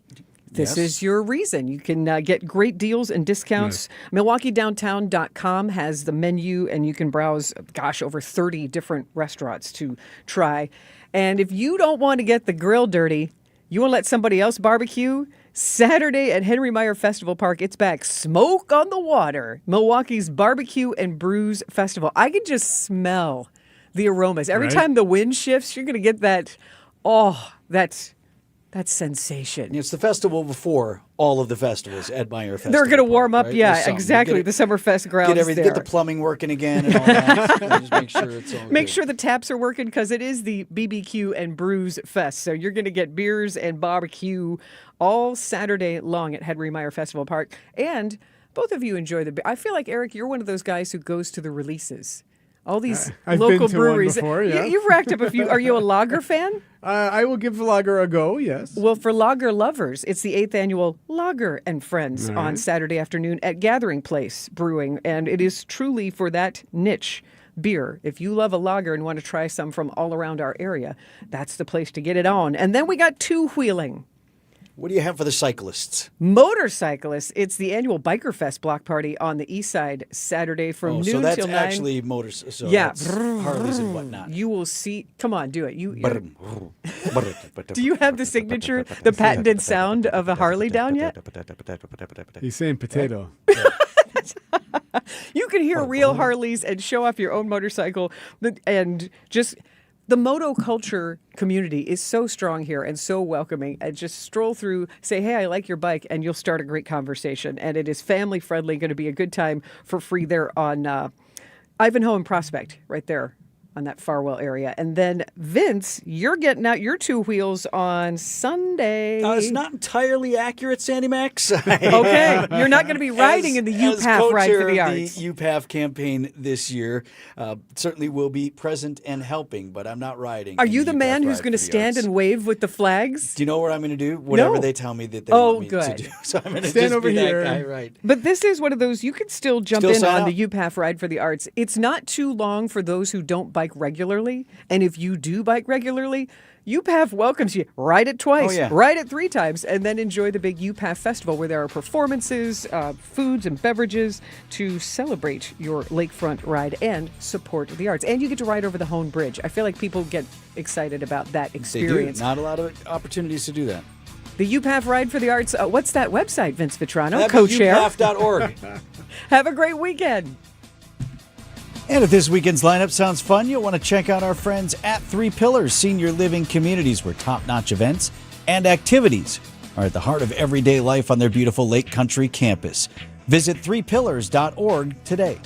This is your reason. You can get great deals and discounts. MilwaukeeDowntown.com has the menu, and you can browse, over 30 different restaurants to try. And if you don't want to get the grill dirty, you want to let somebody else barbecue, Saturday at Henry Meyer Festival Park, it's back. Smoke on the Water, Milwaukee's Barbecue and Brews Festival. I can just smell the aromas. Every time the wind shifts, you're going to get that, that sensation. It's the festival before all of the festivals at Meyer Festival. They're going to warm up, right? exactly. The Summerfest grounds Get the plumbing working again and all that. Just make sure it's all Make sure the taps are working because it is the BBQ and Brews Fest. So you're going to get beers and barbecue all Saturday long at Henry Meyer Festival Park. And both of you enjoy I feel like, Eric, you're one of those guys who goes to the releases. All these I've local been to breweries. one before, yeah. You've racked up a few. Are you a lager fan? I will give lager a go, yes. Well, for lager lovers, it's the 8th annual Lager and Friends on Saturday afternoon at Gathering Place Brewing, and it is truly for that niche beer. If you love a lager and want to try some from all around our area, that's the place to get it on. And then we got two-wheeling. What do you have for the cyclists? Motorcyclists, it's the annual Biker Fest block party on the east side, Saturday from noon so that's till 9. actually motors. So yeah, that's Harleys and whatnot. You will see. Come on, do it. Do you have the signature, the patented sound of a Harley down yet? He's saying potato. You can hear real Harleys and show off your own motorcycle, and just. The moto culture community is so strong here and so welcoming. And just stroll through, say, hey, I like your bike, and you'll start a great conversation. And it is family friendly, going to be a good time for free there on Ivanhoe and Prospect, right there on that Farwell area. And then, Vince, you're getting out your two wheels on Sunday. It's not entirely accurate, Sandy Max. Okay, you're not going to be riding in the UPAF Ride for the Arts. The UPAF campaign this year certainly will be present and helping, but I'm not riding. Are you the man who's going to stand and wave with the flags? Do you know what I'm going to do? Whatever they tell me that they want me to do. So I'm going to stand just over be here. That guy, right? But this is one of those, you can still jump Still in sign on up. the UPAF Ride for the Arts. It's not too long for those who don't bike regularly. And if you do bike regularly, UPAF welcomes you. Ride it twice, ride it 3 times, and then enjoy the big UPAF festival where there are performances, foods, and beverages to celebrate your lakefront ride and support the arts. And you get to ride over the Hone Bridge. I feel like people get excited about that experience. They do. Not a lot of opportunities to do that. The UPAF Ride for the Arts. What's that website, Vince Vitrano, co-chair? UPAF.org. Have a great weekend. And if this weekend's lineup sounds fun, you'll want to check out our friends at 3 Pillars Senior Living Communities, where top-notch events and activities are at the heart of everyday life on their beautiful Lake Country campus. Visit 3pillars.org today.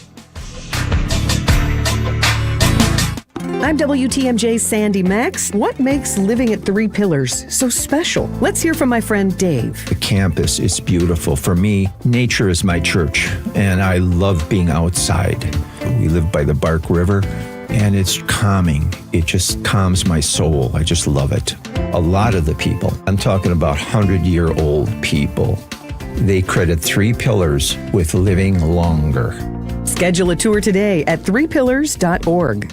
I'm WTMJ's Sandy Max. What makes living at 3 Pillars so special? Let's hear from my friend Dave. The campus is beautiful. For me, nature is my church, and I love being outside. We live by the Bark River, and it's calming. It just calms my soul. I just love it. A lot of the people, I'm talking about 100-year-old people, they credit 3 Pillars with living longer. Schedule a tour today at 3pillars.org.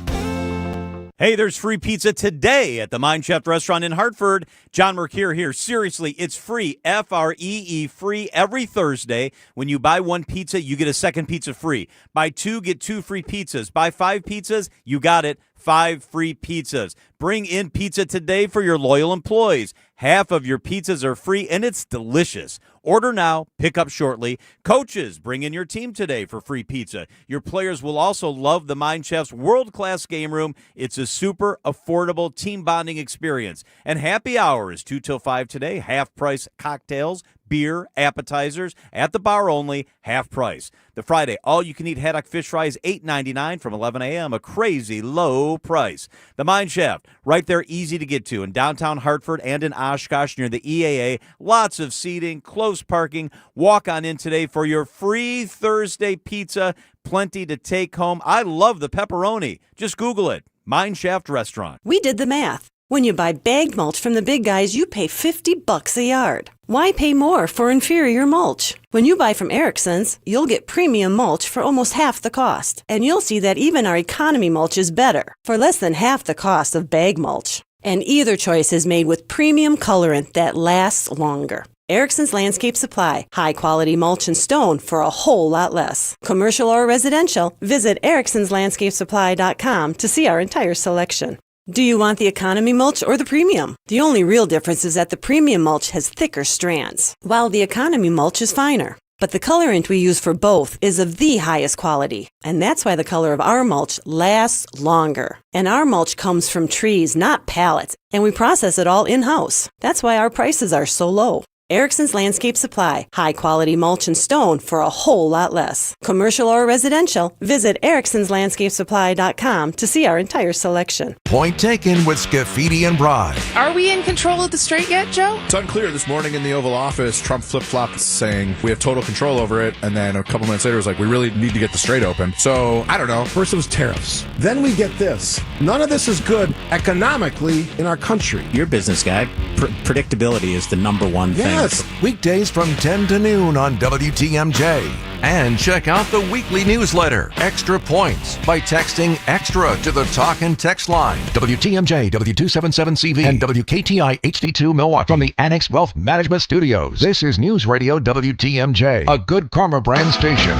Hey, there's free pizza today at the Mind Chef restaurant in Hartford. John Mercure here. Seriously, it's free, F-R-E-E, free every Thursday. When you buy 1 pizza, you get a second pizza free. Buy 2, get 2 free pizzas. Buy 5 pizzas, you got it, 5 free pizzas. Bring in pizza today for your loyal employees. Half of your pizzas are free, and it's delicious. Order now, pick up shortly. Coaches, bring in your team today for free pizza. Your players will also love the Mind Chef's world-class game room. It's a super affordable team bonding experience. And happy hour is 2 till 5 today. Half-price cocktails, beer, appetizers, at the bar only, half price. The Friday, all-you-can-eat haddock fish fry is $8.99 from 11 a.m., a crazy low price. The Mine Chef, right there, easy to get to in downtown Hartford and in Oshkosh near the EAA. Lots of seating, close parking. Walk on in today for your free Thursday pizza. Plenty to take home. I love the pepperoni. Just Google it. Mine Shaft Restaurant. We did the math. When you buy bagged mulch from the big guys, you pay $50 a yard. Why pay more for inferior mulch? When you buy from Erickson's, you'll get premium mulch for almost half the cost. And you'll see that even our economy mulch is better, for less than half the cost of bag mulch. And either choice is made with premium colorant that lasts longer. Erickson's Landscape Supply, high-quality mulch and stone for a whole lot less. Commercial or residential, visit ericksonslandscapesupply.com to see our entire selection. Do you want the economy mulch or the premium? The only real difference is that the premium mulch has thicker strands, while the economy mulch is finer. But the colorant we use for both is of the highest quality, and that's why the color of our mulch lasts longer. And our mulch comes from trees, not pallets, and we process it all in-house. That's why our prices are so low. Erickson's Landscape Supply. High quality mulch and stone for a whole lot less. Commercial or residential, visit ericksonslandscapesupply.com to see our entire selection. Point taken with Scafidi and Bry. Are we in control of the straight yet, Joe? It's unclear. This morning in the Oval Office, Trump flip-flopped saying we have total control over it, and then a couple minutes later was like, we really need to get the strait open. So, I don't know. First it was tariffs. Then we get this. None of this is good economically in our country. You're a business guy. Predictability is the number one thing. Yes, weekdays from 10 to noon on WTMJ. And check out the weekly newsletter, Extra Points, by texting EXTRA to the talk and text line. WTMJ, W277CV, and WKTI HD2 Milwaukee from the Annex Wealth Management Studios. This is News Radio WTMJ, a Good Karma brand station.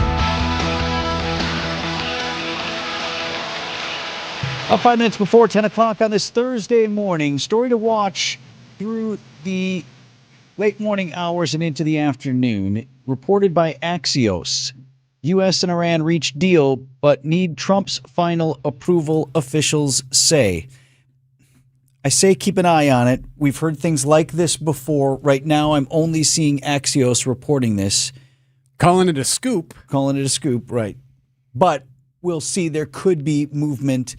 5 minutes before 10 o'clock on this Thursday morning. Story to watch through the late morning hours and into the afternoon. Reported by Axios. U.S. and Iran reach deal, but need Trump's final approval, officials say. I say keep an eye on it. We've heard things like this before. Right now, I'm only seeing Axios reporting this. Calling it a scoop. Calling it a scoop, right. But we'll see. There could be movement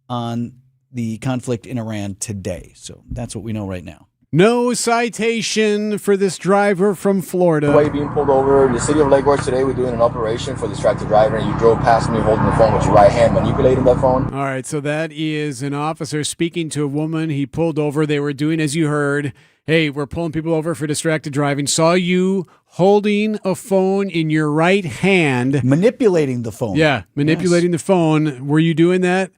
on the conflict in Iran today. So that's what we know right now. No citation for this driver from Florida. Why are you being pulled over? The city of Lake Worth today, we're doing an operation for distracted driver, and you drove past me holding the phone with your right hand, manipulating that phone. All right, so that is an officer speaking to a woman he pulled over. They were doing, as you heard, hey, we're pulling people over for distracted driving. Saw you holding a phone in your right hand. Manipulating the phone. Yeah, manipulating the phone. Were you doing that?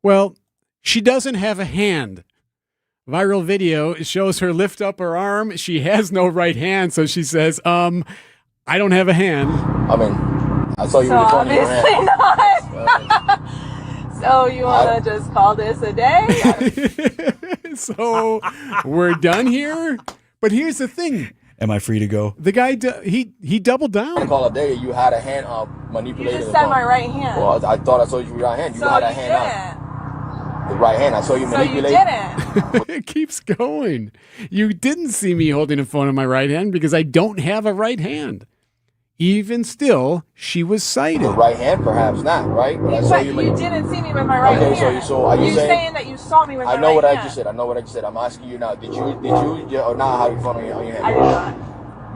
Well, she doesn't have a hand. Viral video shows her lift up her arm. She has no right hand, so she says, I don't have a hand. I mean, I saw you with the phone in your hand. Obviously not. So you want to just call this a day? So we're done here? But here's the thing. Am I free to go? The guy, he doubled down. I call a day, you had a hand up manipulating You just the said phone. my right hand. Well, I thought I saw you with your right hand. You had a hand up. The right hand. I saw you manipulate. So you didn't. It keeps going. You didn't see me holding a phone in my right hand because I don't have a right hand. Even still, she was cited. The right hand, perhaps not, right? But I saw you didn't see me with my right hand. Okay, so are you saying that you saw me with my right hand? I know what I just said. I'm asking you now. Did you or not have your phone on your hand? I did not.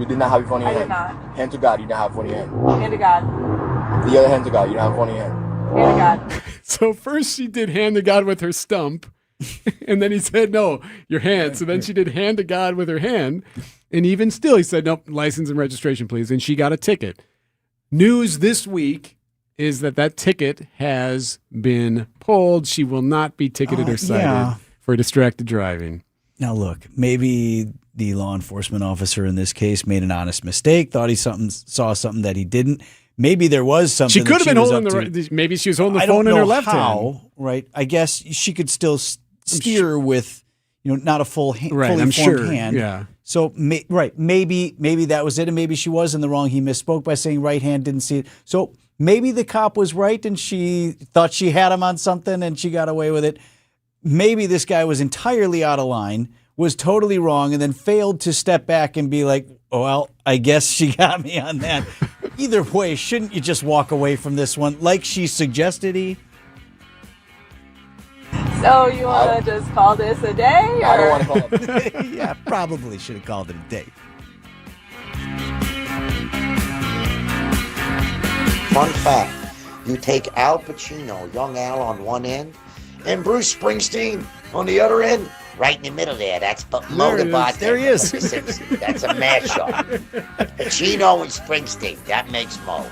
You did not have your phone in your hand? I did not. Hand to God, you didn't have your phone in your hand. Hand to God. The other hand to God, you didn't have your phone in your hand. Hand to God. So first she did hand to God with her stump, and then he said, no, your hand. So then she did hand to God with her hand, and even still he said, nope, license and registration, please, and she got a ticket. News this week is that ticket has been pulled. She will not be ticketed or cited for distracted driving. Now, look, maybe the law enforcement officer in this case made an honest mistake, thought he saw something that he didn't. Maybe there was something. She could have been holding the maybe she was holding the phone in her left hand. Right. I guess she could still steer with, not a fully I'm formed sure. hand. Yeah. So maybe that was it, and maybe she was in the wrong. He misspoke by saying right hand, didn't see it. So maybe the cop was right, and she thought she had him on something, and she got away with it. Maybe this guy was entirely out of line, was totally wrong, and then failed to step back and be like, oh, well, I guess she got me on that. Either way, shouldn't you just walk away from this one like she suggested he? So you want to just call this a day? Or? I don't want to call it a day. Yeah, probably should have called it a day. Fun fact, you take Al Pacino, young Al on one end, and Bruce Springsteen on the other end, right in the middle there. That's Mo the bartender. There he is. That's a mashup. Pacino and Springsteen. That makes Mo.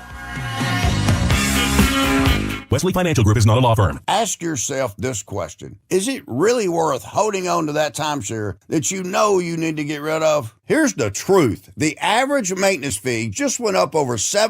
Wesley Financial Group is not a law firm. Ask yourself this question. Is it really worth holding on to that timeshare that you know you need to get rid of? Here's the truth. The average maintenance fee just went up over 7